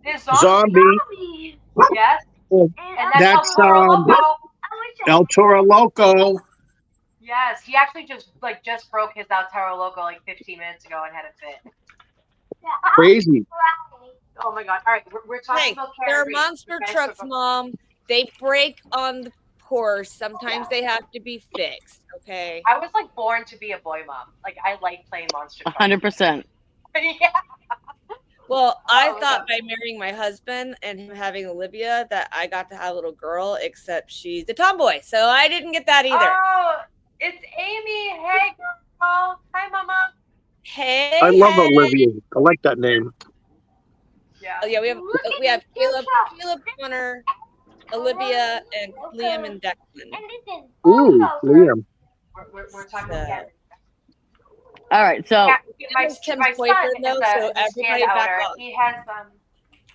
There's Zombie. Yes. And That's El Toro Loco. El Toro Loco. Yes, he actually just broke his El Toro Loco like 15 minutes ago and had it fit. Crazy. Oh my God! All right, we're talking about they're monster trucks, Mom. They break on the course. Sometimes they have to be fixed. Okay. I was like born to be a boy mom. Like I like playing monster trucks. 100%. Yeah. Well, I thought by marrying my husband and him having Olivia that I got to have a little girl, except she's a tomboy, so I didn't get that either. Oh, it's Amy. Hey, girl. Hi, Mama. Hey. I love Olivia. I like that name. Yeah. Oh yeah, we have Caleb, Connor, Olivia, and Liam and Declan. Ooh, Liam. We're talking about All right, so my son is a standouter. He has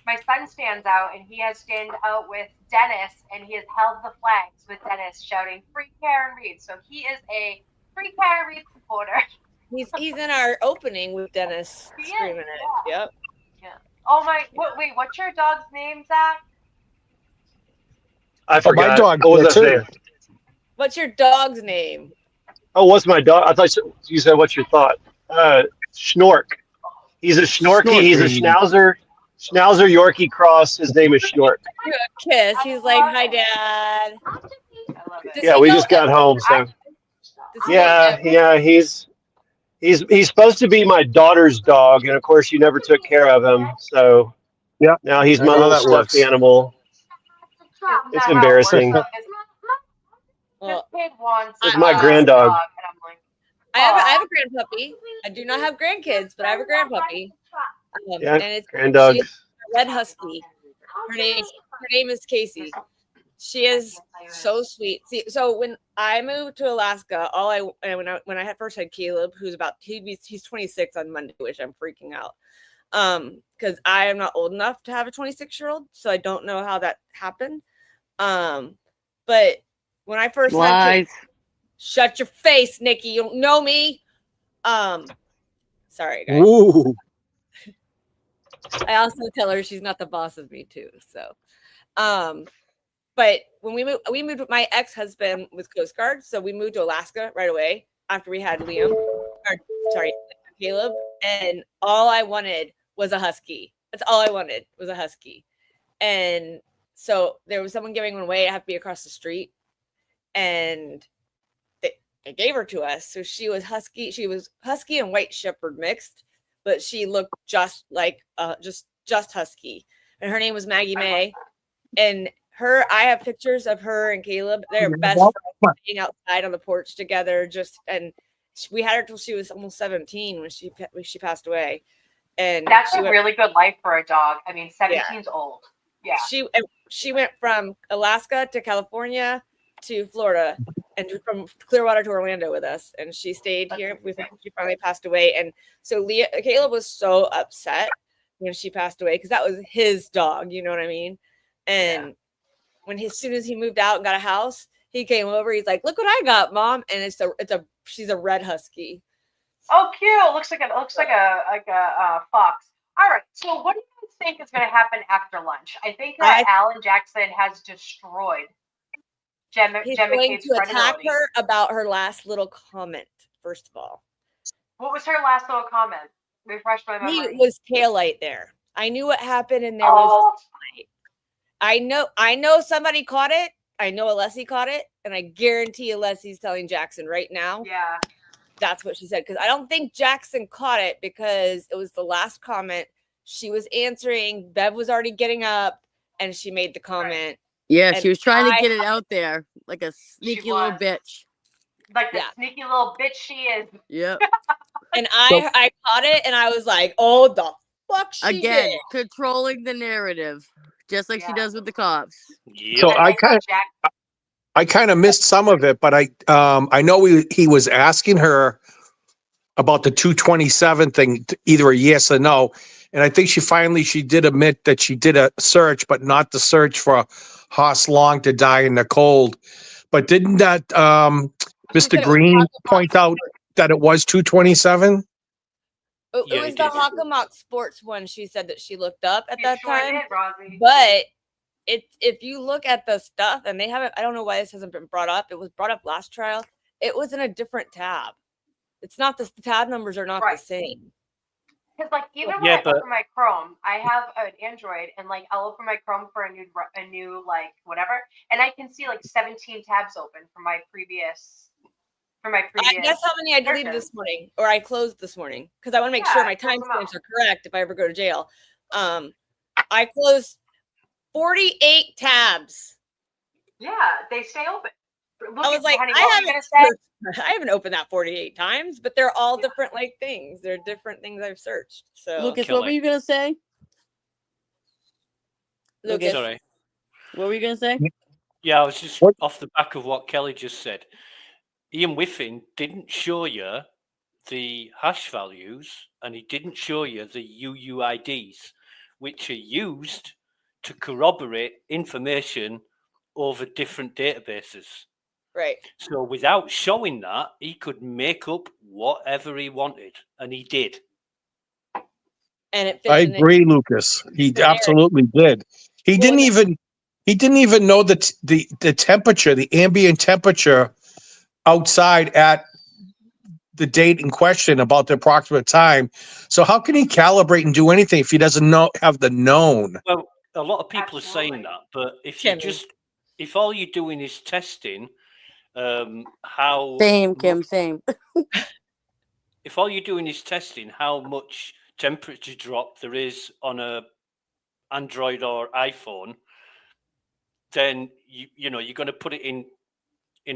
my son stands out, and he has stand out with Dennis, and he has held the flags with Dennis, shouting "Free Karen Reed." So he is a Free Karen Reed supporter. He's in our opening with Dennis screaming it. Yep. Yeah. Oh my! Wait, what's your dog's name, Zach? I forgot. My dog. What was that name? What's your dog's name? Oh, what's my dog? I thought you said, what's your thought? Schnork. He's a Schnorky. He's a Schnauzer Yorkie cross. His name is Schnork. Kiss. He's like, hi, Dad. I love it. Does Yeah, he we go just got home, so Does he go yeah, ever? yeah, he's supposed to be my daughter's dog, and of course you never took care of him, so Yeah, now he's I my know how little that stuffed works. animal. Isn't It's that how it works embarrassing. though? 'Cause this Well, kid wants It's I, my a listen, granddog. dog, and I'm like, I have oh, a grandpuppy. I do not have grandkids, but I have a grandpuppy. Yeah, And she's granddogs. a red husky. Her name is Casey. She is so sweet. See, so when I moved to Alaska, when I first had Caleb, he's 26 on Monday, which I'm freaking out. Because I am not old enough to have a 26-year-old, so I don't know how that happened. But when I first had Lies. shut your face, Nikki. You don't know me. Sorry, guys. Ooh. I also tell her she's not the boss of me too. So, but when we moved. My ex-husband was Coast Guard, so we moved to Alaska right away after we had Liam. Or sorry, Caleb. And all I wanted was a husky. That's all I wanted was a husky. And so there was someone giving one away. I have to be across the street, and they gave her to us. So she was husky. She was husky and white shepherd mixed, but she looked just like just husky. And her name was Maggie May. And I have pictures of her and Caleb. They're best friends, being outside on the porch together. We had her till she was almost 17 when she passed away. And that's a really good life for a dog. I mean, 17's old. Yeah. She went from Alaska to California to Florida, and from Clearwater to Orlando with us, and she stayed here. She finally passed away, and so Caleb was so upset when she passed away because that was his dog. You know what I mean? And as soon as he moved out and got a house, he came over. He's like, "Look what I got, Mom!" And she's a red husky. Oh, cute! Looks like a fox. All right. So, what do you guys think is going to happen after lunch? I think that Alan Jackson has destroyed He's Gemma going Cade's to attack credibility. her about her last little comment. First of all, what was her last little comment? Refresh my memory. He was taillight there. I knew what happened, and there was taillight. I know somebody caught it. I know Alessi caught it, and I guarantee Alessi's telling Jackson right now. Yeah. That's what she said. Because I don't think Jackson caught it because it was the last comment. She was answering. Bev was already getting up, and she made the comment. Yeah, she was trying to get it out there like a sneaky little bitch. Like the sneaky little bitch she is. Yep. And I caught it, and I was like, "Oh, the fuck she Again, did." controlling the narrative, just like she does with the cops. So I kind of missed some of it, but I know he was asking her about the 227 thing, either a yes or no. And I think she did admit that she did a search, but not the search for Haas Long to die in the cold. But didn't that Mr. Green point out that it was 227? It was the Hockomock Sports one. She said that she looked up at that time. Did, Rosie. But if you look at the stuff, and they haven't, I don't know why this hasn't been brought up. It was brought up last trial. It was in a different tab. It's not the tab numbers are not the same. Because like even when I open my Chrome, I have an Android, and like I'll open my Chrome for a new like whatever, and I can see like 17 tabs open from my previous. Guess how many I deleted this morning, or I closed this morning, because I want to make sure my timestamps are correct if I ever go to jail. I closed 48 tabs. Yeah, they stay open. Look, I was like, honey, I haven't opened that 48 times, but they're all different things. They're different things I've searched. So Lucas, what were you gonna say? Lucas, sorry. What were you gonna say? Yeah, I was just off the back of what Kelly just said. Ian Whiffin didn't show you the hash values, and he didn't show you the UUIDs, which are used to corroborate information over different databases. Right. So without showing that, he could make up whatever he wanted, and he did. And it I agree, Lucas. He absolutely did. He didn't even know the temperature, the ambient temperature outside at the date in question about the approximate time. So how can he calibrate and do anything if he doesn't have the known? Well, a lot of people are saying that, but if all you're doing is testing how Same, Kim, same. if all you're doing is testing how much temperature drop there is on a Android or iPhone, then you know you're going to put it in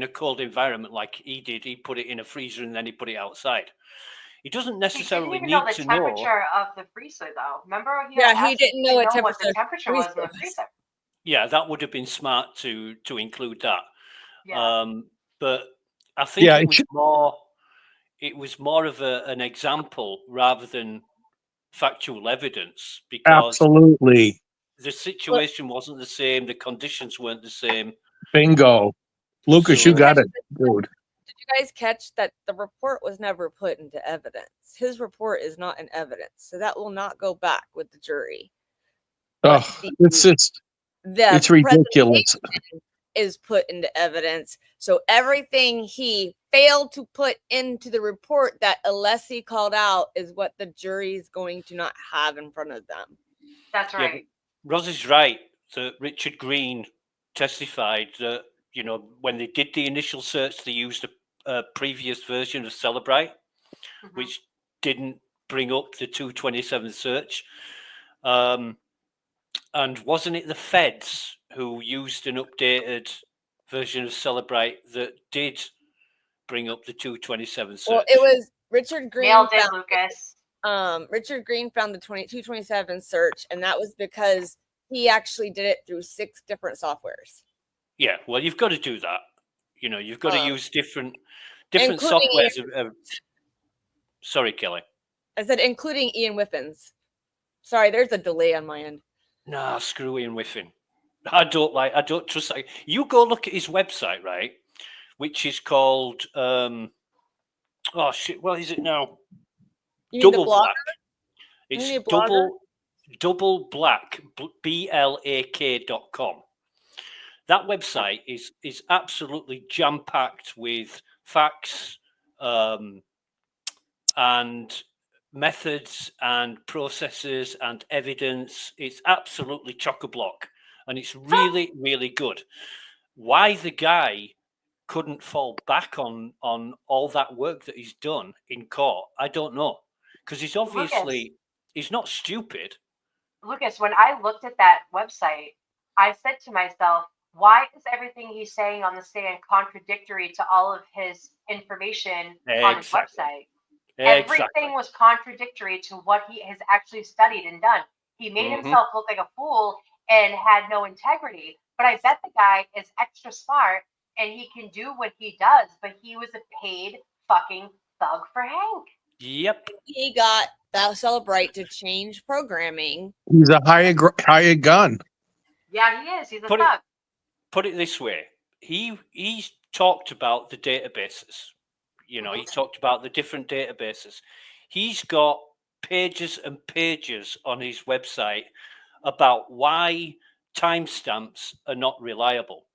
a cold environment like he did. He put it in a freezer and then he put it outside. He doesn't He didn't necessarily even know need the to know. temperature of the freezer, though. Remember, he Yeah, had he asked if didn't he know could what know what the temperature temperature was in the freezer was. freezer. Yeah, that would have been smart to include that. Yeah. But I think Yeah, it it was should, more of an example rather than factual evidence because absolutely. the situation wasn't the same, the conditions weren't the same. Bingo. Lucas, you So got it, dude. Did you guys catch that the report was never put into evidence? His report is not in evidence, so that will not go back with the jury. But Oh, it's the ridiculous. presentation is put into evidence. So everything he failed to put into the report that Alessi called out is what the jury is going to not have in front of them. That's yeah, right. Roz is right that Richard Green testified that when they did the initial search, they used a previous version of Celebrite, which didn't bring up the 227 search. And wasn't it the feds who used an updated version of Celebrite that did bring up the 227 search? Well, it was Richard Green. Nailed it, Lucas. Richard Green found the 227 search, and that was because he actually did it through 6 different softwares. Yeah, well, you've got to do that. You know, you've got to use different including softwares. Sorry, Kelly. I said including Ian Whiffins. Sorry, there's a delay on my end. Nah, screw Ian Whiffin. I don't trust that. You go look at his website, right? Which is called oh shit, what is it now? You mean Double the blogger? Black. It's double black blak.com. That website is absolutely jam packed with facts and methods and processes and evidence. It's absolutely chock-a-block, and it's really, really good. Why the guy couldn't fall back on all that work that he's done in court, I don't know, because he's obviously he's not stupid. Lucas, when I looked at that website, I said to myself, why is everything he's saying on the stand contradictory to all of his information on his website? Everything was contradictory to what he has actually studied and done. He made himself look like a fool and had no integrity. But I bet the guy is extra smart and he can do what he does. But he was a paid fucking thug for Hank. Yep. He got that Celebrite to change programming. He's a hired gun. Yeah, he is. He's a thug. Put it this way. He's talked about the databases. You know, he talked about the different databases. He's got pages and pages on his website about why timestamps are not reliable.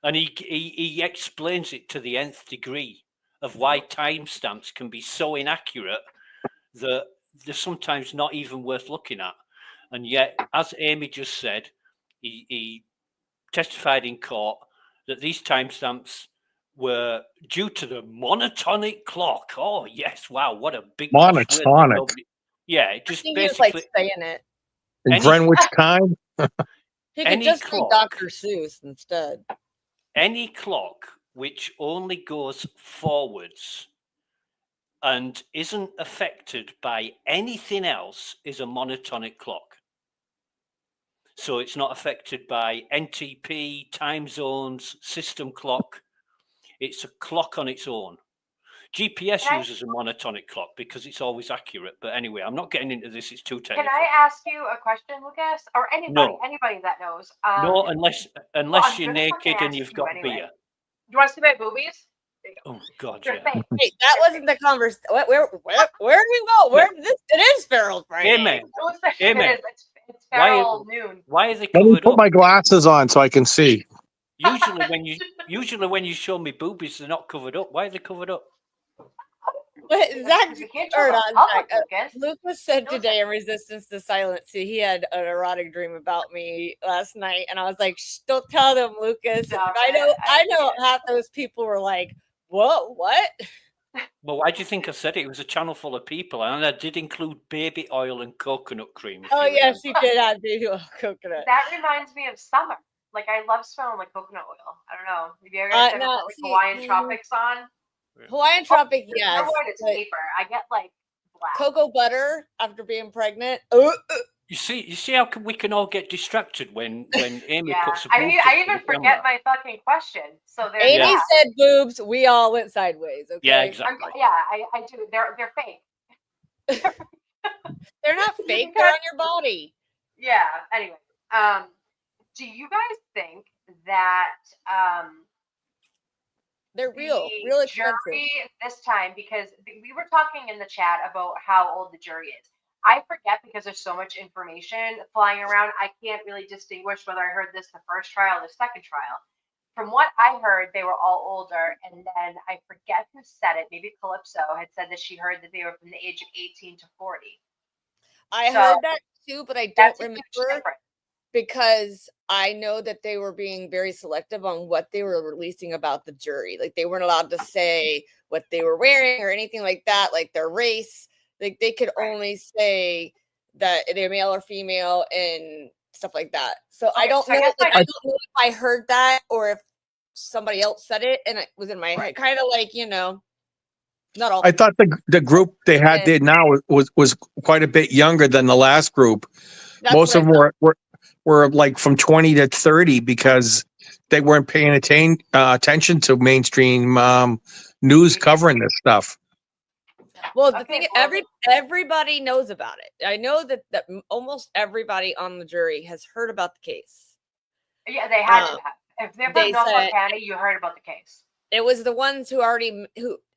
And he explains it to the nth degree of why timestamps can be so inaccurate that they're sometimes not even worth looking at. And yet, as Amy just said, he testified in court that these timestamps were due to the monotonic clock. Oh yes, wow, what a big monotonic. Yeah, it just he basically was like saying it. In Greenwich time. He could just say Dr. Seuss instead. Any clock which only goes forwards and isn't affected by anything else is a monotonic clock. So it's not affected by NTP, time zones, system clock. It's a clock on its own. GPS uses a monotonic clock because it's always accurate. But anyway, I'm not getting into this. It's too technical. Can I ask you a question, Lucas? Or anybody that knows? No, unless you're naked and you've got beer. You want to see my boobies? Oh God, Your yeah. face. Hey, that wasn't the conversation. Where did we go? Where this? It is Farrell Friday. Amen. It is. It's Farrell noon. Why are they Let me covered put up? my glasses on so I can see. Usually when you show me boobies, they're not covered up. Why are they covered up? But Zach, You can't or tell the not public, Zach, Lucas. Lucas said It was- today in Resistance to Silence, he had an erotic dream about me last night, and I was like, Shh, don't tell them, Lucas. Stop I know, it. I know half those people were like, whoa, what? Well, why do you think I said it? It was a channel full of people, and I did include baby oil and coconut cream. If Oh, you yes, remember. he did have baby oil coconut. That reminds me of summer. Like I love smelling like coconut oil. I don't know. Have you guys ever No, put like Hawaiian Tropics on? Hawaiian Tropic, They're yes. white as but paper. I get like black. Cocoa butter after being pregnant. You see how we can all get distracted when Amy Yeah, puts a I boobs up even to the forget camera. my fucking question. So there's Amy that. said boobs. We all went sideways. Okay. Yeah, exactly. I do. They're fake. They're not fake. They're on your body. Yeah. Anyway, do you guys think that they're real, the real expensive? jury this time, because we were talking in the chat about how old the jury is. I forget because there's so much information flying around. I can't really distinguish whether I heard this the first trial or the second trial. From what I heard, they were all older, and then I forget who said it. Maybe Calypso had said that she heard that they were from the age of 18 to 40. I So, heard that too, but I don't that's a huge remember difference. because I know that they were being very selective on what they were releasing about the jury. Like they weren't allowed to say what they were wearing or anything like that, like their race. Like they could only say that they're male or female and stuff like that. So I don't know. Like, I don't know if I heard that or if somebody else said it and it was in my head. Kind of like, not all. I thought the group they had there now was quite a bit younger than the last group. That's Most what of them were like from 20 to 30 because they weren't paying attention to mainstream news covering this stuff. Well, the thing, everybody knows about it. I know that almost everybody on the jury has heard about the case. Yeah, they had to have. If they're from they Norfolk said- County, you heard about the case. It was the ones who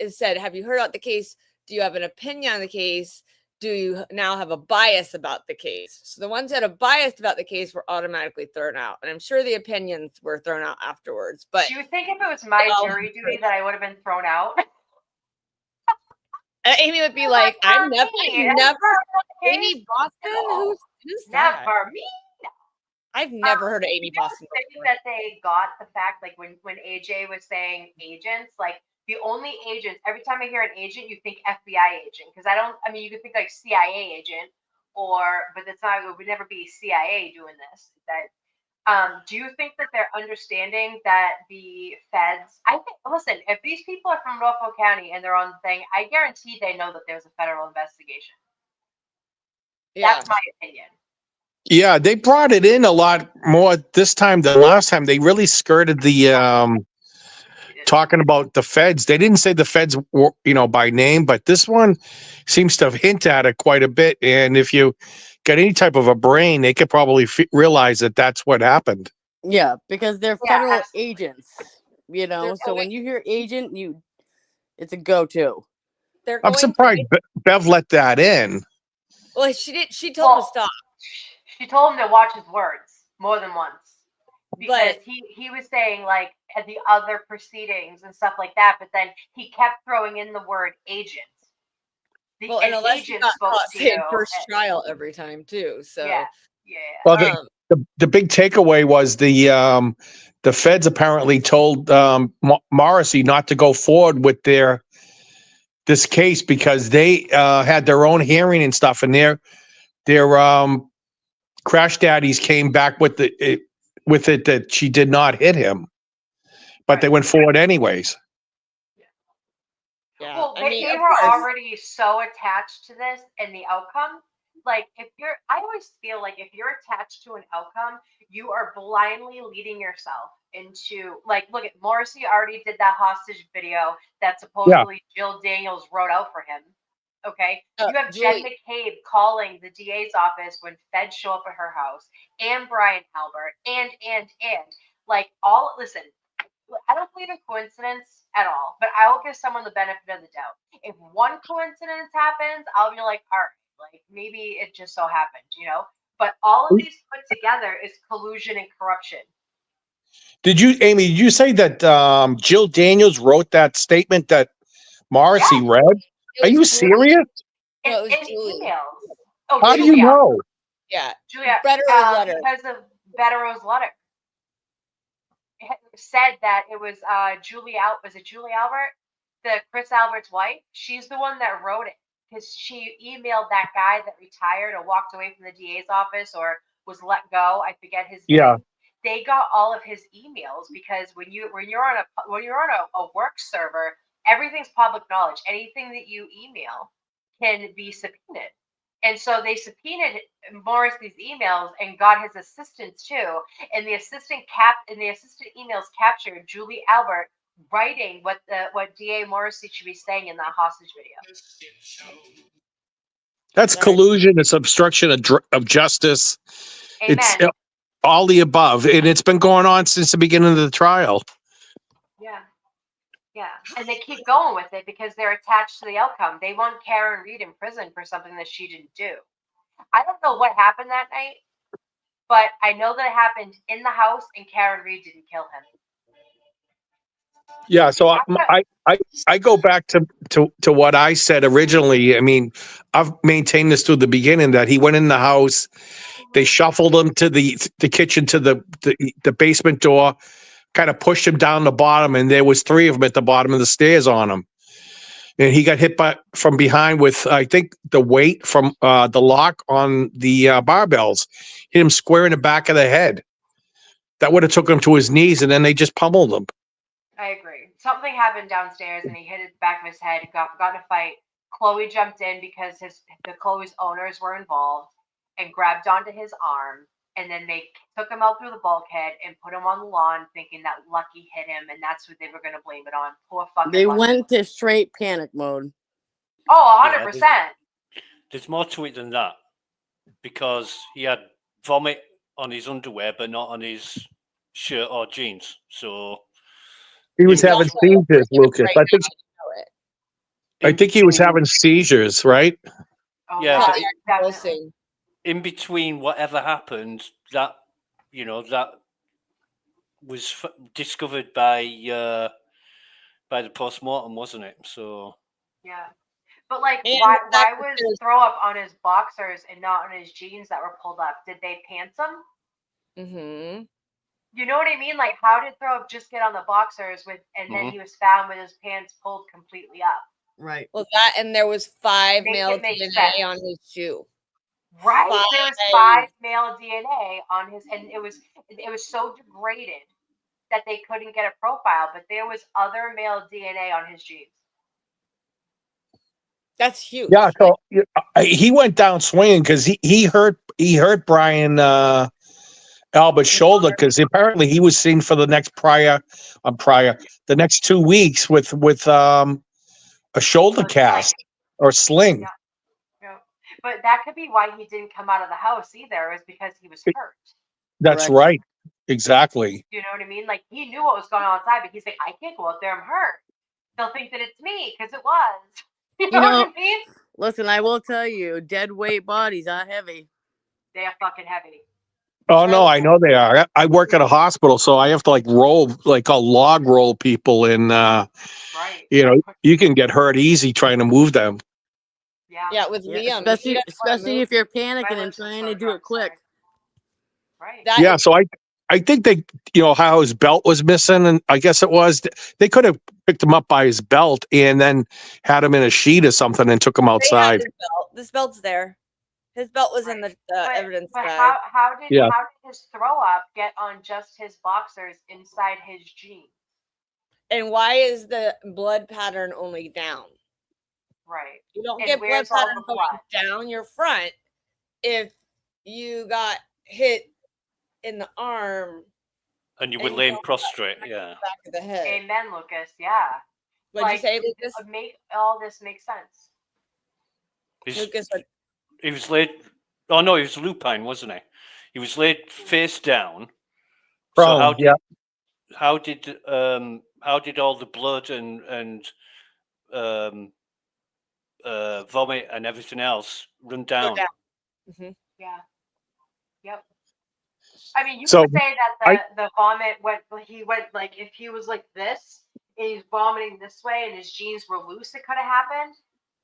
said, "Have you heard about the case? Do you have an opinion on the case? Do you now have a bias about the case?" So the ones that are biased about the case were automatically thrown out, and I'm sure the opinions were thrown out afterwards. But do you think if it was my jury duty that I would have been thrown out? Amy would be like, "I never, Amy Boston. Who's that? Never me. I've never heard of Amy Boston before. That they got the fact, like when AJ was saying agents, like the only agents. Every time I hear an agent, you think FBI agent, because I mean, you could think like CIA agent, but it's not. It would never be CIA doing this. Do you think that they're understanding that the feds? I think. Listen, if these people are from Norfolk County and they're on the thing, I guarantee they know that there's a federal investigation. Yeah. That's my opinion. Yeah, they brought it in a lot more this time than last time. They really skirted the talking about the feds. They didn't say the feds, by name, but this one seems to hint at it quite a bit. And if you got any type of a brain, they could probably realize that that's what happened. Yeah, because they're federal agents, so when you hear agent, it's a go-to. I'm surprised Bev let that in. Well, she did. She told him to stop. She told him to watch his words more than once, because he was saying like at the other proceedings and stuff like that, but then he kept throwing in the word agent. Well, and unless you got caught saying first trial every time too, so yeah. Well, the big takeaway was the feds apparently told Morrissey not to go forward with this case because they had their own hearing and stuff, and their crash daddies came back with it that she did not hit him, but they went forward anyways. Yeah. Well, they were already so attached to this and the outcome. Like I always feel like if you're attached to an outcome, you are blindly leading yourself into look at Morrissey already did that hostage video that supposedly Jill Daniels wrote out for him. Okay. You have Jen McCabe calling the DA's office when feds show up at her house, and Brian Albert, and listen, I don't believe in coincidence at all, but I will give someone the benefit of the doubt. If one coincidence happens, I'll be like, all right, maybe it just so happened, but all of these put together is collusion and corruption. Amy, did you say that Jill Daniels wrote that statement that Morrissey read? Are you serious? No, it was In Julie. emails. Oh, How do you Julia. know? Yeah. Julia. Bettero's letter. Because of Bettero's letter. It said that it was was it Julie Albert? The Chris Albert's wife? She's the one that wrote it. Because she emailed that guy that retired or walked away from the DA's office or was let go. I forget his Yeah. name. They got all of his emails because when you're on a work server, everything's public knowledge. Anything that you email can be subpoenaed. And so they subpoenaed Morrissey's emails and got his assistants too. And the assistant emails captured Julie Albert writing what DA Morrissey should be saying in that hostage video. That's collusion. It's obstruction of justice. It's Amen. all the above. And it's been going on since the beginning of the trial. Yeah. Yeah. And they keep going with it because they're attached to the outcome. They want Karen Reed in prison for something that she didn't do. I don't know what happened that night, but I know that it happened in the house and Karen Reed didn't kill him. Yeah. So I go back to what I said originally. I mean, I've maintained this through the beginning that he went in the house, they shuffled him to the kitchen to the basement door, kind of pushed him down the bottom, and there was three of them at the bottom of the stairs on him. And he got hit from behind with, I think, the weight from the lock on the barbells. Hit him square in the back of the head. That would have took him to his knees, and then they just pummeled him. I agree. Something happened downstairs and he hit the back of his head, got in a fight. Chloe jumped in because Chloe's owners were involved and grabbed onto his arm. And then they took him out through the bulkhead and put him on the lawn thinking that Lucky hit him and that's who they were going to blame it on. Poor fucking They Lucky. went to straight panic mode. Oh, 100%. There's more to it than that because he had vomit on his underwear, but not on his shirt or jeans. So he was having seizures, Lucas. I think he was having seizures, right? Oh, yeah, no, but definitely. in between whatever happened, that that was discovered by the post-mortem, wasn't it? So Yeah. But like, And why that was throw up on his boxers and not on his jeans that were pulled up? Did they pants him? Mm-hmm. You know what I mean? Like, how did throw up just get on the boxers and then Mhm. he was found with his pants pulled completely up? Right. Well, that and there was 5 Make male it make DNA sense. on his shoe. Right? 5. There was 5 male DNA on his, and it was so degraded that they couldn't get a profile, but there was other male DNA on his jeans. That's huge. Yeah. So he went down swinging because he hurt Brian Albert's shoulder because apparently he was seen for the next the next 2 weeks with a shoulder cast or sling. Yeah. Yeah. But that could be why he didn't come out of the house either, is because he was hurt. That's right. Exactly. You know what I mean? Like, he knew what was going on outside, but he's like, I can't go out there, I'm hurt. They'll think that it's me because it was. You know what I mean? Listen, I will tell you, dead weight bodies are heavy. They are fucking heavy. Oh no, I know they are. I work at a hospital, so I have to log roll people in. Right. You can get hurt easy trying to move them. Yeah, with Liam. Especially if you're panicking and trying to do it quick. Right. Yeah, so I think they, how his belt was missing, and I guess it was, they could have picked him up by his belt and then had him in a sheet or something and took him outside. This belt's there. His belt was in the evidence But bag. how did Yeah. his throw up get on just his boxers inside his jeans? And why is the blood pattern only down? Right. You don't And get blood where's all pattern the going blood? down your front if you got hit in the arm. And you were laying prostrate, yeah. Back of the head. Amen, Lucas. Yeah. What'd you say, Lucas? Make all this make sense. Lucas, He was laid. Oh no, he was lupine, wasn't he? He was laid face down. Prone, yeah. How did all the blood and vomit and everything else run down? Mm-hmm. Yeah. Yep. I mean, you So, could say that the vomit went. He went like, if he was like this and he's vomiting this way and his jeans were loose, it could have happened.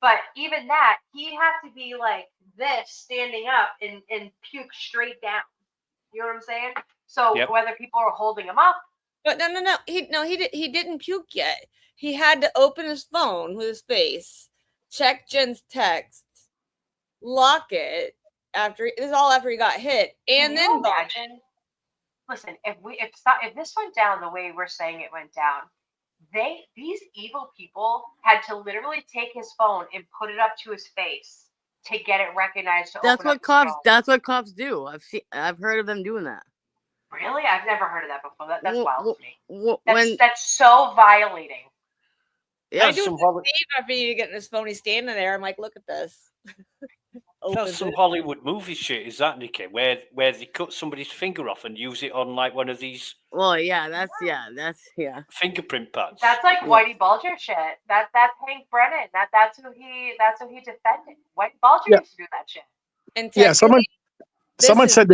But even that, he had to be like this, standing up and puke straight down. You know what I'm saying? So Yep. whether people are holding him up, But no. He didn't puke yet. He had to open his phone with his face, check Jen's text, lock it this is all after he got hit, can and you then imagine? Listen, if this went down the way we're saying it went down, these evil people had to literally take his phone and put it up to his face to get it recognized to That's open up what his cops. phone. That's what cops do. I've heard of them doing that. Really? I've never heard of that before. That's wild to me. When That's so violating. yeah, I do some the same after you get in his phone. He's standing there. I'm like, look at this. That's Opens some it. Hollywood movie shit, is that, Nikki? Where they cut somebody's finger off and use it on like one of these well, that's fingerprint pads. That's like Yeah. Whitey Bulger shit. That's Hank Brennan. That's who he defended. Whitey Bulger Yeah. used to do that shit. And Yeah, someone said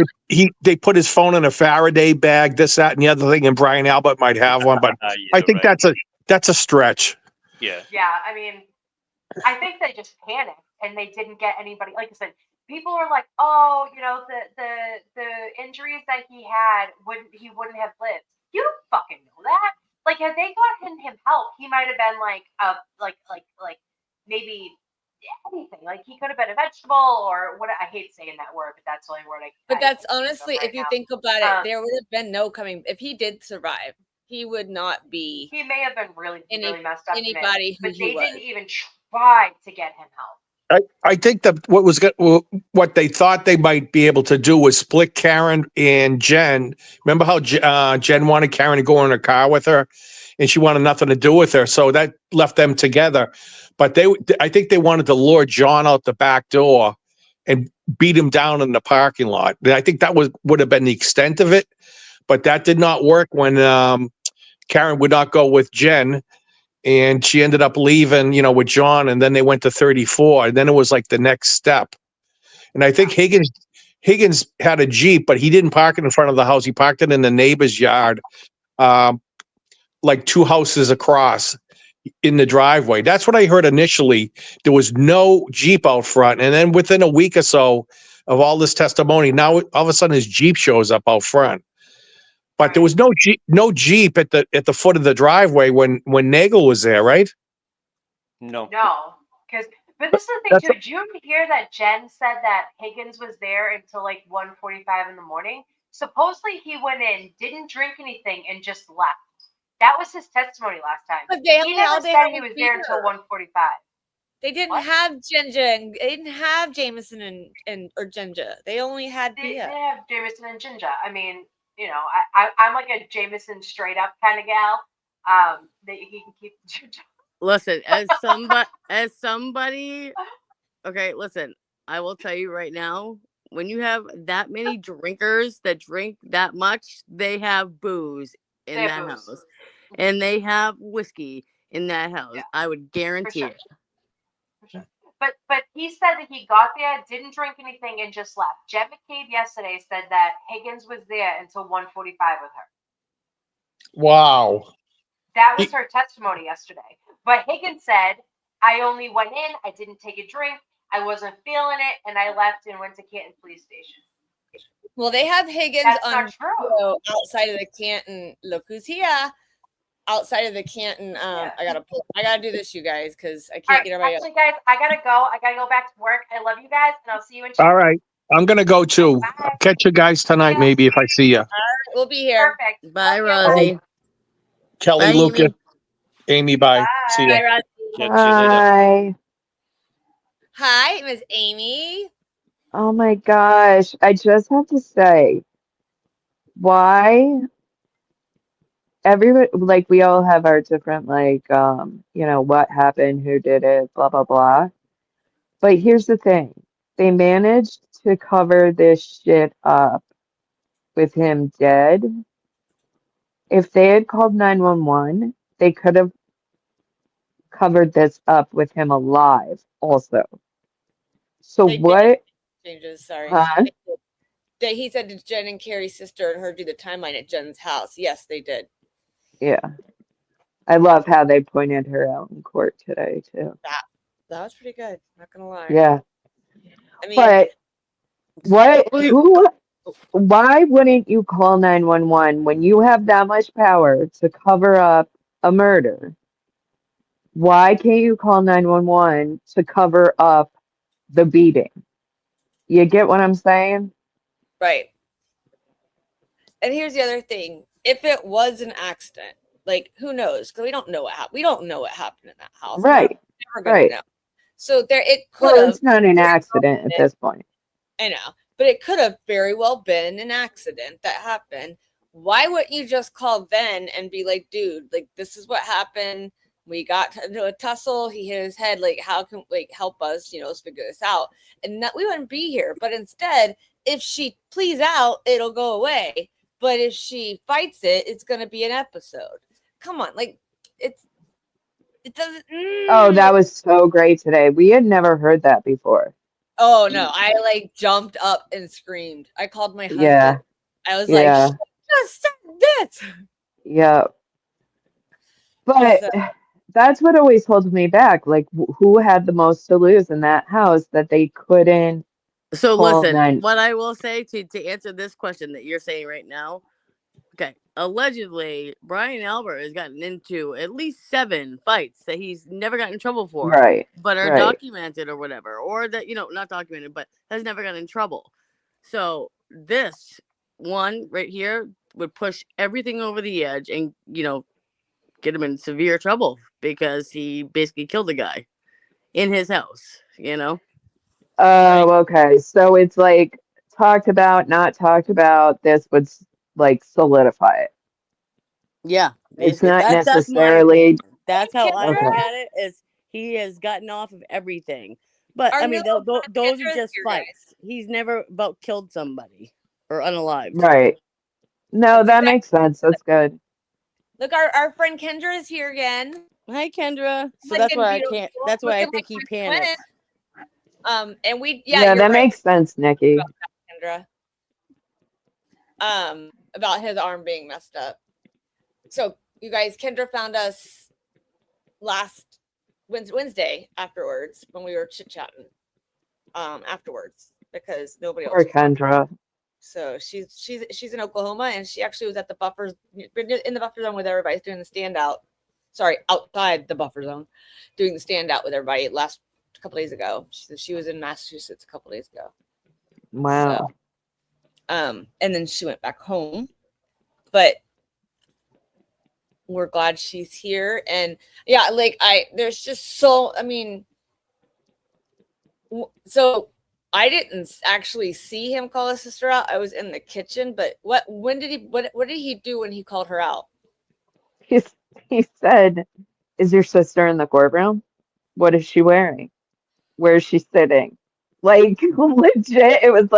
they put his phone in a Faraday bag, this, that, and the other thing, and Brian Albert might have one, but Yeah, I think right. that's a stretch. Yeah. Yeah, I mean, I think they just panicked and they didn't get anybody. Like I said, people are like, oh, the injuries that he had wouldn't have lived. You don't fucking know that. Like, had they gotten him help, he might have been like maybe anything. Like, he could have been a vegetable or what. I hate saying that word, but that's the only word I. But I that's can think of honestly, right if you now. think about it, there would have been no coming. If he did survive, he would not be. He may have been really messed up. Anybody who but he they was. didn't even try to get him help. I think that what they thought they might be able to do was split Karen and Jen. Remember how Jen wanted Karen to go in her car with her, and she wanted nothing to do with her, so that left them together. But I think they wanted to lure John out the back door and beat him down in the parking lot. And I think that would have been the extent of it, but that did not work when Karen would not go with Jen. And she ended up leaving, with John, and then they went to 34. And then it was like the next step. And I think Higgins had a Jeep, but he didn't park it in front of the house. He parked it in the neighbor's yard, like 2 houses across in the driveway. That's what I heard initially. There was no Jeep out front. And then within a week or so of all this testimony, now all of a sudden his Jeep shows up out front. But there was no Jeep at the foot of the driveway when Nagel was there, right? No. But this is the thing too. Did you hear that Jen said that Higgins was there until like 1:45 in the morning? Supposedly he went in, didn't drink anything, and just left. That was his testimony last time. But He never said he was there until 1:45. They didn't have Ginger, and they didn't have Jameson or Ginger. They only had They beer. have Jameson and Ginger. I mean, I'm like a Jameson straight up kind of gal. That he can keep Ginger. Listen, as somebody, okay, listen, I will tell you right now, when you have that many drinkers that drink that much, they have booze in that house. And they have whiskey in that house. Yeah. I would guarantee it. For sure. But he said that he got there, didn't drink anything, and just left. Jen McCabe yesterday said that Higgins was there until 1:45 with her. Wow. That was her testimony yesterday. But Higgins said, I only went in, I didn't take a drink, I wasn't feeling it, and I left and went to Canton Police Station. Well, they have Higgins outside of the Canton. Look who's here. Outside of the Canton. I gotta do this, you guys, because I can't get everybody Actually, guys, I gotta go. I gotta go back to work. I love you guys, and I'll see you in 2 All right. I'm going to go too. I'll catch you guys tonight, maybe, if I see you. All right, we'll be here. Perfect. Bye, Rosie. Kelly, Bye, Lucas, Amy, bye. See you. Bye, Rosie. Hi. Hi, Miss Amy. Oh my gosh. I just have to say, why everybody, like, we all have our different, like, what happened, who did it, blah, blah, blah. But here's the thing. They managed to cover this shit up with him dead. If they had called 911, they could have covered this up with him alive also. So what? Changes, sorry. Huh? He said to Jen and Carrie's sister and her do the timeline at Jen's house. Yes, they did. Yeah. I love how they pointed her out in court today, too. That was pretty good. Not gonna lie. Yeah. I mean, But why wouldn't you call 911 when you have that much power to cover up a murder? Why can't you call 911 to cover up the beating? You get what I'm saying? right. And here's the other thing: if it was an accident, like who knows? Because we don't know what happened. We don't know what happened in that house. We're Right. never gonna Right. know. So there, it could Well, have. it's not an accident at this point. I know, but it could have very well been an accident that happened. Why wouldn't you just call then and be like, dude, like this is what happened. We got into a tussle. He hit his head. Like, how can help us? Let's figure this out. And that we wouldn't be here. But instead, if she pleads out, it'll go away. But if she fights it, it's gonna be an episode. Come on, like it doesn't. Oh, that was so great today. We had never heard that before. Oh no, I like jumped up and screamed. I called my husband. Yeah. I was like, Yeah. "She just said this." Yeah. But So, that's what always holds me back. Like, who had the most to lose in that house that they couldn't So call listen, nine? what I will say to answer this question that you're saying right now, okay, allegedly Brian Albert has gotten into at least 7 fights that he's never gotten in trouble for, Right. but are Right. documented or whatever, or that not documented, but has never gotten in trouble. So this one right here would push everything over the edge and get him in severe trouble because he basically killed a guy in his house. Oh, okay. So it's like talked about, not talked about. This would like solidify it. Yeah, It's basically not that's my necessarily. opinion. That's how I Okay. look at it. Is he has gotten off of everything, but our I new mean those are just here, guys. fights. He's never about killed somebody or unalived. Right. No, That's that exactly. makes sense. That's good. Look, our friend Kendra is here again. Hi, Kendra. So that's Looking why I beautiful. can't. That's why I Looking think like he my twin. panicked. And we, Yeah, you're that right makes sense, Nikki. about that, Kendra. About his arm being messed up. So you guys, Kendra found us last Wednesday afterwards when we were chit chatting. Afterwards because nobody else Poor was on. Kendra. So she's in Oklahoma, and she actually was at the buffers in the buffer zone with everybody doing the standout. Sorry, outside the buffer zone, doing the standout with everybody last couple days ago. She was in Massachusetts a couple days ago. Wow. So, and then she went back home, but we're glad she's here. And yeah, like there's just so so I didn't actually see him call his sister out. I was in the kitchen, but what did he do when he called her out? He said, "Is your sister in the courtroom? What is she wearing? Where is she sitting?" Like legit, it was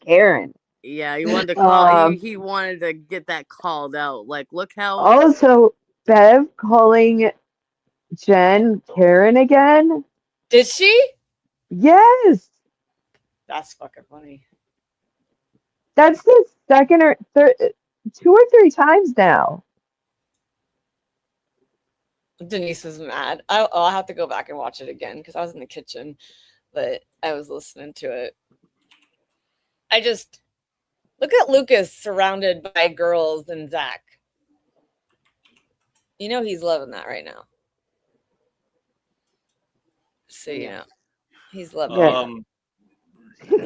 Karen. Yeah, he wanted to call. He wanted to get that called out. Like, look how. Also, Bev calling Jen Karen again. Did she? Yes. That's fucking funny. That's the second or third, 2 or 3 times now. Denise is mad. I'll have to go back and watch it again because I was in the kitchen, but I was listening to it. I just look at Lucas surrounded by girls and Zach. He's loving that right now. So he's loving it.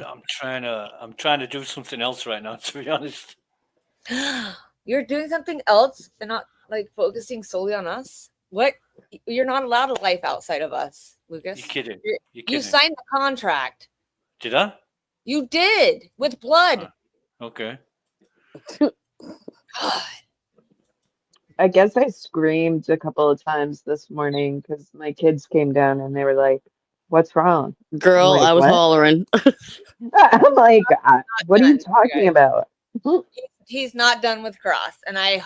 I'm trying to do something else right now, to be honest. You're doing something else and not like focusing solely on us? What? You're not allowed a life outside of us, Lucas. You're kidding. You signed the contract. Did I? You did with blood. Okay. I guess I screamed a couple of times this morning because my kids came down and they were like, "What's wrong?" Girl, I'm like, I was "What?" hollering. I'm like, "What are you talking about?" He's not done with Cross, and I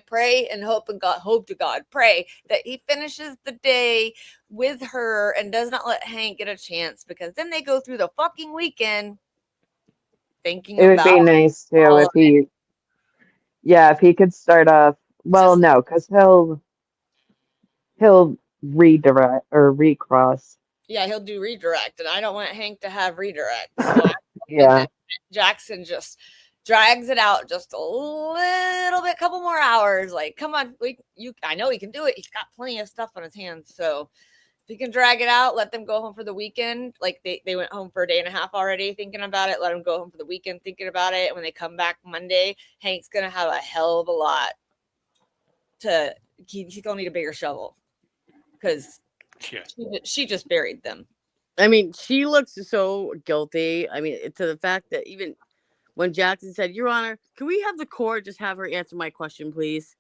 pray and hope to God, pray that he finishes the day with her and does not let Hank get a chance, because then they go through the fucking weekend thinking It would be about nice too if if he could start off. Well, no, because he'll redirect or recross. yeah, he'll do redirect, and I don't want Hank to have redirect. So I'm hoping Yeah. that Jackson just drags it out just a little bit, couple more hours. Like, come on, I know he can do it. He's got plenty of stuff on his hands, so if he can drag it out, let them go home for the weekend. Like they went home for a day and a half already thinking about it. Let them go home for the weekend thinking about it. And when they come back Monday, Hank's gonna have a hell of a lot he's gonna need a bigger shovel because she just buried them. I mean, she looks so guilty. I mean, to the fact that even when Jackson said, "Your Honor, can we have the court just have her answer my question, please?"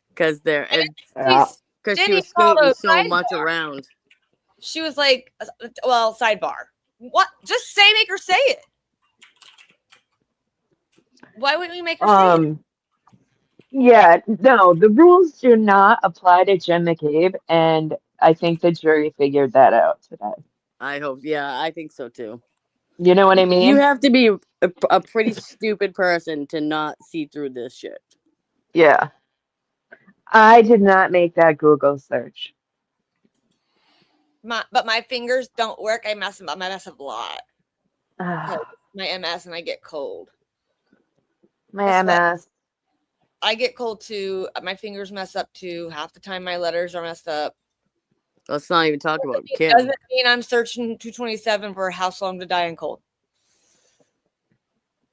Because she was skating so much around. She was like, well, sidebar. What? Just make her say it. Why wouldn't we make her say it? Yeah, no, the rules do not apply to Jim McCabe, and I think the jury figured that out today. I hope, yeah, I think so too. You know what I mean? You have to be a pretty stupid person to not see through this shit. Yeah. I did not make that Google search. But my fingers don't work. I mess up a lot. My MS and I get cold. My MS. I get cold too. My fingers mess up too. Half the time my letters are messed up. Let's not even talk about Kim. Doesn't mean I'm searching 227 for how long to die in cold.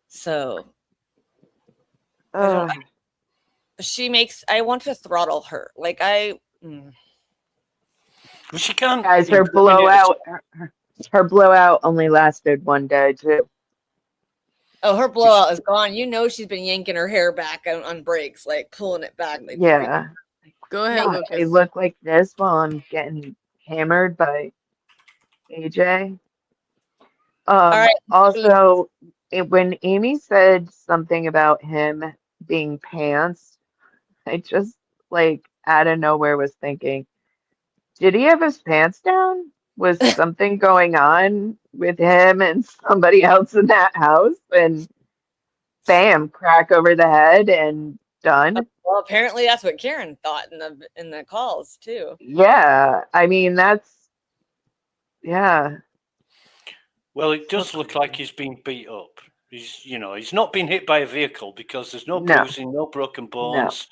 So I want to throttle her. Like Well, she can't. Guys, her blowout only lasted one day too. Oh, her blowout is gone. You know she's been yanking her hair back on breaks, like pulling it back. Like Yeah. Go ahead, God, Lucas. I look like this while I'm getting hammered by AJ. All right. Also, when Amy said something about him being pants, I just like out of nowhere was thinking, did he have his pants down? Was something going on with him and somebody else in that house? And bam, crack over the head and done. Well, apparently that's what Karen thought in the calls too. Yeah, I mean yeah. Well, it does look like he's been beat up. He's not been hit by a vehicle because there's no No. bruising, no broken bones,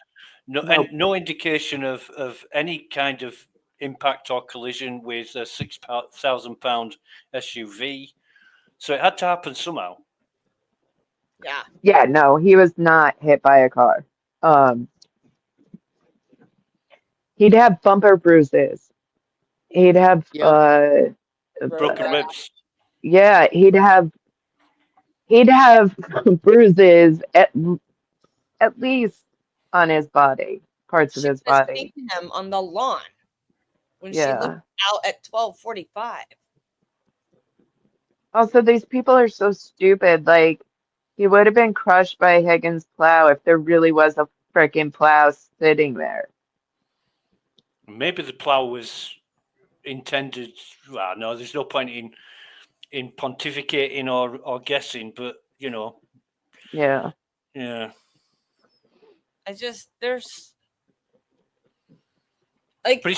and no indication of any kind of impact or collision with a 6,000-pound SUV. So it had to happen somehow. Yeah. Yeah, no, he was not hit by a car. He'd have bumper bruises. He'd have broken ribs. Yeah, he'd have bruises at least on his body, parts of his body. Seen him on the lawn when she Yeah. looked out at 12:45. Also, these people are so stupid. Like, he would have been crushed by Higgins' plow if there really was a freaking plow sitting there. Maybe the plow was intended. Well, no, there's no point in pontificating or guessing, but Yeah. yeah. There's like, but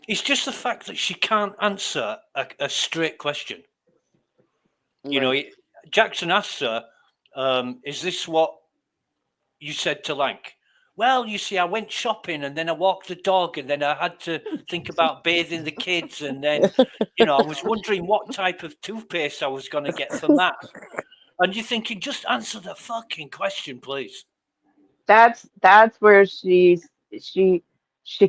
it's just the fact that she can't answer a straight question. Jackson asked her, "Is this what you said to Lank?" Well, you see, I went shopping and then I walked the dog and then I had to think about bathing the kids and then, I was wondering what type of toothpaste I was going to get from that. And you're thinking, just answer the fucking question, please. That's where she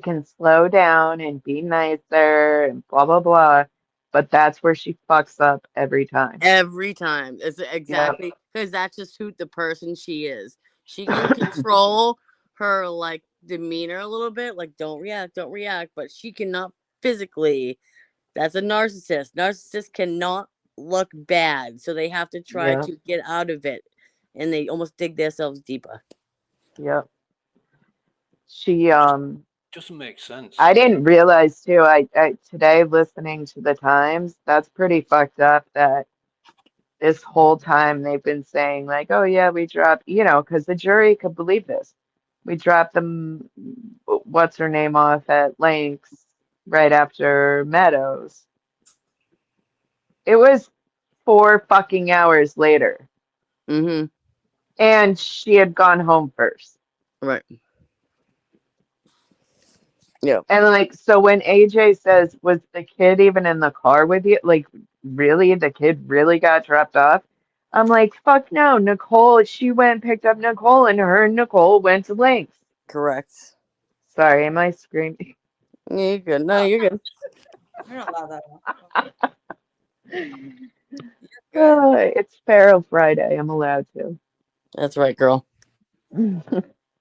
can slow down and be nicer and blah blah blah. But that's where she fucks up every time. Every time. It's exactly because that's just who the person she is. She can control her like demeanor a little bit, like don't react, but she cannot physically. That's a narcissist. Narcissists cannot look bad, so they have to try to get out of it, and they almost dig themselves deeper. Yep. She doesn't make sense. I didn't realize too. I today listening to the Times, that's pretty fucked up that this whole time they've been saying like, oh yeah, we dropped, because the jury could believe this. We dropped them, what's her name off at Lanks right after Meadows. It was 4 fucking hours later. Mm-hmm. And she had gone home first. Right. Yeah. And like, so when AJ says, was the kid even in the car with you? Like, really? The kid really got dropped off? I'm like, fuck no. Nicole, she went and picked up Nicole, and her and Nicole went to Lynx. Correct. Sorry, am I screaming? Yeah, you're good. No, you're good. You're not allowed that. Good. It's Feral Friday. I'm allowed to. That's right, girl.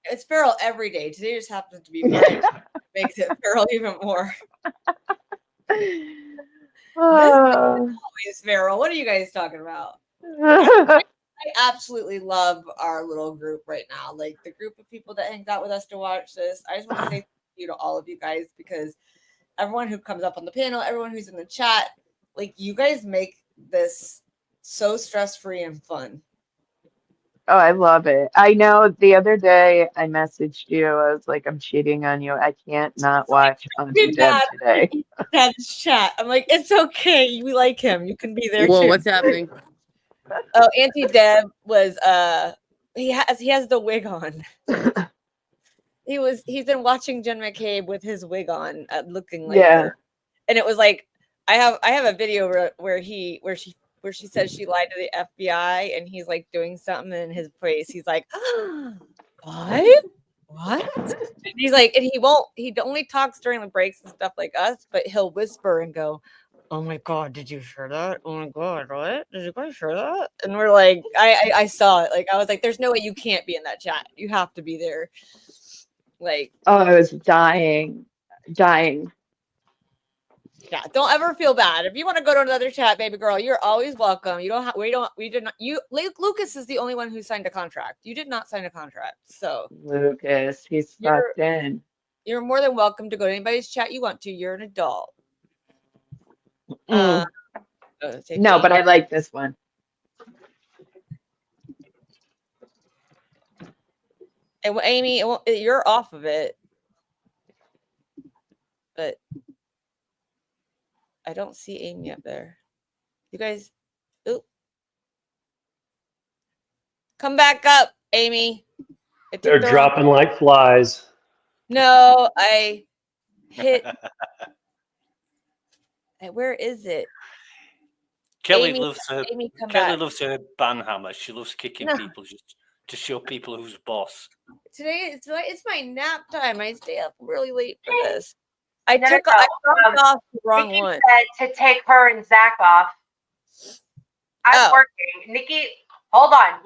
It's feral every day. Today just happens to be Friday. Makes it feral even more. This is always feral. What are you guys talking about? I absolutely love our little group right now. Like the group of people that hangs out with us to watch this. I just want to say thank you to all of you guys because everyone who comes up on the panel, everyone who's in the chat, like you guys make this so stress-free and fun. Oh, I love it. I know the other day I messaged you. I was like, I'm cheating on you. I can't not watch Auntie Deb today. Deb's chat. I'm like, it's okay. We like him. You can be there Whoa, too. what's happening? Oh, Auntie Deb was he has the wig on. He's been watching Jen McCabe with his wig on, looking like her. And it was like I have a video where she says she lied to the FBI and he's like doing something in his face. He's like, what? And he's like, and he only talks during the breaks and stuff like us, but he'll whisper and go, oh my God, did you hear that? Oh my God, what? Did you guys hear that? And we're like, I saw it. Like, I was like, there's no way you can't be in that chat. You have to be there. Like, oh, I was dying. Yeah, don't ever feel bad. If you want to go to another chat, baby girl, you're always welcome. You don't have, we did not, Lucas is the only one who signed a contract. You did not sign a contract. So Lucas, he's sucked in. You're more than welcome to go to anybody's chat you want to. You're an adult. No, but I like this one. And Amy, you're off of it. But I don't see Amy up there. You guys, come back up, Amy. They're dropping like flies. No, I hit. Where is it? Kelly Amy, loves her. Amy, come Kelly back. loves her banhammer. She loves kicking No. people just to show people who's boss. Today it's my nap time. I stay up really late for this. I No, took no, I off the wrong Nikki one. said to take her and Zach off. I'm working. Nikki, hold on.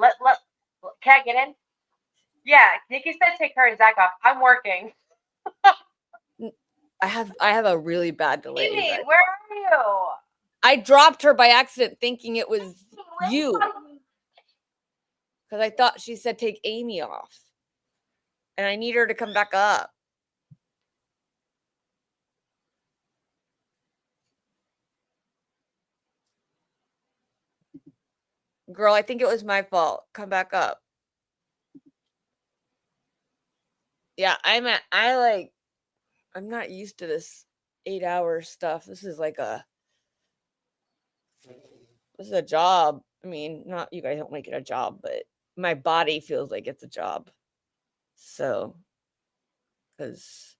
Can I get in? Yeah, Nikki said take her and Zach off. I'm working. I have a really bad delay. Amy, where are you? I dropped her by accident thinking it was you. Because I thought she said take Amy off. And I need her to come back up. Girl, I think it was my fault. Come back up. Yeah, I'm not used to this 8-hour stuff. This is a job. I mean, not you guys don't make it a job, but my body feels like it's a job. So, because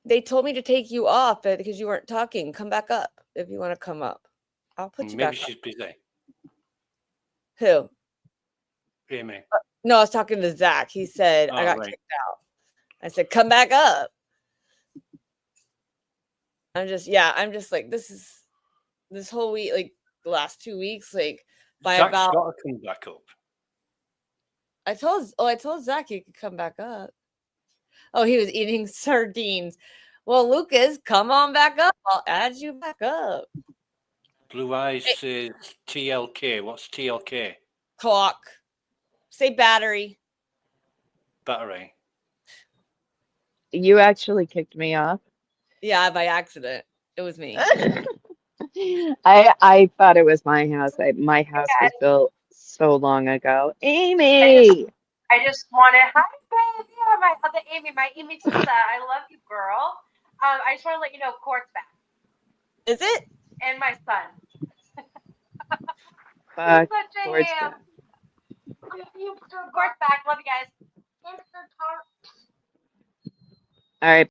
they told me to take you off because you weren't talking. Come back up if you want to come up. I'll put you back Maybe she's busy. Who? Amy. No, I was talking to Zach. He said I got kicked out. I said, come back up. I'm just like, this whole week, like the last 2 weeks, like by Zach's about got to come back up. I told Zach he could come back up. Oh, he was eating sardines. Well, Lucas, come on back up. I'll add you back up. Blue Eyes says TLK. What's TLK? Clock. Say battery. Battery. You actually kicked me off. Yeah, by accident. It was me. I thought it was my house. My house was built so long ago. Amy. I just wanted, hi, baby. I'm my other Amy, my Amy sister. I love you, girl. I just want to let you know, court's back, Is it? and my son. He's Fuck, such a towards ham. that. Court's back. Love you guys. All right.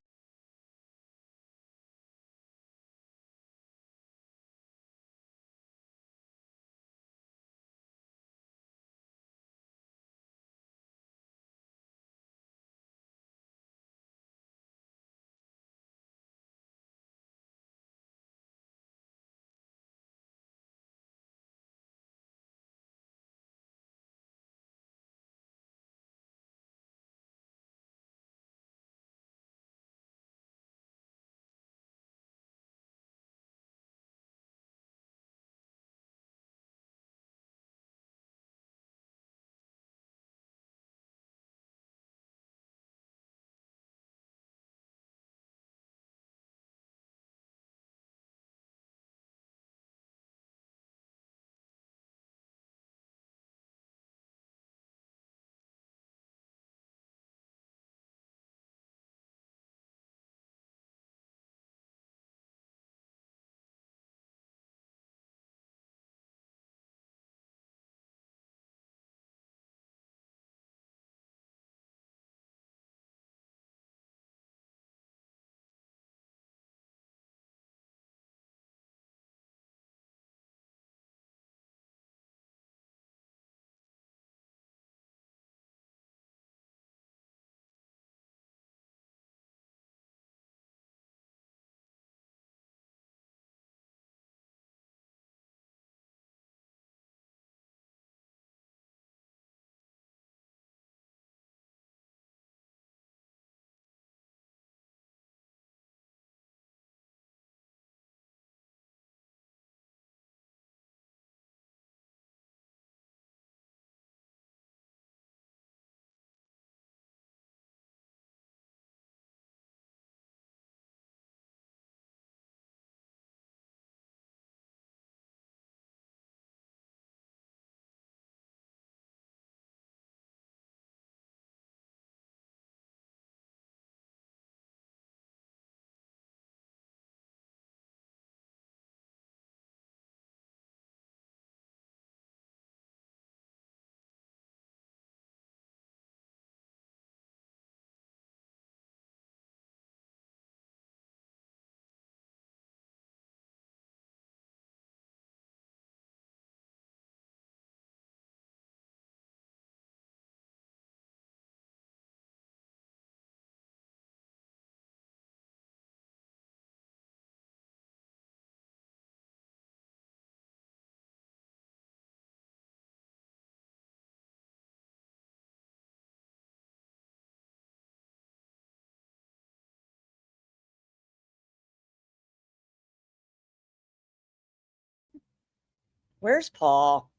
Where's Paul?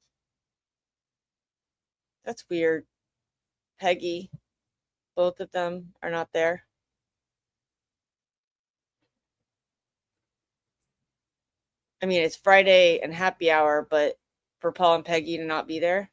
That's weird. Peggy, both of them are not there. I mean, it's Friday and happy hour, but for Paul and Peggy to not be there.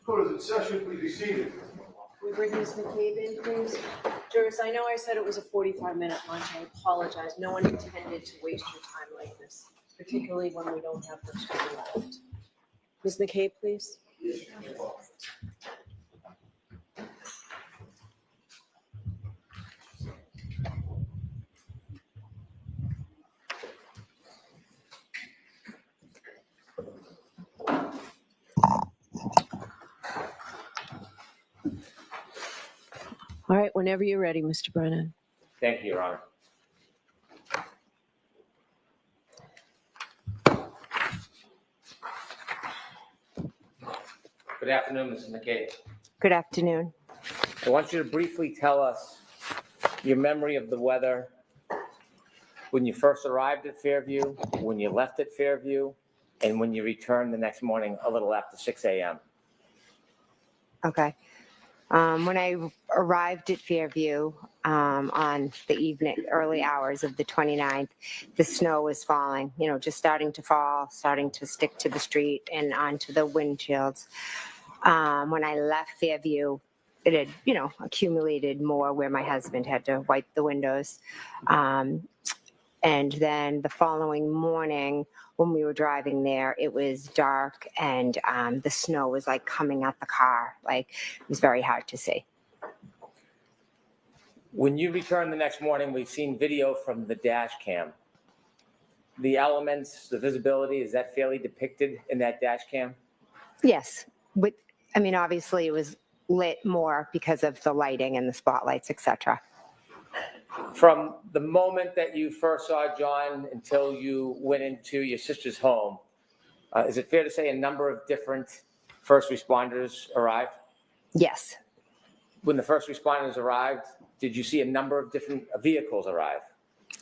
Court is in session, please be seated. We bring Ms. McCabe in, please. Jurors, I know I said it was a 45-minute lunch. I apologize. No one intended to waste your time like this, particularly when we don't have much time left. Ms. McCabe, please. All right, whenever you're ready, Mr. Brennan. Thank you, Your Honor. Good afternoon, Mrs. McCabe. Good afternoon. I want you to briefly tell us your memory of the weather when you first arrived at Fairview, when you left at Fairview, and when you returned the next morning a little after 6 a.m. Okay. When I arrived at Fairview on the early hours of the 29th, the snow was falling, just starting to fall, starting to stick to the street and onto the windshields. When I left Fairview, it had, accumulated more where my husband had to wipe the windows. And then the following morning, when we were driving there, it was dark and the snow was like coming at the car. Like it was very hard to see. When you returned the next morning, we've seen video from the dash cam. The elements, the visibility, is that fairly depicted in that dash cam? Yes. Obviously it was lit more because of the lighting and the spotlights, etc. From the moment that you first saw John until you went into your sister's home, is it fair to say a number of different first responders arrived? Yes. When the first responders arrived, did you see a number of different vehicles arrive?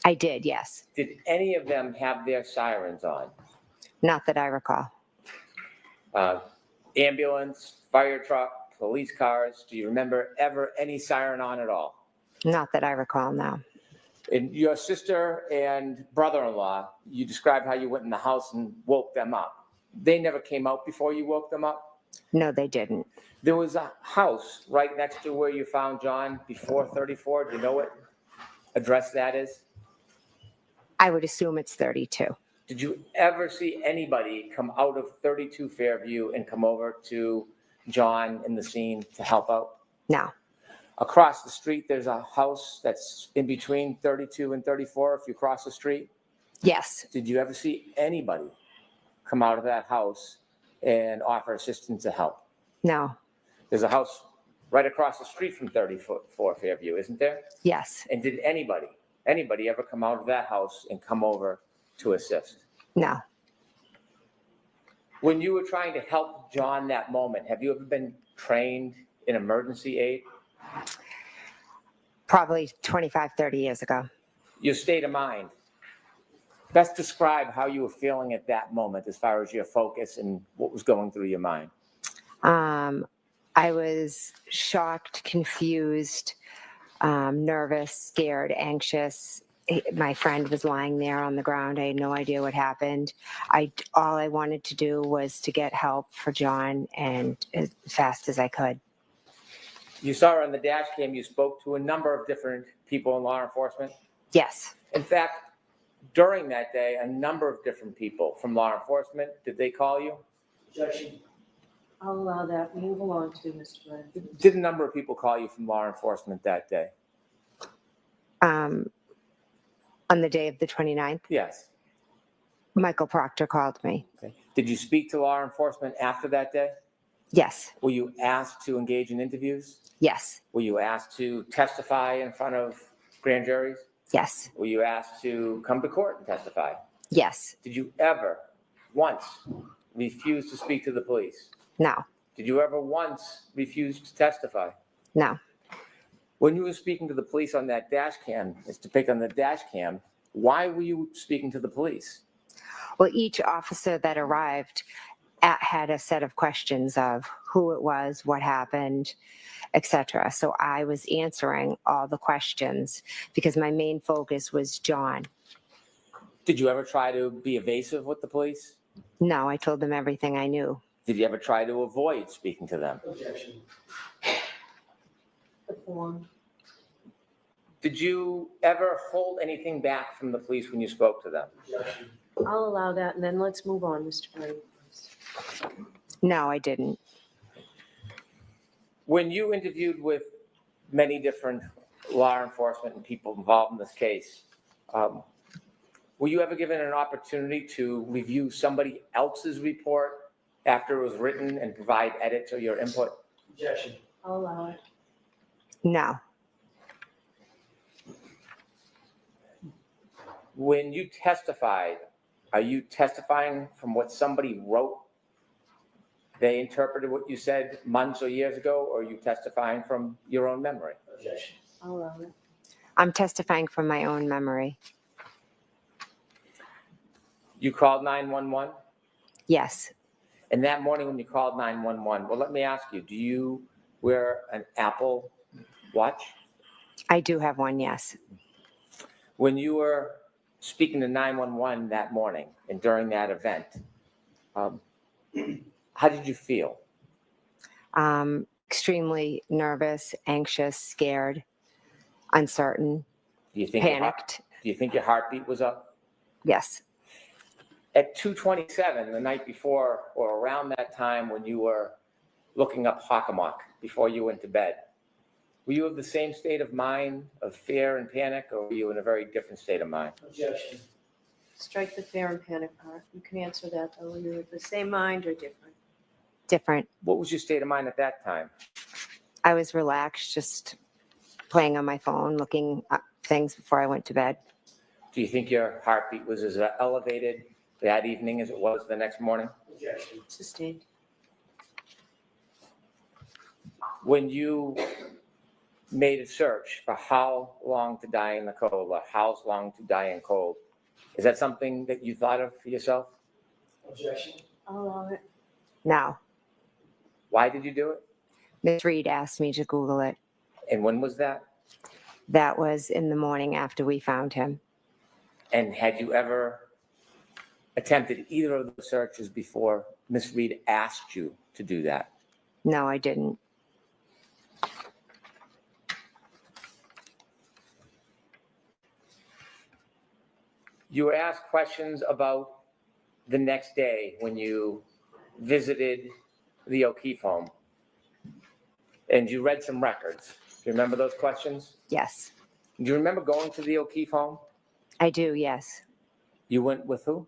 I did, yes. Did any of them have their sirens on? Not that I recall. Ambulance, fire truck, police cars, do you remember ever any siren on at all? Not that I recall, no. And your sister and brother-in-law, you described how you went in the house and woke them up. They never came out before you woke them up? No, they didn't. There was a house right next to where you found John before 34. Do you know what address that is? I would assume it's 32. Did you ever see anybody come out of 32 Fairview and come over to John in the scene to help out? No. Across the street, there's a house that's in between 32 and 34 if you cross the street? Yes. Did you ever see anybody come out of that house and offer assistance to help? No. There's a house right across the street from 34 Fairview, isn't there? Yes. And did anybody ever come out of that house and come over to assist? No. When you were trying to help John that moment, have you ever been trained in emergency aid? Probably 25, 30 years ago. Your state of mind. Best describe how you were feeling at that moment as far as your focus and what was going through your mind. I was shocked, confused, nervous, scared, anxious. My friend was lying there on the ground. I had no idea what happened. All I wanted to do was to get help for John and as fast as I could. You saw on the dash cam, you spoke to a number of different people in law enforcement. Yes. In fact, during that day, a number of different people from law enforcement, did they call you? I'll allow that. Move along to Mr. Brennan. Did a number of people call you from law enforcement that day? On the day of the 29th, Yes. Michael Proctor called me. Okay. Did you speak to law enforcement after that day? Yes. Were you asked to engage in interviews? Yes. Were you asked to testify in front of grand juries? Yes. Were you asked to come to court and testify? Yes. Did you ever once refuse to speak to the police? No. Did you ever once refuse to testify? No. When you were speaking to the police on that dash cam, it's depicted on the dash cam, why were you speaking to the police? Well, each officer that arrived had a set of questions of who it was, what happened, etc. So I was answering all the questions because my main focus was John. Did you ever try to be evasive with the police? No, I told them everything I knew. Did you ever try to avoid speaking to them? Objection. The form. Did you ever hold anything back from the police when you spoke to them? Objection. I'll allow that, and then let's move on, Mr. Brady. No, I didn't. When you interviewed with many different law enforcement and people involved in this case, were you ever given an opportunity to review somebody else's report after it was written and provide edits or your input? Objection. I'll allow it. No. When you testified, are you testifying from what somebody wrote? They interpreted what you said months or years ago, or are you testifying from your own memory? Objection. I'll allow it. I'm testifying from my own memory. You called 911? Yes, And that morning when you called 911, well, let me ask you, do you wear an Apple Watch? I do have one, yes. When you were speaking to 911 that morning and during that event, how did you feel? Extremely nervous, anxious, scared, uncertain, Do you think panicked. Do you think your heartbeat was up? Yes, At 2:27, the night before or around that time when you were looking up Hockomock before you went to bed, were you of the same state of mind of fear and panic, or were you in a very different state of mind? Objection. Strike the fear and panic part. You can answer that, though. Were you of the same mind or different? different. What was your state of mind at that time? I was relaxed, just playing on my phone, looking up things before I went to bed. Do you think your heartbeat was as elevated that evening as it was the next morning? Objection. Sustained. When you made a search for how long to die in the cold or how long to die in cold, is that something that you thought of for yourself? Objection. I'll allow it. No, Why did you do it? Ms. Reed asked me to Google it. And when was that? That was in the morning after we found him. And had you ever attempted either of those searches before Miss Reed asked you to do that? No, I didn't. You were asked questions about the next day when you visited the O'Keefe home. And you read some records. Do you remember those questions? Yes, Do you remember going to the O'Keefe home? I do, yes. You went with who?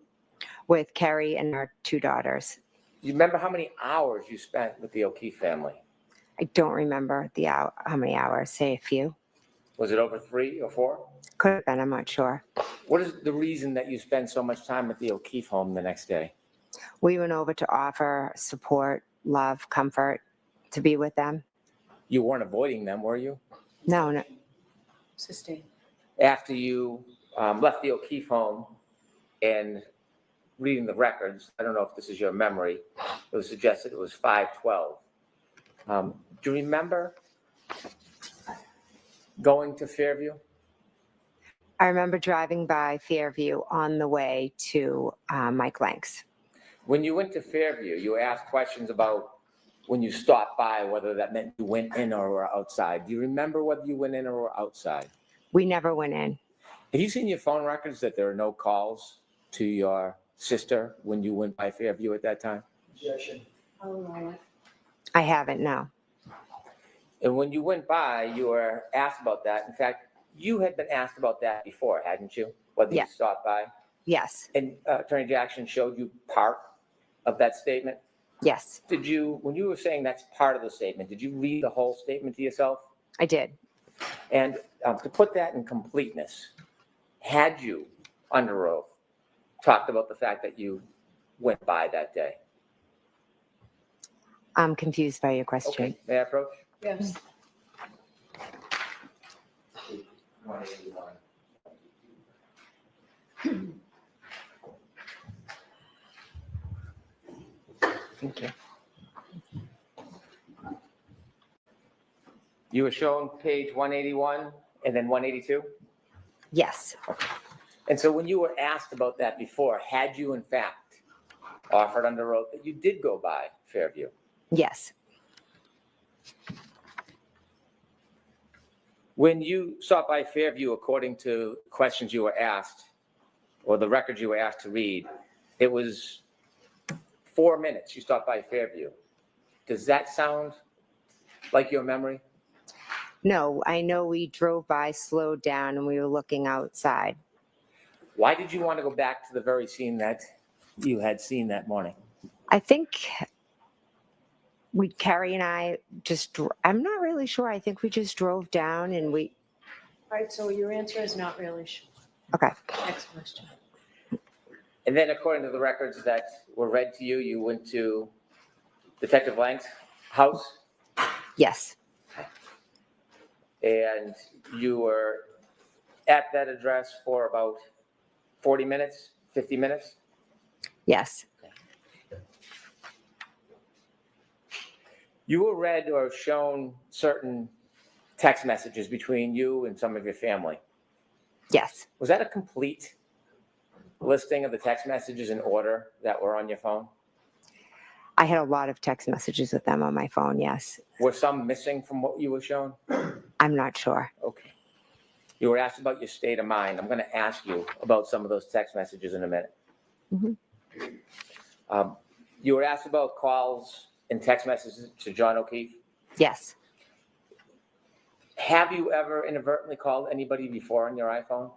With Carrie and our 2 daughters. You remember how many hours you spent with the O'Keefe family? I don't remember how many hours, say a few. Was it over 3 or 4? Could have been, I'm not sure. What is the reason that you spend so much time at the O'Keefe home the next day? We went over to offer support, love, comfort, to be with them. You weren't avoiding them, were you? No. Sustained. After you left the O'Keefe home and reading the records, I don't know if this is your memory, it was suggested it was 5:12. Do you remember going to Fairview? I remember driving by Fairview on the way to Mike Lank's. When you went to Fairview, you were asked questions about when you stopped by, whether that meant you went in or were outside. Do you remember whether you went in or were outside? We never went in. Have you seen your phone records that there are no calls to your sister when you went by Fairview at that time? Objection. I'll allow it. I haven't, no. And when you went by, you were asked about that. In fact, you had been asked about that before, hadn't you? Whether Yeah. you stopped by? Yes, And Attorney Jackson showed you part of that statement. yes, Did you, when you were saying that's part of the statement, did you read the whole statement to yourself? I did. And to put that in completeness, had you, under oath, talked about the fact that you went by that day? I'm confused by your question. Okay, may I approach? Yes. Thank you. You were shown page 181 and then 182? Yes. And so when you were asked about that before, had you in fact offered under oath that you did go by Fairview? Yes. When you stopped by Fairview, according to questions you were asked, or the records you were asked to read, it was 4 minutes you stopped by Fairview. Does that sound like your memory? No, I know we drove by, slowed down, and we were looking outside. Why did you want to go back to the very scene that you had seen that morning? I think Carrie and I I'm not really sure. I think we just drove down and All right, so your answer is not really sure. okay. Next question. And then according to the records that were read to you, you went to Detective Lang's house Yes. and you were at that address for about 40 minutes, 50 minutes? Yes. You were read or shown certain text messages between you and some of your family. Yes. Was that a complete listing of the text messages in order that were on your phone? I had a lot of text messages with them on my phone. Yes. Were some missing from what you were shown? I'm not sure. Okay. You were asked about your state of mind. I'm going to ask you about some of those text messages in a minute. Mm-hmm. You were asked about calls and text messages to John O'Keefe. Yes. Have you ever inadvertently called anybody before on your iPhone?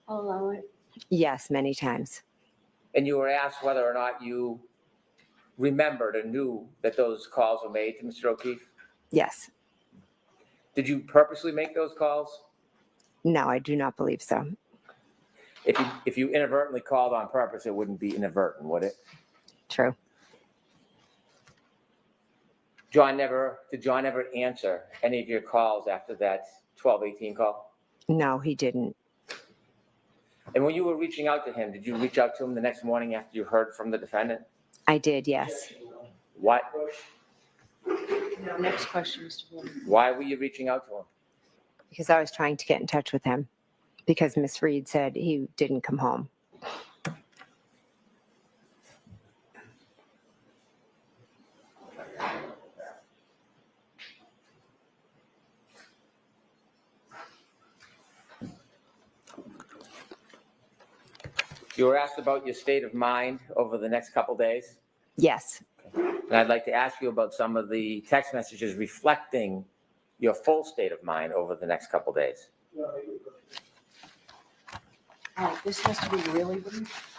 I'll allow it. Yes, many times. And you were asked whether or not you remembered or knew that those calls were made to Mr. O'Keefe? Yes. Did you purposely make those calls? No, I do not believe so. If you inadvertently called on purpose, it wouldn't be inadvertent, would it? True. Did John ever answer any of your calls after that 1218 call? No, he didn't. And when you were reaching out to him, did you reach out to him the next morning after you heard from the defendant? I did, yes. What? No, next question, Mr. Board. Why were you reaching out to him? Because I was trying to get in touch with him because Miss Reed said he didn't come home. You were asked about your state of mind over the next couple days. Yes. And I'd like to ask you about some of the text messages reflecting your full state of mind over the next couple days. All right, this has to be really brief.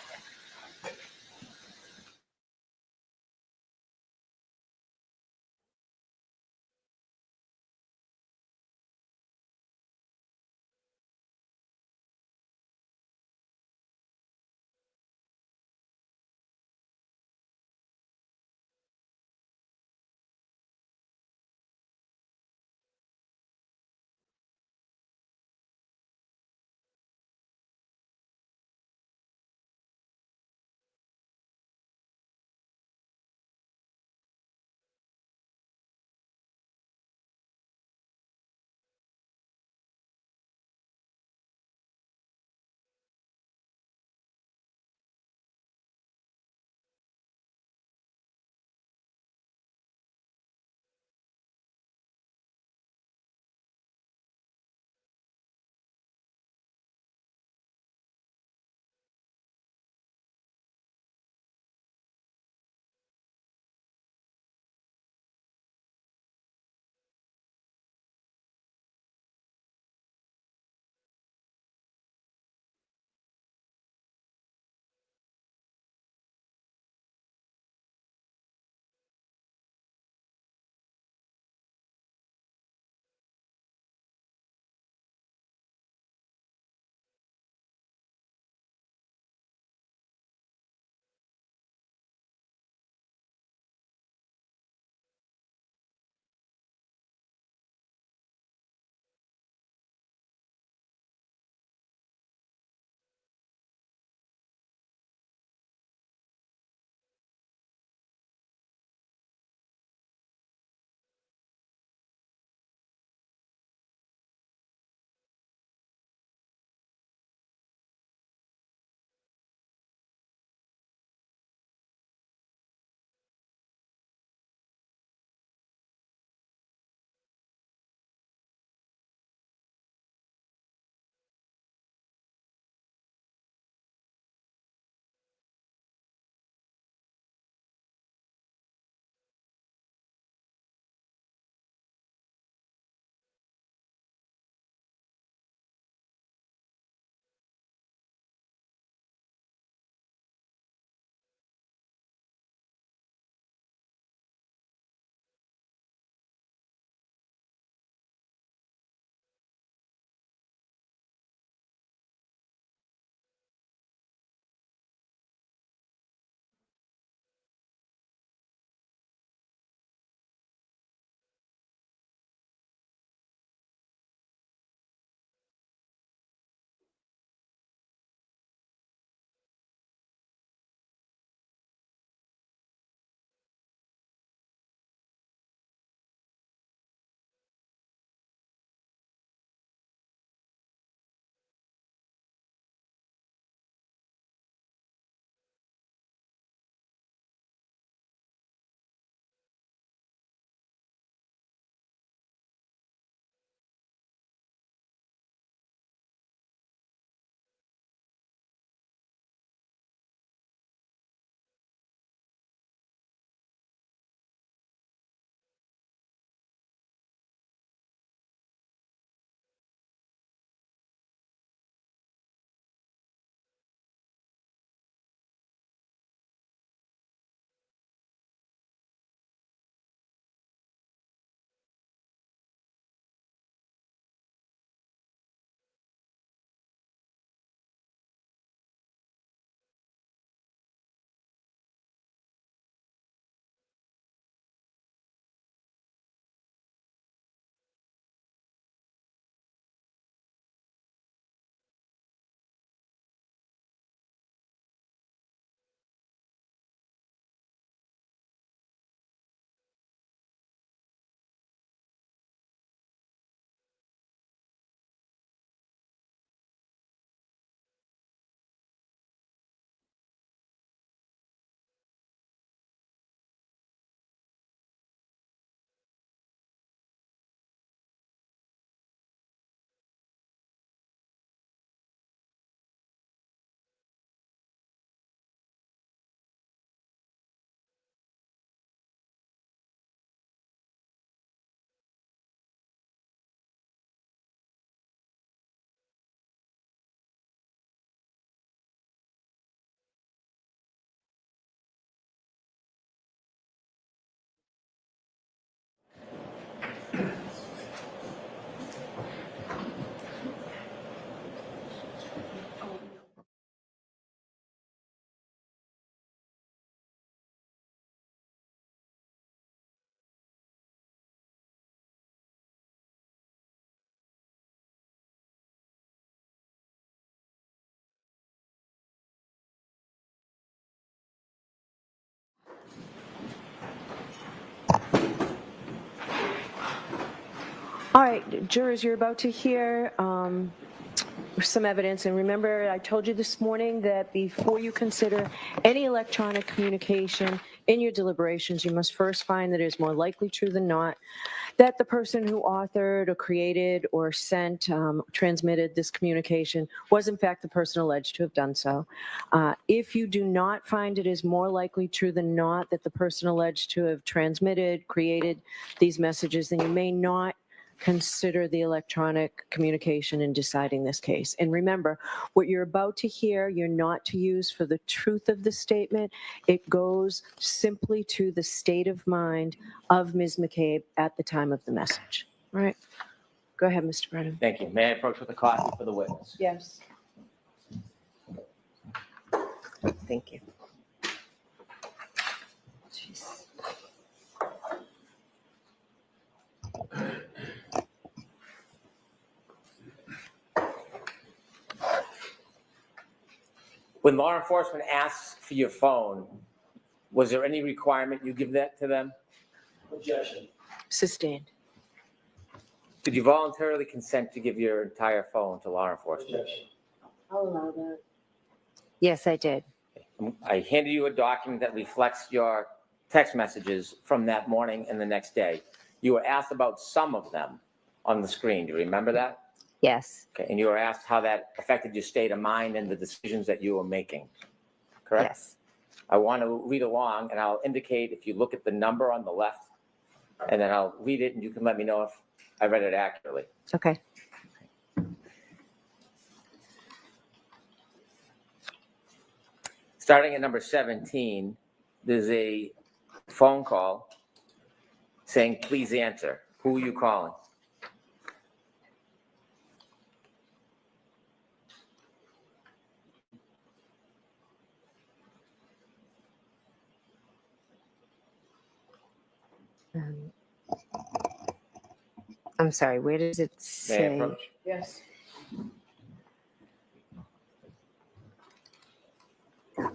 right, jurors, you're about to hear some evidence. And remember, I told you this morning that before you consider any electronic communication in your deliberations, you must first find that it is more likely true than not that the person who authored or created or sent, transmitted this communication was in fact the person alleged to have done so. If you do not find it is more likely true than not that the person alleged to have transmitted, created these messages, then you may not consider the electronic communication in deciding this case. And remember, what you're about to hear, you're not to use for the truth of the statement. It goes simply to the state of mind of Ms. McCabe at the time of the message. All right. Go ahead, Mr. Brennan. Thank you. May I approach with a copy for the witness? Yes. Thank you. Jeez. When law enforcement asks for your phone, was there any requirement you give that to them? Objection. Sustained. Did you voluntarily consent to give your entire phone to law enforcement? Objection. I'll allow that. Yes, I did. I handed you a document that reflects your text messages from that morning and the next day. You were asked about some of them on the screen. Do you remember that? Yes. Okay, and you were asked how that affected your state of mind and the decisions that you were making, correct? Yes. I want to read along, and I'll indicate if you look at the number on the left, and then I'll read it, and you can let me know if I read it accurately. Okay. Starting at number 17, there's a phone call saying, please answer. Who are you calling? I'm sorry, where does it May I say? approach? Yes.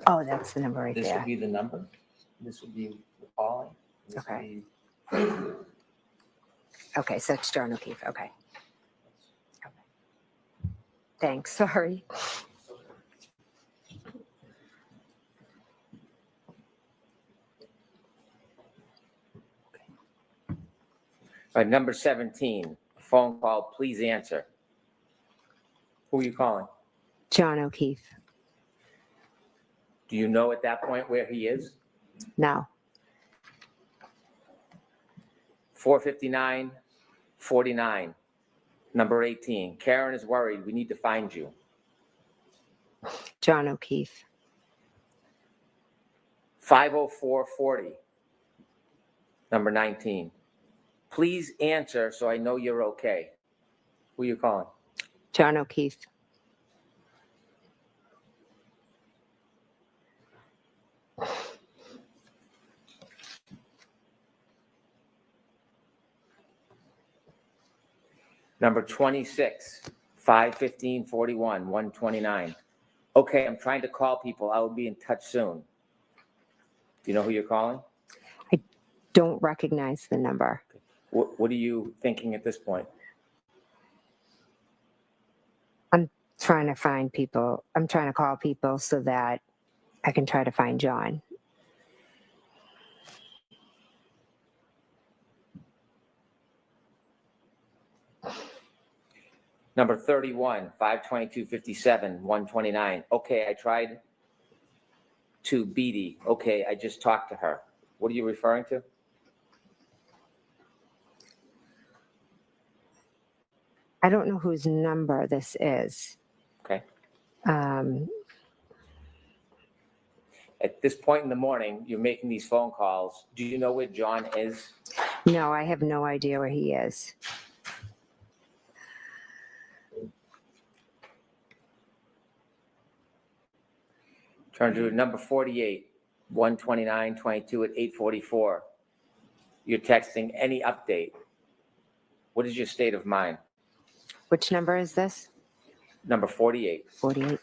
Oh, that's the number right This there. would be the number. This would be the calling. This would Okay. be- Okay, so it's John O'Keefe. Okay. Thanks, sorry. All right, number 17, phone call, please answer. Who are you calling? John O'Keefe. Do you know at that point where he is? No. 459-49, number 18. Karen is worried. We need to find you. John O'Keefe. 504-40, number 19. Please answer so I know you're okay. Who are you calling? John O'Keefe. Number 26, 515-41, 129. Okay, I'm trying to call people. I will be in touch soon. Do you know who you're calling? Don't recognize the number. What are you thinking at this point? I'm trying to find people. I'm trying to call people so that I can try to find John. Number 31, 522-57, 129. Okay, I tried to Beatty. Okay, I just talked to her. What are you referring to? I don't know whose number this is. Okay. Um, At this point in the morning, you're making these phone calls. Do you know where John is? no, I have no idea where he is. Turn to number 48, 129-22 at 8:44. You're texting any update. What is your state of mind? Which number is this? Number 48. 48.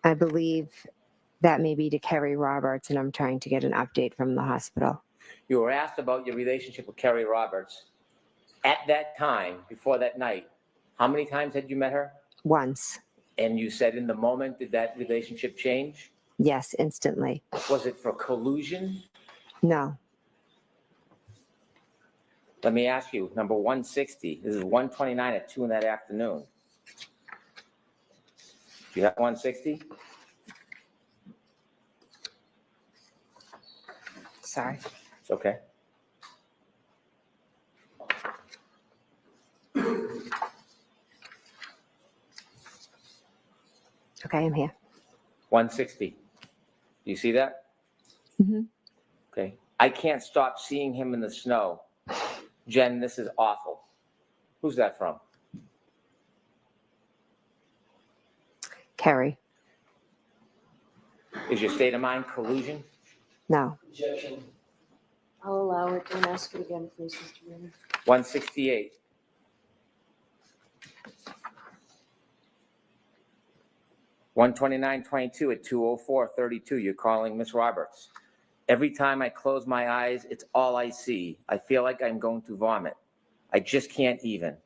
I believe That may be to Kerry Roberts, and I'm trying to get an update from the hospital. You were asked about your relationship with Kerry Roberts. At that time, before that night, how many times had you met her? Once. And you said in the moment, did that relationship change? Yes, instantly. Was it for collusion? No. Let me ask you, number 160, this is 129 at 2 in that afternoon. Do you have 160? Sorry. It's okay. Okay, I'm here. 160. Do you see that? Mm-hmm. Okay. I can't stop seeing him in the snow. Jen, this is awful. Who's that from? Kerry. Is your state of mind collusion? No. I'll allow it. Don't ask it again, please, Mr. Mayor. 168. $129.22 at 2:04:32. You're calling Miss Roberts. Every time I close my eyes, it's all I see. I feel like I'm going to vomit. I just can't even.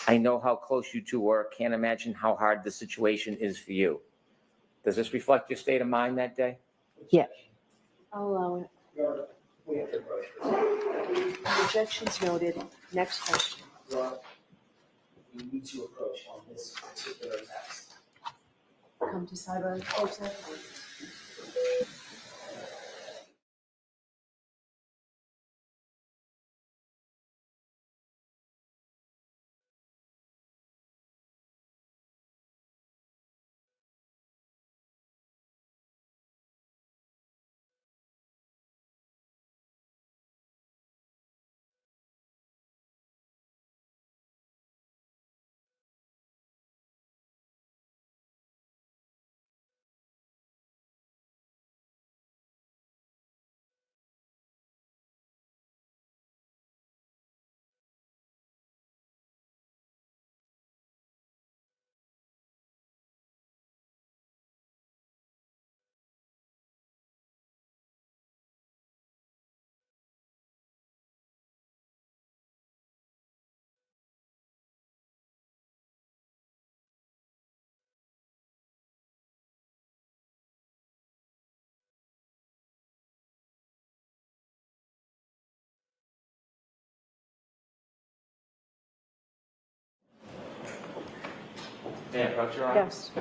I know how close you two were. Can't imagine how hard the situation is for you. Does this reflect your state of mind that day? Yeah. I'll allow it. Objections noted. Next question. We need to approach on this particular text. Come to sidebar. Oh, sorry. May I approach your Honor? Yes.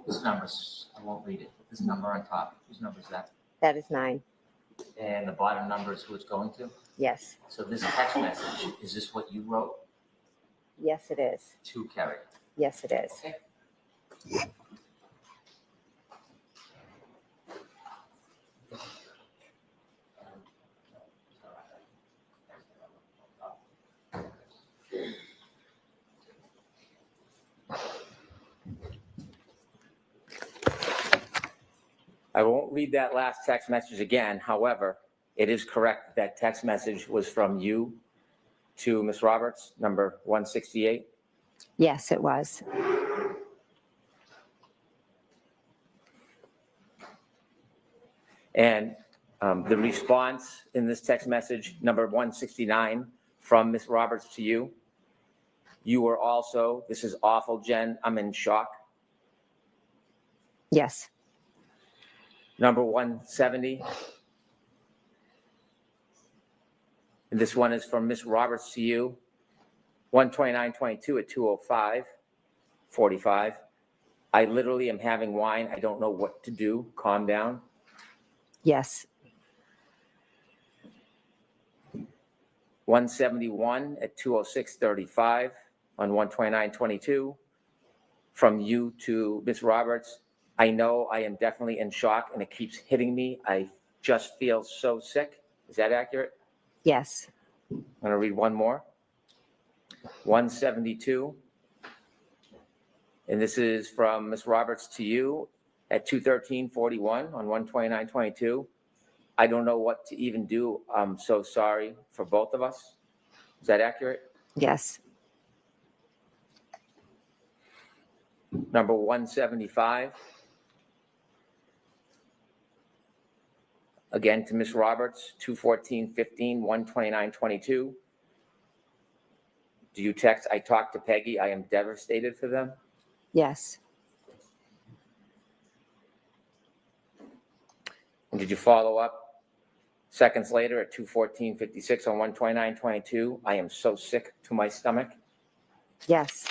This number's, I won't read it. This number on top, whose number is that? That is 9. And the bottom number is who it's going to? Yes. So this text message, is this what you wrote Yes, it is. to Kerry? Yes, it is. Okay. I won't read that last text message again. However, it is correct that text message was from you to Ms. Roberts, number 168. Yes, it was. And the response in this text message, number 169, from Ms. Roberts to you, you were also, this is awful, Jen, I'm in shock. Yes. Number 170. And this one is from Ms. Roberts to you, 129.22 at 2:05:45. I literally am having wine. I don't know what to do. Calm down. Yes. 171 at 2:06:35 on 129.22 from you to Ms. Roberts. I know I am definitely in shock and it keeps hitting me. I just feel so sick. Is that accurate? Yes. I'm going to read one more. 172. And this is from Ms. Roberts to you at 2:13:41 on 129.22. I don't know what to even do. I'm so sorry for both of us. Is that accurate? Yes. Number 175. Again, to Ms. Roberts, 2/14/15, 1/29/22. Do you text, I talked to Peggy, I am devastated for them? Yes. And did you follow up seconds later at 2/14/56 on 1/29/22? I am so sick to my stomach. Yes.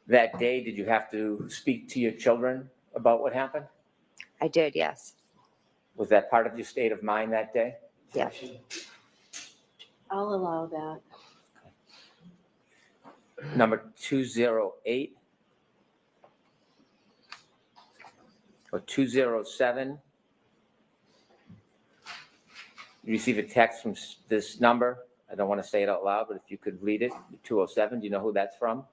That day, did you have to speak to your children about what happened? I did. Yes. Was that part of your state of mind that day? Yeah. I'll allow that. Number 208 or 207. You receive a text from this number. I don't want to say it out loud, but if you could read it, 207, do you know who that's from?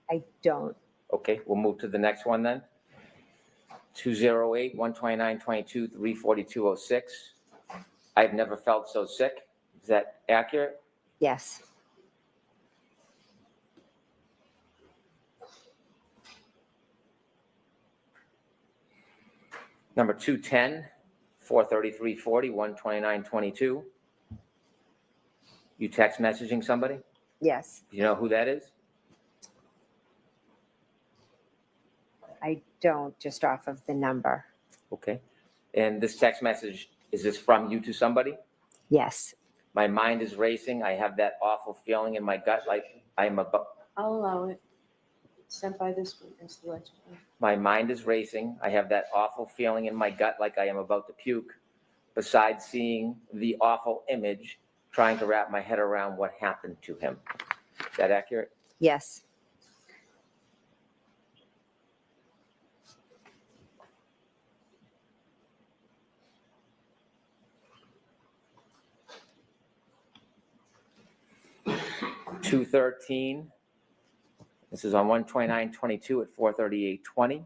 I don't. Okay, we'll move to the next one then. 208, 129/22, 342:06. I've never felt so sick. Is that accurate? Yes. Number 210, 433:40, 129/22. You text messaging somebody? Yes. Do you know who that is? I don't, just off of the number. Okay. And this text message, is this from you to somebody? Yes. My mind is racing. I have that awful feeling in my gut like I'm about. I'll allow it. Sent by this witness, the legislature. My mind is racing. I have that awful feeling in my gut like I am about to puke. Besides seeing the awful image, trying to wrap my head around what happened to him. Is that accurate? Yes. $213. This is on 129/22 at 438:20.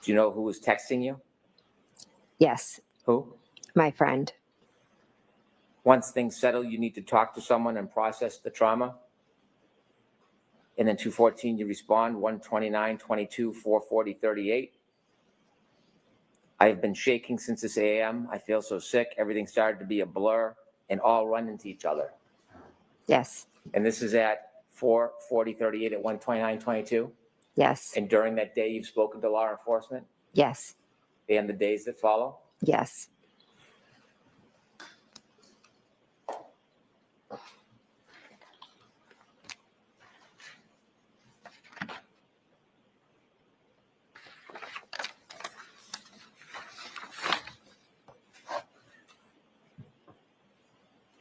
Do you know who was texting you? Yes. Who? My friend. Once things settle, you need to talk to someone and process the trauma. And then 214, you respond, 129/22, 440:38. I have been shaking since this AM. I feel so sick. Everything started to be a blur and all run into each other. Yes. And this is at 440:38 at 129/22. Yes. And during that day, you've spoken to law enforcement Yes. and the days that follow. Yes.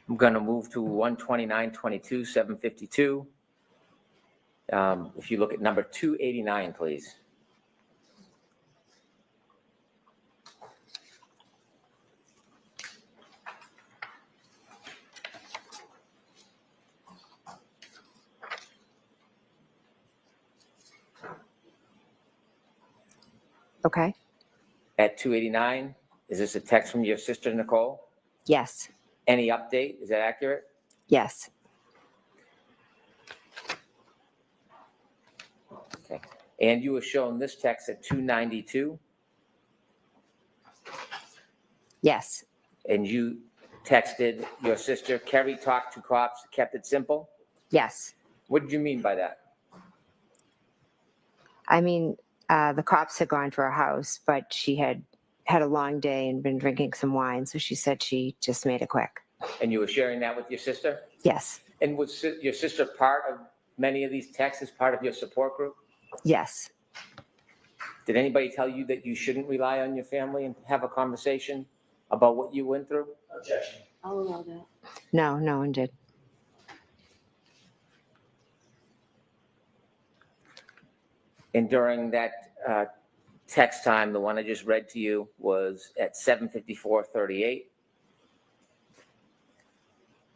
I'm going to move to 129/22, 752. If you look at number 289, please. Okay. At 289, is this a text from your sister, Nicole? Yes. Any update? Is that accurate? Yes. Okay. And you were shown this text at 292, Yes. and you texted your sister, Kerry talked to cops, kept it simple. Yes. What did you mean by that? I mean, the cops had gone to her house, but she had had a long day and been drinking some wine. So she said she just made it quick. And you were sharing that with your sister? Yes. And was your sister part of many of these texts as part of your support group? Yes. Did anybody tell you that you shouldn't rely on your family and have a conversation about what you went through? Objection. I'll allow that. No, no one did. And during that text time, the one I just read to you, was at 7:54:38.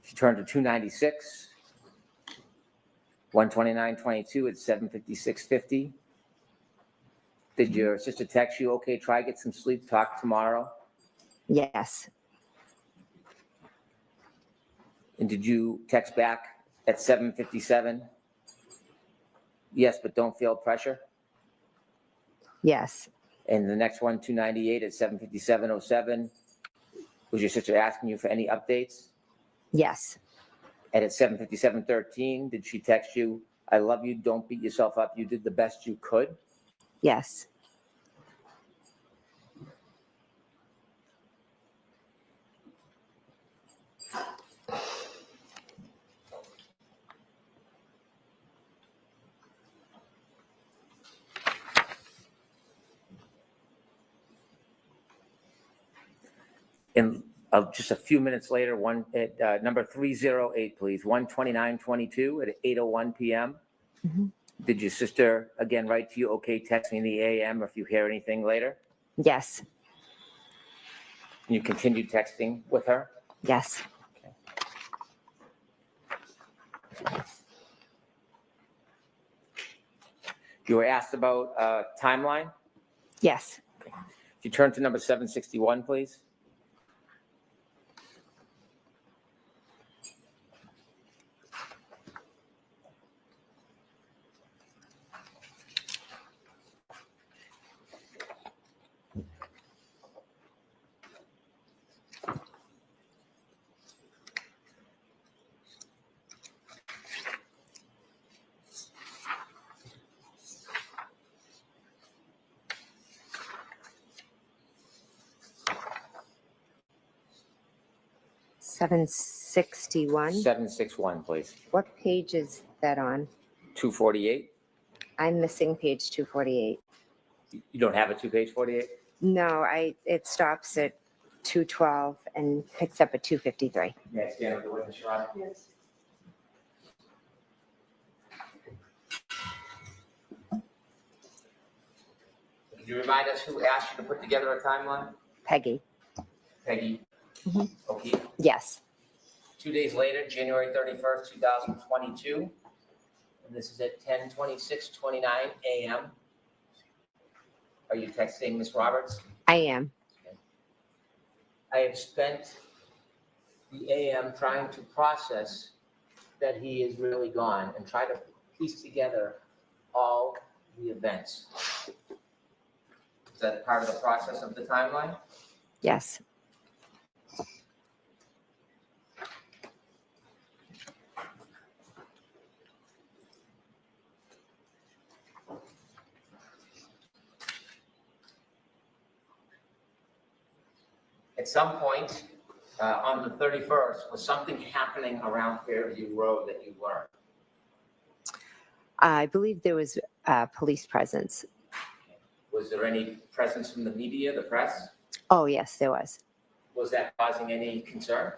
She turned to 296, 129:22 at 7:56:50. Did your sister text you, okay, try get some sleep, talk tomorrow? Yes. And did you text back at 7:57? Yes, but don't feel pressure? Yes. And the next one, 298 at 7:57:07. Was your sister asking you for any updates? Yes. And at 7:57:13, did she text you, I love you, don't beat yourself up, you did the best you could? Yes. And just a few minutes later, one at number 308, please, 129:22 at 8:01 p.m. Mhm. Did your sister again write to you, okay, text me in the AM if you hear anything later? Yes. And you continued texting with her? Yes. You were asked about timeline? Yes. If you turn to number 761, please. $761. 761, please. What page is that on? 248. I'm missing page 248. You don't have a 2-page 48? No, it stops at 212 and picks up at 253. May I stand with the witness, Your Honor? Yes. Could you remind us who asked you to put together a timeline? Peggy. Peggy. Mhm. Okay. Yes. 2 days later, January 31st, 2022, and this is at 10:26:29 a.m. Are you texting Ms. Roberts? I am. I have spent the AM trying to process that he is really gone and try to piece together all the events. Is that part of the process of the timeline? Yes. At some point on the 31st, was something happening around Fairview Road that you learned? I believe there was police presence. Was there any presence from the media, the press? Oh, yes, there was. Was that causing any concern?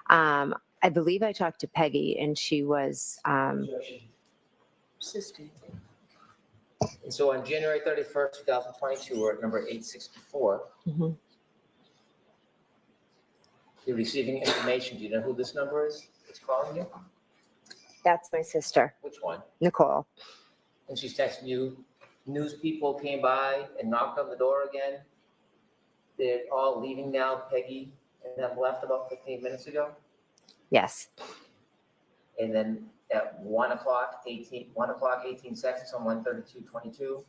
I believe I talked to Peggy and she was, Assisting. And so on January 31st, 2022, we're at number 864. Mhm. You're receiving information. Do you know who this number is that's calling you? That's my sister, Which one? Nicole. And she's texting you, news people came by and knocked on the door again. They're all leaving now, Peggy and them left about 15 minutes ago. Yes. And then at 1:18 seconds on 1:32:22,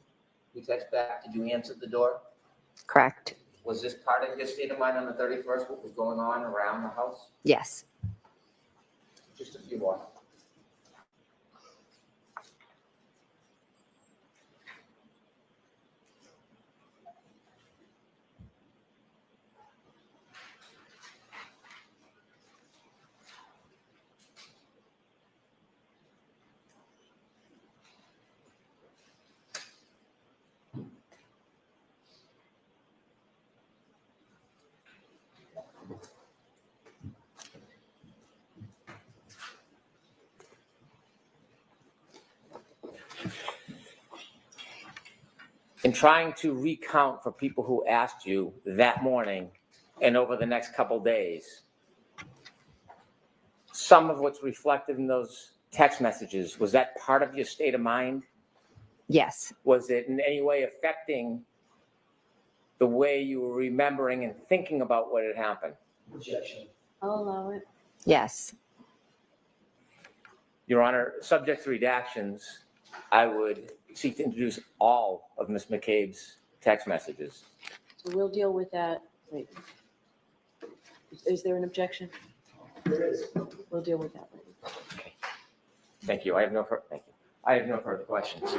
you text back, did you answer the door? Correct. Was this part of your state of mind on the 31st, what was going on around the house? Yes. Just a few more. In trying to recount for people who asked you that morning and over the next couple days, some of what's reflected in those text messages, was that part of your state of mind? Yes. Was it in any way affecting the way you were remembering and thinking about what had happened? Objection. I'll allow it. Yes. Your Honor, subject to redactions, I would seek to introduce all of Ms. McCabe's text messages. So we'll deal with that. Wait. Is there an objection? There is. We'll deal with that later. Thank you. I have no further questions.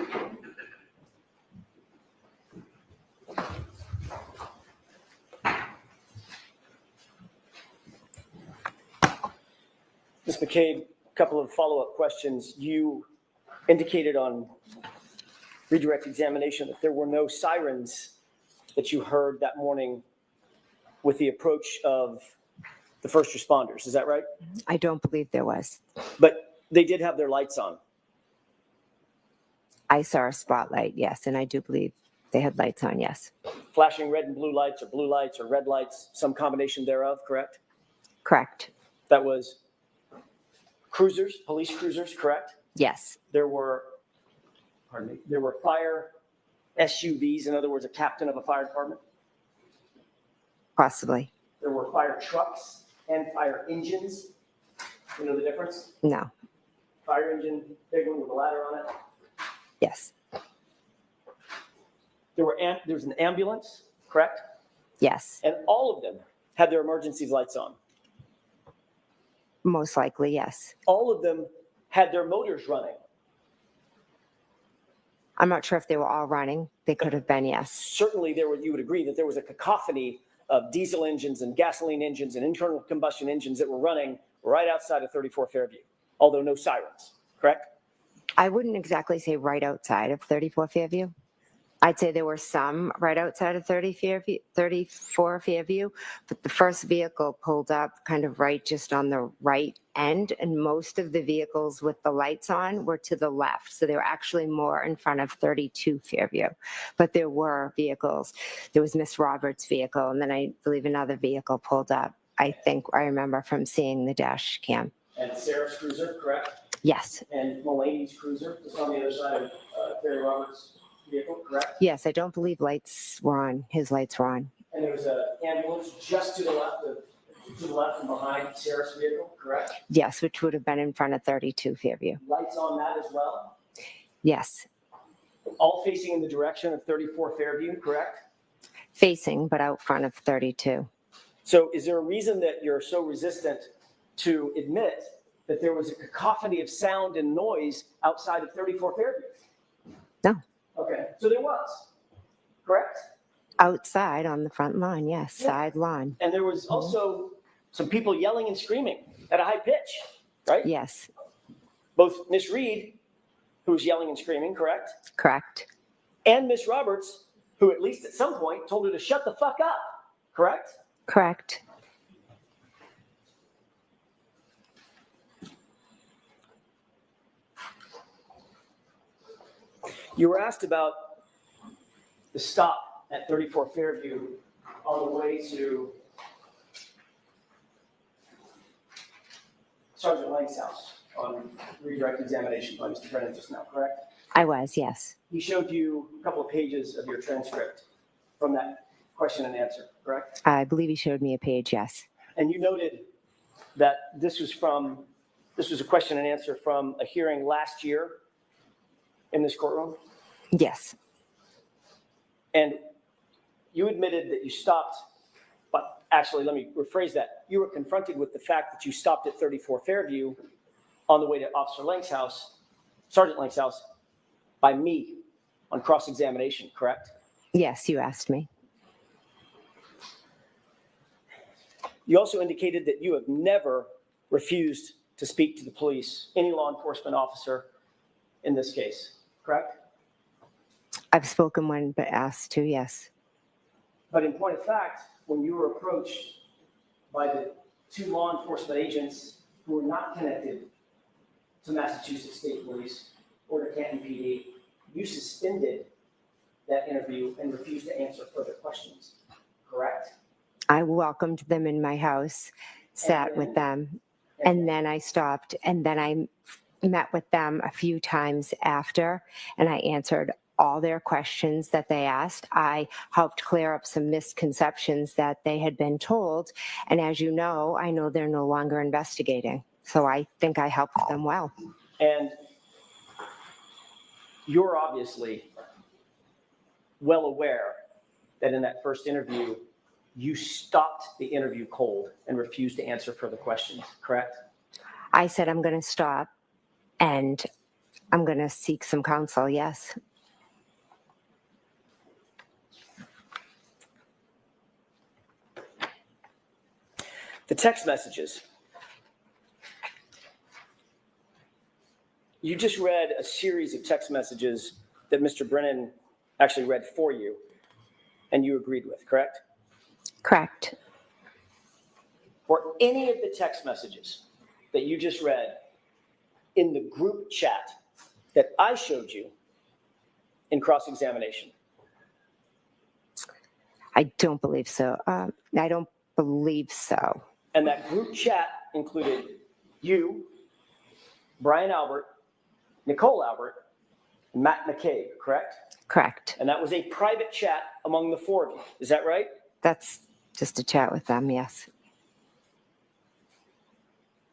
Ms. McCabe, a couple of follow-up questions. You indicated on redirect examination that there were no sirens that you heard that morning with the approach of the first responders. Is that right? I don't believe there was. But they did have their lights on. I saw a spotlight, yes, and I do believe they had lights on, yes. Flashing red and blue lights or red lights, some combination thereof, correct? Correct. That was cruisers, police cruisers, correct? Yes. There were fire SUVs, in other words, a captain of a fire department. Possibly. There were fire trucks and fire engines. You know the difference? No. Fire engine, big one with a ladder on it. Yes. There's an ambulance, correct? Yes. And all of them had their emergency lights on. Most likely, yes. All of them had their motors running. I'm not sure if they were all running. They could have been, yes. Certainly, you would agree that there was a cacophony of diesel engines and gasoline engines and internal combustion engines that were running right outside of 34 Fairview, although no sirens, correct? I wouldn't exactly say right outside of 34 Fairview. I'd say there were some right outside of 34 Fairview, but the first vehicle pulled up kind of right just on the right end, and most of the vehicles with the lights on were to the left. So they were actually more in front of 32 Fairview. But there were vehicles. There was Miss Roberts' vehicle, and then I believe another vehicle pulled up. I think I remember from seeing the dash cam. And Sarah's cruiser, correct? Yes. And Mulaney's cruiser, just on the other side of Terry Roberts' vehicle, correct? Yes, I don't believe lights were on. His lights were on. And there was an ambulance just to the left and behind Sarah's vehicle, correct? Yes, which would have been in front of 32 Fairview. Lights on that as well? Yes. All facing in the direction of 34 Fairview, correct? Facing, but out front of 32. So is there a reason that you're so resistant to admit that there was a cacophony of sound and noise outside of 34 Fairview? No. Okay, so there was, correct? Outside on the front lawn, yes, side lawn. And there was also some people yelling and screaming at a high pitch, right? Yes. Both Miss Reed, who was yelling and screaming, correct? Correct. And Miss Roberts, who at least at some point told her to shut the fuck up, correct? Correct. You were asked about the stop at 34 Fairview on the way to Sergeant Lang's house on redirect examination by Mr. Brennan just now, correct? I was, yes. He showed you a couple of pages of your transcript from that question and answer, correct? I believe he showed me a page, yes. And you noted that this was a question and answer from a hearing last year in this courtroom? Yes. And you admitted that you stopped, but actually, let me rephrase that. You were confronted with the fact that you stopped at 34 Fairview on the way to Officer Lang's house, Sergeant Lang's house, by me on cross-examination, correct? Yes, you asked me. You also indicated that you have never refused to speak to the police, any law enforcement officer in this case, correct? I've spoken when but asked to, yes. But in point of fact, when you were approached by the two law enforcement agents who were not connected to Massachusetts State Police or to Canton PD, you suspended that interview and refused to answer further questions, correct? I welcomed them in my house, sat with them, and then I stopped, and then I met with them a few times after, and I answered all their questions that they asked. I helped clear up some misconceptions that they had been told, and as you know, I know they're no longer investigating, so I think I helped them well. And you're obviously well aware that in that first interview, you stopped the interview cold and refused to answer further questions, correct? I said I'm going to stop, and I'm going to seek some counsel, yes. The text messages. You just read a series of text messages that Mr. Brennan actually read for you and you agreed with, correct? Correct. Were any of the text messages that you just read in the group chat that I showed you in cross-examination? I don't believe so. I don't believe so. And that group chat included you, Brian Albert, Nicole Albert, and Matt McCabe, correct? Correct. And that was a private chat among the four of you. Is that right? That's just a chat with them, yes.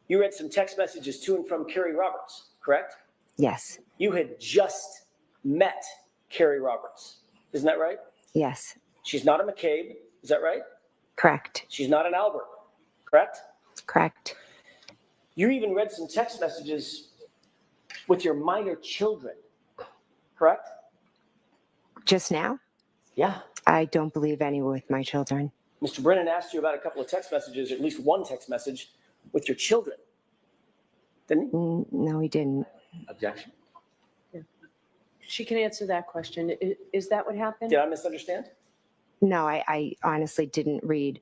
You read some text messages to and from Carrie Roberts, correct? Yes. You had just met Carrie Roberts. Isn't that right? Yes. She's not a McCabe. Is that right? Correct. She's not an Albert, correct? Correct. You even read some text messages with your minor children, correct? Just now? Yeah. I don't believe any with my children. Mr. Brennan asked you about a couple of text messages, or at least one text message with your children. Didn't he? No, he didn't. Objection. She can answer that question. Is that what happened? Did I misunderstand? No, I honestly didn't read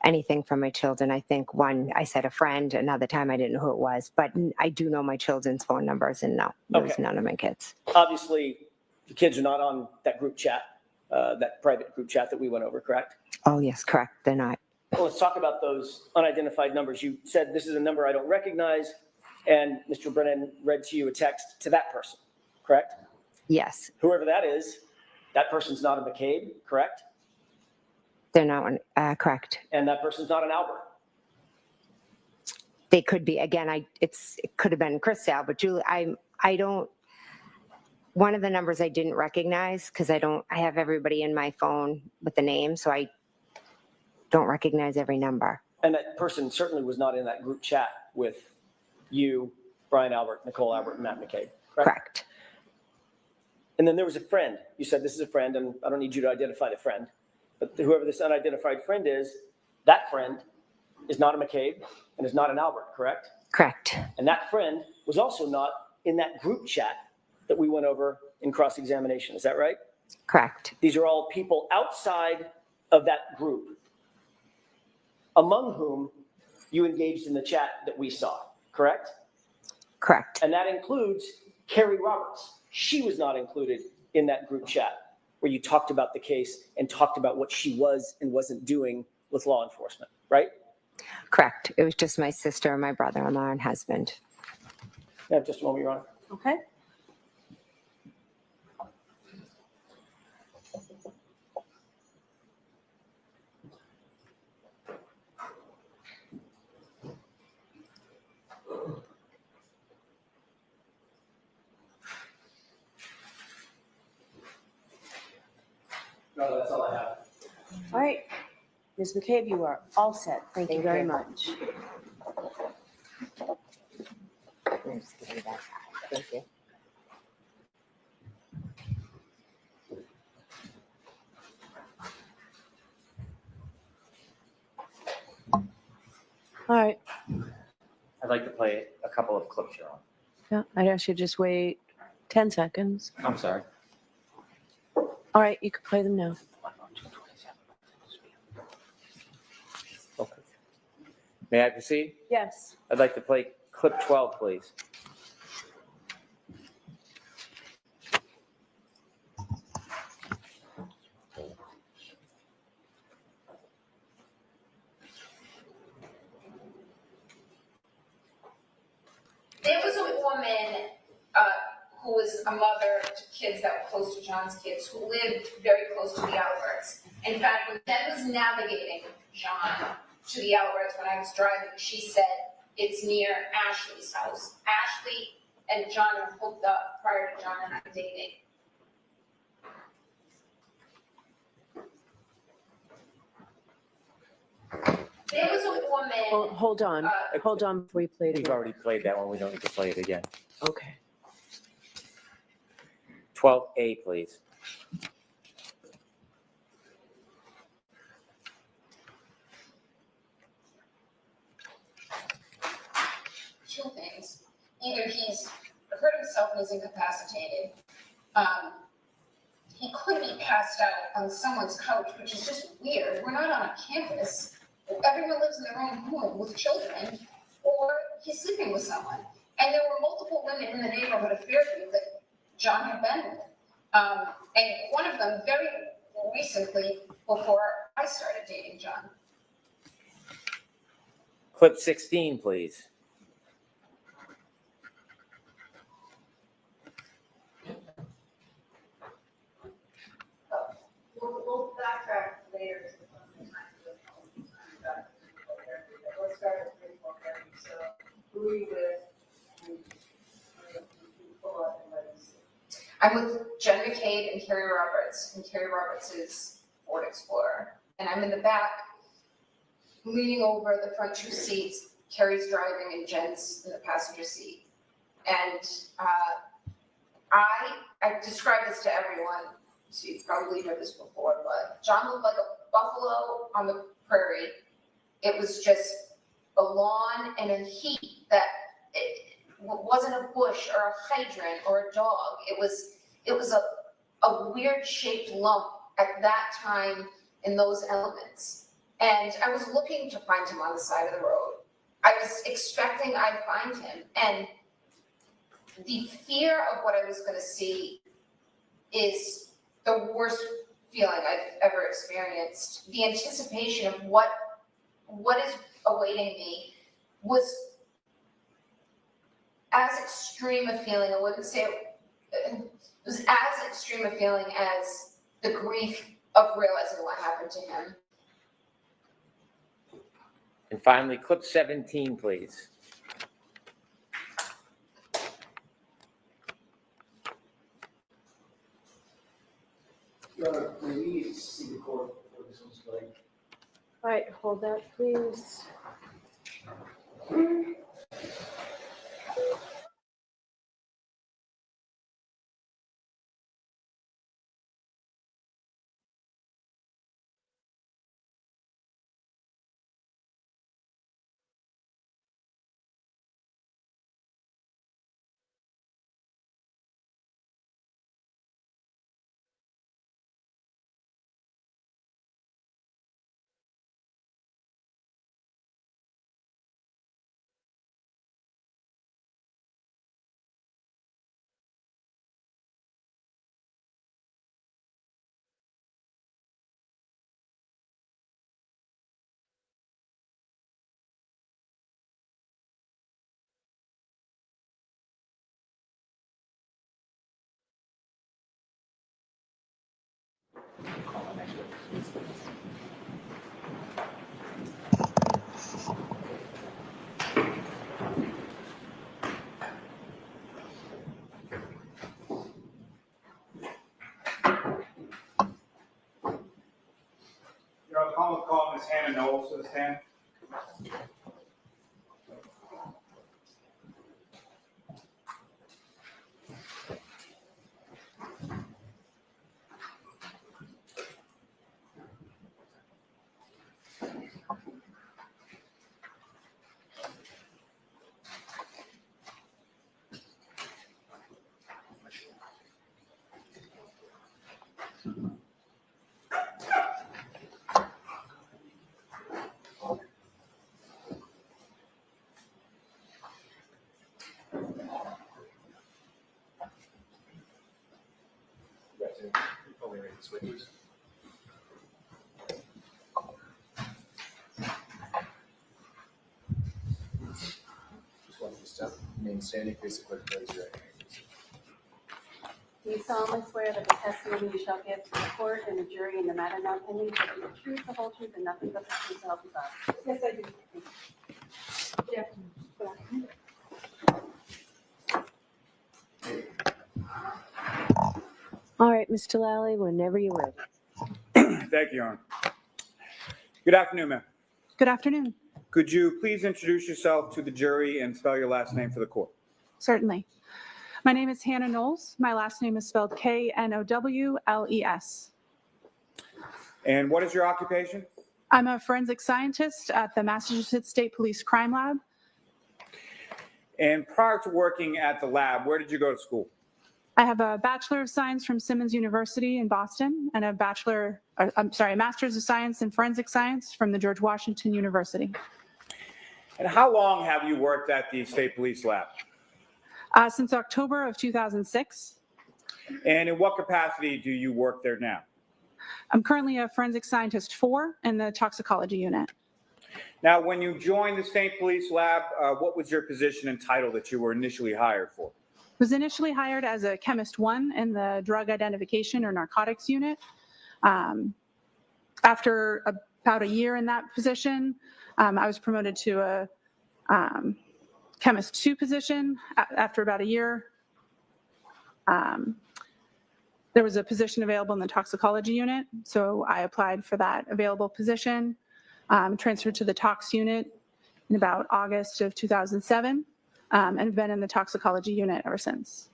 anything from my children. I think one, I said a friend, another time I didn't know who it was, but I do know my children's phone numbers, and no, it was none of my kids. Obviously, the kids are not on that group chat, that private group chat that we went over, correct? Oh, yes, correct. They're not. Well, let's talk about those unidentified numbers. You said this is a number I don't recognize, and Mr. Brennan read to you a text to that person, correct? Yes. Whoever that is, that person's not a McCabe, correct? They're not correct. And that person's not an Albert. They could be. Again, it could have been Christelle, but Julie, I don't. One of the numbers I didn't recognize because I have everybody in my phone with the name, so I don't recognize every number. And that person certainly was not in that group chat with you, Brian Albert, Nicole Albert, and Matt McCabe, correct? Correct. And then there was a friend. You said this is a friend, and I don't need you to identify the friend. But whoever this unidentified friend is, that friend is not a McCabe and is not an Albert, correct? Correct. And that friend was also not in that group chat that we went over in cross-examination. Is that right? Correct. These are all people outside of that group, among whom you engaged in the chat that we saw, correct? Correct. And that includes Carrie Roberts. She was not included in that group chat where you talked about the case and talked about what she was and wasn't doing with law enforcement, right? Correct. It was just my sister and my brother-in-law and husband. Yeah, just a moment, Your Honor. Okay. No, that's all I have. All right. Ms. McCabe, you are all set. Thank you very much. Thank you. All right. I'd like to play a couple of clips, Your Honor. Yeah, I'd ask you to just wait 10 seconds. I'm sorry. All right, you can play them now. Okay. May I proceed? Yes. I'd like to play clip 12, please. There was a woman who was a mother to kids that were close to John's kids, who lived very close to the outlets. In fact, when Jen was navigating John to the outlets when I was driving, she said it's near Ashley's house. Ashley and John are hooked up prior to John and I dating. There was a woman. Hold on, hold on before we play it We've again. already played that one. We don't need to play it again. Okay. 12A, please. Two things. Either he's hurt himself and is incapacitated. He could be passed out on someone's couch, which is just weird. We're not on a campus. Everyone lives in their own home with children, or he's sleeping with someone. And there were multiple women in the neighborhood of Fairview that John had been with. And one of them very recently, before I started dating John. Clip 16, please. We'll backtrack later. Let's start with 3, 4, 5. So, who are you with? I'm with Jen McCabe and Carrie Roberts, and Carrie Roberts is Ford Explorer. And I'm in the back, leaning over the front 2 seats. Carrie's driving and Jen's in the passenger seat. And I described this to everyone, so you've probably heard this before, but John looked like a buffalo on the prairie. It was just a lawn and a heat that wasn't a bush or a hydrant or a dog. It was a weird shaped lump at that time in those elements. And I was looking to find him on the side of the road. I was expecting I'd find him. And the fear of what I was going to see is the worst feeling I've ever experienced. The anticipation of what is awaiting me was as extreme a feeling. I wouldn't say it was as extreme a feeling as the grief of realizing what happened to him. And finally, clip 17, please. We need to see the court before this one's played. All right, hold that, please. Call Miss Hannah Knowles to the stand. Switches. Just wanted to step, remain standing, face the clerk, raise your right hand. Do you solemnly swear that the testimony you shall give to the court and the jury in the matter now pending shall be the truth, the whole truth, and nothing but the truth, so help you God? Yes, I do. Jeff. All right, Mr. Lally, whenever you're ready. Thank you, Your Honor. Good afternoon, ma'am. Good afternoon. Could you please introduce yourself to the jury and spell your last name for the court? Certainly. My name is Hannah Knowles. My last name is spelled Knowles. And what is your occupation? I'm a forensic scientist at the Massachusetts State Police Crime Lab. And prior to working at the lab, where did you go to school? I have a Bachelor of Science from Simmons University in Boston and a Master's of Science in Forensic Science from the George Washington University. And how long have you worked at the State Police Lab? Since October of 2006. And in what capacity do you work there now? I'm currently a Forensic Scientist 4 in the Toxicology Unit. Now, when you joined the State Police Lab, what was your position and title that you were initially hired for? Was initially hired as a Chemist 1 in the Drug Identification or Narcotics Unit. After about a year in that position, I was promoted to a Chemist 2 position. After about a year, there was a position available in the Toxicology Unit, so I applied for that available position, transferred to the Tox Unit in about August of 2007. And have been in the Toxicology Unit ever since.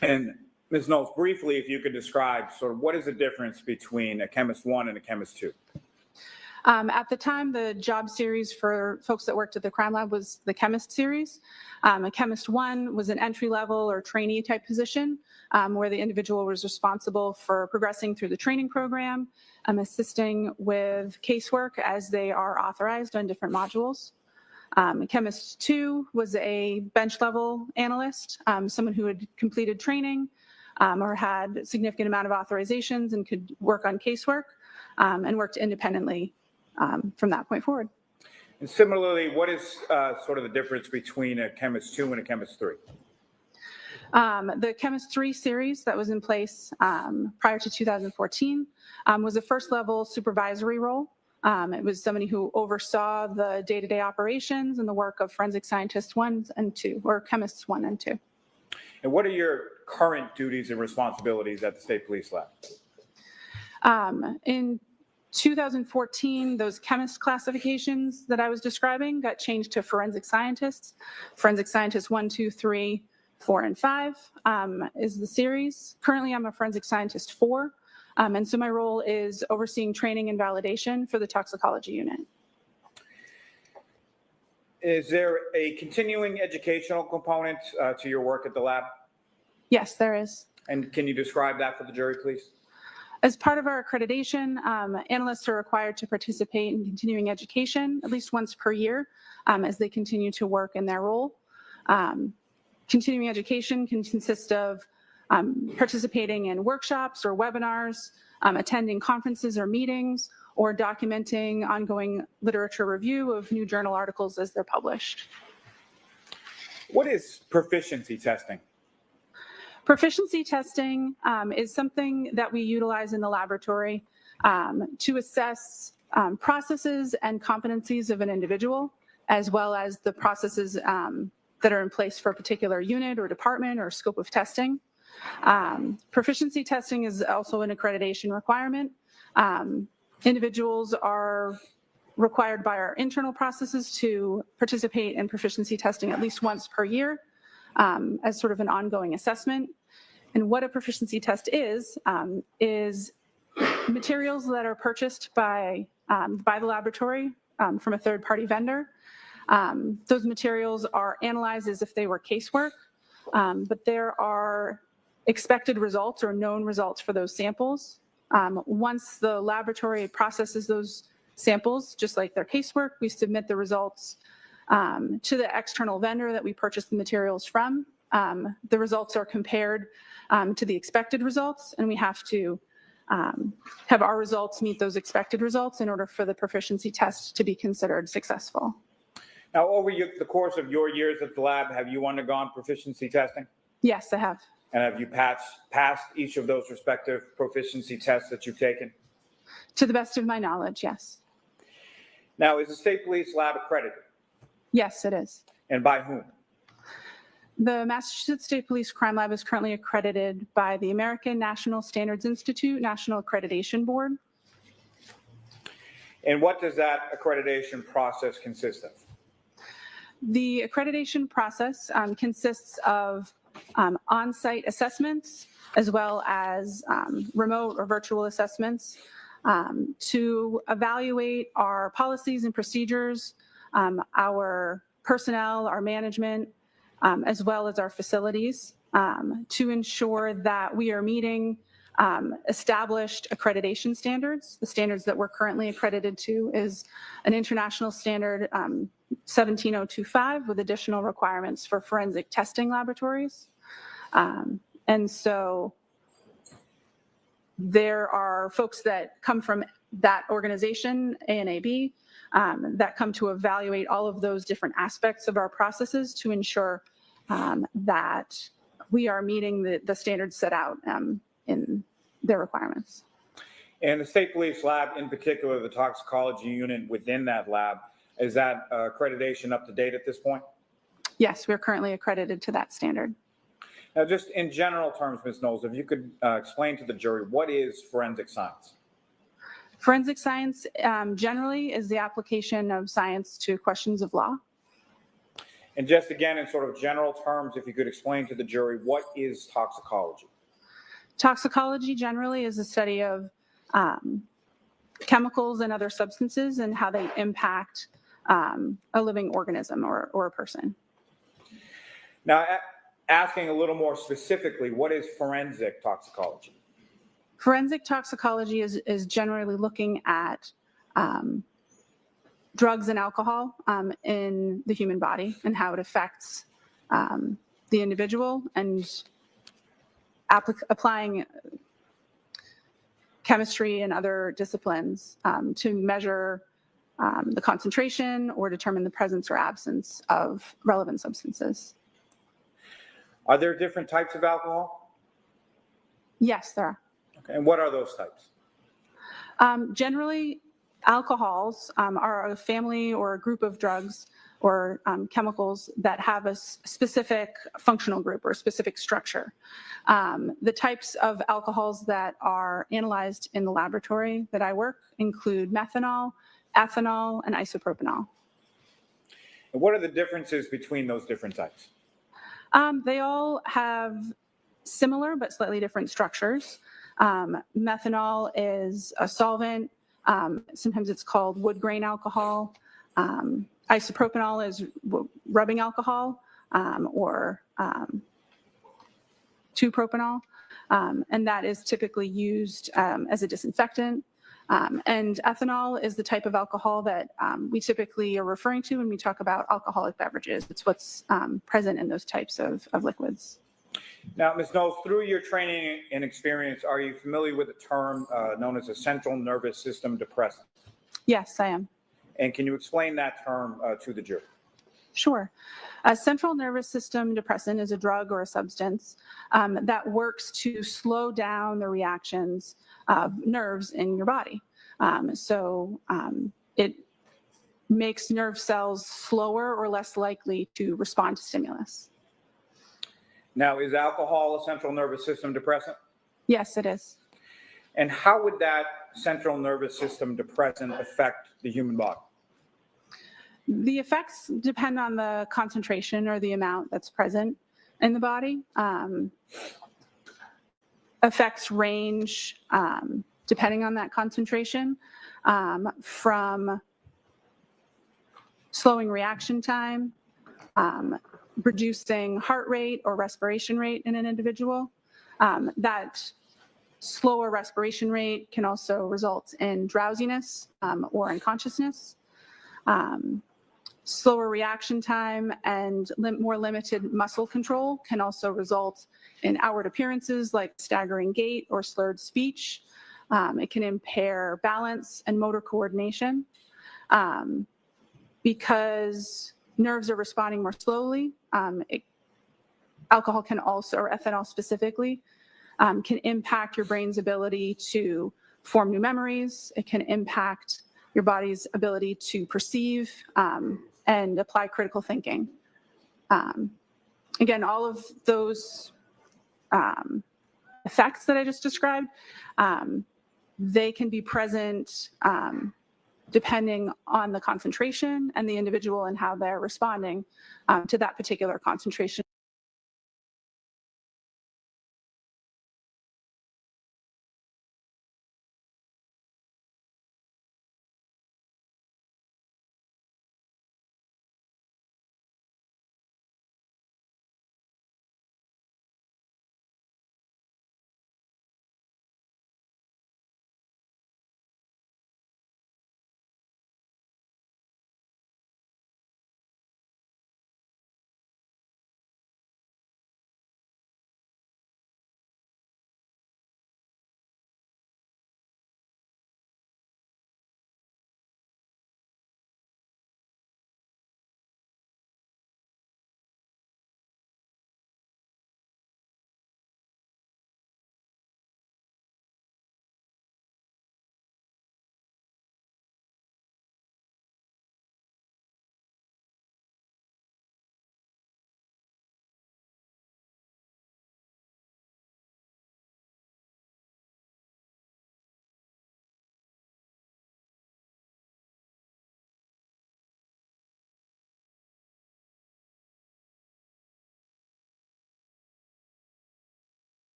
And Ms. Knowles, briefly, if you could describe sort of what is the difference between a Chemist 1 and a Chemist 2? At the time, the job series for folks that worked at the crime lab was the Chemist series. A Chemist 1 was an entry-level or trainee type position where the individual was responsible for progressing through the training program, assisting with casework as they are authorized on different modules. Chemist 2 was a bench level analyst, someone who had completed training or had a significant amount of authorizations and could work on casework and worked independently from that point forward. And similarly, what is sort of the difference between a Chemist 2 and a Chemist 3? The Chemist 3 series that was in place prior to 2014 was a first level supervisory role. It was somebody who oversaw the day-to-day operations and the work of forensic scientists 1 and 2, or chemists 1 and 2. And what are your current duties and responsibilities at the State Police Lab? In 2014, those chemist classifications that I was describing got changed to forensic scientists. Forensic scientists 1, 2, 3, 4, and 5 is the series. Currently, I'm a forensic scientist 4. And so my role is overseeing training and validation for the Toxicology Unit. Is there a continuing educational component to your work at the lab? Yes, there is. And can you describe that for the jury, please? As part of our accreditation, analysts are required to participate in continuing education at least once per year as they continue to work in their role. Continuing education can consist of participating in workshops or webinars, attending conferences or meetings, or documenting ongoing literature review of new journal articles as they're published. What is proficiency testing? Proficiency testing is something that we utilize in the laboratory to assess processes and competencies of an individual, as well as the processes that are in place for a particular unit or department or scope of testing. Proficiency testing is also an accreditation requirement. Individuals are required by our internal processes to participate in proficiency testing at least once per year as sort of an ongoing assessment. And what a proficiency test is materials that are purchased by the laboratory from a third-party vendor. Those materials are analyzed as if they were casework, but there are expected results or known results for those samples. Once the laboratory processes those samples, just like their casework, we submit the results to the external vendor that we purchase the materials from. The results are compared to the expected results, and we have to have our results meet those expected results in order for the proficiency test to be considered successful. Now, over the course of your years at the lab, have you undergone proficiency testing? Yes, I have. And have you passed each of those respective proficiency tests that you've taken? To the best of my knowledge, yes. Now, is the State Police Lab accredited? Yes, it is. And by whom? The Massachusetts State Police Crime Lab is currently accredited by the American National Standards Institute National Accreditation Board. And what does that accreditation process consist of? The accreditation process consists of on-site assessments as well as remote or virtual assessments to evaluate our policies and procedures, our personnel, our management, as well as our facilities to ensure that we are meeting established accreditation standards. The standards that we're currently accredited to is an international standard 17025 with additional requirements for forensic testing laboratories. And so there are folks that come from that organization, ANAB, that come to evaluate all of those different aspects of our processes to ensure that we are meeting the standards set out in their requirements. And the State Police Lab, in particular, the toxicology unit within that lab, is that accreditation up to date at this point? Yes, we're currently accredited to that standard. Now, just in general terms, Ms. Knowles, if you could explain to the jury, what is forensic science? Forensic science generally is the application of science to questions of law. And just again, in sort of general terms, if you could explain to the jury, what is toxicology? Toxicology generally is a study of chemicals and other substances and how they impact a living organism or a person. Now, asking a little more specifically, what is forensic toxicology? Forensic toxicology is generally looking at drugs and alcohol in the human body and how it affects the individual and applying chemistry and other disciplines to measure the concentration or determine the presence or absence of relevant substances. Are there different types of alcohol? Yes, there are. Okay. And what are those types? Generally, alcohols are a family or a group of drugs or chemicals that have a specific functional group or a specific structure. The types of alcohols that are analyzed in the laboratory that I work include methanol, ethanol, and isopropanol. And what are the differences between those different types? They all have similar but slightly different structures. Methanol is a solvent. Sometimes it's called wood grain alcohol. Isopropanol is rubbing alcohol or 2-propanol, and that is typically used as a disinfectant. And ethanol is the type of alcohol that we typically are referring to when we talk about alcoholic beverages. It's what's present in those types of liquids. Now, Ms. Knowles, through your training and experience, are you familiar with a term known as a central nervous system depressant? Yes, I am. And can you explain that term to the jury? Sure. A central nervous system depressant is a drug or a substance that works to slow down the reactions of nerves in your body. It makes nerve cells slower or less likely to respond to stimulus. Now, is alcohol a central nervous system depressant? Yes, it is. And how would that central nervous system depressant affect the human body? The effects depend on the concentration or the amount that's present in the body. Effects range, depending on that concentration, from slowing reaction time, reducing heart rate or respiration rate in an individual. That slower respiration rate can also result in drowsiness or unconsciousness. Slower reaction time and more limited muscle control can also result in outward appearances like staggering gait or slurred speech. It can impair balance and motor coordination. Because nerves are responding more slowly. Alcohol can also, or ethanol specifically, can impact your brain's ability to form new memories. It can impact your body's ability to perceive and apply critical thinking. Again, all of those effects that I just described, they can be present depending on the concentration and the individual and how they're responding to that particular concentration.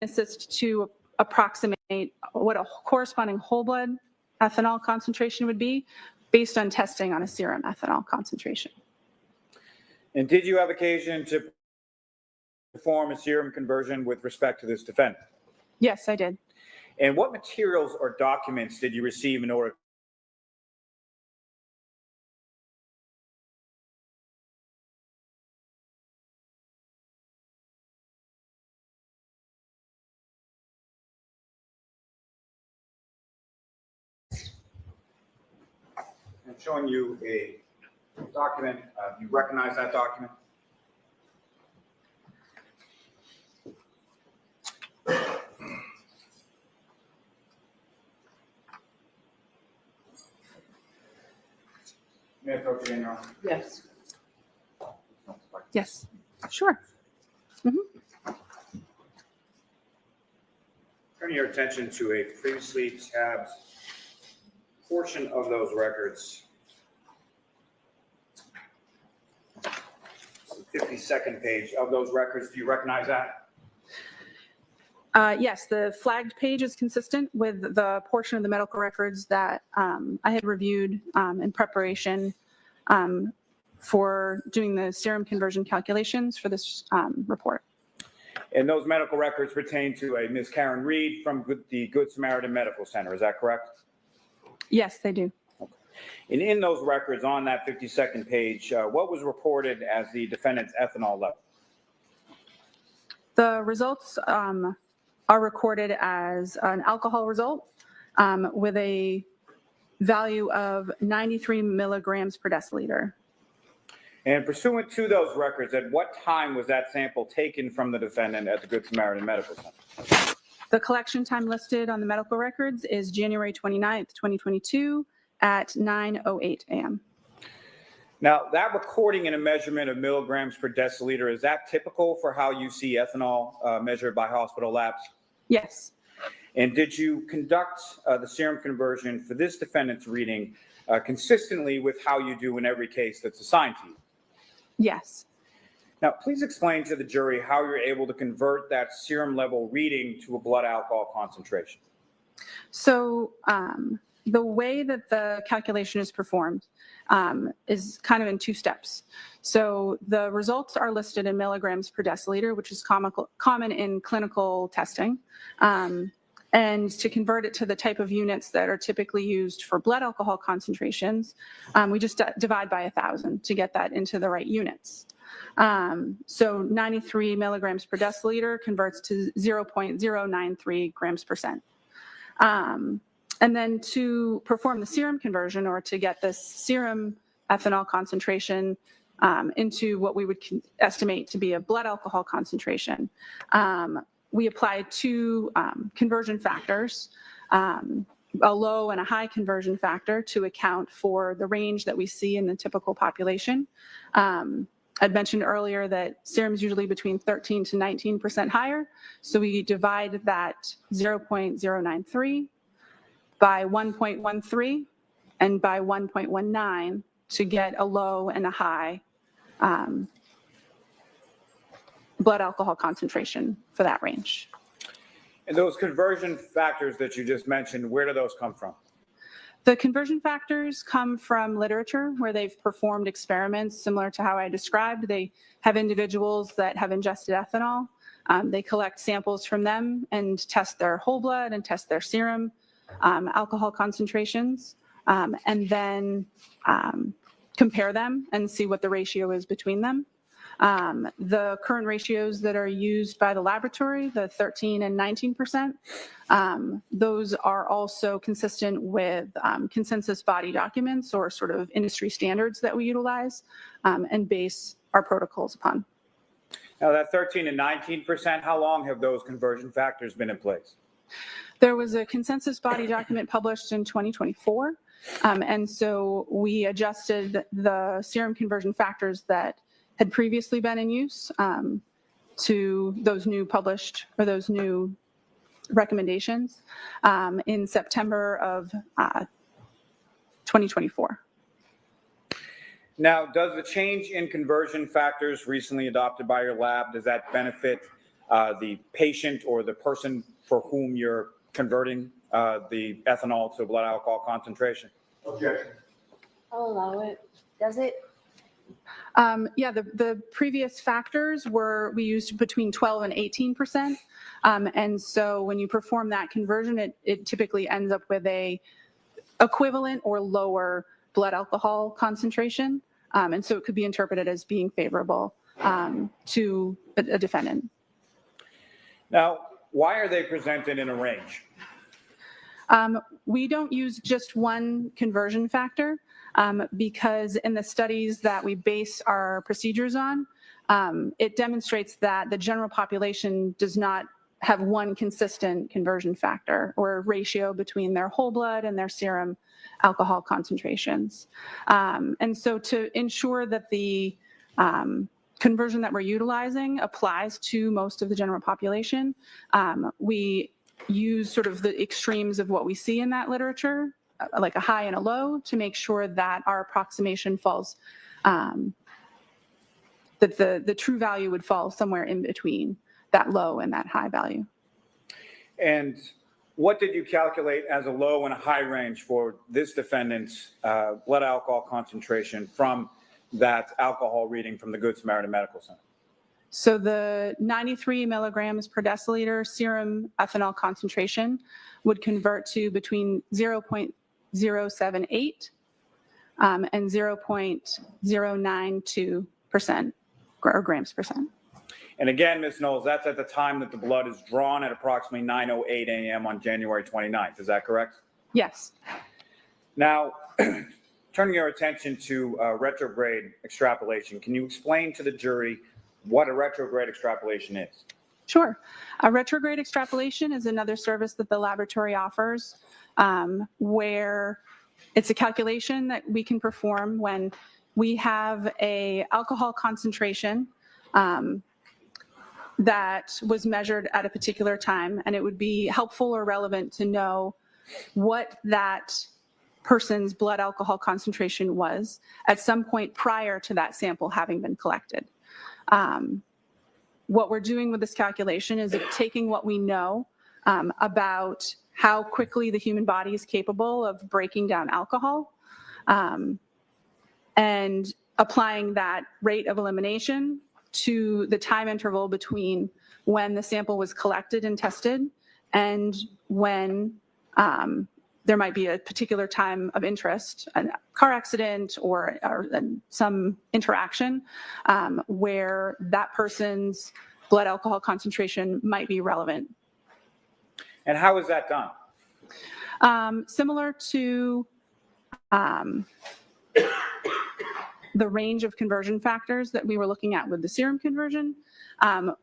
Assist to approximate what a corresponding whole blood ethanol concentration would be based on testing on a serum ethanol concentration. And did you have occasion to perform a serum conversion with respect to this defendant? Yes, I did. And what materials or documents did you receive in order? I'm showing you a document. You recognize that document? May I approach you in your honor? Yes. Yes, sure. Turn your attention to a previously tabbed portion of those records. The 52nd page of those records. Do you recognize that? Yes, the flagged page is consistent with the portion of the medical records that I had reviewed in preparation for doing the serum conversion calculations for this report. And those medical records pertain to a Ms. Karen Reed from the Good Samaritan Medical Center. Is that correct? Yes, they do. And in those records on that 52nd page, what was reported as the defendant's ethanol level? The results are recorded as an alcohol result with a value of 93 milligrams per deciliter. And pursuant to those records, at what time was that sample taken from the defendant at the Good Samaritan Medical Center? The collection time listed on the medical records is January 29th, 2022 at 9:08 a.m. Now, that recording and a measurement of milligrams per deciliter, is that typical for how you see ethanol measured by hospital labs? Yes. And did you conduct the serum conversion for this defendant's reading consistently with how you do in every case that's assigned to you? Yes. Now, please explain to the jury how you're able to convert that serum level reading to a blood alcohol concentration. So the way that the calculation is performed is kind of in two steps. So the results are listed in milligrams per deciliter, which is common in clinical testing. And to convert it to the type of units that are typically used for blood alcohol concentrations, we just divide by 1,000 to get that into the right units. So 93 milligrams per deciliter converts to 0.093 grams per cent. And then to perform the serum conversion, or to get this serum ethanol concentration into what we would estimate to be a blood alcohol concentration, we apply two conversion factors, a low and a high conversion factor, to account for the range that we see in the typical population. I'd mentioned earlier that serum is usually between 13 to 19% higher. So we divide that 0.093 by 1.13 and by 1.19 to get a low and a high blood alcohol concentration for that range. And those conversion factors that you just mentioned, where do those come from? The conversion factors come from literature where they've performed experiments similar to how I described. They have individuals that have ingested ethanol. They collect samples from them and test their whole blood and test their serum alcohol concentrations, and then compare them and see what the ratio is between them. The current ratios that are used by the laboratory, the 13 and 19%, those are also consistent with consensus body documents, or sort of industry standards that we utilize and base our protocols upon. Now, that 13 and 19%, how long have those conversion factors been in place? There was a consensus body document published in 2024, and so we adjusted the serum conversion factors that had previously been in use to those new published, or those new recommendations in September of 2024. Now, does the change in conversion factors recently adopted by your lab, does that benefit the patient or the person for whom you're converting the ethanol to blood alcohol concentration? Objection. I'll allow it. Does it? Yeah, the previous factors we used between 12 and 18%. And so when you perform that conversion, it typically ends up with a equivalent or lower blood alcohol concentration. And so it could be interpreted as being favorable to a defendant. Now, why are they presented in a range? We don't use just one conversion factor because in the studies that we base our procedures on, it demonstrates that the general population does not have one consistent conversion factor or ratio between their whole blood and their serum alcohol concentrations. And so to ensure that the conversion that we're utilizing applies to most of the general population, we use sort of the extremes of what we see in that literature, like a high and a low, to make sure that our approximation falls, that the true value would fall somewhere in between that low and that high value. And what did you calculate as a low and a high range for this defendant's blood alcohol concentration from that alcohol reading from the Good Samaritan Medical Center? So the 93 milligrams per deciliter serum ethanol concentration would convert to between 0.078 and 0.092% or grams per cent. And again, Ms. Knowles, that's at the time that the blood is drawn at approximately 9:08 a.m. on January 29th. Is that correct? Yes. Now, turning your attention to retrograde extrapolation, can you explain to the jury what a retrograde extrapolation is? Sure. A retrograde extrapolation is another service that the laboratory offers, where it's a calculation that we can perform when we have a alcohol concentration that was measured at a particular time, and it would be helpful or relevant to know what that person's blood alcohol concentration was at some point prior to that sample having been collected. What we're doing with this calculation is taking what we know about how quickly the human body is capable of breaking down alcohol and applying that rate of elimination to the time interval between when the sample was collected and tested and when there might be a particular time of interest, a car accident or some interaction where that person's blood alcohol concentration might be relevant. And how is that done? Similar to the range of conversion factors that we were looking at with the serum conversion,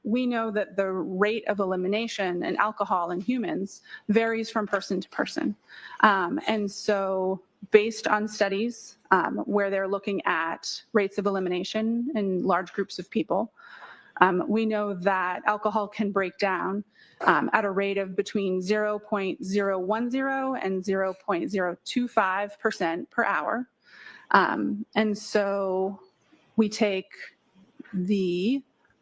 we know that the rate of elimination in alcohol in humans varies from person to person. And so based on studies where they're looking at rates of elimination in large groups of people, we know that alcohol can break down at a rate of between 0.010 and 0.025% per hour. And so we take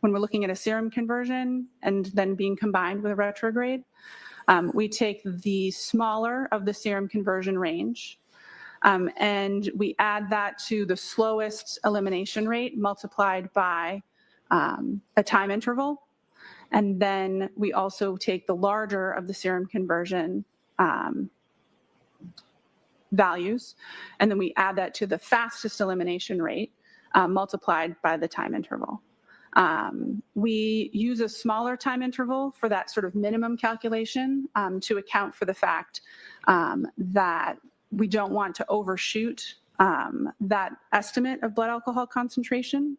when we're looking at a serum conversion and then being combined with a retrograde, we take the smaller of the serum conversion range and we add that to the slowest elimination rate multiplied by a time interval. And then we also take the larger of the serum conversion values, and then we add that to the fastest elimination rate multiplied by the time interval. We use a smaller time interval for that sort of minimum calculation to account for the fact that we don't want to overshoot that estimate of blood alcohol concentration.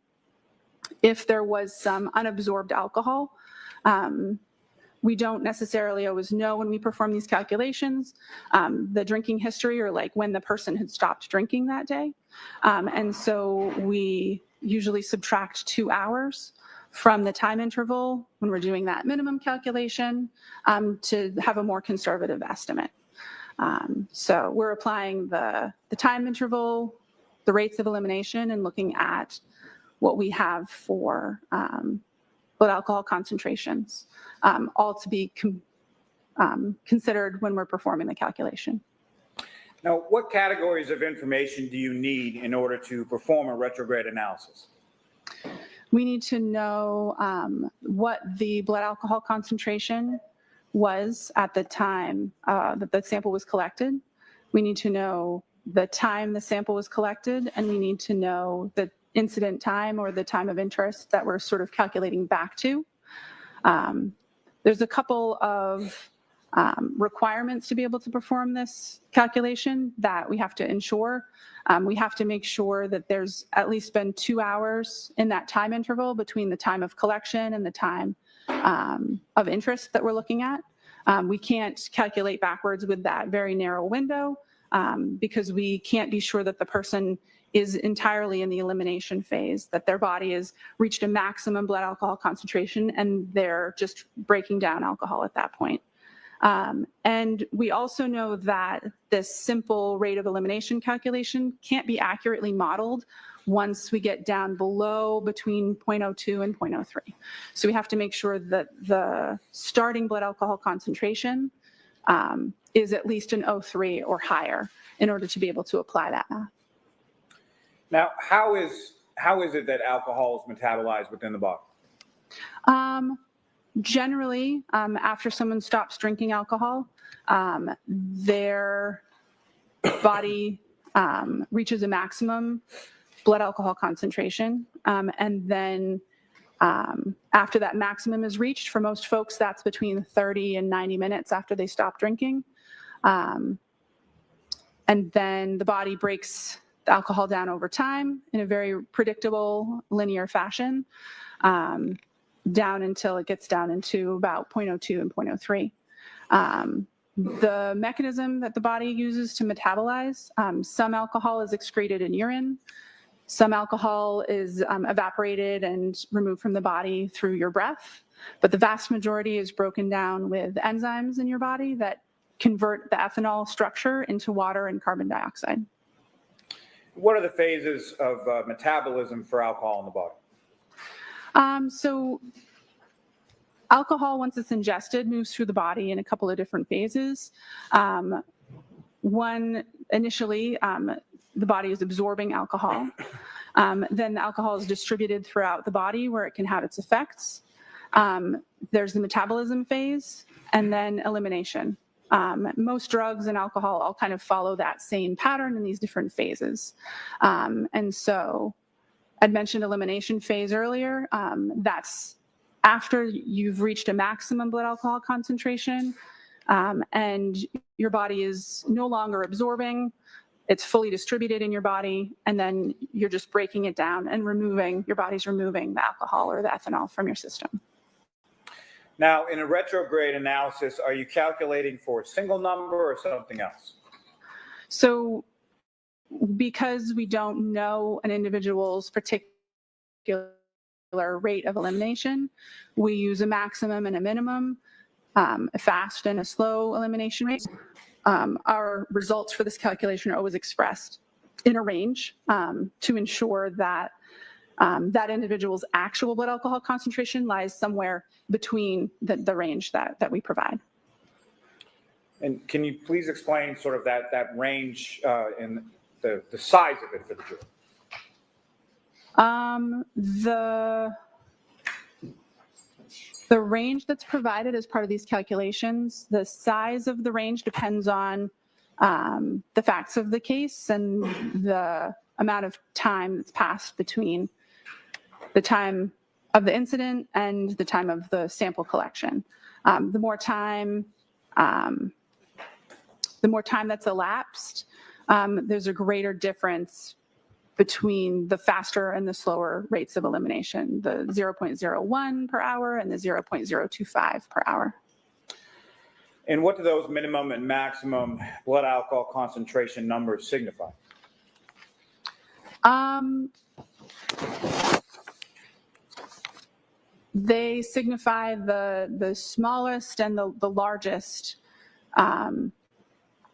If there was some unabsorbed alcohol, we don't necessarily always know when we perform these calculations, the drinking history or like when the person had stopped drinking that day. And so we usually subtract 2 hours from the time interval when we're doing that minimum calculation to have a more conservative estimate. So we're applying the time interval, the rates of elimination, and looking at what we have for blood alcohol concentrations, all to be considered when we're performing the calculation. Now, what categories of information do you need in order to perform a retrograde analysis? We need to know what the blood alcohol concentration was at the time that the sample was collected. We need to know the time the sample was collected, and we need to know the incident time or the time of interest that we're sort of calculating back to. There's a couple of requirements to be able to perform this calculation that we have to ensure. We have to make sure that there's at least been 2 hours in that time interval between the time of collection and the time of interest that we're looking at. We can't calculate backwards with that very narrow window because we can't be sure that the person is entirely in the elimination phase, that their body has reached a maximum blood alcohol concentration and they're just breaking down alcohol at that point. And we also know that this simple rate of elimination calculation can't be accurately modeled once we get down below between 0.02 and 0.03. So we have to make sure that the starting blood alcohol concentration is at least an 0.03 or higher in order to be able to apply that math. Now, how is it that alcohol is metabolized within the body? Generally, after someone stops drinking alcohol, their body reaches a maximum blood alcohol concentration. And then after that maximum is reached, for most folks, that's between 30 and 90 minutes after they stop drinking. And then the body breaks the alcohol down over time in a very predictable linear fashion, down until it gets down into about 0.02 and 0.03. The mechanism that the body uses to metabolize, some alcohol is excreted in urine, some alcohol is evaporated and removed from the body through your breath, but the vast majority is broken down with enzymes in your body that convert the ethanol structure into water and carbon dioxide. What are the phases of metabolism for alcohol in the body? So alcohol, once it's ingested, moves through the body in a couple of different phases. One, initially, the body is absorbing alcohol. Then the alcohol is distributed throughout the body where it can have its effects. There's the metabolism phase and then elimination. Most drugs and alcohol all kind of follow that same pattern in these different phases. And so I'd mentioned elimination phase earlier. That's after you've reached a maximum blood alcohol concentration and your body is no longer absorbing, it's fully distributed in your body, and then you're just breaking it down and your body's removing the alcohol or the ethanol from your system. Now, in a retrograde analysis, are you calculating for a single number or something else? So because we don't know an individual's particular rate of elimination, we use a maximum and a minimum, a fast and a slow elimination rate. Our results for this calculation are always expressed in a range to ensure that that individual's actual blood alcohol concentration lies somewhere between the range that we provide. And can you please explain sort of that range and the size of it for the jury? The range that's provided as part of these calculations, the size of the range depends on the facts of the case and the amount of time that's passed between the time of the incident and the time of the sample collection. The more time that's elapsed, there's a greater difference between the faster and the slower rates of elimination, the 0.01 per hour and the 0.025 per hour. And what do those minimum and maximum blood alcohol concentration numbers signify? They signify the smallest and the largest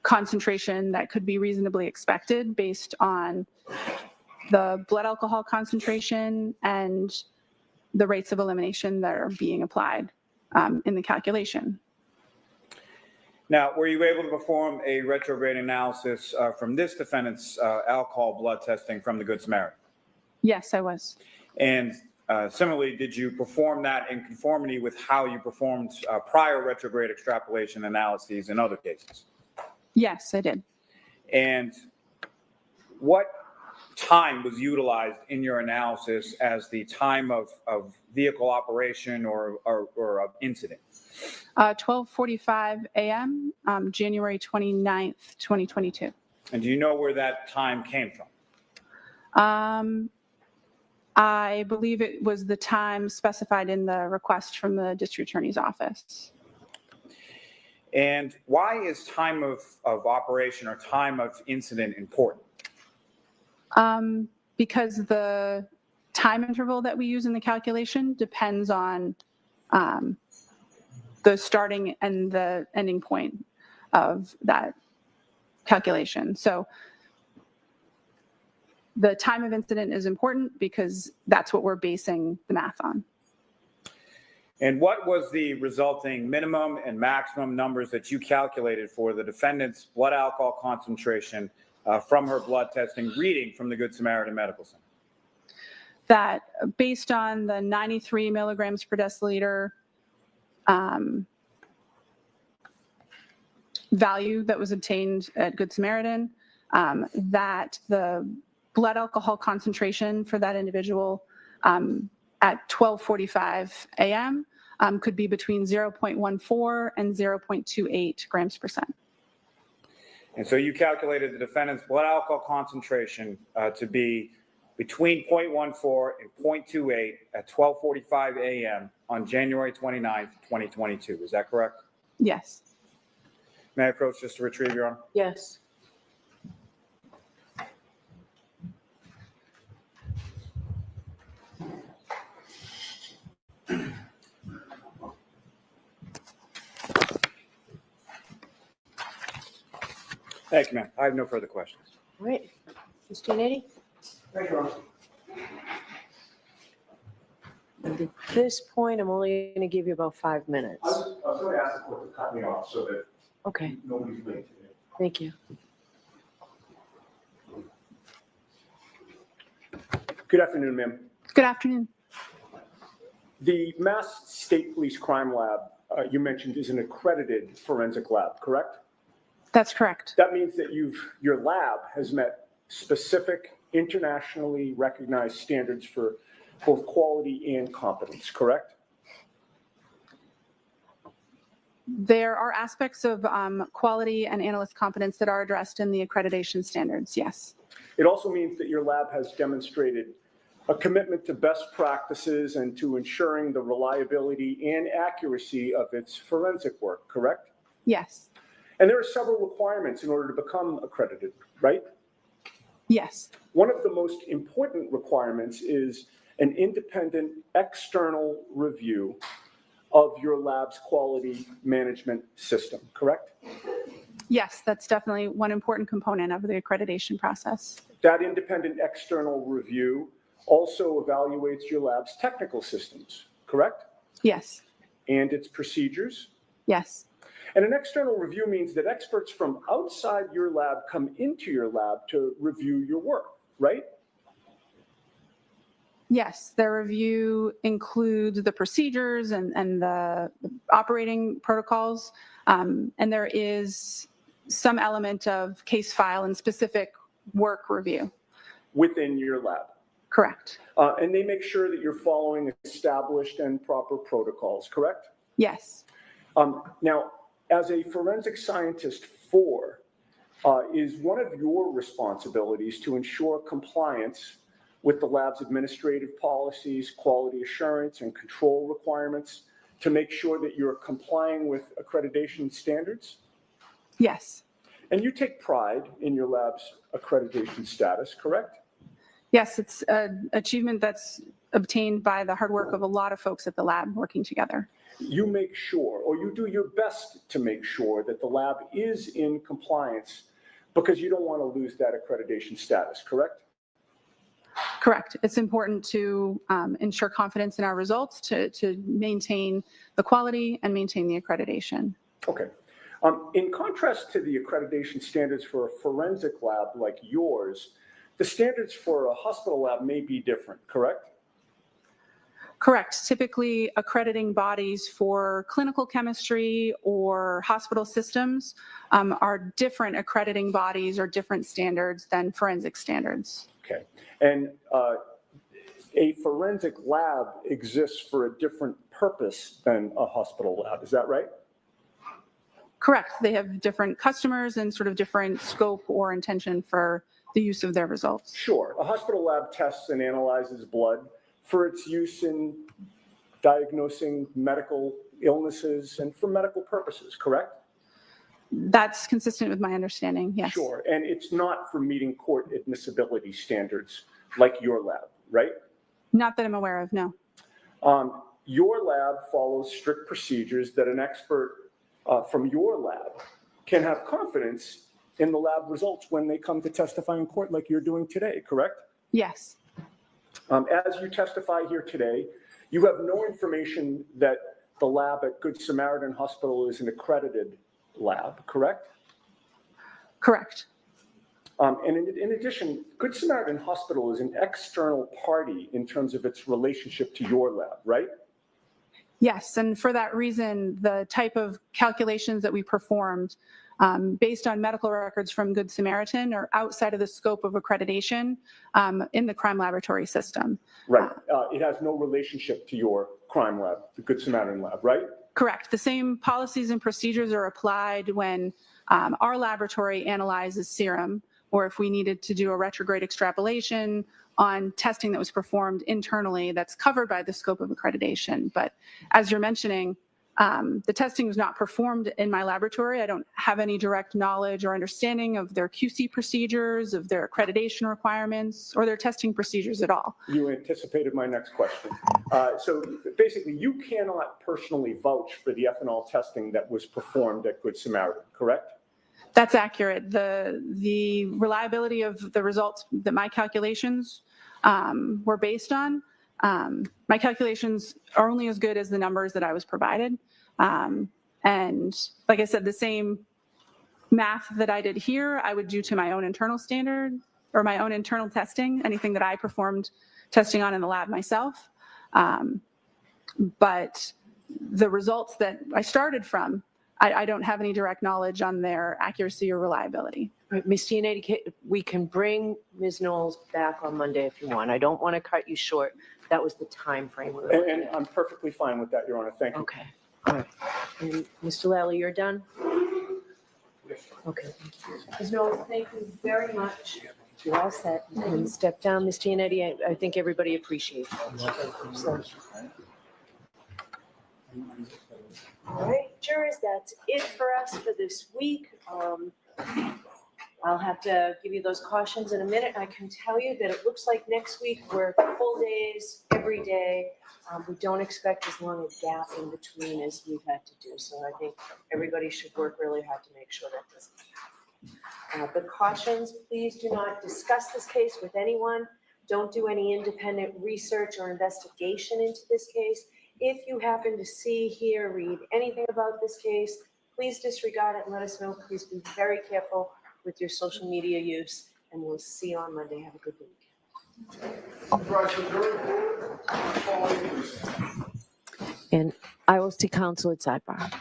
concentration that could be reasonably expected based on the blood alcohol concentration and the rates of elimination that are being applied in the calculation. Now, were you able to perform a retrograde analysis from this defendant's alcohol blood testing from the Good Samaritan? Yes, I was. And similarly, did you perform that in conformity with how you performed prior retrograde extrapolation analyses in other cases? Yes, I did. And what time was utilized in your analysis as the time of vehicle operation or of incident? 12:45 a.m., January 29th, 2022. And do you know where that time came from? I believe it was the time specified in the request from the district attorney's office. And why is time of operation or time of incident important? Because the time interval that we use in the calculation depends on the starting and the ending point of that calculation. So the time of incident is important because that's what we're basing the math on. And what was the resulting minimum and maximum numbers that you calculated for the defendant's blood alcohol concentration from her blood testing reading from the Good Samaritan Medical Center? That based on the 93 milligrams per deciliter value that was obtained at Good Samaritan, that the blood alcohol concentration for that individual at 12:45 a.m. Could be between 0.14 and 0.28 grams per cent. And so you calculated the defendant's blood alcohol concentration to be between 0.14 and 0.28 at 12:45 a.m. on January 29th, 2022. Is that correct? Yes. May I approach just to retrieve, Your Honor? Yes. Thank you, ma'am. I have no further questions. All right. Mr. Nady? Thank you, Ron. And at this point, I'm only going to give you about 5 minutes. I was going to ask the court to cut me off so that Okay. nobody's late today. Thank you. Good afternoon, ma'am. Good afternoon. The Mass State Police Crime Lab you mentioned is an accredited forensic lab, correct? That's correct. That means that your lab has met specific internationally recognized standards for both quality and competence, correct? There are aspects of quality and analyst competence that are addressed in the accreditation standards, yes. It also means that your lab has demonstrated a commitment to best practices and to ensuring the reliability and accuracy of its forensic work, correct? Yes. And there are several requirements in order to become accredited, right? Yes. One of the most important requirements is an independent external review of your lab's quality management system, correct? Yes, that's definitely one important component of the accreditation process. That independent external review also evaluates your lab's technical systems, correct? Yes. And its procedures. Yes. And an external review means that experts from outside your lab come into your lab to review your work, right? Yes, the review includes the procedures and the operating protocols, and there is some element of case file and specific work review. Within your lab. Correct. And they make sure that you're following established and proper protocols, correct? Yes. Now, as a forensic scientist is one of your responsibilities to ensure compliance with the lab's administrative policies, quality assurance, and control requirements to make sure that you're complying with accreditation standards? Yes. And you take pride in your lab's accreditation status, correct? Yes, it's an achievement that's obtained by the hard work of a lot of folks at the lab working together. You make sure, or you do your best to make sure that the lab is in compliance because you don't want to lose that accreditation status, correct? Correct. It's important to ensure confidence in our results, to maintain the quality and maintain the accreditation. Okay. In contrast to the accreditation standards for a forensic lab like yours, the standards for a hospital lab may be different, correct? Correct. Typically, accrediting bodies for clinical chemistry or hospital systems are different accrediting bodies or different standards than forensic standards. Okay. And a forensic lab exists for a different purpose than a hospital lab. Is that right? Correct. They have different customers and sort of different scope or intention for the use of their results. Sure. A hospital lab tests and analyzes blood for its use in diagnosing medical illnesses and for medical purposes, correct? That's consistent with my understanding, yes. Sure. And it's not for meeting court admissibility standards like your lab, right? Not that I'm aware of, no. Your lab follows strict procedures that an expert from your lab can have confidence in the lab results when they come to testify in court like you're doing today, correct? Yes. As you testify here today, you have no information that the lab at Good Samaritan Hospital is an accredited lab, correct? Correct. And in addition, Good Samaritan Hospital is an external party in terms of its relationship to your lab, right? Yes, and for that reason, the type of calculations that we performed based on medical records from Good Samaritan are outside of the scope of accreditation in the crime laboratory system. Right. It has no relationship to your crime lab, the Good Samaritan lab, right? Correct. The same policies and procedures are applied when our laboratory analyzes serum, or if we needed to do a retrograde extrapolation on testing that was performed internally that's covered by the scope of accreditation. But as you're mentioning, the testing was not performed in my laboratory. I don't have any direct knowledge or understanding of their QC procedures, of their accreditation requirements, or their testing procedures at all. You anticipated my next question. So basically, you cannot personally vouch for the ethanol testing that was performed at Good Samaritan, correct? That's accurate. The reliability of the results that my calculations were based on, my calculations are only as good as the numbers that I was provided. And like I said, the same math that I did here, I would do to my own internal standard or my own internal testing, anything that I performed testing on in the lab myself. But the results that I started from, I don't have any direct knowledge on their accuracy or reliability. Right, Ms. Giannetti, we can bring Ms. Knowles back on Monday if you want. I don't want to cut you short. That was the time frame. And I'm perfectly fine with that, Your Honor. Thank you. Okay. All right. And Mr. Lally, you're done? Okay. Ms. Knowles, thank you very much. You're all set. You can step down. Ms. Giannetti, I think everybody appreciates it. So, all right, jurors, that's it for us for this week. I'll have to give you those cautions in a minute. I can tell you that it looks like next week we're full days every day. We don't expect as long a gap in between as we've had to do. So I think everybody should work really hard to make sure that doesn't happen. The cautions, please do not discuss this case with anyone. Don't do any independent research or investigation into this case. If you happen to see, hear, read anything about this case, please disregard it and let us know. Please be very careful with your social media use, and we'll see you on Monday. Have a good week. And I will see counsel at sidebar.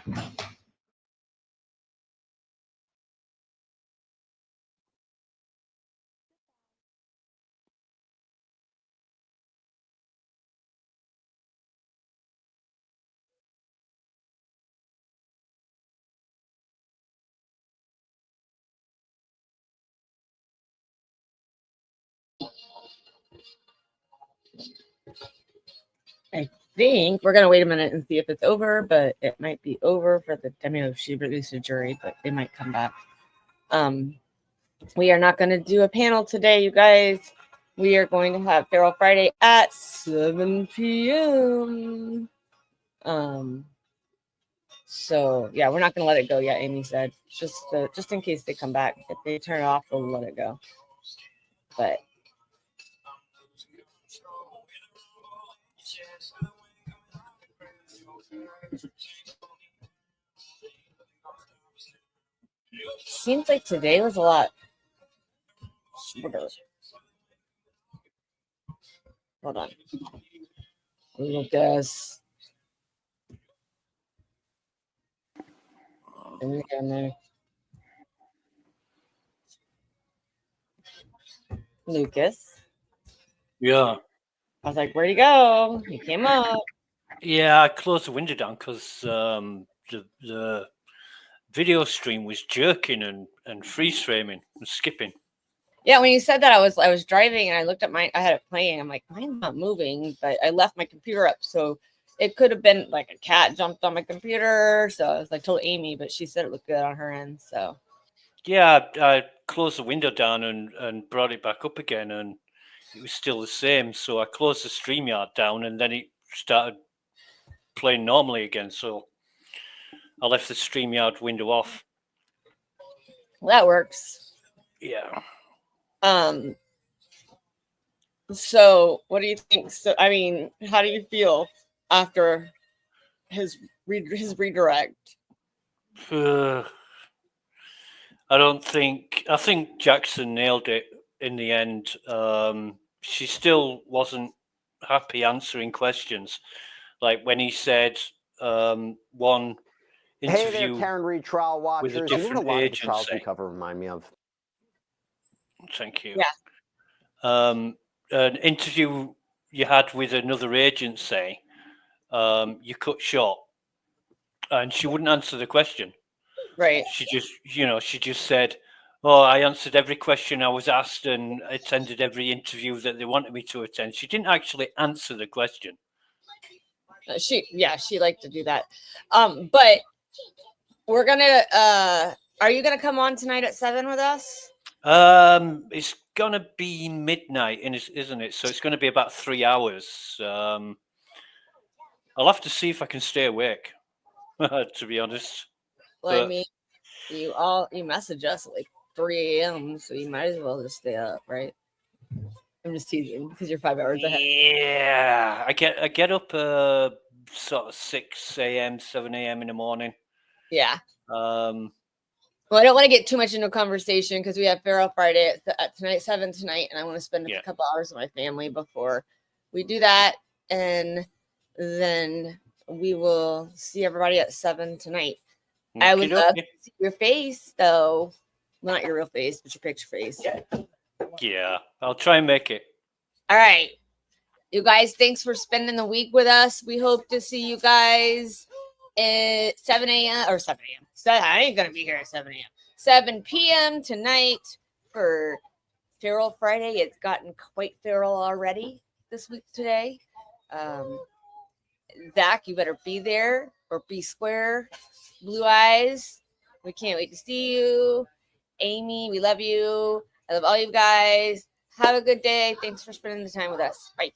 I think we're gonna wait a minute and see if it's over, but it might be over for the. I mean, she released a jury, but they might come back. We are not going to do a panel today, you guys. We are going to have Feral Friday at 7 p.m. So yeah, we're not going to let it go yet. Amy said just in case they come back. If they turn it off, we'll let it go. But seems like today was a lot shorter. Hold on. Lucas. Lucas. Yeah. I was like, where'd he go? He came up. Yeah, I closed the window down because the video stream was jerking and freeze framing and skipping. Yeah, when you said that, I was driving and I looked at I had it playing. I'm like, mine's not moving, but I left my computer up, so it could have been like a cat jumped on my computer. So I was like, told Amy, but she said it looked good on her end. So yeah, I closed the window down and brought it back up again, and it was still the same. So I closed the StreamYard down, and then it started playing normally again. So I left the StreamYard window off. Well, that works. Yeah. So what do you think? So I mean, how do you feel after his redirect? I think Jackson nailed it in the end. She still wasn't happy answering questions. Like when he said one interview. Hey there, Karen Reed trial watchers. With a You know what a different lot of the trials we agency. cover remind me of? Thank you. Yeah. An interview you had with another agency, you cut short, and she wouldn't answer the question. Right. She just said, "Oh, I answered every question I was asked and attended every interview that they wanted me to attend." She didn't actually answer the question. She liked to do that. But we're gonna are you gonna come on tonight at 7 with us? It's gonna be midnight, isn't it? So it's gonna be about 3 hours. I'll have to see if I can stay awake, to be honest. Well, I But mean, you message us at like 3 a.m., so you might as well just stay up, right? I'm just teasing because you're 5 hours ahead. yeah, I get up sort of 6 a.m., 7 a.m. in the morning. Yeah. Um, Well, I don't want to get too much into a conversation because we have Farrell Friday at tonight, 7 tonight, and I want to spend a couple hours with my family before we do that. And then we will see everybody at 7 tonight. I would love to see your face, though. Well, not your real face, but your picture face. yeah, I'll try and make it. All right. You guys, thanks for spending the week with us. We hope to see you guys at 7 a.m. or 7 a.m. So I ain't going to be here at 7 a.m. 7 p.m. tonight for Feral Friday. It's gotten quite feral already this week today. Zach, you better be there or be square. Blue Eyes, we can't wait to see you. Amy, we love you. I love all you guys. Have a good day. Thanks for spending the time with us. Bye.